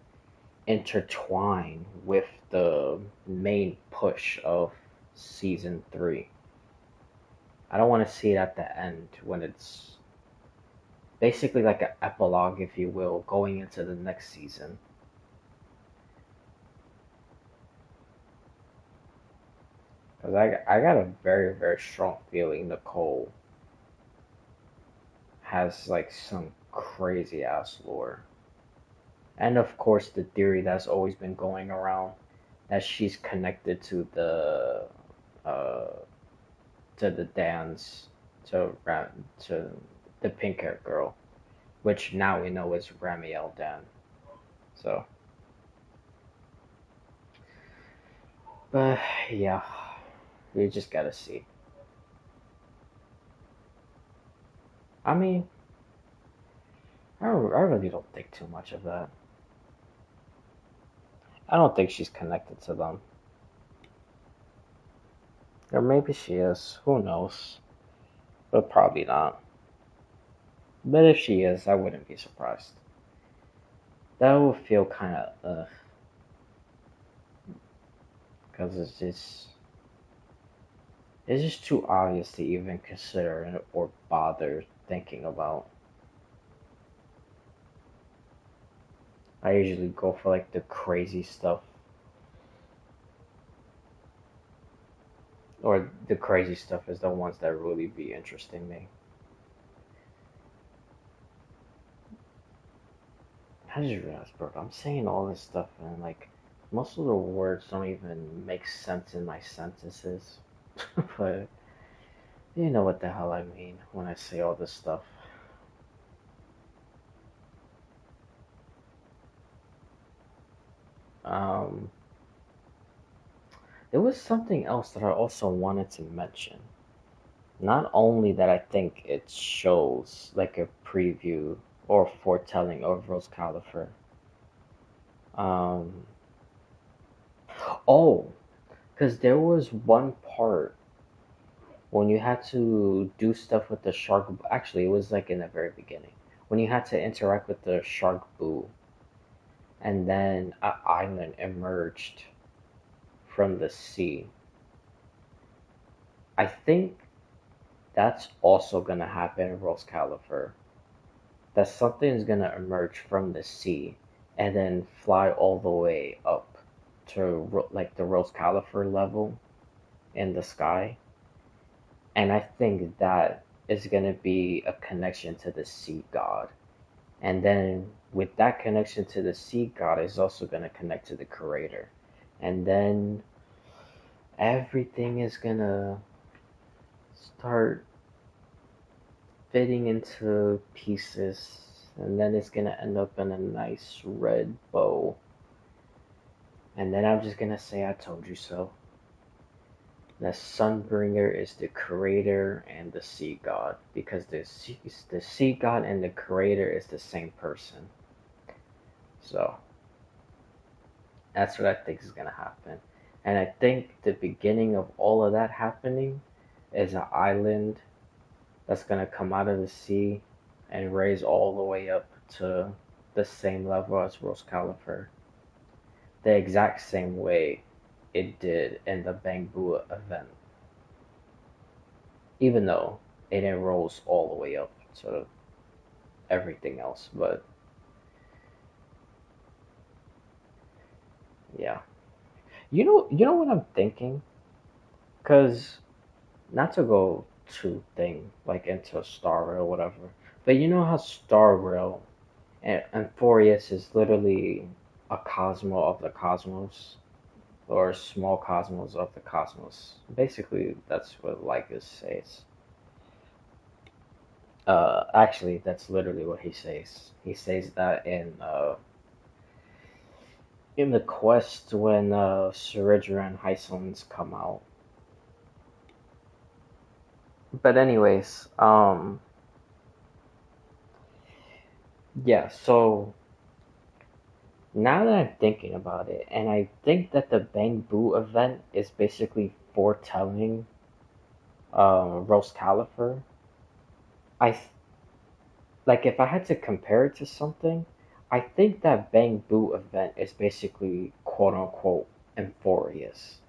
intertwine with the main push of season 3. I don't want to see it at the end when it's basically like an epilogue, if you will, going into the next season. Because I got a very, very strong feeling Nicole has like some crazy ass lore. And of course, the theory that's always been going around that she's connected uh, to the dance, to the pink haired girl, which now we know is Ramiel Dan. So, but yeah, we just gotta see. I mean, I really don't think too much of that. I don't think she's connected to them. Or maybe she is. Who knows? But probably not. But if she is, I wouldn't be surprised. That would feel kind of because it's just too obvious to even consider or bother thinking about. I usually go for like the crazy stuff, or the crazy stuff is the ones that really be interesting me. I just realized, bro, I'm saying all this stuff and like most of the words don't even make sense in my sentences. But you know what the hell I mean when I say all this stuff. Um, there was something else that I also wanted to mention. Not only that I think it shows like a preview or foretelling of Rose Califer. Um, oh, because there was one part when you had to do stuff with the shark. Actually, it was like in the very beginning when you had to interact with the shark boo, and then an island emerged from the sea. I think that's also gonna happen in Rose Califer. That something is gonna emerge from the sea and then fly all the way up to like the Rose Califer level in the sky. And I think that is gonna be a connection to the sea god. And then with that connection to the sea god is also gonna connect to the creator. And then everything is gonna start fitting into pieces, and then it's gonna end up in a nice red bow. And then I'm just gonna say I told you so. The Sunbringer is the creator and the sea god because the sea god and the creator is the same person. So That's what I think is gonna happen. And I think the beginning of all of that happening is an island that's gonna come out of the sea and raise all the way up to the same level as Rose Califer. The exact same way it did in the Bangbu event. Even though it didn't rose all the way up to everything else, but yeah. You know what I'm thinking? Cause not to go too thing like into Star Rail or whatever, but you know how Star Rail and Forius is literally a cosmo of the cosmos or a small cosmos of the cosmos. Basically, that's what Lycus says. Actually, that's literally what he says. He says that in the quest when Suridra and Hysolins come out. But anyways, yeah. So now that I'm thinking about it, and I think that the Bang Boo event is basically foretelling Rose Califer. I like if I had to compare it to something, I think that Bang Boo event is basically quote unquote Euphorious.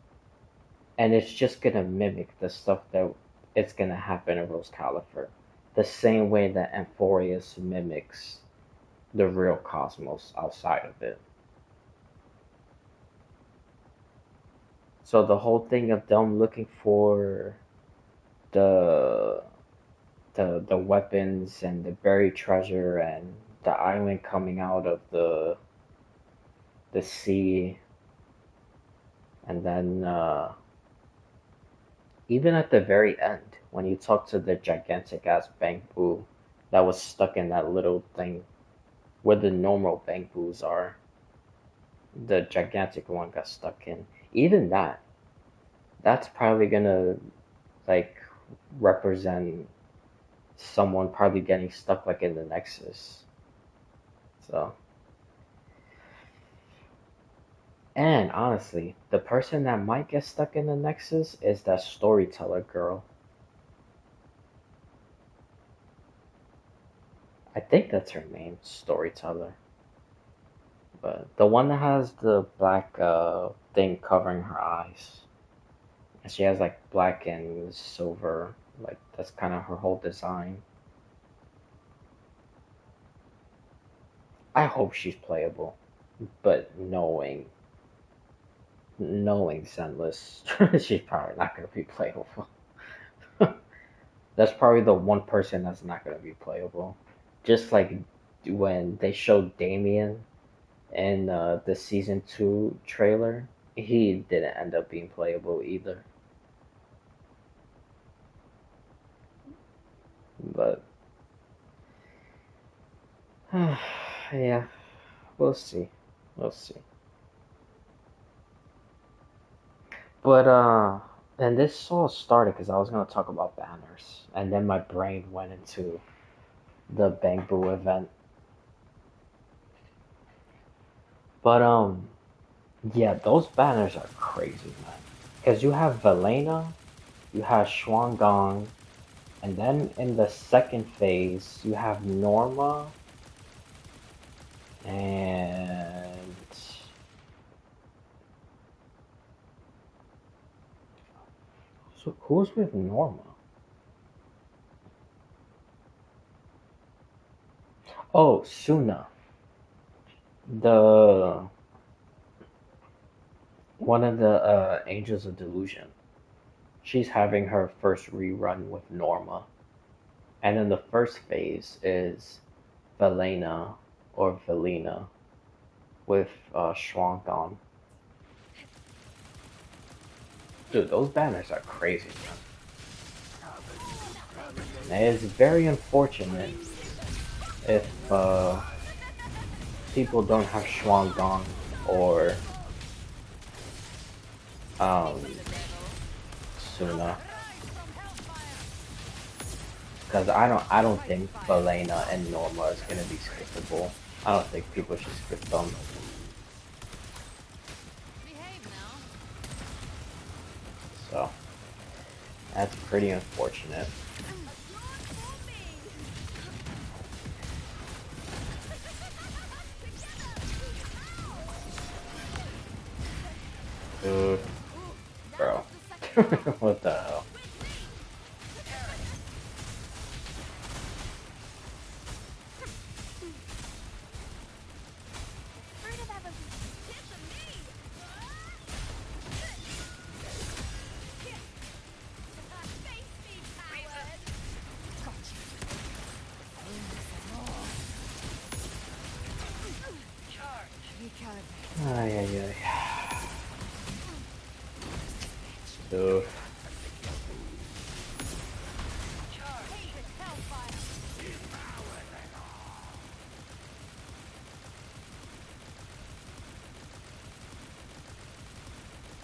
And it's just gonna mimic the stuff that it's gonna happen in Rose Califer. The same way that Euphorious mimics the real cosmos outside of it. So the whole thing of them looking for the the weapons and the buried treasure and the island coming out of the sea, and then even at the very end when you talk to the gigantic ass Bangbu that was stuck in that little thing where the normal Bangbus are, the gigantic one got stuck in. Even that's probably gonna like represent someone probably getting stuck like in the Nexus. So, and honestly, the person that might get stuck in the Nexus is that storyteller girl. I think that's her name, storyteller. But the one that has the black thing covering her eyes. And she has like black and silver, like that's kind of her whole design. I hope she's playable, but knowing Zenless, she's probably not gonna be playable. That's probably the one person that's not gonna be playable. Just like when they showed Damien in the season 2 trailer, he didn't end up being playable either. But yeah, we'll see. We'll see. But and this all started because I was gonna talk about banners, and then my brain went into the Bangbu event. But yeah, those banners are crazy, man. Because you have Velena, you have Gong, and then in the second phase you have Norma, and so who's with Norma? Oh, Suna, the one of the Angels of Delusion. She's having her first rerun with Norma. And then the first phase is Velena or Velena with Shuangdong. Dude, those banners are crazy, man. And it's very unfortunate if people don't have Shuangdong or um, Suna. Because I don't think Velena and Norma is gonna be skippable. I don't think people should skip them. So that's pretty unfortunate. Dude, bro, what the hell? Ay, ay, ay. Dude.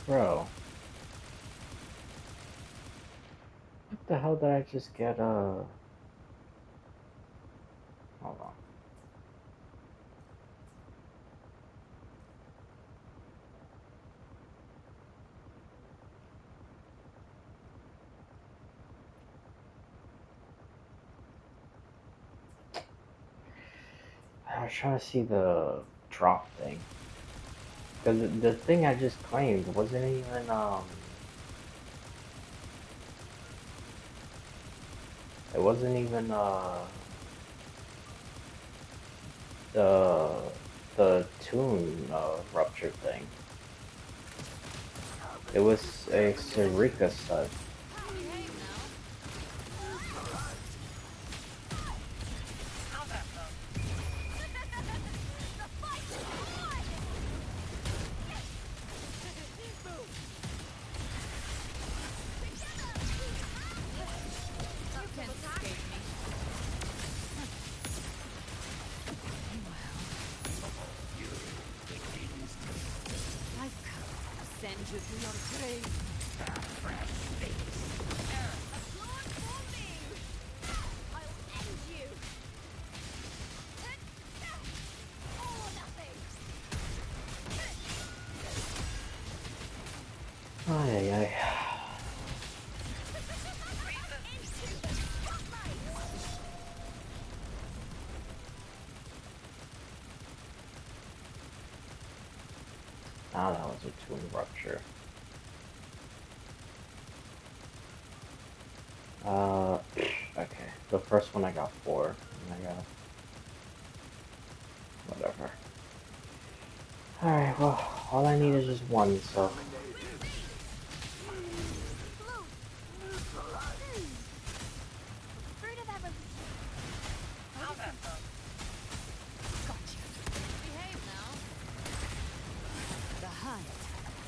Bro. What the hell did I just get, hold on. I was trying to see the drop thing. Cause the thing I just claimed wasn't even, it wasn't even, the, the tune, rupture thing. It was a Sarika set. Send you to your grave. Ay, ay, ay. Ah, that was a tune rupture. Okay. The first one I got 4, and I got whatever. Alright, well, all I need is just 1, so. Behave now. The hunt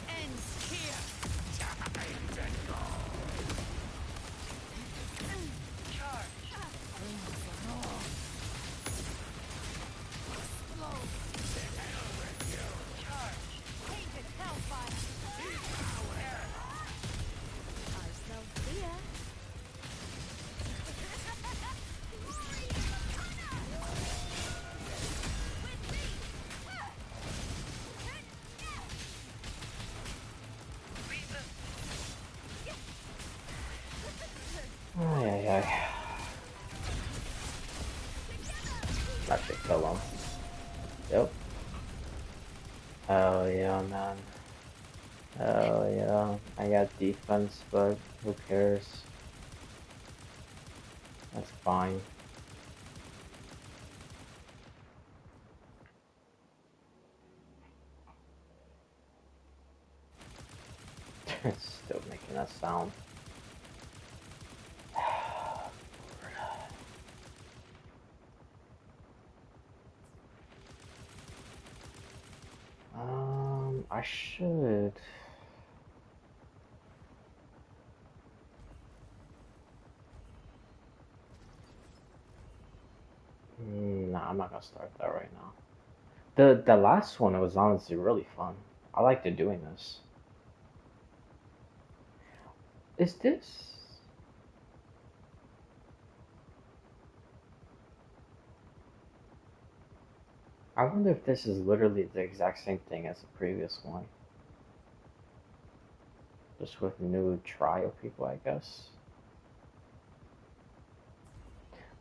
ends here. Ay, ay, ay. That should kill him. Yep. Hell yeah, man. Hell yeah. I got defense, but who cares? That's fine. It's still making that sound. I should. Nah, I'm not gonna start that right now. The last one, it was honestly really fun. I liked doing this. Is this? I wonder if this is literally the exact same thing as the previous one. Just with new trial people, I guess.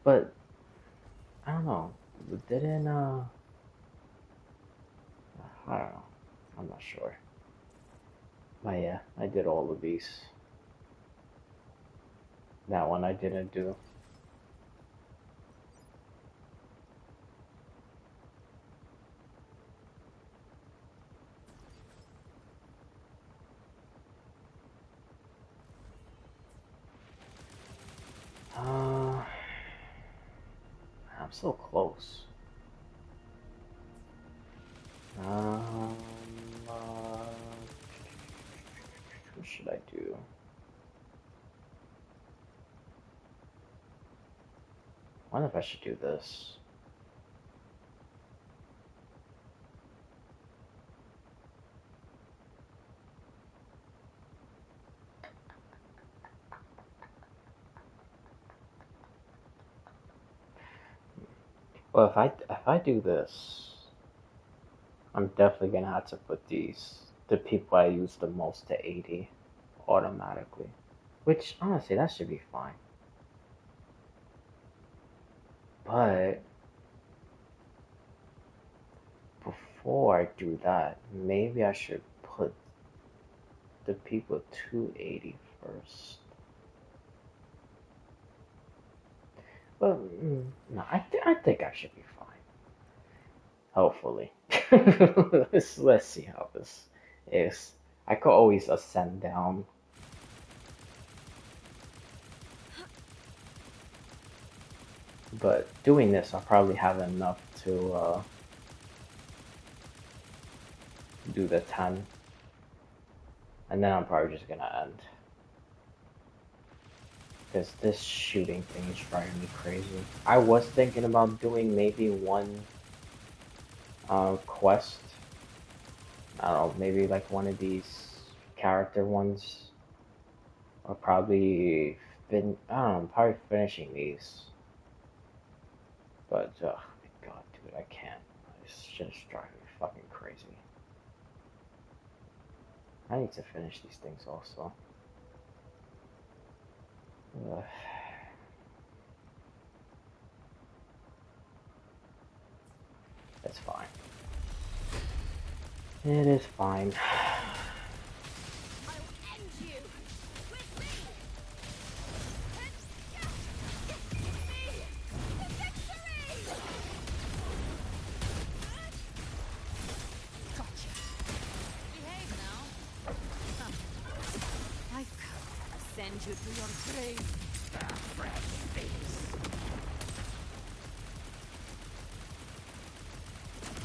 But I don't know. Didn't I don't know. I'm not sure. But yeah, I did all of these. That one I didn't do. I'm so close. Um, uh, what should I do? I wonder if I should do this. Well, if I do this, I'm definitely gonna have to put the people I use the most to 80 automatically. Which honestly, that should be fine. But before I do that, maybe I should put the people to 80 first. But no, I think I should be fine. Hopefully. Let's see how this is. I could always ascend down. But doing this, I'll probably have enough to do the 10. And then I'm probably just gonna end. Because this shooting thing is driving me crazy. I was thinking about doing maybe one quest. I don't know, maybe like one of these character ones. Or probably I don't know, probably finishing these. But oh my god, dude, I can't. This just driving me fucking crazy. I need to finish these things also. Ugh. It's fine. It is fine. Send you to your grave.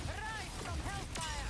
Rise from hellfire.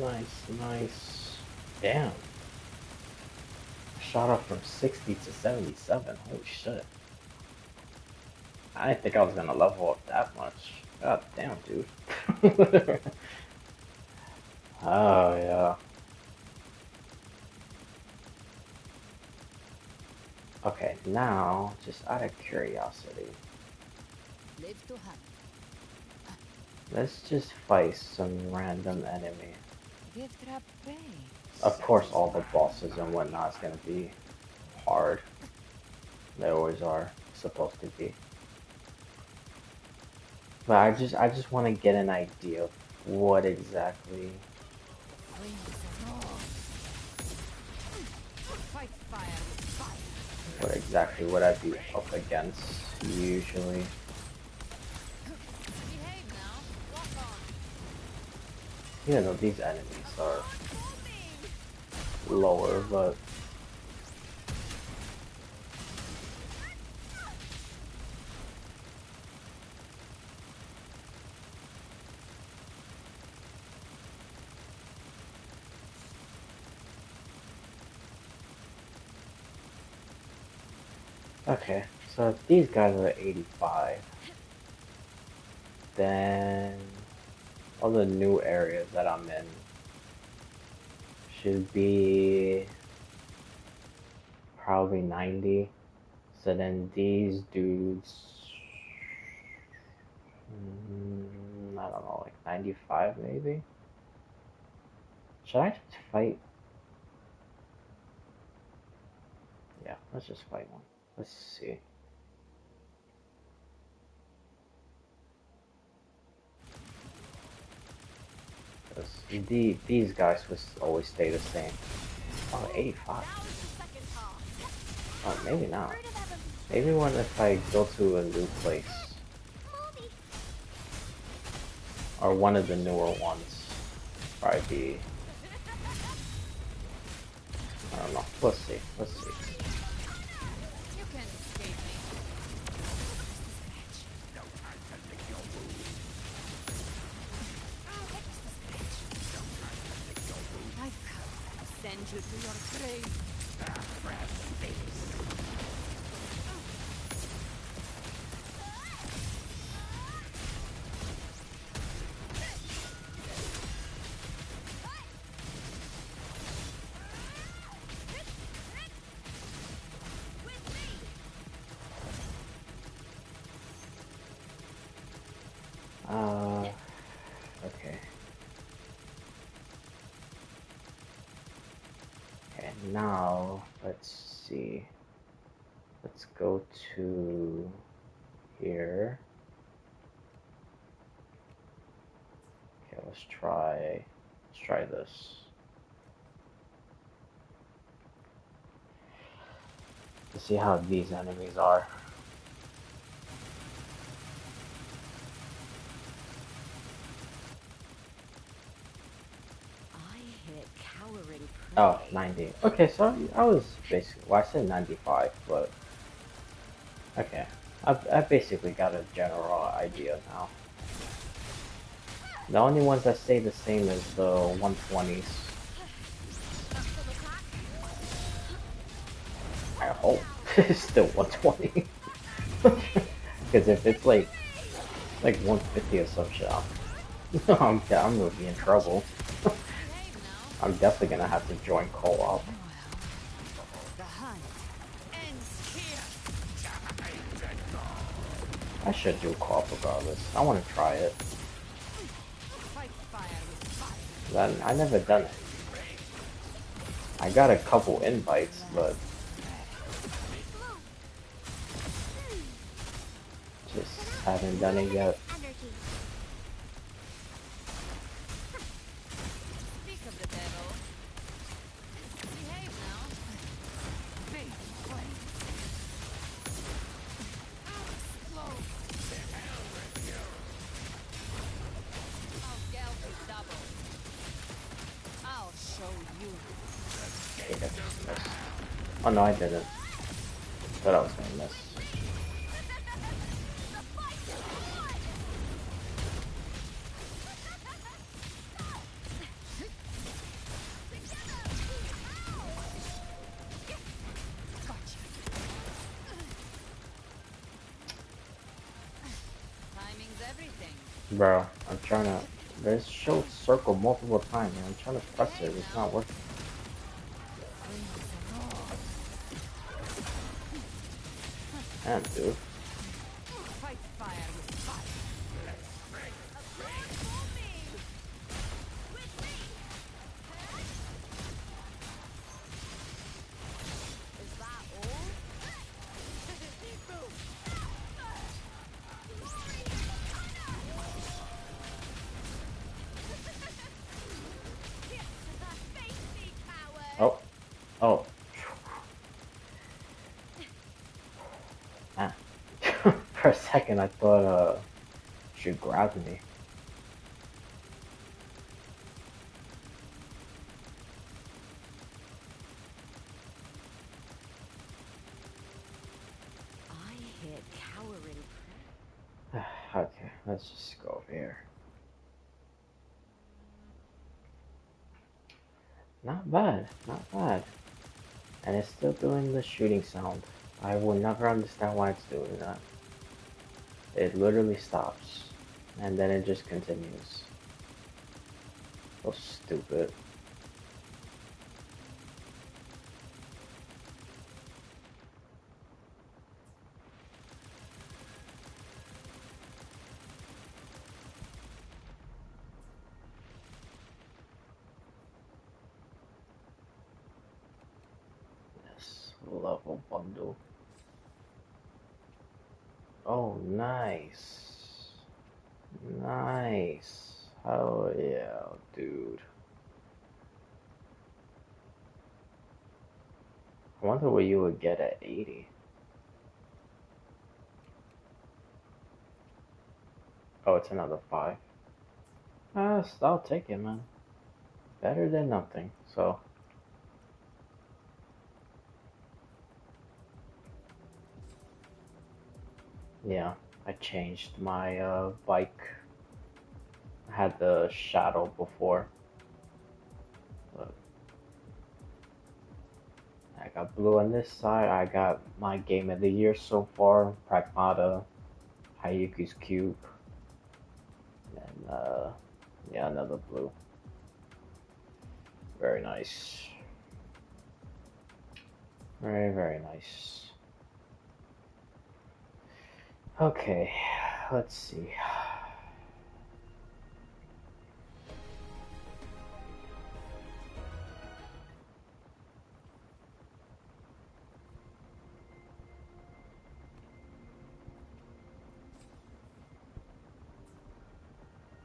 Nice. Nice. Damn. Shot up from 60 to 77. Holy shit. I didn't think I was gonna level up that much. God damn, dude. Oh, yeah. Okay, now, just out of curiosity, Live to hunt. let's just fight some random enemy. Give trap prey. Of course, all the bosses and whatnot is gonna be hard. They always are supposed to be. But I just want to get an idea of what exactly Fight fire with fire. what exactly would I be up against usually. Behave now. Walk on. Even though these enemies are lower, but Okay, so if these guys are 85, then all the new areas that I'm in should be probably 90. So then these dudes, I don't know, like 95 maybe? Should I just fight? Yeah, let's just fight one. Let's see. These guys would always stay the same. Oh, 85. Oh, maybe not. Maybe when if I go to a new place. Or one of the newer ones. Probably be... I don't know. Let's see. Let's see. You can't escape me. I've come to send you to your grave. Okay. Okay, now, let's see. Let's go to here. Okay, let's try this. Let's see how these enemies are. I hit cowering Oh, prey. 90. Okay, so I was basically, well, I said 95, but okay. I basically got a general idea now. The only ones that stay the same is the 120s. I hope it's still 120. Because if it's like 150 or some shit, I'm gonna be in trouble. I'm definitely gonna have to join co-op. The hunt ends here. I should do co-op regardless. I want to try it. Fight fire with fire. I never done it. I got a couple invites, but just haven't done it yet. Speak of the devil. Behave now. Face flame. Explode. I'll geld you double. I'll show you. Okay, I just missed. Oh no, I didn't. Thought I was gonna miss. Timing's everything. Bro, I'm trying to. There's show circle multiple times, and I'm trying to press it. It's not working. Damn, dude. Fight fire with fire. Is that all? Oh, oh. Ah. For a second, I thought she grabbed me. I hit cowering prey. Okay, let's just go over here. Not bad, not bad. And it's still doing the shooting sound. I will never understand why it's doing that. It literally stops, and then it just continues. So stupid. Yes, level bundle. Oh, nice. Nice. Hell yeah, dude. I wonder what you would get at 80. Oh, it's another 5. I'll take it, man. Better than nothing, so. Yeah, I changed my bike. I had the Shadow before, but I got blue on this side. I got my game of the year so far, Pragmata, Hayuki's Cube, and yeah, another blue. Very nice. Very, very nice. Okay, let's see.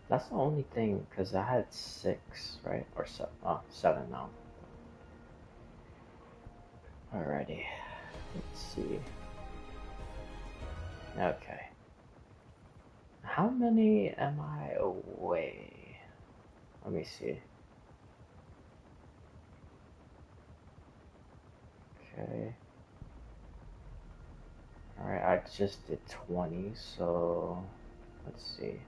That's the only thing, because I had 6, right? Or 7. Oh, 7 now. Alrighty. Let's see. Okay. How many am I away? Let me see. Okay. Alright, I just did 20, so let's see.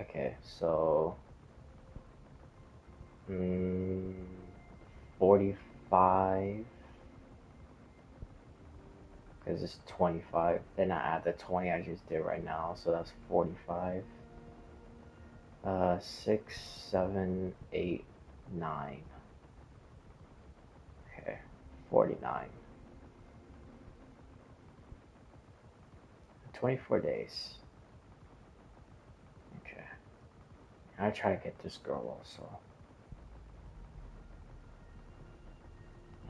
Okay, so 45, because it's 25. Then I add the 20 I just did right now, so that's 45. 6, 7, 8, 9. Okay, 49. 24 days. Okay. I try to get this girl also.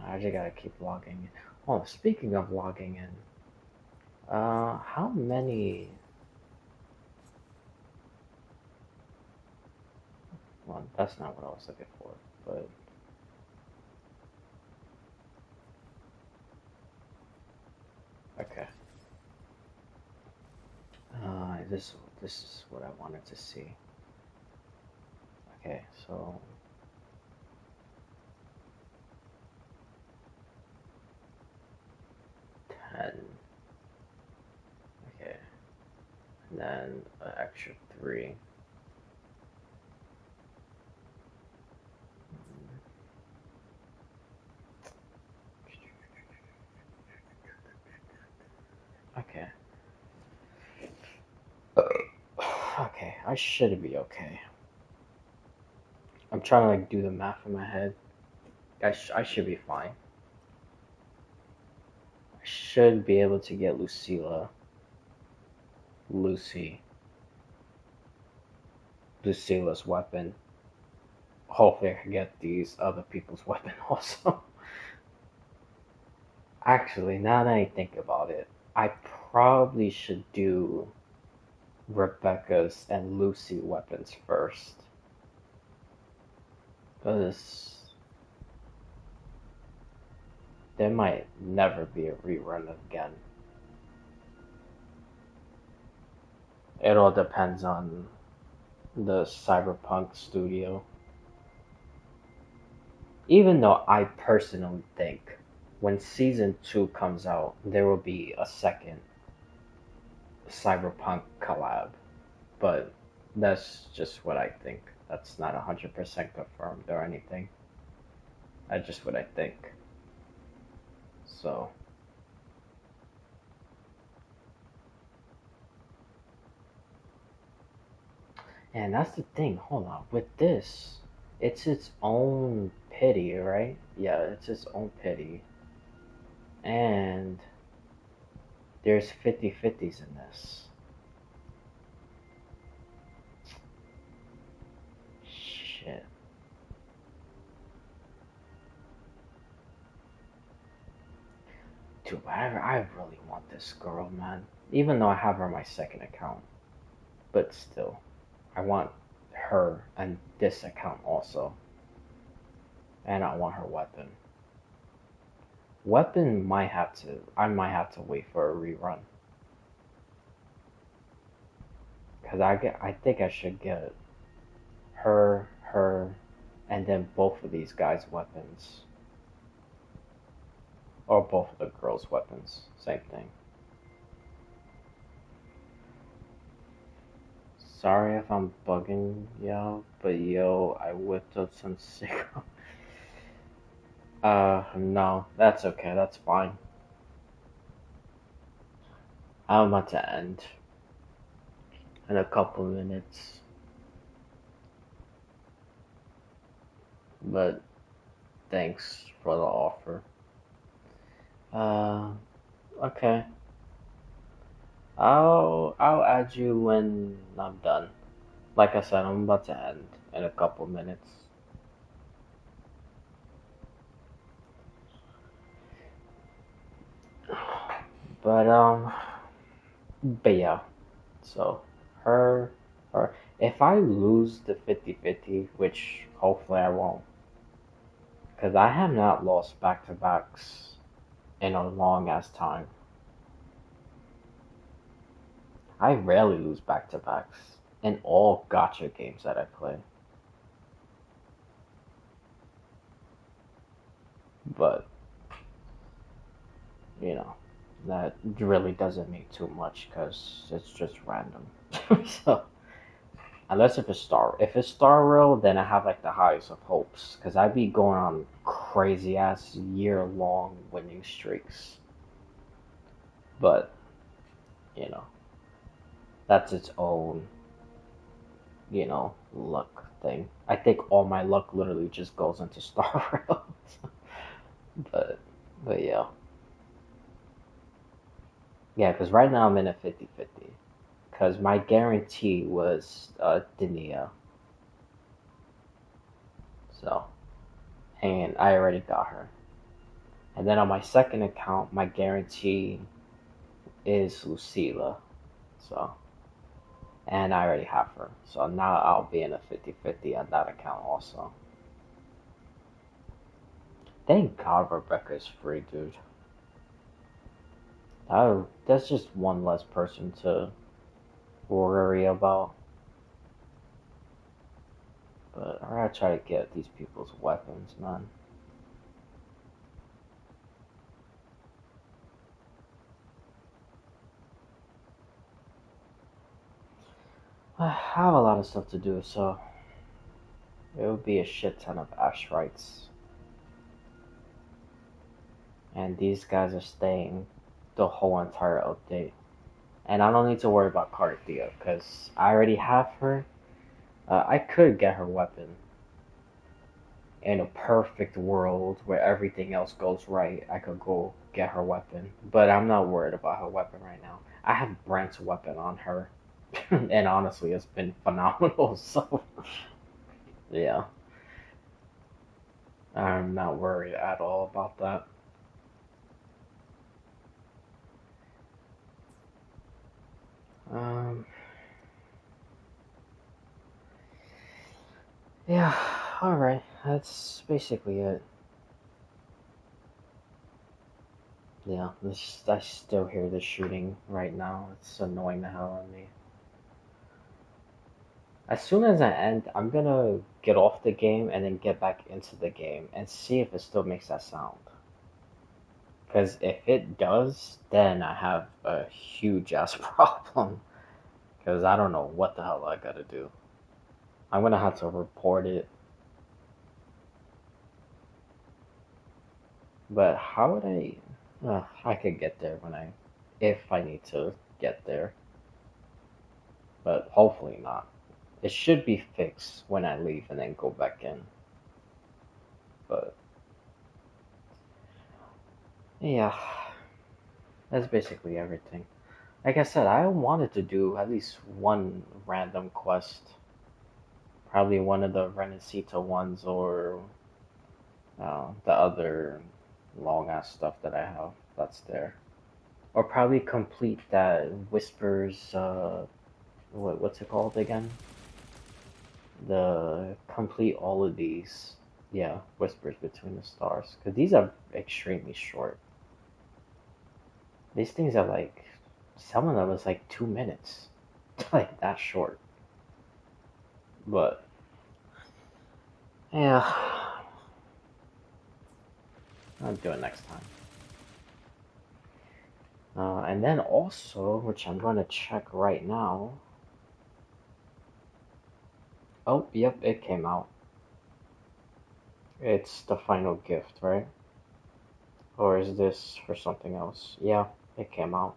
I just gotta keep logging in. Oh, speaking of logging in, how many? Well, that's not what I was looking for, but okay. This is what I wanted to see. Okay, so 10. Okay, and then an extra 3. Okay. Okay, I should be okay. I'm trying to like do the math in my head. I should be fine. I should be able to get Lucilla, Lucilla's weapon. Hopefully I can get these other people's weapon also. Actually, now that I think about it, I probably should do Rebecca's and Lucy weapons first. Because there might never be a rerun again. It all depends on the Cyberpunk studio. Even though I personally think when season 2 comes out, there will be a second Cyberpunk collab. But that's just what I think. That's not 100% confirmed or anything. That's just what I think. So, and that's the thing. Hold on. With this, it's its own pity, right? Yeah, it's its own pity. And there's 50/50s in this. Shit. Dude, I really want this girl, man. Even though I have her on my second account. But still, I want her and this account also. And I want her weapon. Weapon I might have to wait for a rerun. Cause I think I should get her, and then both of these guys' weapons. Or both of the girls' weapons. Same thing. Sorry if I'm bugging y'all, but yo, I whipped up some sick. No, that's okay, that's fine. I'm about to end in a couple minutes. But thanks for the offer. Uh, okay. I'll add you when I'm done. Like I said, I'm about to end in a couple minutes. But but yeah. So her if I lose the 50/50, which hopefully I won't, because I have not lost back-to-backs in a long ass time. I rarely lose back-to-backs in all gotcha games that I play. But you know, that really doesn't mean too much because it's just random. So unless if it's Star Rail, then I have like the highest of hopes because I'd be going on crazy ass year long winning streaks. But you know, that's its own luck thing. I think all my luck literally just goes into Star Rail. but but yeah. Yeah, because right now I'm in a 50/50. Because my guarantee was Denia. So, and I already got her. And then on my second account, my guarantee is Lucilla. So, and I already have her. So now I'll be in a 50/50 on that account also. Thank God Rebecca is free, dude. That's just one less person to worry about. But I gotta try to get these people's weapons, man. I have a lot of stuff to do, so it would be a shit ton of Ashrites. And these guys are staying the whole entire update. And I don't need to worry about Carthia, because I already have her. I could get her weapon. In a perfect world where everything else goes right, I could go get her weapon. But I'm not worried about her weapon right now. I have Brent's weapon on her. And honestly, it's been phenomenal, so yeah. I'm not worried at all about that. Um, yeah, alright. That's basically it. Yeah, I still hear the shooting right now. It's annoying the hell out of me. As soon as I end, I'm gonna get off the game and then get back into the game and see if it still makes that sound. Because if it does, then I have a huge ass problem. Because I don't know what the hell I gotta do. I'm gonna have to report it. But how would I? I could get there if I need to get there, but hopefully not. It should be fixed when I leave and then go back in. But yeah, that's basically everything. Like I said, I wanted to do at least one random quest. Probably one of the Renesita ones or the other long ass stuff that I have that's there. Or probably complete that Whispers, what's it called again? The complete all of these. Yeah, Whispers Between the Stars. Because these are extremely short. These things are like, some of them is like 2 minutes. Like that short. But, yeah. I'll do it next time. And then also, which I'm going to check right now. Oh, yep, it came out. It's the final gift, right? Or is this for something else? Yeah, it came out.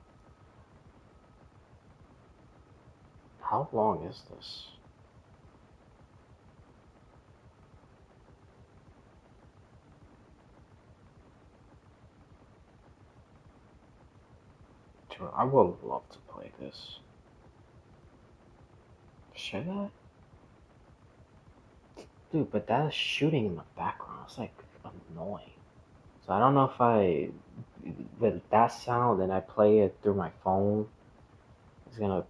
How long is this? Dude, I would love to play this. Should I? Dude, but that shooting in the background is like annoying. So I don't know if with that sound and I play it through my phone, it's gonna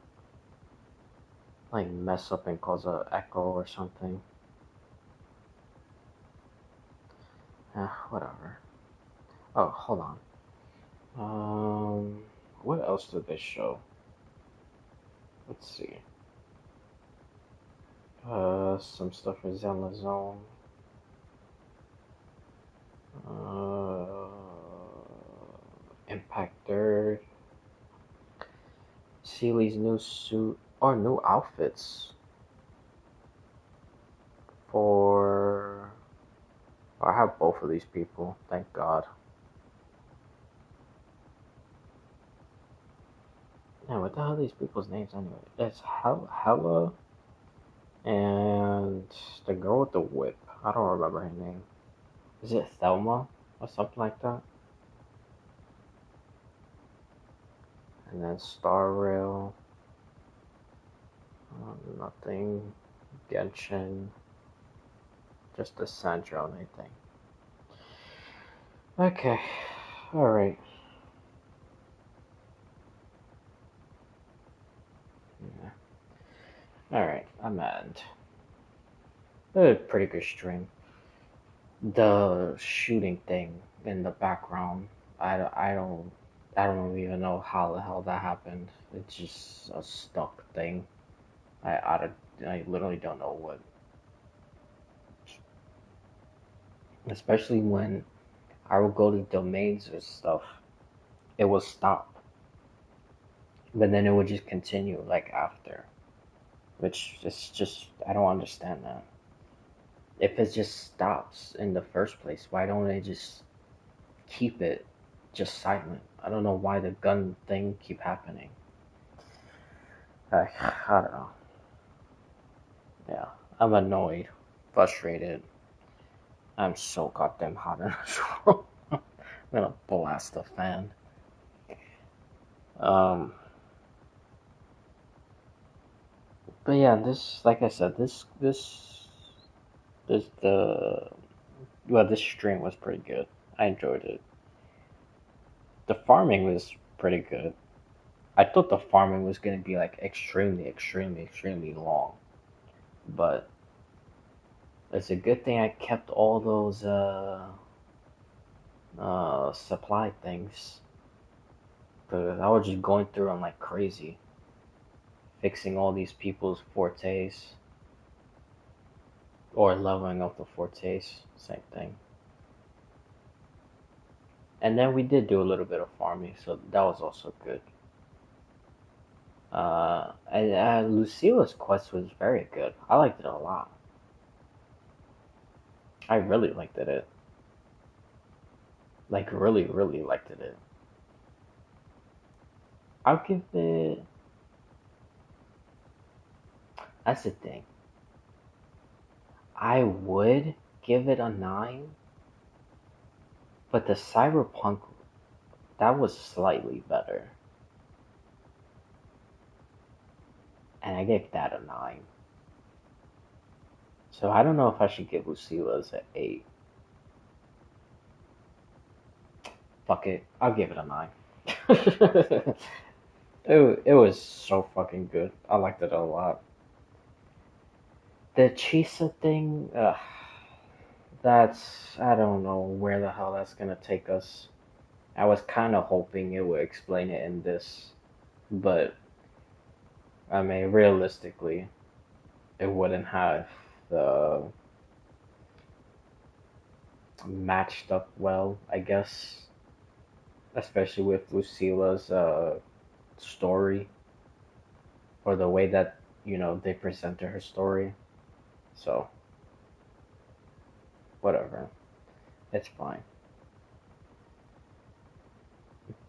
like mess up and cause a echo or something. Whatever. Oh, hold on. What else did they show? Let's see. Some stuff for Zen Zone. Impact Third. Seely's new suit or new outfits for. I have both of these people, thank God. Man, what the hell are these people's names anyway? It's Hella and the girl with the whip. I don't remember her name. Is it Thelma or something like that? And then Star Rail. Nothing. Genshin. Just the Sandra, I think. Okay. Alright. Yeah. Alright, I'm at. A pretty good stream. The shooting thing in the background, I don't even know how the hell that happened. It's just a stuck thing. I literally don't know what. Especially when I would go to domains or stuff, it would stop. But then it would just continue like after. Which is just, I don't understand that. If it just stops in the first place, why don't they just keep it just silent? I don't know why the gun thing keep happening. I don't know. Yeah, I'm annoyed, frustrated. I'm so goddamn hot in this room. I'm gonna blast the fan. Um, but yeah, this, like I said, this stream was pretty good. I enjoyed it. The farming was pretty good. I thought the farming was gonna be like extremely long, but it's a good thing I kept all those supply things, because I was just going through them like crazy, fixing all these people's fortes or leveling up the fortes, same thing. And then we did do a little bit of farming, so that was also good. And Lucilla's quest was very good. I liked it a lot. I really liked it. Like really, really liked it. I'll give it. That's the thing. I would give it a 9, but the Cyberpunk, that was slightly better. And I gave that a 9. So I don't know if I should give Lucilla's an 8. Fuck it. I'll give it a 9. it was so fucking good. I liked it a lot. The Chisa thing, that's. I don't know where the hell that's gonna take us. I was kind of hoping it would explain it in this, but I mean, realistically, it wouldn't have matched up well, I guess, especially with Lucilla's story or the way that they presented her story. So whatever, it's fine.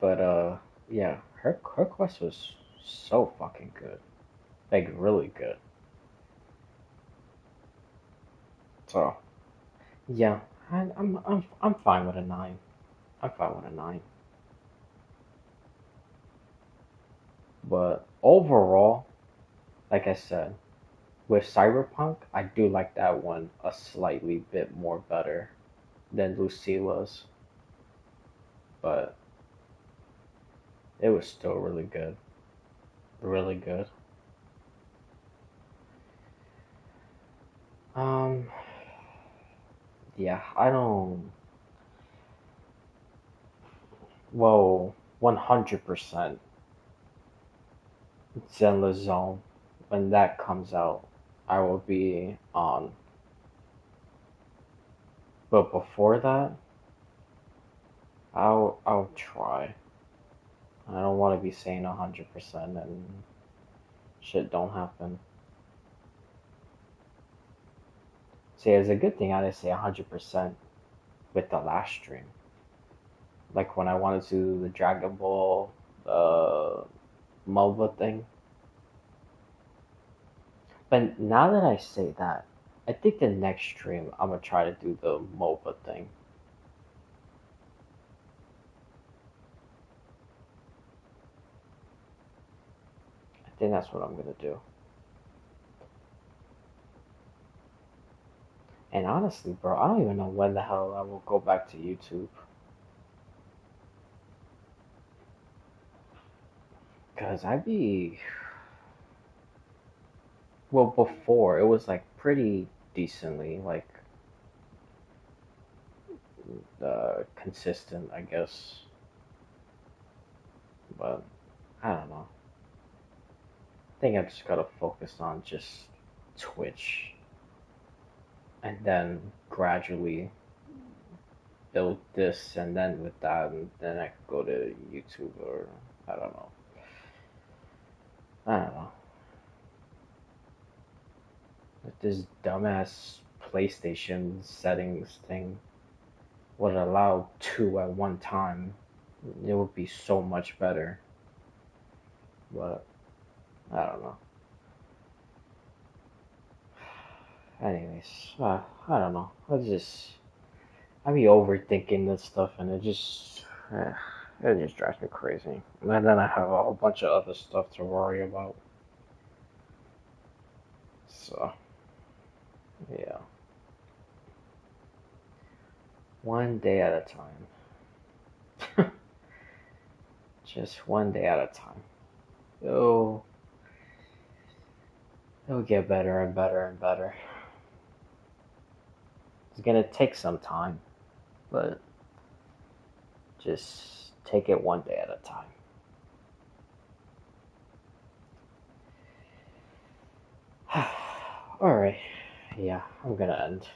But yeah, her quest was so fucking good, like really good. So yeah, I'm fine with a 9. I'm fine with a 9. But overall, like I said, with Cyberpunk, I do like that one a slightly bit more better than Lucilla's, but it was still really good. Really good. Um, yeah, I don't. Well, 100% Zenless Zone. When that comes out, I will be on. But before that, I'll try. I don't want to be saying 100% and shit don't happen. See, it's a good thing I didn't say 100% with the last stream. Like when I wanted to do the Dragon Ball MOBA thing. But now that I say that, I think the next stream I'm gonna try to do the MOBA thing. I think that's what I'm gonna do. And honestly, bro, I don't even know when the hell I will go back to YouTube. Cause I be well before it was like pretty decently like consistent, I guess. But I don't know. I think I just gotta focus on just Twitch and then gradually build this and then with that and then I could go to YouTube or I don't know. I don't know. If this dumbass PlayStation settings thing would allow 2 at one time, it would be so much better. But I don't know. Anyways, I don't know. I be overthinking this stuff, and it just drives me crazy. And then I have a whole bunch of other stuff to worry about. So, yeah. One day at a time. Just one day at a time. It'll, it'll get better and better and better. It's gonna take some time, but just take it one day at a time. Alright. Yeah, I'm gonna end.